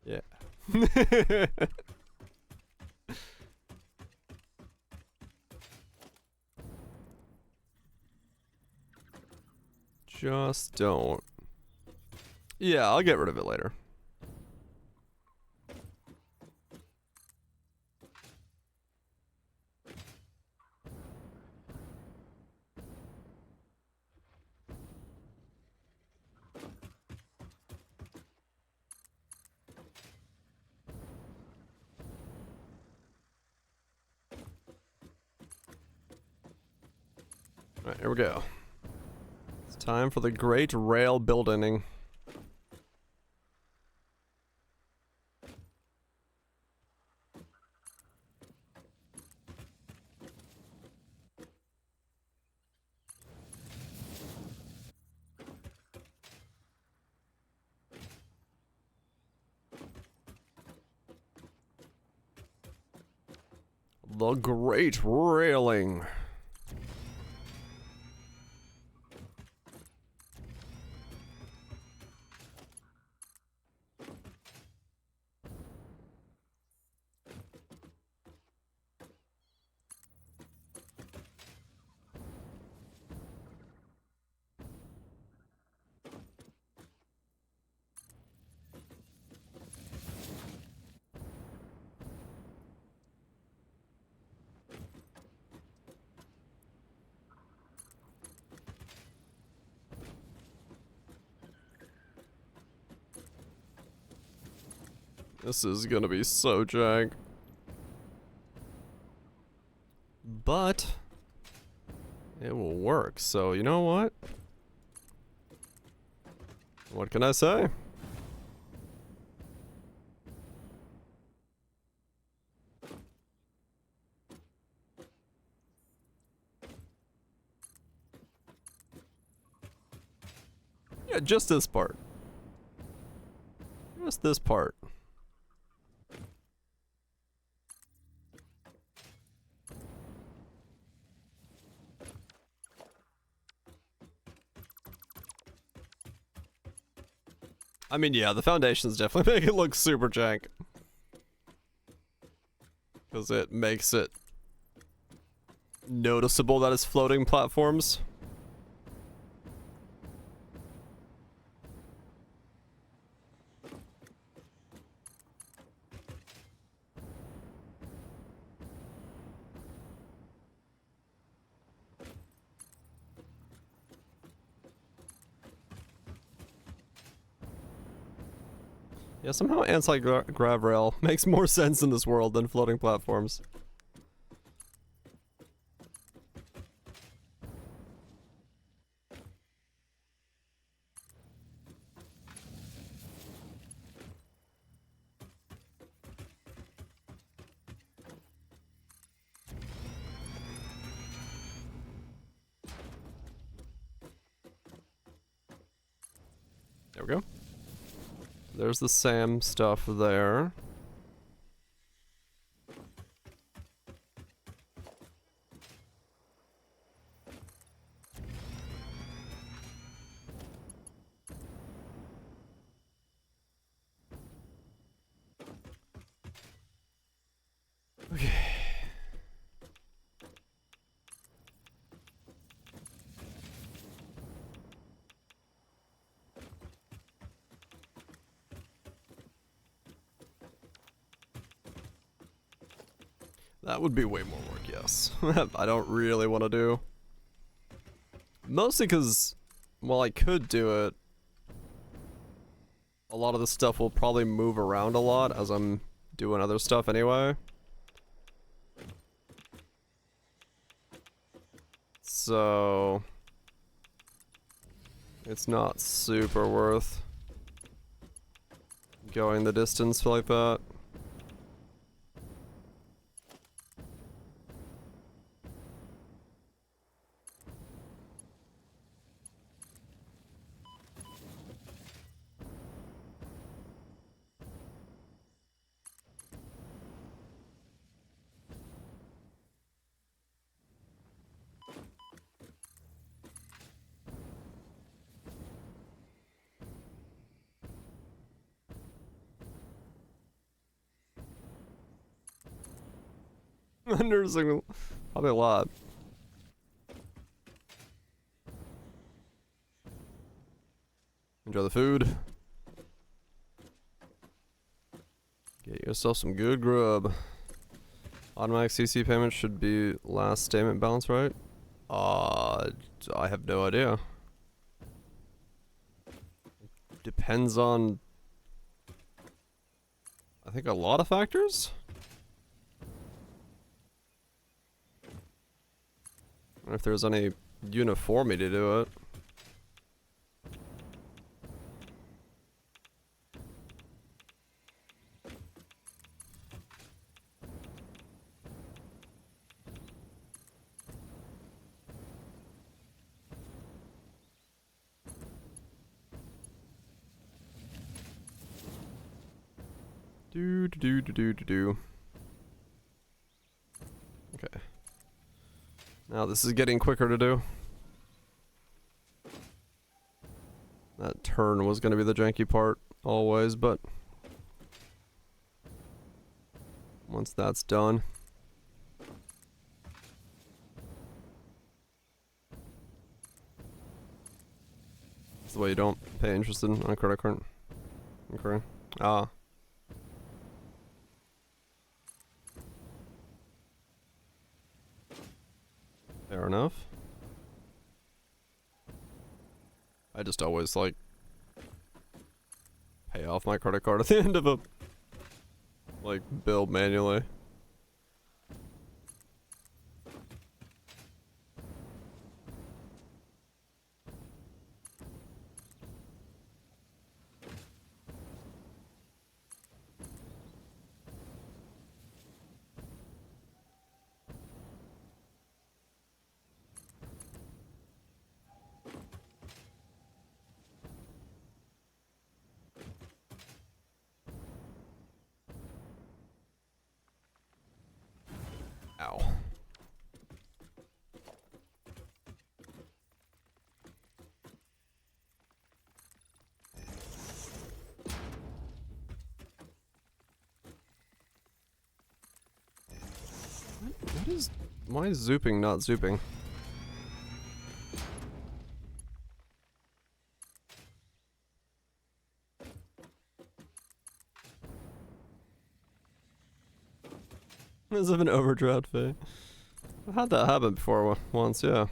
Speaker 1: Yeah. Just don't. Yeah, I'll get rid of it later. Alright, here we go. It's time for the great rail building. The Great Railing. This is gonna be so jank. But it will work, so you know what? What can I say? Yeah, just this part. Just this part. I mean, yeah, the foundations definitely make it look super jank. Because it makes it noticeable that it's floating platforms. Yeah, somehow anti-grav rail makes more sense in this world than floating platforms. There we go. There's the SAM stuff there. Okay. That would be way more work, yes. I don't really want to do. Mostly because, while I could do it, a lot of the stuff will probably move around a lot as I'm doing other stuff anyway. So it's not super worth going the distance like that. Nursing probably a lot. Enjoy the food. Get yourself some good grub. Automatic CC payment should be last statement balance, right? I have no idea. Depends on, I think, a lot of factors. I wonder if there's any uniformity to it. Do. Now this is getting quicker to do. That turn was gonna be the janky part, always, but once that's done. That's the way you don't pay interest on a credit card. Okay. Ah. Fair enough. I just always, like, pay off my credit card at the end of a, like, bill manually. Ow. What is... Why is zooping not zooping? As if an overdraft fee. I've had that happen before once, yeah.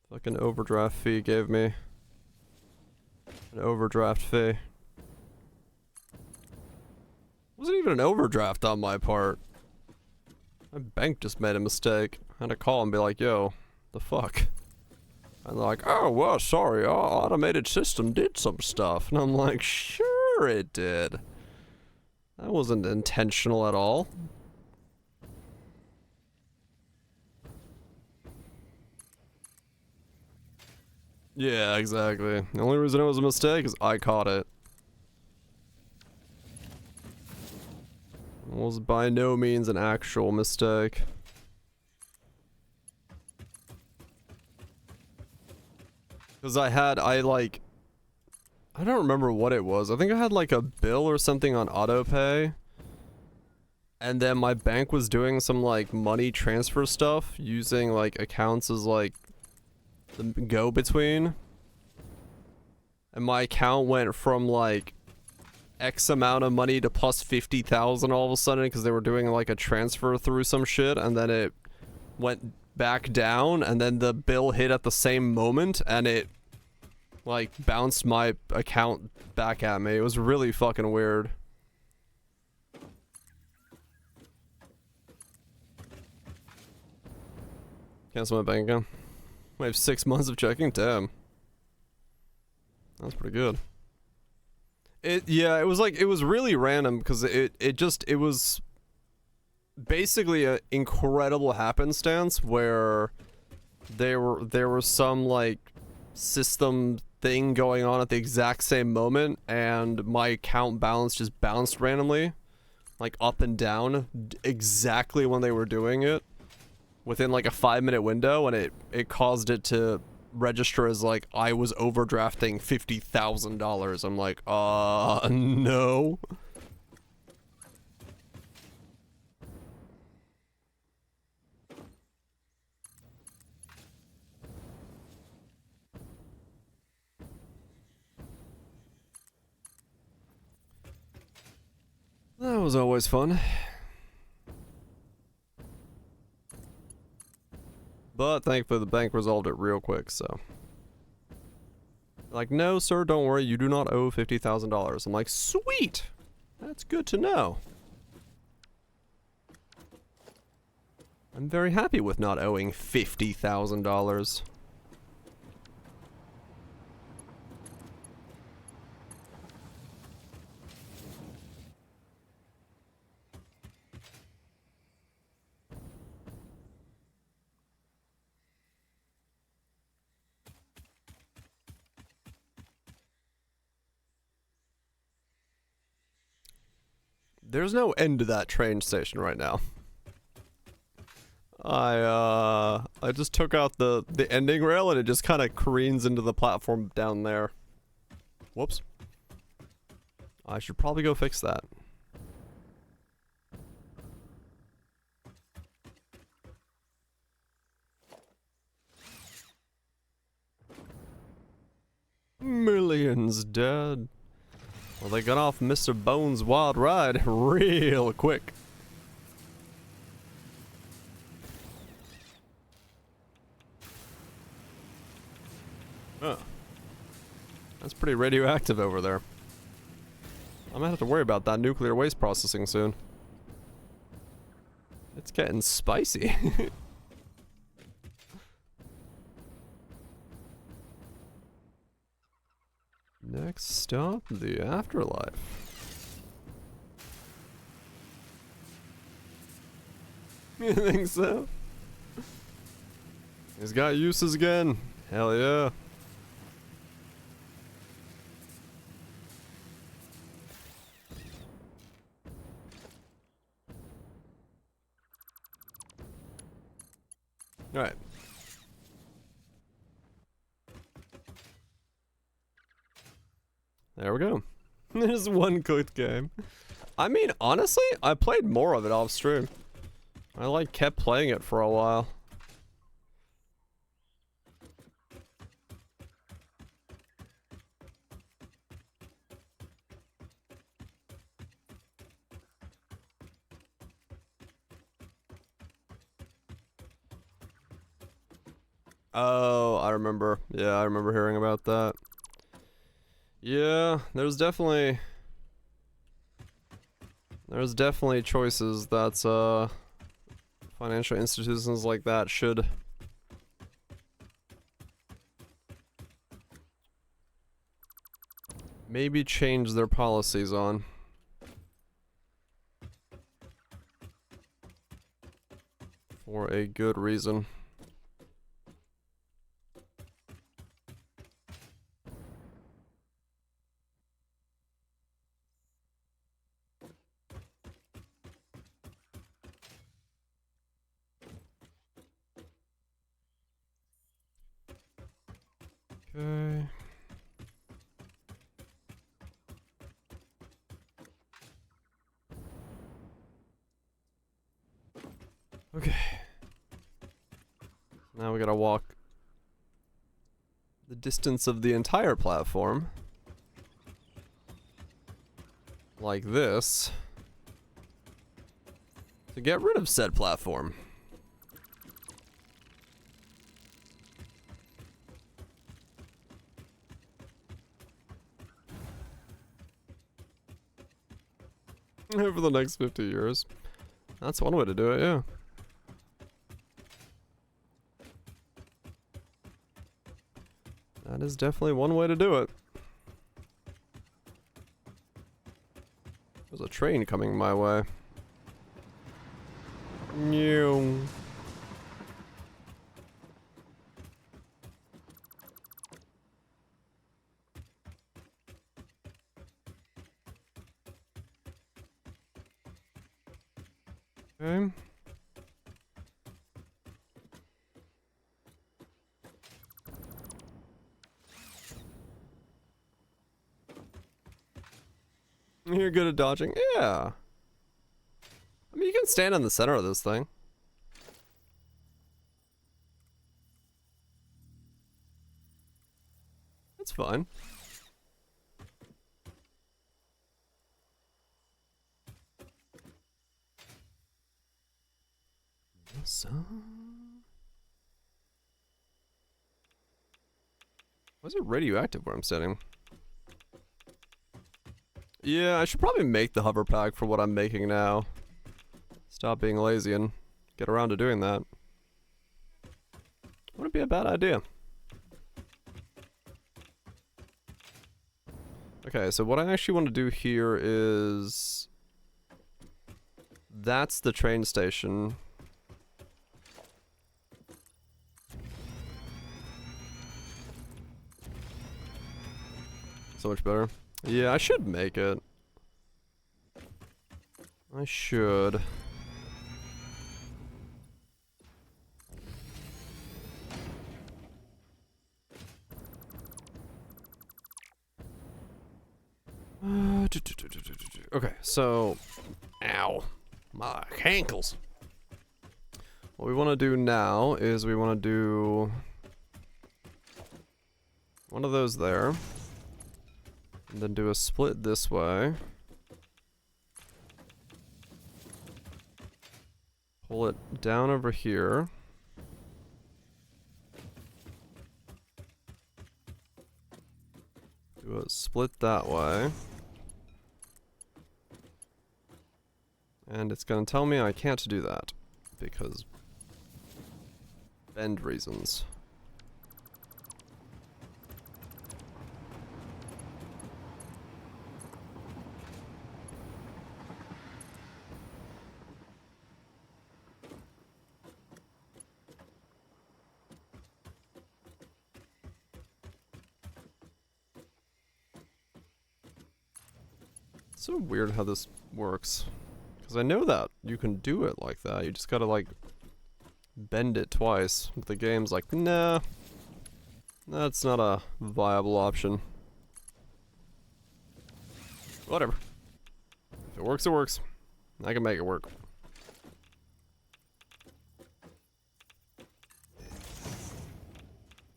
Speaker 1: Fucking overdraft fee gave me an overdraft fee. Wasn't even an overdraft on my part. My bank just made a mistake. I had to call and be like, yo, the fuck? And they're like, oh, well, sorry, our automated system did some stuff. And I'm like, sure it did. That wasn't intentional at all. Yeah, exactly. The only reason it was a mistake is I caught it. It was by no means an actual mistake. Because I don't remember what it was. I think I had like a bill or something on autopay. And then my bank was doing some like money transfer stuff using like accounts as like the go-between. And my account went from like X amount of money to plus 50,000 all of a sudden because they were doing like a transfer through some shit, and then it went back down, and then the bill hit at the same moment, and it like bounced my account back at me. It was really fucking weird. Cancel my bank account. I have 6 months of checking. Damn. That's pretty good. Yeah, it was really random because it was basically an incredible happenstance where there was some like system thing going on at the exact same moment, and my account balance just bounced randomly, like up and down exactly when they were doing it within like a 5-minute window, and it caused it to register as like I was overdrafting $50,000. I'm like, no. That was always fun. But thankfully the bank resolved it real quick, so. Like, no sir, don't worry, you do not owe $50,000. I'm like, sweet! That's good to know. I'm very happy with not owing $50,000. There's no end to that train station right now. I just took out the ending rail and it just kind of careens into the platform down there. Whoops. I should probably go fix that. Millions dead. Well, they got off Mr. Bones' wild ride real quick. Huh. That's pretty radioactive over there. I might have to worry about that nuclear waste processing soon. It's getting spicy. Next stop, the afterlife. You think so? He's got uses again. Hell yeah. Alright. There we go. There's one good game. I mean, honestly, I played more of it off stream. I like kept playing it for a while. Oh, I remember. Yeah, I remember hearing about that. Yeah, there's definitely choices that financial institutions like that should maybe change their policies on. For a good reason. Okay. Okay. Now we gotta walk the distance of the entire platform. Like this. To get rid of said platform. For the next 50 years. That's one way to do it, yeah. That is definitely one way to do it. There's a train coming my way. New. Okay. You're good at dodging? Yeah. I mean, you can stand in the center of this thing. That's fine. So... why is it radioactive where I'm standing? Yeah, I should probably make the hover pack for what I'm making now. Stop being lazy and get around to doing that. Wouldn't be a bad idea. Okay, so what I actually want to do here is... that's the train station. So much better. Yeah, I should make it. I should. so... Ow. My ankles. What we want to do now is we want to do... one of those there. And then do a split this way. Pull it down over here. Do a split that way. And it's gonna tell me I can't do that. Because... bend reasons. It's so weird how this works. Because I know that you can do it like that. You just gotta, like, bend it twice. But the game's like, nah. That's not a viable option. Whatever. If it works, it works. I can make it work.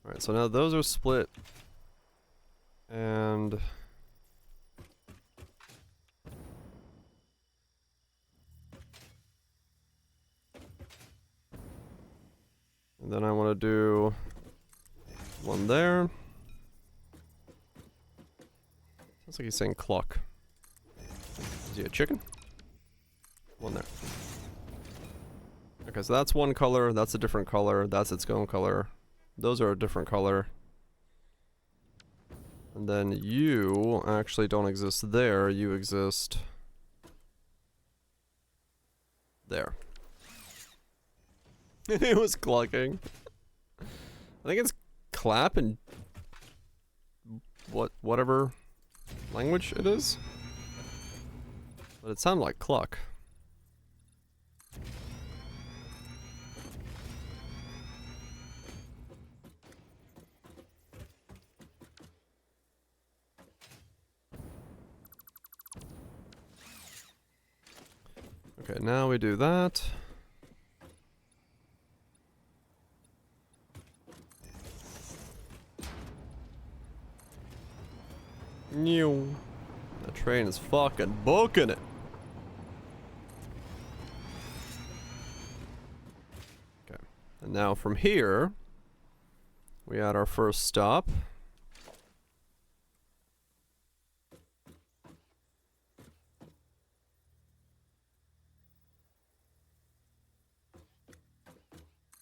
Speaker 1: Alright, so now those are split. And... and then I want to do one there. Sounds like he's saying cluck. Is he a chicken? One there. Okay, so that's one color, that's a different color, that's its own color. Those are a different color. And then you actually don't exist there, you exist there. It was clucking. I think it's clap and whatever language it is. But it sounded like cluck. Okay, now we do that. New. The train is fucking booking it. Okay. And now from here, we had our first stop.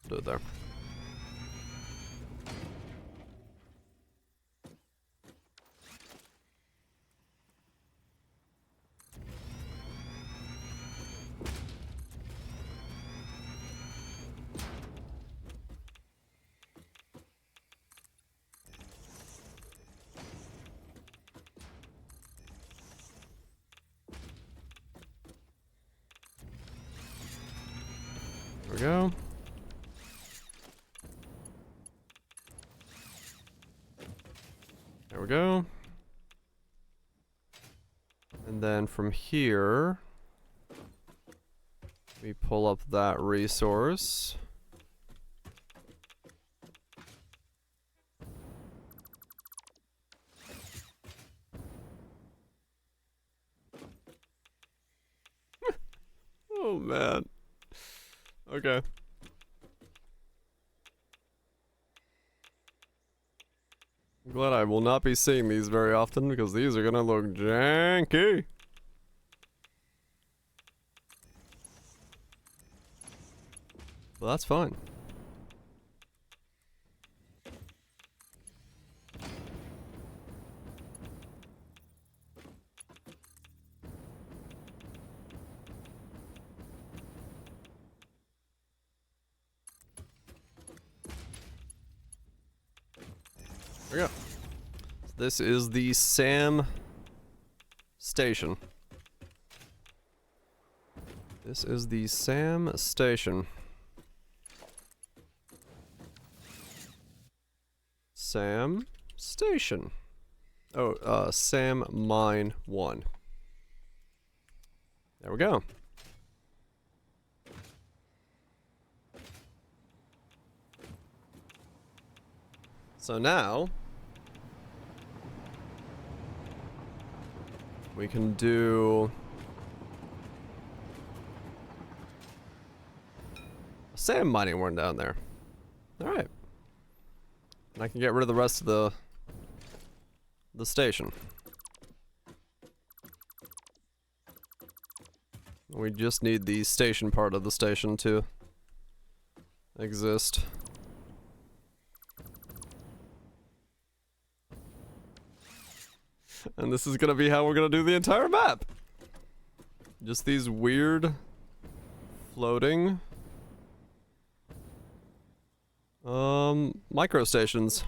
Speaker 1: Do it there. There we go. There we go. And then from here, we pull up that resource. Oh man. Okay. I'm glad I will not be seeing these very often because these are gonna look janky. Well, that's fine. There we go. This is the Sam station. This is the Sam station. Sam station. Oh, Sam Mine 1. There we go. So now we can do sand mining one down there. All right. And I can get rid of the rest of the station. We just need the station part of the station to exist. And this is gonna be how we're gonna do the entire map. Just these weird floating micro stations.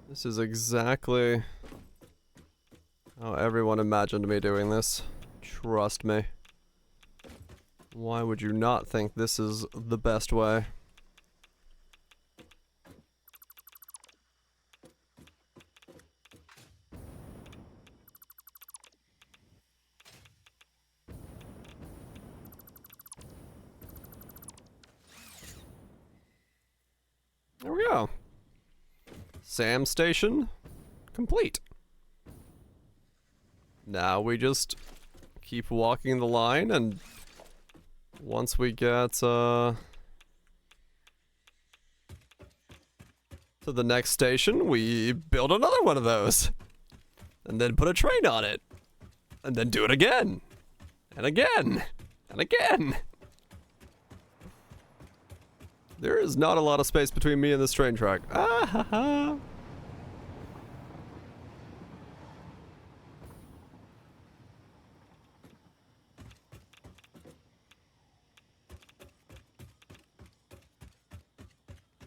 Speaker 1: This is exactly how everyone imagined me doing this. Trust me. Why would you not think this is the best way? There we go. Sam station complete. Now we just keep walking the line, and once we get to the next station, we build another one of those. And then put a train on it. And then do it again. And again. And again. There is not a lot of space between me and this train track. Ah ha ha.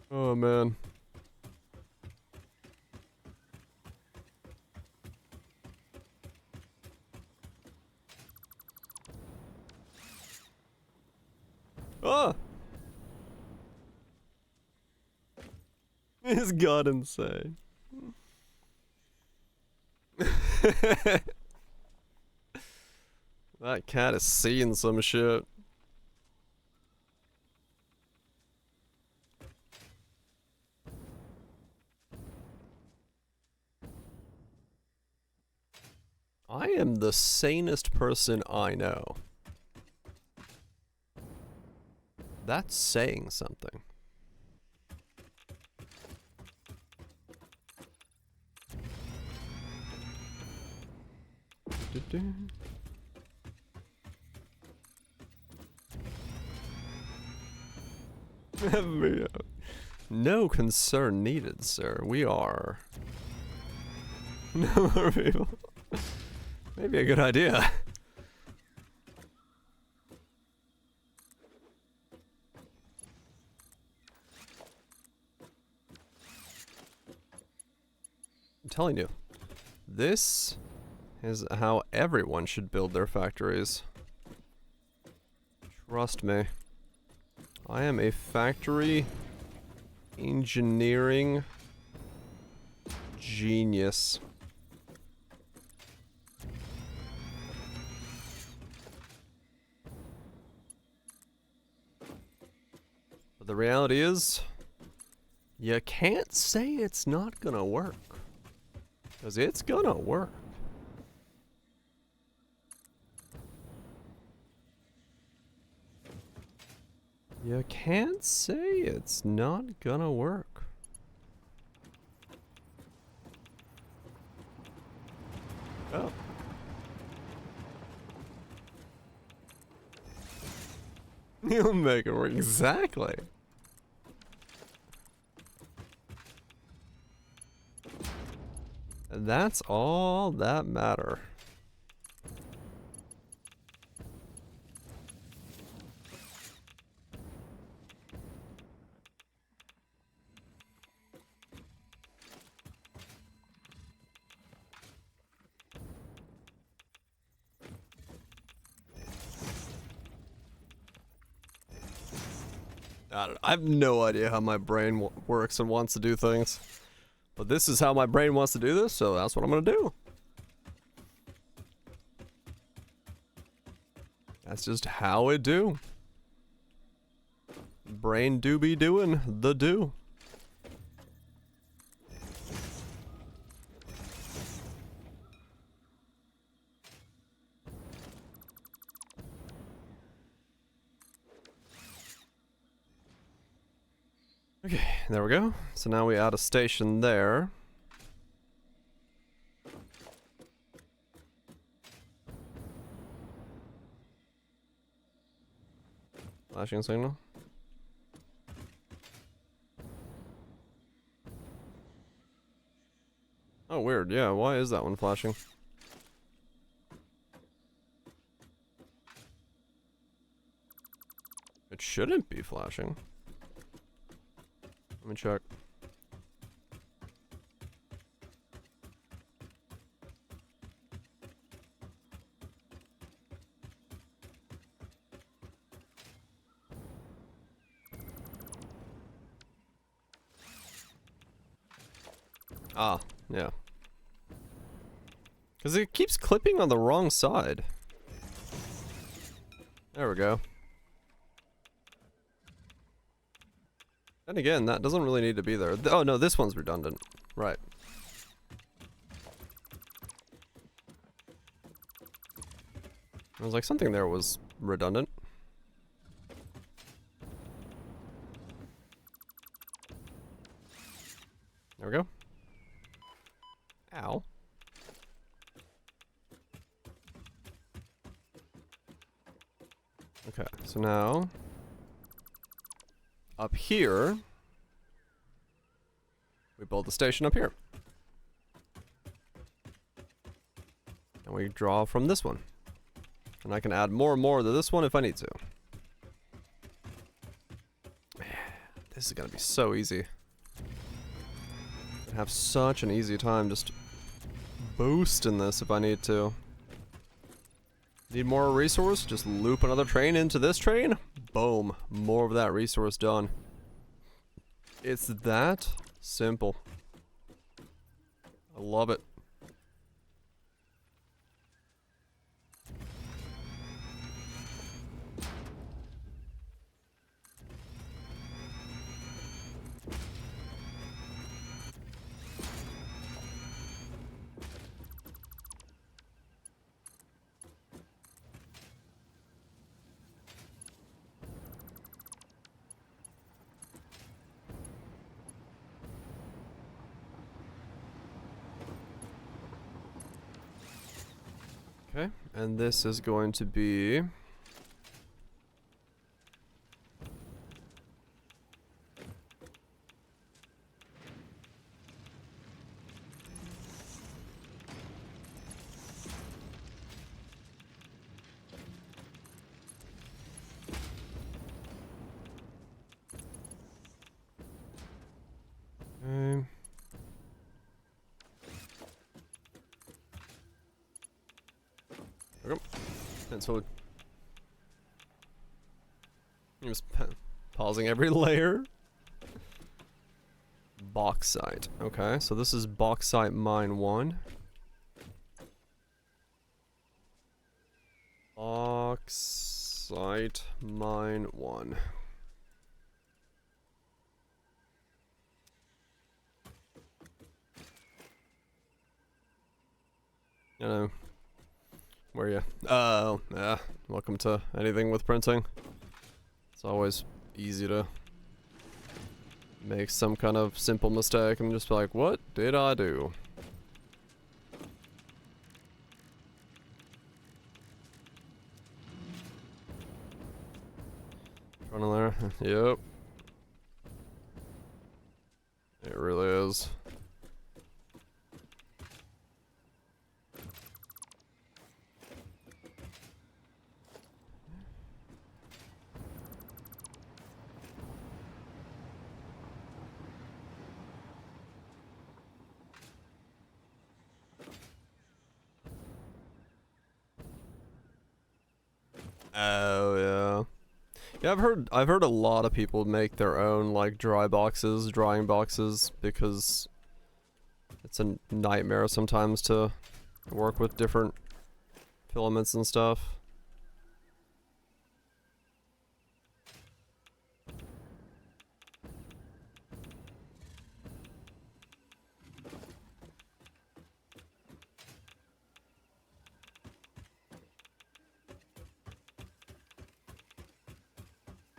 Speaker 1: Oh man. Ah! Is God insane? That cat is seeing some shit. I am the sanest person I know. That's saying something. No concern needed, sir. We are... No more people. Maybe a good idea. I'm telling you, this is how everyone should build their factories. Trust me. I am a factory engineering genius. But the reality is, you can't say it's not gonna work. 'Cause it's gonna work. You can't say it's not gonna work. Oh. You'll make it work. Exactly. And that's all that matter. I don't know. I have no idea how my brain works and wants to do things. But this is how my brain wants to do this, so that's what I'm gonna do. That's just how it do. Brain do be doing the do. Okay, there we go. So now we add a station there. Flashing signal. Oh, weird. Yeah, why is that one flashing? It shouldn't be flashing. Let me check. Ah, yeah. Because it keeps clipping on the wrong side. There we go. And again, that doesn't really need to be there. Oh no, this one's redundant. Right. I was like, something there was redundant. There we go. Ow. Okay, so now up here we build the station up here. And we draw from this one. And I can add more and more to this one if I need to. This is gonna be so easy. I have such an easy time just boosting this if I need to. Need more resource? Just loop another train into this train? Boom. More of that resource done. It's that simple. I love it. Okay, and this is going to be okay. Okay. Pencil. Just pausing every layer. Bauxite. Okay, so this is bauxite mine 1. Bauxite mine 1. You know. Where are you? Oh, yeah. Welcome to anything with printing. It's always easy to make some kind of simple mistake and just be like, what did I do? Front of there? Yep. It really is. Oh, yeah. Yeah, I've heard a lot of people make their own like drying boxes, because it's a nightmare sometimes to work with different filaments and stuff.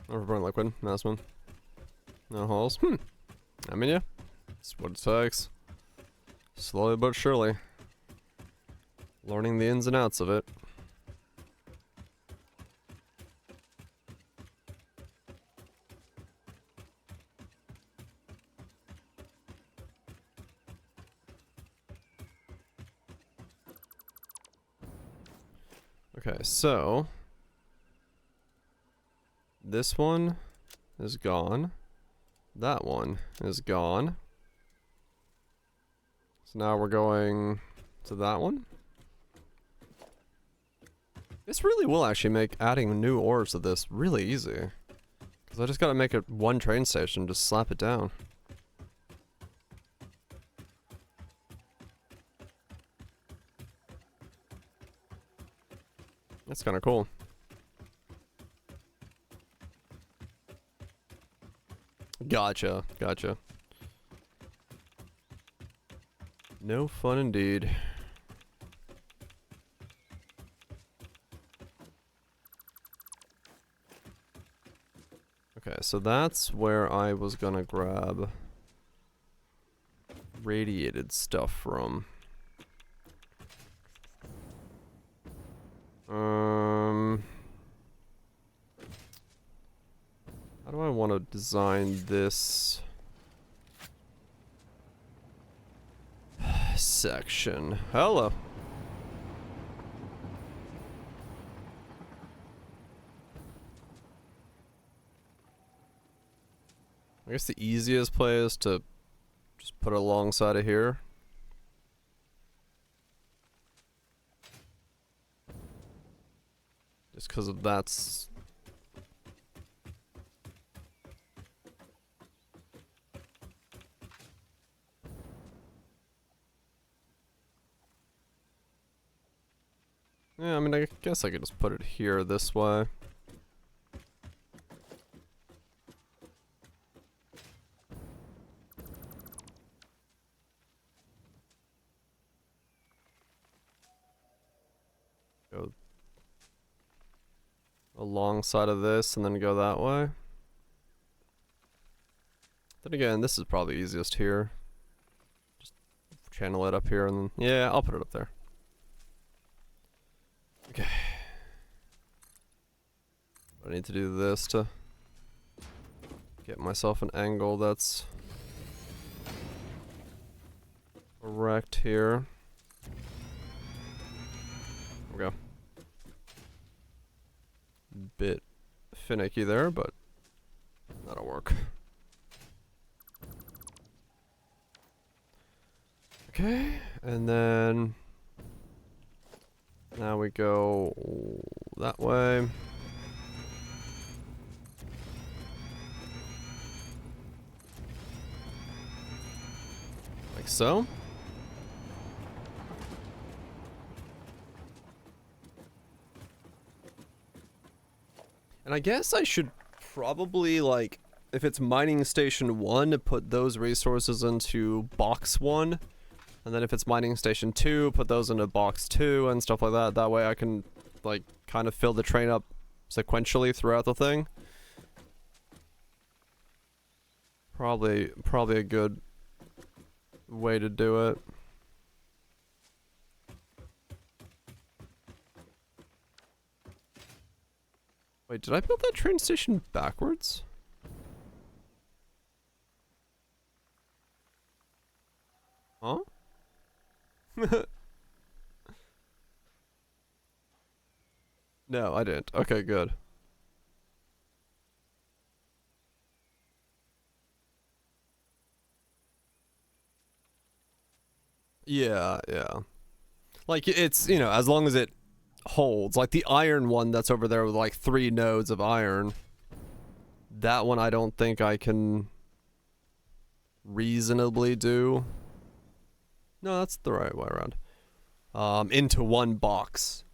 Speaker 1: Overburn liquid, mass one. No holes. I mean, yeah. That's what it takes. Slowly but surely. Learning the ins and outs of it. Okay, so this one is gone. That one is gone. So now we're going to that one. This really will actually make adding new ores to this really easy. Because I just gotta make it one train station, just slap it down. That's kind of cool. Gotcha, gotcha. No fun indeed. Okay, so that's where I was gonna grab radiated stuff from. How do I want to design this section? Hello. I guess the easiest play is to just put it alongside of here. Just because of that's... Yeah, I mean, I guess I could just put it here this way. Go alongside of this and then go that way. Then again, this is probably easiest here. Just channel it up here and then... Yeah, I'll put it up there. Okay. I need to do this to get myself an angle that's correct here. There we go. Bit finicky there, but that'll work. Okay, and then now we go that way. Like so. And I guess I should probably, like, if it's mining station 1, put those resources into box 1. And then if it's mining station 2, put those into box 2 and stuff like that. That way I can, like, kind of fill the train up sequentially throughout the thing. Probably a good way to do it. Wait, did I build that train station backwards? Huh? No, I didn't. Okay, good. Yeah, yeah. Like, it's, you know, as long as it holds. Like, the iron one that's over there with, like, 3 nodes of iron. That one I don't think I can reasonably do. No, that's the right way around. Into one box.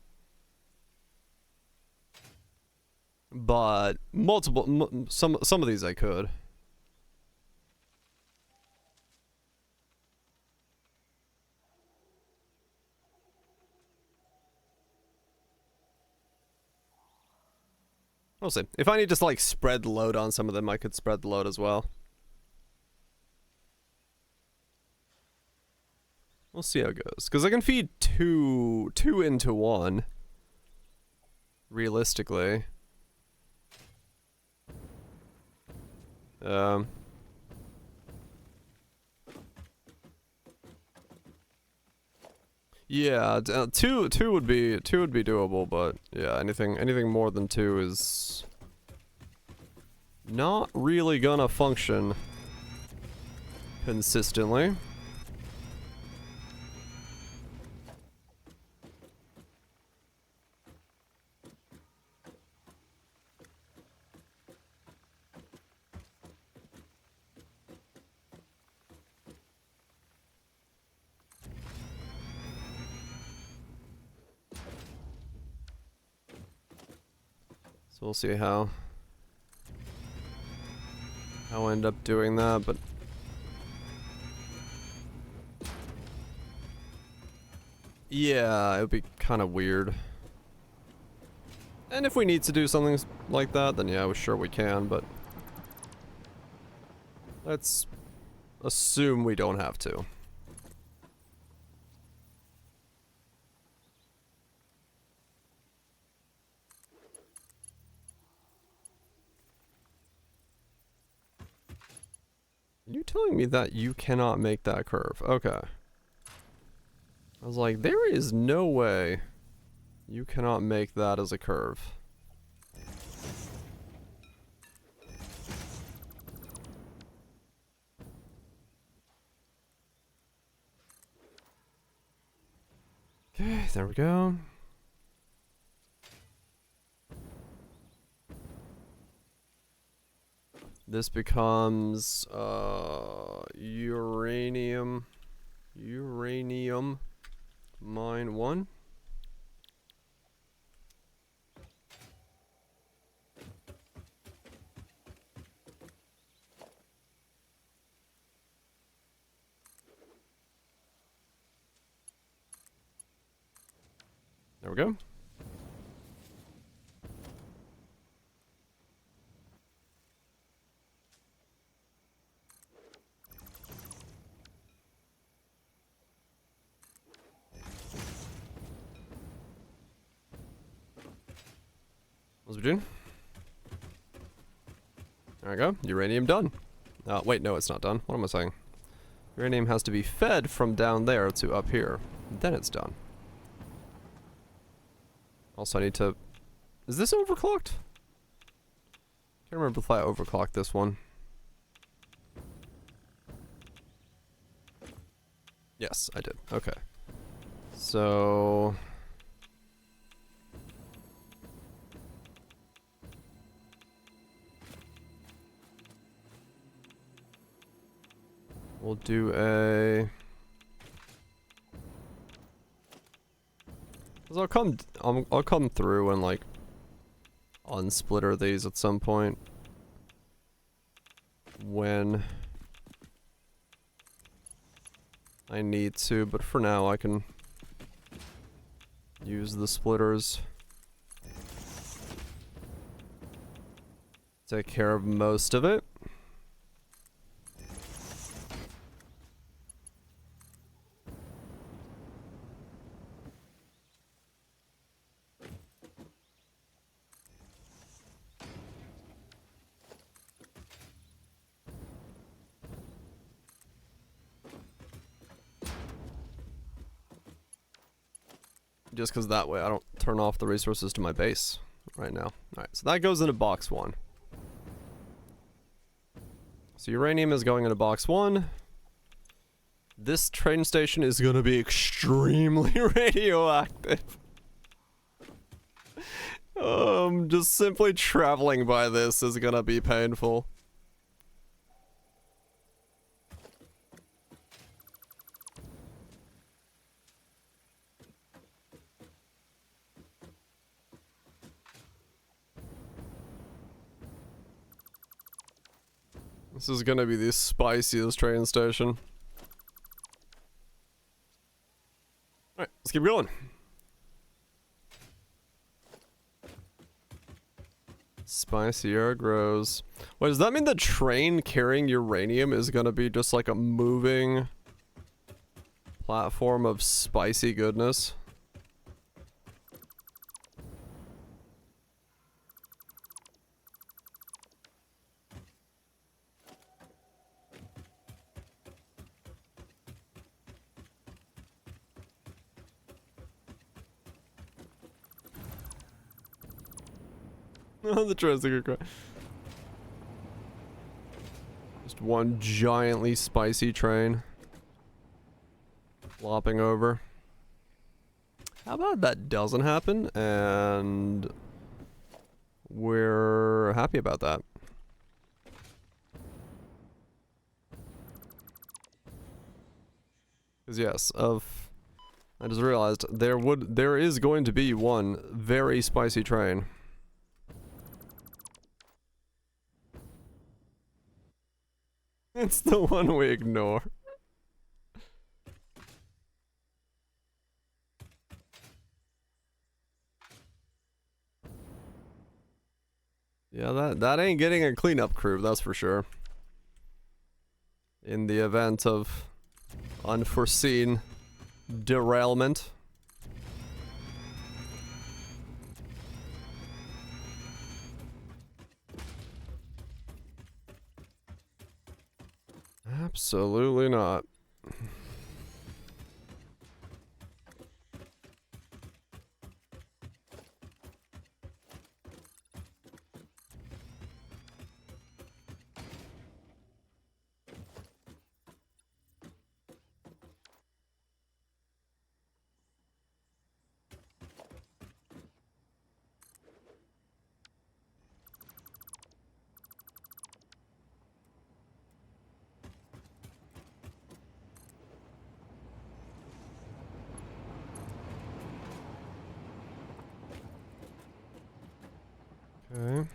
Speaker 1: But multiple, some of these I could. We'll see. If I need to like spread the load on some of them, I could spread the load as well. We'll see how it goes. Because I can feed two into one. Realistically. Yeah, two would be doable, but yeah, anything more than 2 is not really gonna function consistently. So we'll see how I end up doing that, but yeah, it would be kind of weird. And if we need to do something like that, then yeah, sure we can, but let's assume we don't have to. You telling me that you cannot make that curve? Okay. I was like, there is no way you cannot make that as a curve. Okay, there we go. This becomes uranium mine 1. There we go. What's we doing? There we go. Uranium done. Wait, no, it's not done. What am I saying? Uranium has to be fed from down there to up here. Then it's done. Also, I need to... Is this overclocked? Can't remember if I overclocked this one. Yes, I did. Okay. So... we'll do a... Cause I'll come through and like unsplitter these at some point when I need to, but for now I can use the splitters. Take care of most of it. Just because that way I don't turn off the resources to my base right now. Alright, so that goes into box 1. So uranium is going into box 1. This train station is going to be extremely radioactive. Just simply traveling by this is gonna be painful. This is gonna be the spiciest train station. Alright, let's keep going. Spicier grows. Wait, does that mean the train carrying uranium is gonna be just like a moving platform of spicy goodness? The translator cry. Just one giantly spicy train flopping over. How about that doesn't happen and we're happy about that. Because yes, I just realized there is going to be one very spicy train. It's the one we ignore. Yeah, that ain't getting a cleanup crew, that's for sure. In the event of unforeseen derailment. Absolutely not. Okay.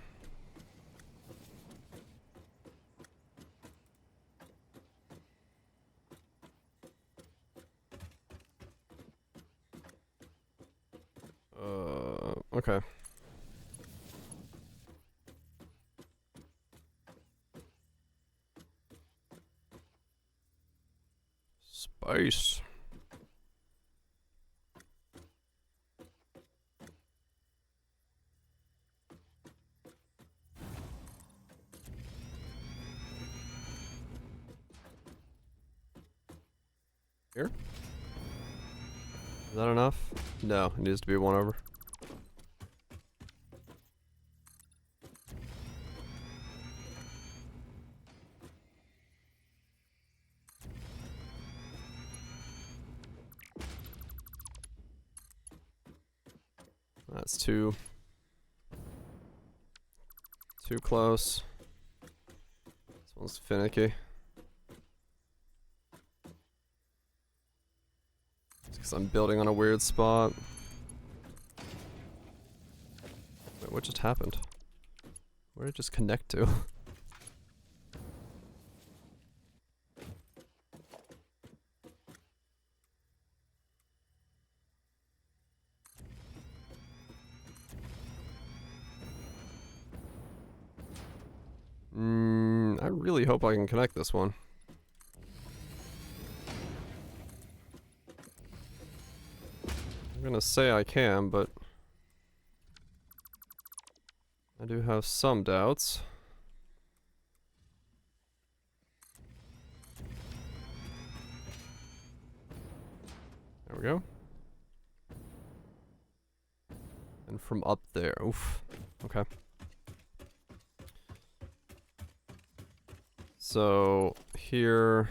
Speaker 1: Okay. Spice. Here? Is that enough? No, it needs to be one over. That's too close. This one's finicky. It's because I'm building on a weird spot. Wait, what just happened? Where did it just connect to? I really hope I can connect this one. I'm gonna say I can, but I do have some doubts. There we go. And from up there, oof. Okay. So here,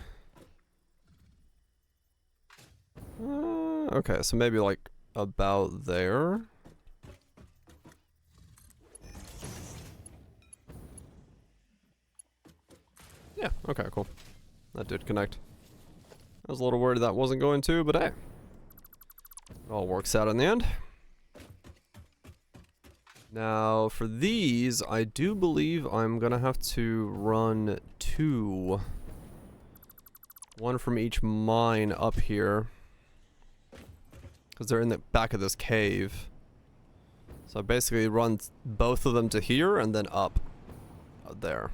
Speaker 1: okay, so maybe like about there. Yeah, okay, cool. That did connect. I was a little worried that wasn't going to, but hey. It all works out in the end. Now, for these, I do believe I'm gonna have to run 2. One from each mine up here. Because they're in the back of this cave. So I basically run both of them to here and then up there.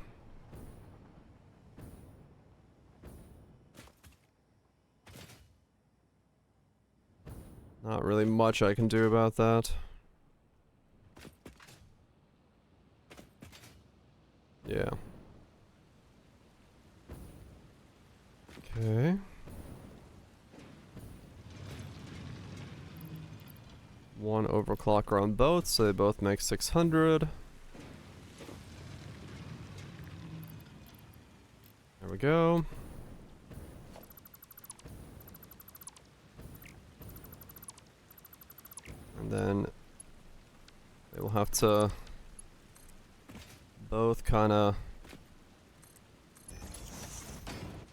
Speaker 1: Not really much I can do about that. Yeah. Okay. One overclocker on both, so they both make 600. There we go. And then they will have to both kind of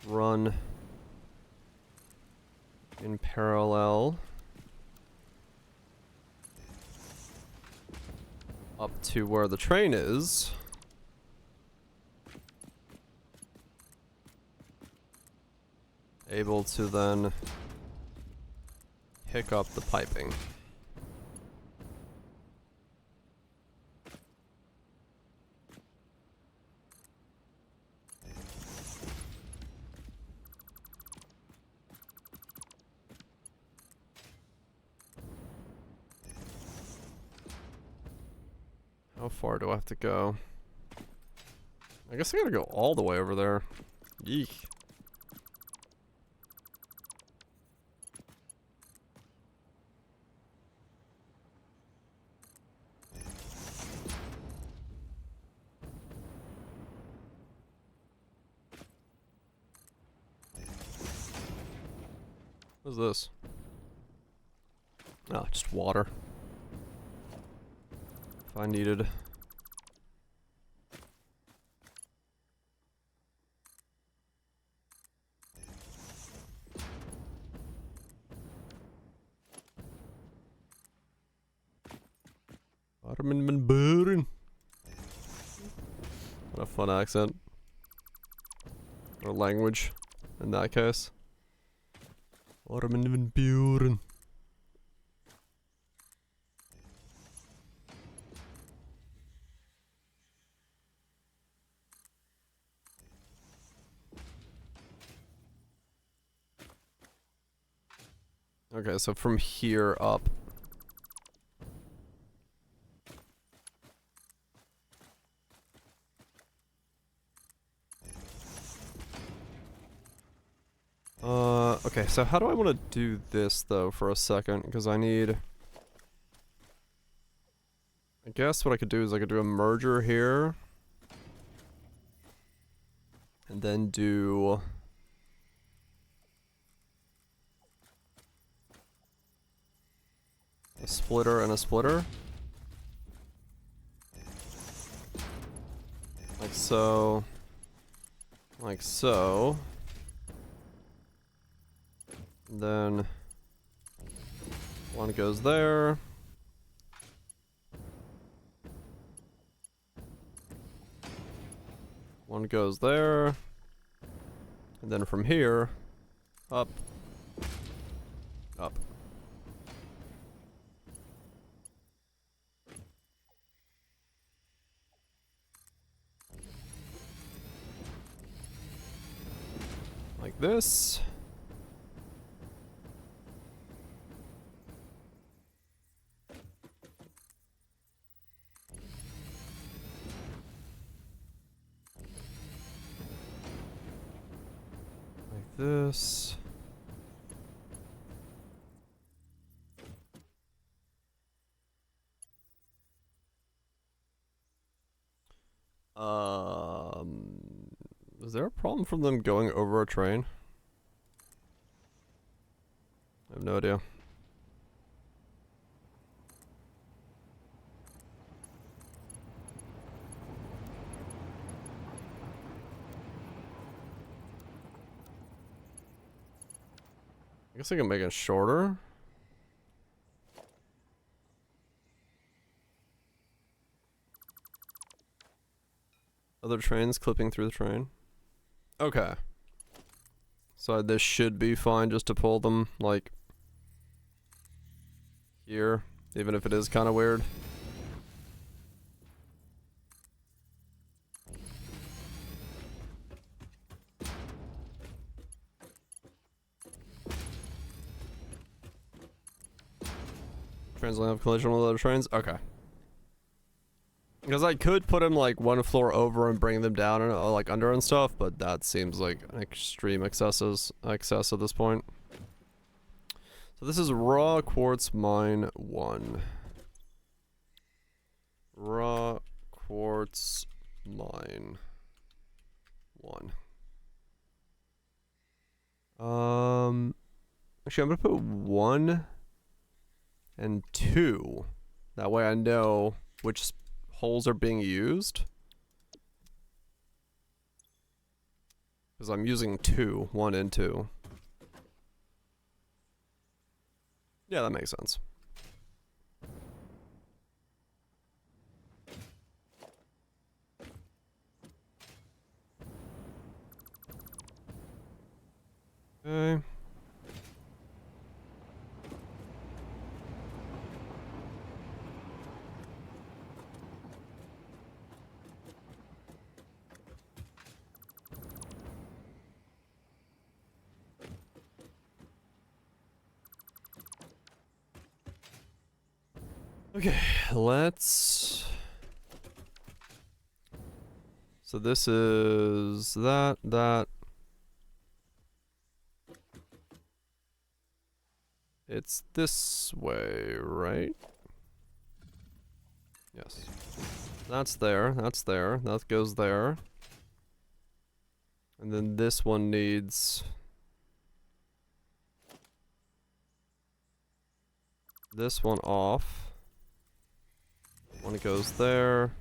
Speaker 1: run in parallel up to where the train is. Able to then pick up the piping. How far do I have to go? I guess I gotta go all the way over there. Yeek. What's this? Oh, just water. If I needed. What a fun accent. Or language, in that case. Buren. Okay, so from here up. Okay, so how do I want to do this, though, for a second? Because I need... I guess what I could do is I could do a merger here. And then do... a splitter and a splitter. Like so. Like so. And then one goes there. One goes there. And then from here, up, up. Like this. Like this. Is there a problem from them going over a train? I have no idea. I guess I can make it shorter. Other trains clipping through the train. Okay. So this should be fine just to pull them, like, here, even if it is kind of weird. Trains only have collision with other trains? Okay. Because I could put him like one floor over and bring them down and like under and stuff, but that seems like an extreme excess at this point. So this is raw quartz mine 1. Raw quartz mine 1. Actually I'm gonna put 1 and 2. That way I know which holes are being used. Because I'm using 2, 1 and 2. Yeah, that makes sense. Okay. Okay, let's... So this is that. It's this way, right? Yes. That's there, that goes there. And then this one needs... this one off. One goes there.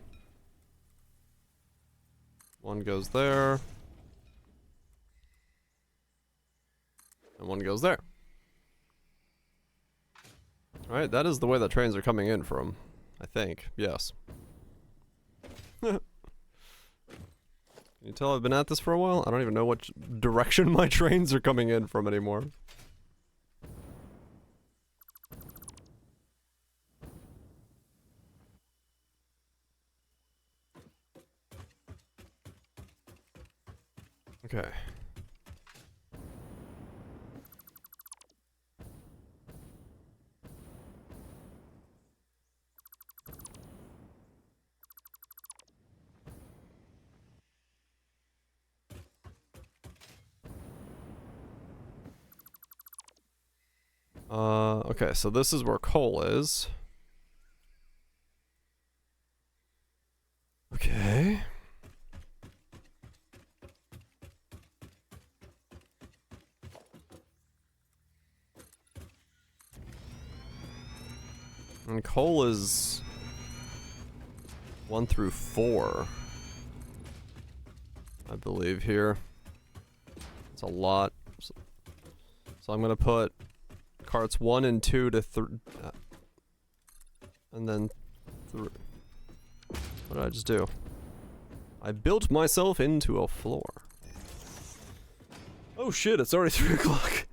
Speaker 1: One goes there. And one goes there. Alright, that is the way that trains are coming in from. I think. Yes. Can you tell I've been at this for a while? I don't even know what direction my trains are coming in from anymore. Okay. Okay, so this is where coal is. Okay. And coal is 1 through 4, I believe here. It's a lot. So I'm gonna put carts 1 and 2 to 3, and then 3. What did I just do? I built myself into a floor. Oh shit! It's already 3 o'clock.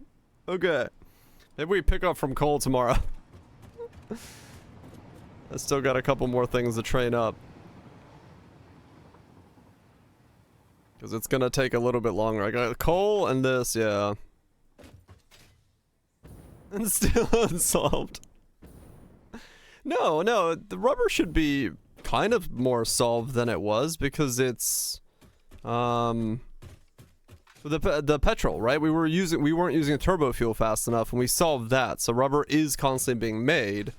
Speaker 1: Okay, maybe we pick up from coal tomorrow. I still got a couple more things to train up. Because it's gonna take a little bit longer. I got coal and this, yeah. And still unsolved. No, the rubber should be kind of more solved than it was because it's the petrol, right? We weren't using turbo fuel fast enough and we solved that. So rubber is constantly being made.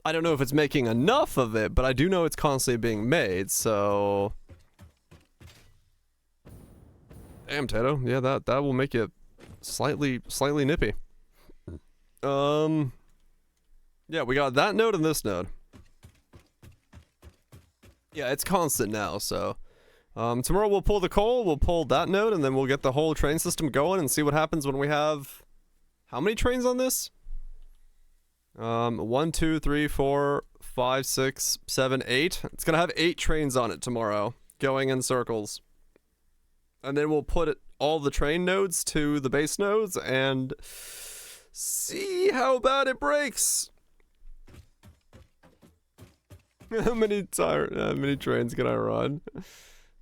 Speaker 1: I don't know if it's making enough of it, but I do know it's constantly being made, so... Damn, Tato. Yeah, that will make it slightly nippy. Yeah, we got that node and this node. Yeah, it's constant now, so... tomorrow we'll pull the coal, we'll pull that node, and then we'll get the whole train system going and see what happens when we have... How many trains on this? 1, 2, 3, 4, 5, 6, 7, 8. It's gonna have 8 trains on it tomorrow, going in circles. And then we'll put all the train nodes to the base nodes and see how bad it breaks. How many trains can I run?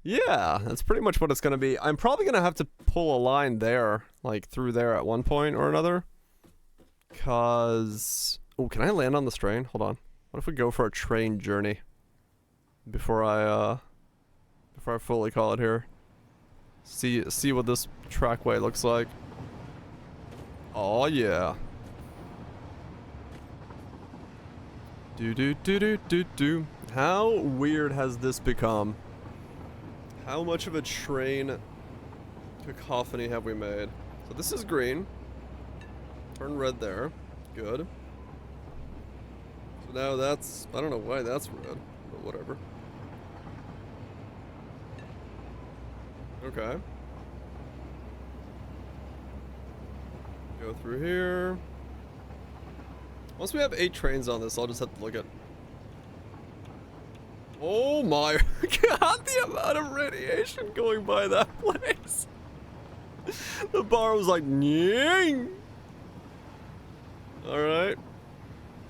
Speaker 1: Yeah, that's pretty much what it's gonna be. I'm probably gonna have to pull a line there, like through there at one point or another. Cause, oh, can I land on this train? Hold on. What if we go for a train journey before I fully call it here? See what this trackway looks like. Oh yeah. Do. How weird has this become? How much of a train cacophony have we made? So this is green. Turn red there. Good. So now that's, I don't know why that's red, but whatever. Okay. Go through here. Once we have 8 trains on this, I'll just have to look at... Oh my god, the amount of radiation going by that place. The bar was like, nying. Alright.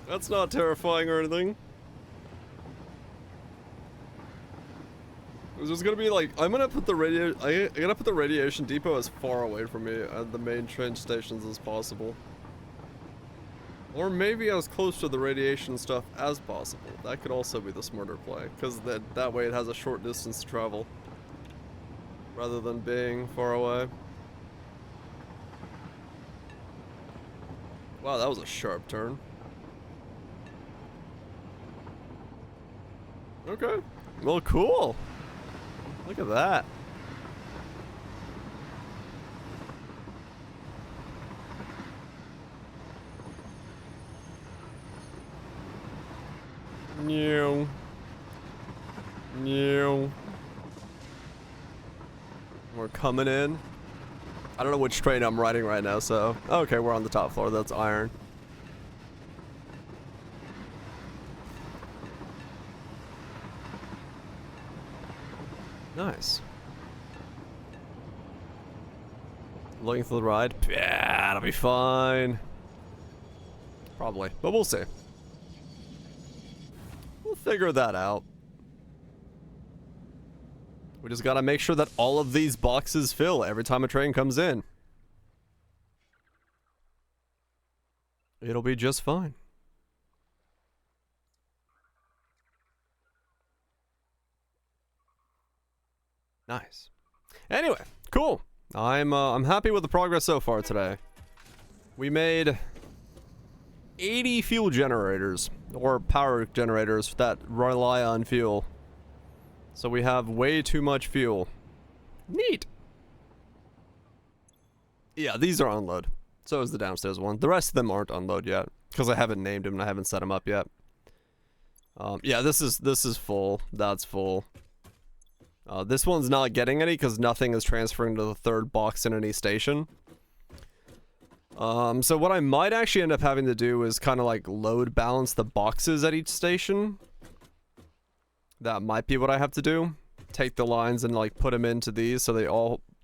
Speaker 1: That's not terrifying or anything. It's just gonna be like, I'm gonna put the radiation depot as far away from me at the main train stations as possible. Or maybe as close to the radiation stuff as possible. That could also be the smarter play, because that way it has a short distance to travel. Rather than being far away. Wow, that was a sharp turn. Okay. Well, cool. Look at that. New. We're coming in. I don't know which train I'm riding right now, so... Okay, we're on the top floor. That's iron. Nice. Looking for the ride? Yeah, it'll be fine. Probably, but we'll see. We'll figure that out. We just gotta make sure that all of these boxes fill every time a train comes in. It'll be just fine. Nice. Anyway, cool. I'm happy with the progress so far today. We made 80 fuel generators, or power generators that rely on fuel. So we have way too much fuel. Neat. Yeah, these are unload. So is the downstairs one. The rest of them aren't unload yet, because I haven't named them and I haven't set them up yet. Yeah, this is full. That's full. This one's not getting any because nothing is transferring to the third box in any station. So what I might actually end up having to do is kind of like load balance the boxes at each station. That might be what I have to do. Take the lines and like put them into these so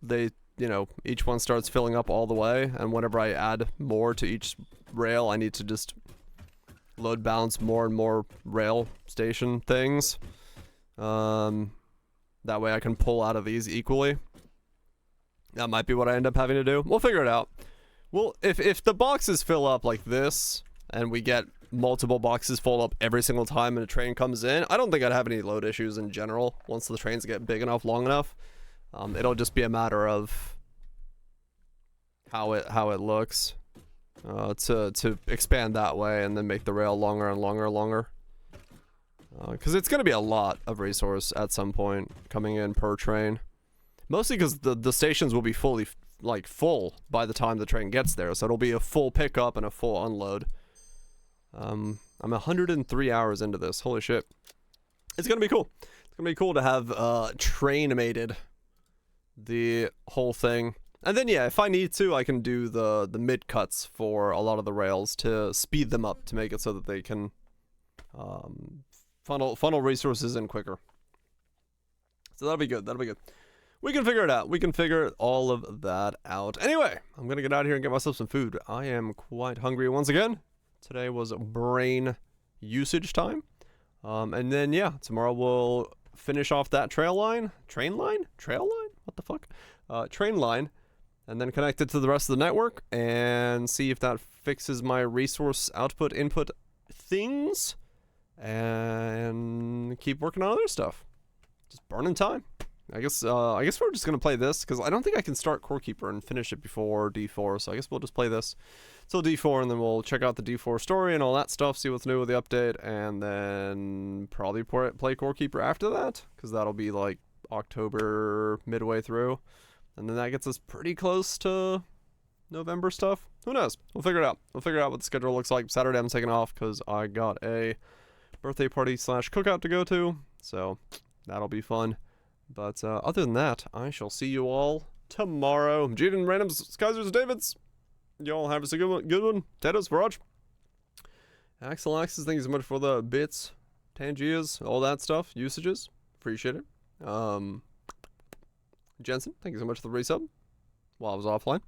Speaker 1: they you know, each one starts filling up all the way, and whenever I add more to each rail, I need to just load balance more and more rail station things. That way I can pull out of these equally. That might be what I end up having to do. We'll figure it out. Well, if the boxes fill up like this, and we get multiple boxes full up every single time a train comes in, I don't think I'd have any load issues in general once the trains get big enough, long enough. It'll just be a matter of how it looks to expand that way and then make the rail longer and longer. Because it's going to be a lot of resource at some point coming in per train. Mostly because the stations will be fully, full by the time the train gets there. So it'll be a full pickup and a full unload. I'm 103 hours into this. Holy shit. It's going to be cool. It's going to be cool to have train-mated the whole thing. And then yeah, if I need to, I can do the mid cuts for a lot of the rails to speed them up to make it so that they can funnel resources in quicker. So that'll be good. That'll be good. We can figure it out. We can figure all of that out. Anyway, I'm gonna get out of here and get myself some food. I am quite hungry once again. Today was brain usage time. And then yeah, tomorrow we'll finish off that train line. What the fuck? Train line, and then connect it to the rest of the network and see if that fixes my resource output input things, and keep working on other stuff. Just burning time. I guess we're just gonna play this because I don't think I can start Core Keeper and finish it before D4. So I guess we'll just play this till D4, and then we'll check out the D4 story and all that stuff, see what's new with the update, and then probably play Core Keeper after that because that'll be like October midway through, and then that gets us pretty close to November stuff. Who knows? We'll figure it out. We'll figure out what the schedule looks like. Saturday I'm taking off because I got a birthday party / cookout to go to, so that'll be fun. But other than that, I shall see you all tomorrow. Jaden, Randoms, Kaisers, Davids. Y'all have a good one. Tatos, Barrage. Axel Axis, thank you so much for the bits, Tangias, all that stuff, usages. Appreciate it. Jensen, thank you so much for the resub while I was offline.